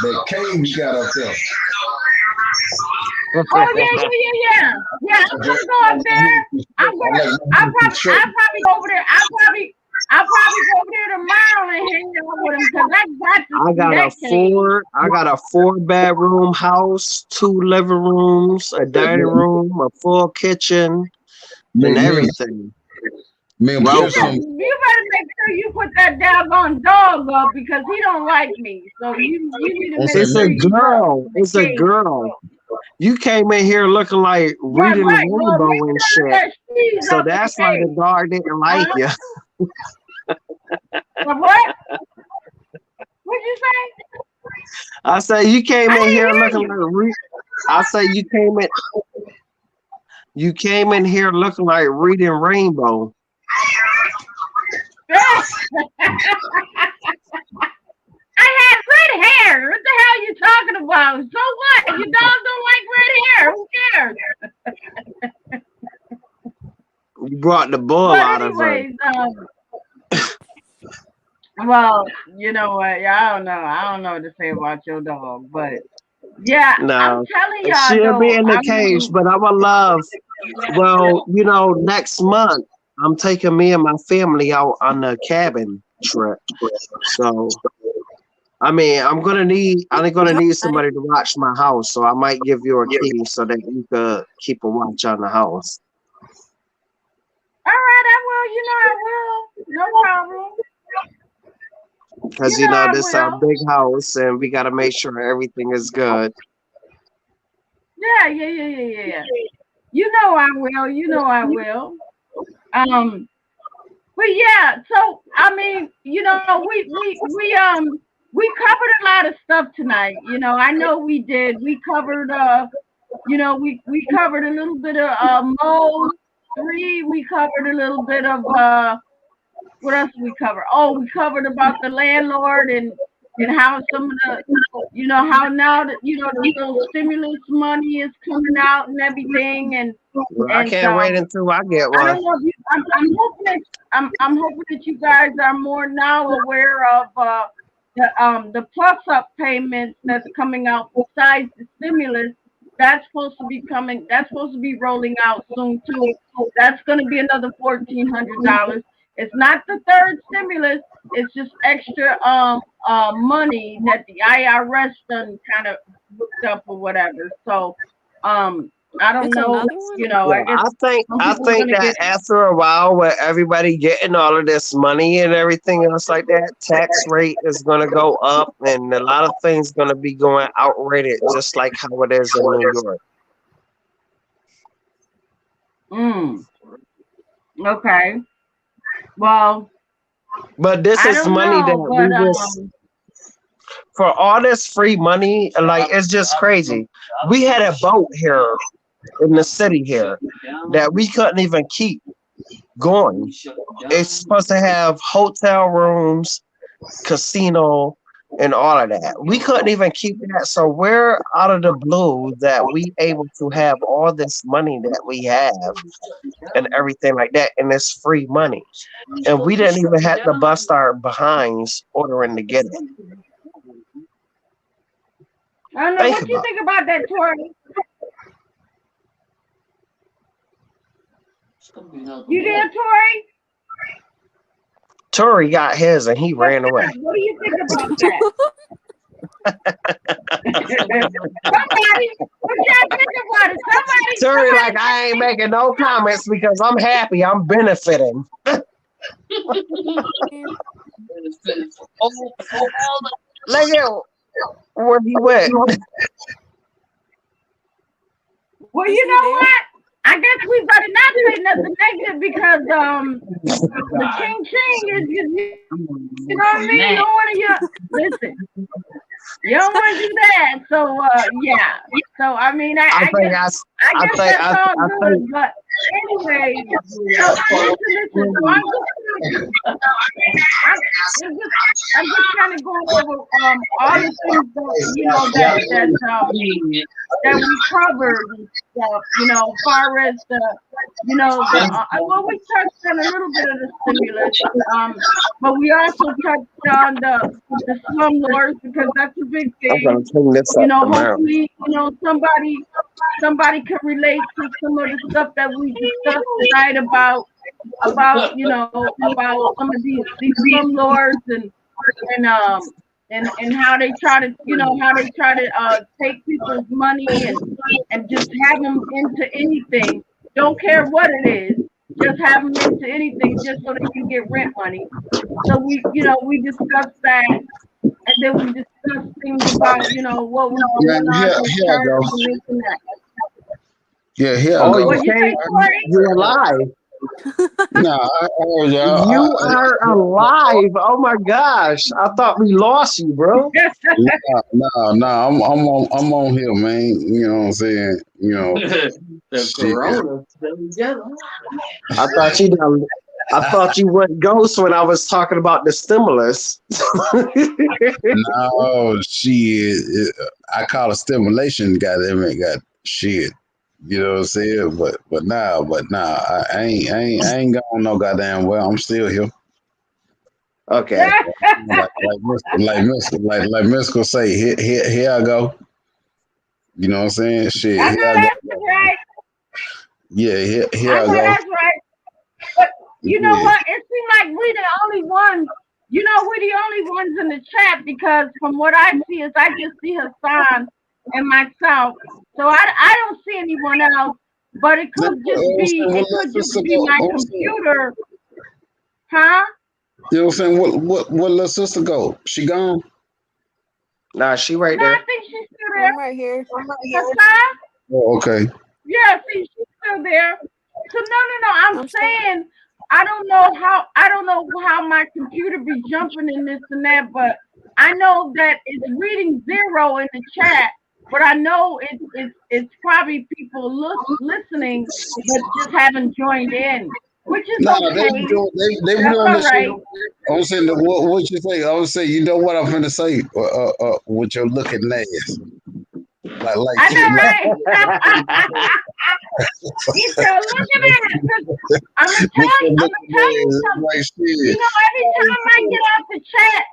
Speaker 7: that cave you got up there.
Speaker 1: Oh yeah, yeah, yeah, yeah. Yeah, I'm gonna go up there. I'll probably go over there. I'll probably go over there tomorrow and hang out with him because I got to
Speaker 5: I
Speaker 1: see
Speaker 5: got a
Speaker 1: that cave.
Speaker 5: I got a 4-bedroom house, 2 living rooms, a dining room, a full kitchen, and
Speaker 7: Me,
Speaker 5: everything.
Speaker 7: but
Speaker 1: You
Speaker 7: there's
Speaker 5: Welcome.
Speaker 7: some.
Speaker 1: better make sure you put that doggone dog up because he don't like me. So you need to
Speaker 7: I'm
Speaker 1: make
Speaker 7: saying,
Speaker 5: It's a
Speaker 1: sure
Speaker 7: man,
Speaker 1: you up
Speaker 5: girl.
Speaker 1: in the
Speaker 5: It's a
Speaker 1: cave.
Speaker 5: girl. You came in here looking like
Speaker 1: Right,
Speaker 5: reading the
Speaker 1: right. Well,
Speaker 5: rainbow
Speaker 1: make
Speaker 5: and
Speaker 1: sure
Speaker 5: shit.
Speaker 1: that she's
Speaker 5: So
Speaker 1: up in the
Speaker 5: that's why the
Speaker 1: cave.
Speaker 5: dog didn't like
Speaker 1: Huh?
Speaker 5: you.
Speaker 1: But what? What'd you say?
Speaker 5: I say you came
Speaker 1: I
Speaker 5: in here
Speaker 1: didn't
Speaker 5: looking
Speaker 1: hear
Speaker 5: like
Speaker 1: you.
Speaker 5: I say you came in here looking like reading rainbow.
Speaker 1: I had red hair. What the hell are you talking about? So what? Your dog don't like red hair. Who cares?
Speaker 5: You brought the bull
Speaker 1: But
Speaker 5: out of her.
Speaker 1: anyways, well, you know what? Yeah, I don't know what to say about your dog, but yeah, I'm
Speaker 5: No.
Speaker 1: telling y'all
Speaker 5: She'll be
Speaker 1: though.
Speaker 5: in the
Speaker 1: I
Speaker 5: cage,
Speaker 1: mean,
Speaker 5: but I would love next month I'm taking me and my family out on a cabin trip. So I'm gonna need
Speaker 8: Okay.
Speaker 5: somebody to watch my house. So I might give you a key so that you could keep a watch on the house.
Speaker 1: all right, I will. I will. No problem.
Speaker 5: Because
Speaker 1: I
Speaker 5: this is our
Speaker 1: will.
Speaker 5: big house and we gotta make sure everything is good.
Speaker 1: Yeah, yeah, yeah, yeah, yeah, yeah. I will. I will. Um, but yeah. So I mean, we covered a lot of stuff tonight. I know we did. We covered we covered a little bit of Mo 3. We covered a little bit of what else did we cover? Oh, we covered about the landlord and how some of the how now that the little stimulus money is coming out and everything
Speaker 5: Well, I
Speaker 1: and
Speaker 5: can't wait until I get
Speaker 1: I
Speaker 5: one.
Speaker 1: don't know if you I'm hoping that you guys are more now aware of the plus up payments that's coming out besides the stimulus. That's supposed to be coming. That's supposed to be rolling out soon too. That's going to be another $1,400. It's not the third stimulus. It's just extra money that the IRS done kind of looked up or whatever. So I don't
Speaker 8: It's
Speaker 1: know.
Speaker 8: another one.
Speaker 1: You know,
Speaker 5: Yeah,
Speaker 1: I guess some
Speaker 5: I
Speaker 1: people are
Speaker 5: think
Speaker 1: gonna
Speaker 5: that
Speaker 1: get.
Speaker 5: after a while, with everybody getting all of this money and everything else like that, tax rate is gonna go up, and a lot of things gonna be going outrated, just like how it is in New York.
Speaker 1: Mm, okay. Well,
Speaker 5: But this
Speaker 1: I
Speaker 5: is
Speaker 1: don't
Speaker 5: money that
Speaker 1: know,
Speaker 5: we
Speaker 1: but
Speaker 5: just for all this free money, like it's just crazy. We had a boat here in the city here that we couldn't even keep going. It's supposed to have hotel rooms, casino, and all of that. We couldn't even keep that. So we're out of the blue that we able to have all this money that we have and everything like that, and it's free money. And we didn't even have to bust our behinds ordering to get it.
Speaker 1: I don't know
Speaker 5: Think
Speaker 1: what you
Speaker 5: about
Speaker 1: think about that, Tori. You there, Tori?
Speaker 5: it. Tori got his and he
Speaker 1: What's
Speaker 5: ran away.
Speaker 1: that? What do you think about that? Somebody, what y'all think about it?
Speaker 5: Tori,
Speaker 1: Somebody
Speaker 5: like, I ain't making no comments because I'm happy. I'm benefiting. Look at where he went.
Speaker 1: Well,
Speaker 8: Is
Speaker 1: you
Speaker 8: he
Speaker 1: know
Speaker 8: there?
Speaker 1: what? I guess we better not say nothing negative because the Ching Ching is you know what I mean? You don't want to listen. You don't want to do that. So yeah. So I mean,
Speaker 5: I
Speaker 1: I
Speaker 5: think
Speaker 1: guess
Speaker 5: I,
Speaker 1: I
Speaker 5: I
Speaker 1: guess
Speaker 5: think
Speaker 1: that's
Speaker 5: I,
Speaker 1: all
Speaker 5: I
Speaker 1: good.
Speaker 5: think
Speaker 1: But anyway, so listen. So I'm just kind of going over all the things that that we covered and stuff. You know, as far as the well, we touched on a little bit of the stimulus, but we also touched on the slum lords because that's a big
Speaker 5: I'm
Speaker 1: thing.
Speaker 5: gonna clean this
Speaker 1: You
Speaker 5: up
Speaker 1: know,
Speaker 5: tomorrow.
Speaker 1: hopefully, somebody can relate to some of the stuff that we discussed tonight about about some of these slum lords and how they try to take people's money and just have them into anything. Don't care what it is, just have them into anything just so they can get rent money. So we discussed that, and then we discussed things about what was
Speaker 7: Yeah,
Speaker 1: going on in
Speaker 7: here I
Speaker 1: church
Speaker 7: go.
Speaker 1: and this and that.
Speaker 7: Yeah, here I
Speaker 5: Oh,
Speaker 7: go.
Speaker 5: you
Speaker 1: What you
Speaker 5: can't.
Speaker 1: say, Corey?
Speaker 5: You're alive.
Speaker 7: Nah, I heard
Speaker 5: You
Speaker 7: y'all.
Speaker 5: are alive. Oh my gosh. I thought we lost you, bro.
Speaker 7: I'm on here, man. You know what I'm saying? You know,
Speaker 9: The
Speaker 7: shit.
Speaker 9: corona.
Speaker 5: I thought you done, I thought you went ghost when I was talking about the stimulus.
Speaker 7: No, shit. I call it stimulation. Goddamn it, got shit. You know what I'm saying? But now, I ain't gone no goddamn well. I'm still here.
Speaker 5: Okay.
Speaker 7: Like Miss will say, here I go. You know what I'm saying? Shit,
Speaker 1: I
Speaker 7: here
Speaker 1: know
Speaker 7: I go.
Speaker 1: that's right.
Speaker 7: Yeah, here
Speaker 1: I
Speaker 7: I
Speaker 1: know
Speaker 7: go.
Speaker 1: that's right. But you know
Speaker 7: Yeah.
Speaker 1: what? It seems like we the only ones. We're the only ones in the chat because from what I see is I just see Hassan and myself. So I don't see anyone else. But it
Speaker 7: Look,
Speaker 1: could just be
Speaker 7: what
Speaker 1: it
Speaker 7: little
Speaker 1: could just
Speaker 7: sister
Speaker 1: be
Speaker 7: go?
Speaker 1: my
Speaker 7: I'm saying,
Speaker 1: computer, huh?
Speaker 7: you know what I'm saying? What little sister go? She gone?
Speaker 5: Nah, she right
Speaker 1: No, I
Speaker 5: there.
Speaker 1: think she's still there.
Speaker 8: I'm right here.
Speaker 1: Hassan?
Speaker 7: Oh, okay.
Speaker 1: Yeah, see, she's still there. So no. I'm
Speaker 8: I'm still.
Speaker 1: saying I don't know how my computer be jumping in this and that, but I know that it's reading 0 in the chat. But I know it's probably people listening, but just haven't joined in, which is
Speaker 7: Nah,
Speaker 1: okay.
Speaker 7: they be
Speaker 1: That's
Speaker 7: doing
Speaker 1: all
Speaker 7: this shit.
Speaker 1: right.
Speaker 7: I'm saying what you say. I was saying, you know what I'm finna say? With your looking ass,
Speaker 1: I know,
Speaker 7: like
Speaker 1: right? He said, look at it. I'm gonna
Speaker 7: with your
Speaker 1: tell
Speaker 7: looking
Speaker 1: you
Speaker 7: ass,
Speaker 1: something.
Speaker 7: like shit.
Speaker 1: Every time I get off the chat,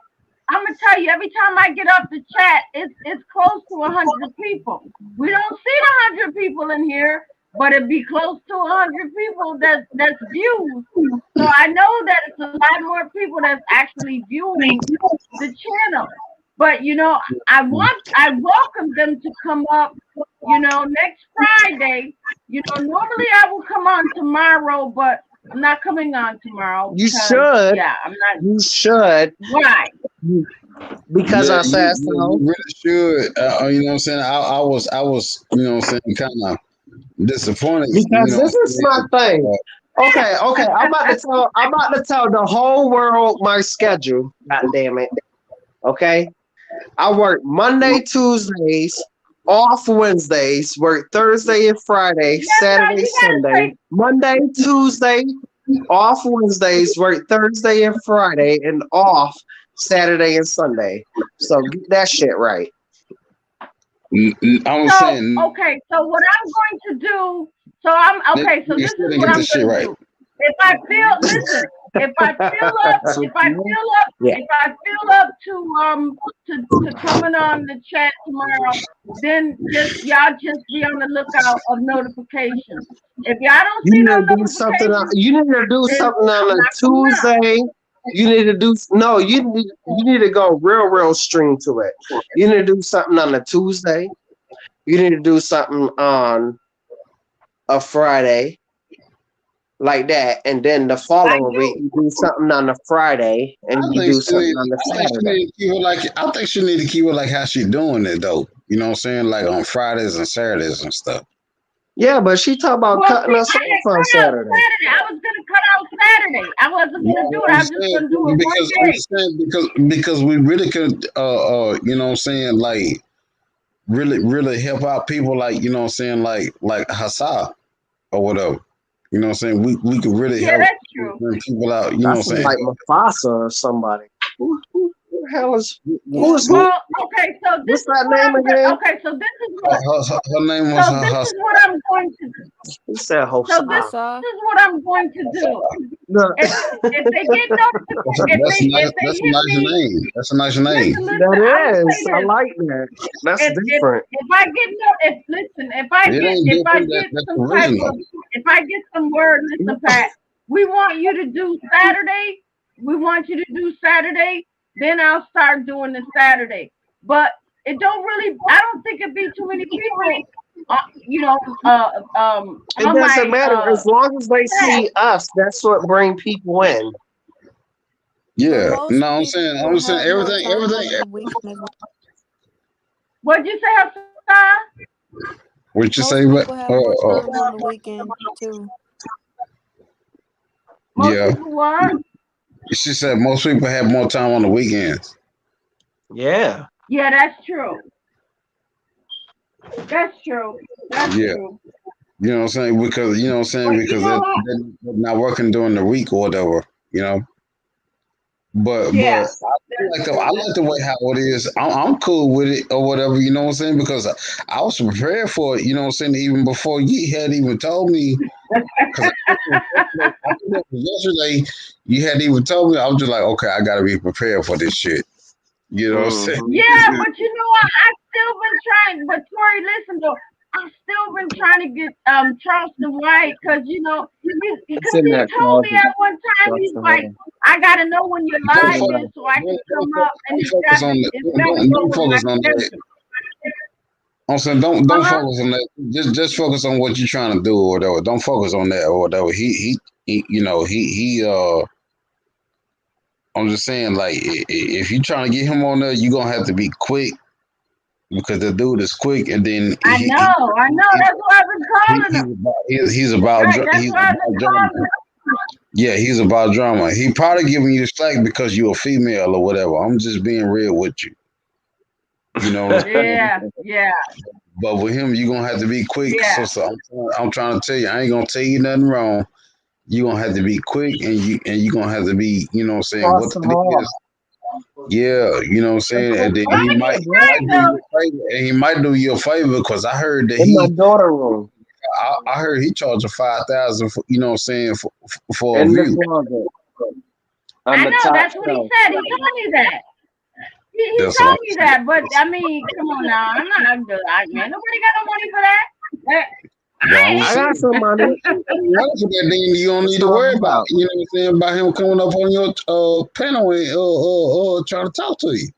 Speaker 1: I'm gonna tell you, every time I get up to chat, it's close to 100 people. We don't see 100 people in here, but it'd be close to 100 people that's views. So I know that it's a lot more people that's actually viewing the channel. But I welcome them to come up, next Friday. Normally I will come on tomorrow, but I'm not coming on tomorrow
Speaker 5: You
Speaker 1: because
Speaker 5: should.
Speaker 1: yeah, I'm not.
Speaker 5: You should.
Speaker 1: Why?
Speaker 5: Because
Speaker 7: Yeah,
Speaker 5: I said
Speaker 7: you
Speaker 5: so.
Speaker 7: really should. You know what I'm saying? I was, you know what I'm saying, kind of disappointed. You
Speaker 5: Because
Speaker 7: know
Speaker 5: this
Speaker 7: what
Speaker 5: is my
Speaker 7: I'm saying?
Speaker 5: thing. Okay, okay. I'm about to tell the whole world my schedule. God damn it. Okay. I work Monday, Tuesdays, off Wednesdays, work Thursday and Friday,
Speaker 1: Yeah, no,
Speaker 5: Saturday,
Speaker 1: you gotta
Speaker 5: Sunday.
Speaker 1: say.
Speaker 5: Monday, Tuesday, off Wednesdays, work Thursday and Friday, and off Saturday and Sunday. So get that shit right.
Speaker 7: I was
Speaker 1: So
Speaker 7: saying,
Speaker 1: okay, so what I'm going to do. So I'm okay. So
Speaker 7: you
Speaker 1: this
Speaker 7: still
Speaker 1: is
Speaker 7: didn't
Speaker 1: what
Speaker 7: get the
Speaker 1: I'm
Speaker 7: shit
Speaker 1: going to
Speaker 7: right.
Speaker 1: do. If I feel, listen.
Speaker 5: Yeah.
Speaker 1: If I feel up to coming on the chat tomorrow, then y'all just be on the lookout of notifications. If y'all don't
Speaker 5: You
Speaker 1: see
Speaker 5: need
Speaker 1: no
Speaker 5: to do something.
Speaker 1: notifications,
Speaker 5: You need to do
Speaker 1: then
Speaker 5: something on
Speaker 1: I'm
Speaker 5: a
Speaker 1: not coming on.
Speaker 5: Tuesday. You need to do no. You need to go real stream to it. You need to do something on a Tuesday. You need to do something on a Friday like that, and then the
Speaker 1: Like
Speaker 5: following week
Speaker 1: you.
Speaker 5: you do something on a Friday, and you do something on the
Speaker 7: I think she
Speaker 5: Saturday.
Speaker 7: need to keep it like. I think she need to keep it like how she doing it though. You know what I'm saying? Like on Fridays and Saturdays and stuff.
Speaker 5: Yeah, but she talk about
Speaker 1: Well,
Speaker 5: cutting
Speaker 1: see,
Speaker 5: us
Speaker 1: I
Speaker 5: off
Speaker 1: didn't
Speaker 5: on
Speaker 1: cut out
Speaker 5: Saturday.
Speaker 1: Saturday. I was gonna cut out Saturday. I wasn't
Speaker 7: No,
Speaker 1: gonna do it.
Speaker 7: I'm
Speaker 1: I'm just
Speaker 7: saying
Speaker 1: gonna do it one
Speaker 7: because I'm
Speaker 1: day.
Speaker 7: saying because we really could you know what I'm saying, like really help out people, like, you know what I'm saying, like Hassa or whatever. You know what I'm saying? We could really
Speaker 1: Yeah,
Speaker 7: help
Speaker 1: that's true.
Speaker 7: people out, you know
Speaker 5: That
Speaker 7: what I'm
Speaker 5: sounds
Speaker 7: saying?
Speaker 5: like Mufasa or somebody. Who the hell is who
Speaker 8: Yeah.
Speaker 5: is who?
Speaker 1: Well, okay, so this
Speaker 5: What's
Speaker 1: is
Speaker 5: that
Speaker 1: what
Speaker 5: name
Speaker 1: I'm gonna.
Speaker 5: again?
Speaker 1: Okay, so this is
Speaker 7: Her,
Speaker 1: what.
Speaker 7: her name was
Speaker 1: So this
Speaker 7: Hassa.
Speaker 1: is what I'm going to.
Speaker 5: He said
Speaker 1: So this
Speaker 5: Hosa.
Speaker 8: Hassa.
Speaker 1: is what I'm going to do.
Speaker 5: No.
Speaker 1: If they get notified, if they
Speaker 7: That's a
Speaker 1: hit
Speaker 7: nice
Speaker 1: me,
Speaker 7: name. That's a nice name.
Speaker 1: listen. I'm
Speaker 5: That
Speaker 1: gonna say
Speaker 5: is. I
Speaker 1: this.
Speaker 5: like that. That's
Speaker 1: If
Speaker 5: different.
Speaker 1: if I get no, if listen,
Speaker 7: It ain't
Speaker 1: if I
Speaker 7: different.
Speaker 1: get
Speaker 7: That's
Speaker 1: some type
Speaker 7: original.
Speaker 1: of, if I get some word, listen, Pat, we want you to do Saturday. We want you to do Saturday. Then I'll start doing the Saturday. But it don't really. I don't think it'd be too many people.
Speaker 5: It
Speaker 1: On
Speaker 5: doesn't
Speaker 1: my
Speaker 5: matter as long as they
Speaker 1: chat.
Speaker 5: see us. That's what bring people in.
Speaker 8: But
Speaker 7: Yeah.
Speaker 8: most
Speaker 7: No, I'm
Speaker 8: people
Speaker 7: saying
Speaker 8: have more time
Speaker 7: everything.
Speaker 8: on the weekend as well.
Speaker 1: What'd you say, Hassan?
Speaker 7: What you say?
Speaker 8: Most
Speaker 7: But
Speaker 8: people have more time on the weekend too.
Speaker 1: Most
Speaker 7: yeah,
Speaker 1: people what?
Speaker 7: she said most people have more time on the weekends.
Speaker 5: Yeah.
Speaker 1: Yeah, that's true. That's true. That's
Speaker 7: Yeah.
Speaker 1: true.
Speaker 7: You know what I'm saying? Because you know what I'm saying,
Speaker 1: But you
Speaker 7: because
Speaker 1: know what?
Speaker 7: they're not working during the week or whatever. You know. But
Speaker 1: Yeah,
Speaker 7: I
Speaker 1: that's
Speaker 7: like
Speaker 1: true.
Speaker 7: I
Speaker 1: That's
Speaker 7: like the way
Speaker 1: true.
Speaker 7: how it is. I'm cool with it or whatever. You know what I'm saying? Because I was prepared for it. You know what I'm saying? Even before you had even told me. Because I think that was yesterday. You had even told me. I was just like, okay, I got to be prepared for this shit. You know what I'm saying?
Speaker 5: Hmm.
Speaker 1: Yeah, but you know what? I've still been trying. But Tori, listen though, I've still been trying to get Charleston White because
Speaker 5: It's
Speaker 1: because
Speaker 5: in
Speaker 1: he
Speaker 5: that
Speaker 1: told me
Speaker 5: closet.
Speaker 1: at one time
Speaker 5: Across
Speaker 1: he's
Speaker 5: the
Speaker 1: like,
Speaker 5: hall.
Speaker 1: I gotta know when your
Speaker 5: It's
Speaker 7: Don't
Speaker 1: live
Speaker 5: in
Speaker 7: focus.
Speaker 1: is so I can come up, and
Speaker 7: Don't focus on that.
Speaker 1: it's got to go
Speaker 7: Don't
Speaker 1: with my
Speaker 7: focus on that.
Speaker 1: schedule.
Speaker 7: I'm saying don't
Speaker 1: Uh-huh.
Speaker 7: focus on that. Just focus on what you're trying to do or whatever. Don't focus on that or whatever. He you know he. I'm just saying, like, if you're trying to get him on there, you're gonna have to be quick because the dude is quick, and then
Speaker 1: I know. That's why I've been calling him.
Speaker 7: he's about
Speaker 1: Right, that's
Speaker 7: he's
Speaker 1: why I've been
Speaker 7: about drama.
Speaker 1: calling him.
Speaker 7: Yeah, he's about drama. He probably giving you slack because you're a female or whatever. I'm just being real with you. You know what I'm saying?
Speaker 1: Yeah, yeah,
Speaker 7: But with him, you're gonna have to be quick.
Speaker 1: yeah.
Speaker 7: I'm trying to tell you, I ain't gonna tell you nothing wrong. You're gonna have to be quick, and you're gonna have to be, you know what I'm saying,
Speaker 5: Across
Speaker 7: what
Speaker 5: the
Speaker 7: it
Speaker 5: hall.
Speaker 7: is. Yeah, you know what I'm saying? And then
Speaker 1: Well, I'm gonna
Speaker 7: he
Speaker 1: try
Speaker 7: might do you
Speaker 1: though.
Speaker 7: a favor, and he might do you a favor because I heard that
Speaker 5: In my daughter room.
Speaker 7: I heard he charged a 5,000 for, you know what I'm saying, for a
Speaker 5: In the
Speaker 7: view.
Speaker 5: closet. On
Speaker 1: I
Speaker 5: the
Speaker 1: know
Speaker 5: top
Speaker 1: that's what he
Speaker 5: shelf.
Speaker 1: said. He told me that. He he
Speaker 7: That's what
Speaker 1: told
Speaker 7: I'm
Speaker 1: me
Speaker 7: saying.
Speaker 1: that, but I mean, come on now, I'm not good. Man, nobody got no money for that. That-
Speaker 7: But I'm
Speaker 5: I
Speaker 1: I
Speaker 5: got
Speaker 7: saying,
Speaker 5: some money.
Speaker 7: running for that, then you don't
Speaker 5: What's
Speaker 7: need to
Speaker 5: all
Speaker 7: worry about,
Speaker 5: about?
Speaker 7: you know what I'm saying, about him coming up on your panel and trying to talk to you.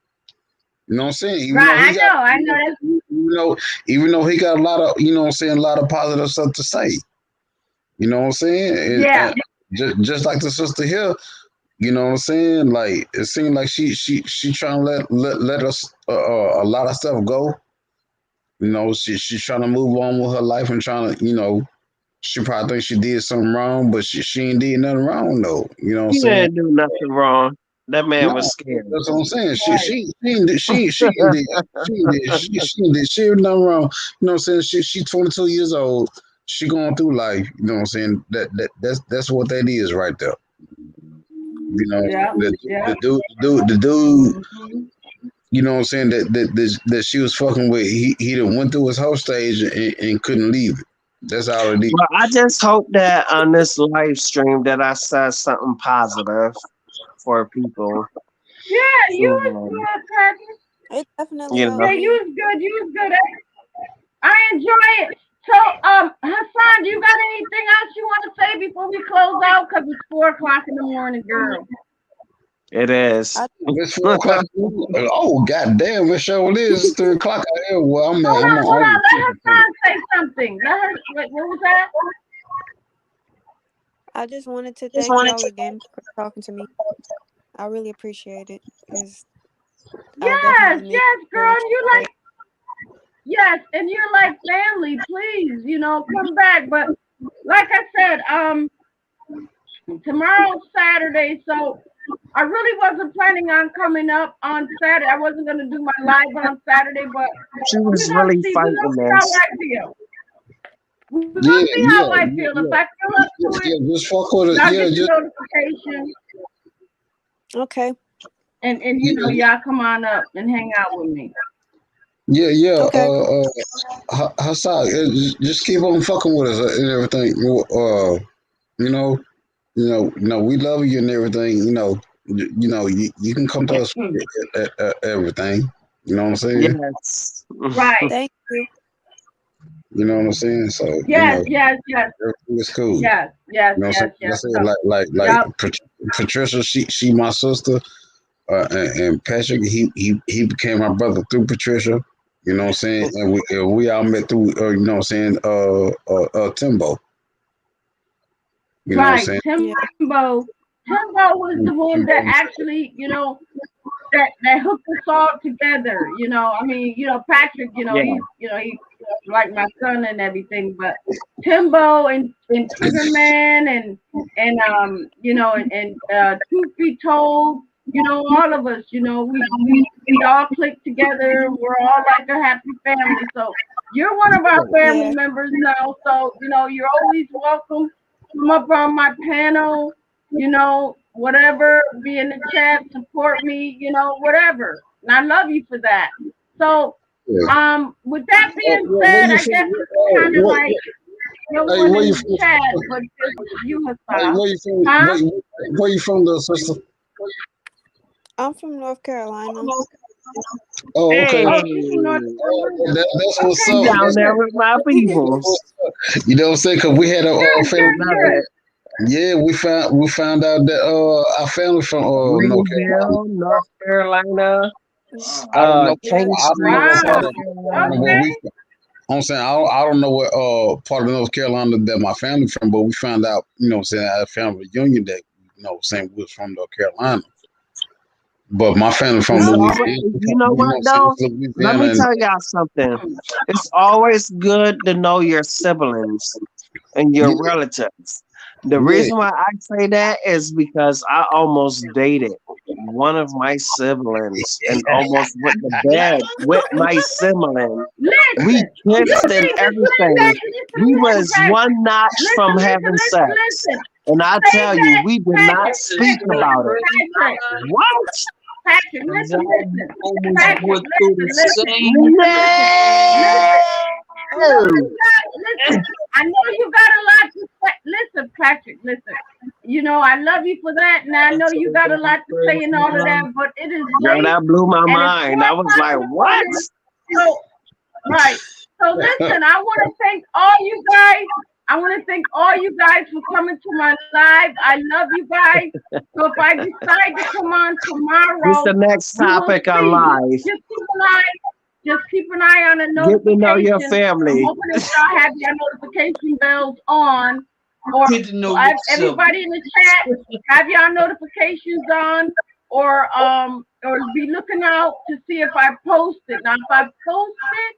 Speaker 7: You know what I'm saying? Even though
Speaker 1: right.
Speaker 7: he got,
Speaker 1: I know that's
Speaker 7: you know, even though he got a lot of, you know what I'm saying, a lot of positive stuff to say. You know what I'm saying?
Speaker 1: yeah.
Speaker 7: Just like the sister here, you know what I'm saying? Like it seemed like she trying to let us a lot of stuff go. You know, she's trying to move on with her life and trying to, you know, she probably thinks she did something wrong, but she ain't did nothing wrong though. You know what I'm
Speaker 5: He
Speaker 7: saying?
Speaker 5: didn't do nothing wrong. That man was
Speaker 7: No,
Speaker 5: scared.
Speaker 7: that's what I'm saying.
Speaker 1: Right.
Speaker 7: She ain't did she ain't did she ain't nothing wrong. You know what I'm saying? She 22 years old. She going through life. You know what I'm saying? That's what that is right there. You know,
Speaker 1: Yeah. Yeah.
Speaker 7: the dude,
Speaker 1: Hmm.
Speaker 7: you know what I'm saying, that she was fucking with, he done went through his whole stage and couldn't leave it. That's all it is.
Speaker 5: Well, I just hope that on this live stream that I said something positive for people.
Speaker 1: Yeah. You was
Speaker 5: Um,
Speaker 1: good, Patrick.
Speaker 8: It definitely
Speaker 5: you
Speaker 8: helped
Speaker 5: know,
Speaker 1: Yeah, you
Speaker 8: me.
Speaker 1: was good. You was good. I enjoy it. So, Hassan, do you got anything else you want to say before we close out? Cause it's 4 o'clock in the morning, girl.
Speaker 5: it is.
Speaker 8: I
Speaker 7: It's 4 o'clock. Oh god damn, it sure is. It's 3 o'clock out here. Well, I'm at, I'm
Speaker 1: Hold on.
Speaker 7: on.
Speaker 1: Let Hassan say something. Let her. Wait, what was that?
Speaker 8: I just wanted to thank y'all again for talking to me. I really appreciate it because I
Speaker 1: Yes,
Speaker 8: definitely need
Speaker 1: yes, girl.
Speaker 8: encouragement.
Speaker 1: And you're like, yes, and you're like family. Please, come back. But like I said, tomorrow's Saturday, so I really wasn't planning on coming up on Saturday. I wasn't gonna do my live on Saturday, but
Speaker 5: She was really
Speaker 1: we're
Speaker 5: fighting
Speaker 1: gonna see how
Speaker 5: this.
Speaker 1: I feel. We're gonna
Speaker 7: Yeah,
Speaker 1: see how
Speaker 7: yeah,
Speaker 1: I
Speaker 7: yeah,
Speaker 1: feel. If
Speaker 7: yeah.
Speaker 1: I feel up to it,
Speaker 7: Yeah, just fuck with it.
Speaker 1: y'all
Speaker 7: Yeah,
Speaker 1: get the
Speaker 7: just
Speaker 1: notification,
Speaker 8: Okay.
Speaker 1: and
Speaker 7: yeah,
Speaker 1: y'all come on up and hang out with me.
Speaker 7: yeah, yeah.
Speaker 8: Okay.
Speaker 7: Hassan, just keep on fucking with us and everything. You know, we love you and everything. You can come to us at everything. You know what I'm saying?
Speaker 5: Yes.
Speaker 1: Right.
Speaker 8: Thank you.
Speaker 7: You know what I'm saying? So
Speaker 1: Yes, yes, yes,
Speaker 7: everything is cool. You
Speaker 1: yes, yes,
Speaker 7: know what I'm saying?
Speaker 1: yes,
Speaker 7: Like I
Speaker 1: yes.
Speaker 7: said,
Speaker 1: So,
Speaker 7: like
Speaker 1: yup.
Speaker 7: Patricia, she my sister, and Patrick, he became my brother through Patricia. You know what I'm saying? And we all met through, you know what I'm saying? Timbo. You know what I'm
Speaker 1: Right.
Speaker 7: saying?
Speaker 8: Yeah.
Speaker 1: Timbo was the one that
Speaker 7: Timbo,
Speaker 1: actually, that hooked us all together. I mean, Patrick,
Speaker 5: Yeah.
Speaker 1: he's like my son and everything, but Timbo and Triggerman and Truth Be Told, all of us, we all click together. We're all like a happy family. So you're one of our family
Speaker 8: Yeah.
Speaker 1: members now. So you're always welcome. Come up on my panel, whatever, be in the chat, support me, whatever. And I love you for that. So,
Speaker 7: yeah.
Speaker 1: with that being
Speaker 7: Where
Speaker 1: said,
Speaker 7: you
Speaker 1: I
Speaker 7: from?
Speaker 1: guess it's kind of like no
Speaker 7: Hey,
Speaker 1: one
Speaker 7: where
Speaker 1: in
Speaker 7: you
Speaker 1: the
Speaker 7: from?
Speaker 1: chat, but just you,
Speaker 7: Hey,
Speaker 1: Hassan.
Speaker 7: where you from?
Speaker 1: Huh?
Speaker 7: Where you from, little sister?
Speaker 8: I'm from North Carolina.
Speaker 7: Oh,
Speaker 5: Hey,
Speaker 7: okay.
Speaker 1: Oh, she's from North Carolina.
Speaker 7: That's what's
Speaker 1: Okay,
Speaker 7: up.
Speaker 1: good,
Speaker 5: down
Speaker 7: That's
Speaker 5: there
Speaker 1: good.
Speaker 5: with my peoples.
Speaker 7: you know what I'm saying? Cause we had a
Speaker 1: Good,
Speaker 7: family.
Speaker 1: good,
Speaker 5: Love
Speaker 1: good.
Speaker 5: it.
Speaker 7: Yeah, we found out that our family from North Carolina.
Speaker 5: Greenville, North Carolina.
Speaker 7: I don't know.
Speaker 8: Yeah.
Speaker 5: King
Speaker 7: I don't know
Speaker 5: Street,
Speaker 7: what part
Speaker 1: Wow.
Speaker 5: South
Speaker 7: of North Carolina, but
Speaker 5: Carolina.
Speaker 1: Okay.
Speaker 7: I'm saying I don't know what part of North Carolina that my family from, but we found out, what I'm saying, at a family reunion that, saying we was from North Carolina. But my family from
Speaker 5: It's always,
Speaker 1: Okay.
Speaker 7: Louisiana,
Speaker 5: you know what
Speaker 7: saying,
Speaker 5: though?
Speaker 7: it's
Speaker 5: Let
Speaker 7: Louisiana,
Speaker 5: me
Speaker 7: and
Speaker 5: tell y'all something. It's always good to know your siblings and your
Speaker 7: yeah,
Speaker 5: relatives. The
Speaker 7: yeah,
Speaker 5: reason why I say that is because I almost dated one of my siblings and almost went to bed with my sibling. We
Speaker 1: Listen, you
Speaker 5: kissed and
Speaker 1: need to send that.
Speaker 5: everything.
Speaker 1: Listen,
Speaker 5: We
Speaker 1: listen,
Speaker 5: was
Speaker 1: Patrick.
Speaker 5: one notch from having sex.
Speaker 1: Listen.
Speaker 5: And I
Speaker 1: Save
Speaker 5: tell you,
Speaker 1: that,
Speaker 5: we did not
Speaker 1: Patrick.
Speaker 5: speak about it.
Speaker 1: Patrick.
Speaker 5: What?
Speaker 1: Patrick,
Speaker 9: Y'all
Speaker 1: listen.
Speaker 9: almost
Speaker 1: Patrick,
Speaker 9: went through the same.
Speaker 1: listen.
Speaker 5: No!
Speaker 1: Listen. Listen.
Speaker 8: Oh,
Speaker 1: Listen. I know you got a lot to say. Listen, Patrick, listen. You know, I love you for that, and I know you got a lot to say and all of that, but it is
Speaker 5: Girl,
Speaker 1: late,
Speaker 5: that blew my
Speaker 1: and it's
Speaker 5: mind. I was
Speaker 1: 4 o'clock
Speaker 5: like,
Speaker 1: in the
Speaker 5: what?
Speaker 1: morning. So, right. So, listen, I want to thank all you guys. I want to thank all you guys for coming to my live. I love you guys. So, if I decide to come on
Speaker 5: This the
Speaker 1: tomorrow,
Speaker 5: next
Speaker 1: you will
Speaker 5: topic on
Speaker 1: see.
Speaker 5: live.
Speaker 1: Just keep an eye on the
Speaker 5: Get to know your
Speaker 1: notification. I'm
Speaker 5: family.
Speaker 1: hoping that y'all have your notification bells on, or
Speaker 9: Get to know yourself.
Speaker 1: everybody in the chat have your notifications on, or be looking out to see if I post it. Now, if I post it,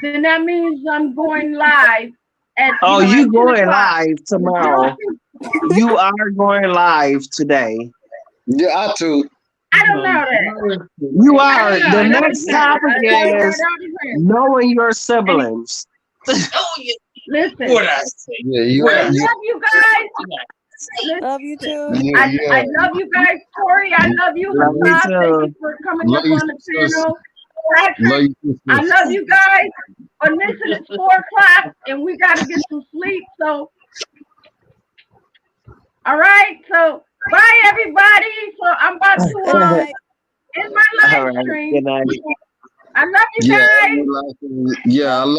Speaker 1: then that means I'm going live at
Speaker 5: Oh,
Speaker 1: at
Speaker 5: you
Speaker 1: 10
Speaker 5: going
Speaker 1: o'clock.
Speaker 5: live
Speaker 1: But if you don't
Speaker 5: tomorrow.
Speaker 1: see,
Speaker 5: You are going live today.
Speaker 7: Yeah, I too.
Speaker 1: I don't know that.
Speaker 5: You
Speaker 1: I
Speaker 5: are.
Speaker 1: don't know.
Speaker 5: The
Speaker 1: It all
Speaker 5: next
Speaker 1: depends.
Speaker 5: topic
Speaker 1: It
Speaker 5: is
Speaker 1: all depends.
Speaker 5: knowing your
Speaker 1: And
Speaker 5: siblings.
Speaker 9: Oh, yeah.
Speaker 1: listen,
Speaker 9: What I say?
Speaker 7: Yeah, you
Speaker 9: What
Speaker 1: I
Speaker 9: I say?
Speaker 1: love you guys.
Speaker 9: What I say?
Speaker 1: Listen,
Speaker 8: Love you too.
Speaker 1: I love you guys, Tori. I love you,
Speaker 5: Love you
Speaker 1: Hassan. Thank
Speaker 5: too.
Speaker 1: you for coming
Speaker 7: love
Speaker 1: up
Speaker 7: you,
Speaker 1: on the
Speaker 7: sisters.
Speaker 1: panel.
Speaker 7: Love
Speaker 1: Patrick,
Speaker 7: you,
Speaker 1: I
Speaker 7: sisters.
Speaker 1: love you guys. But listen, it's 4 o'clock and we gotta get some sleep. So all right, so bye everybody. So I'm about to
Speaker 8: Good night.
Speaker 1: end my
Speaker 5: All
Speaker 1: live
Speaker 5: right.
Speaker 1: stream.
Speaker 5: Good night.
Speaker 1: I love you
Speaker 7: Yeah,
Speaker 1: guys.
Speaker 7: yeah, I
Speaker 8: Love
Speaker 7: love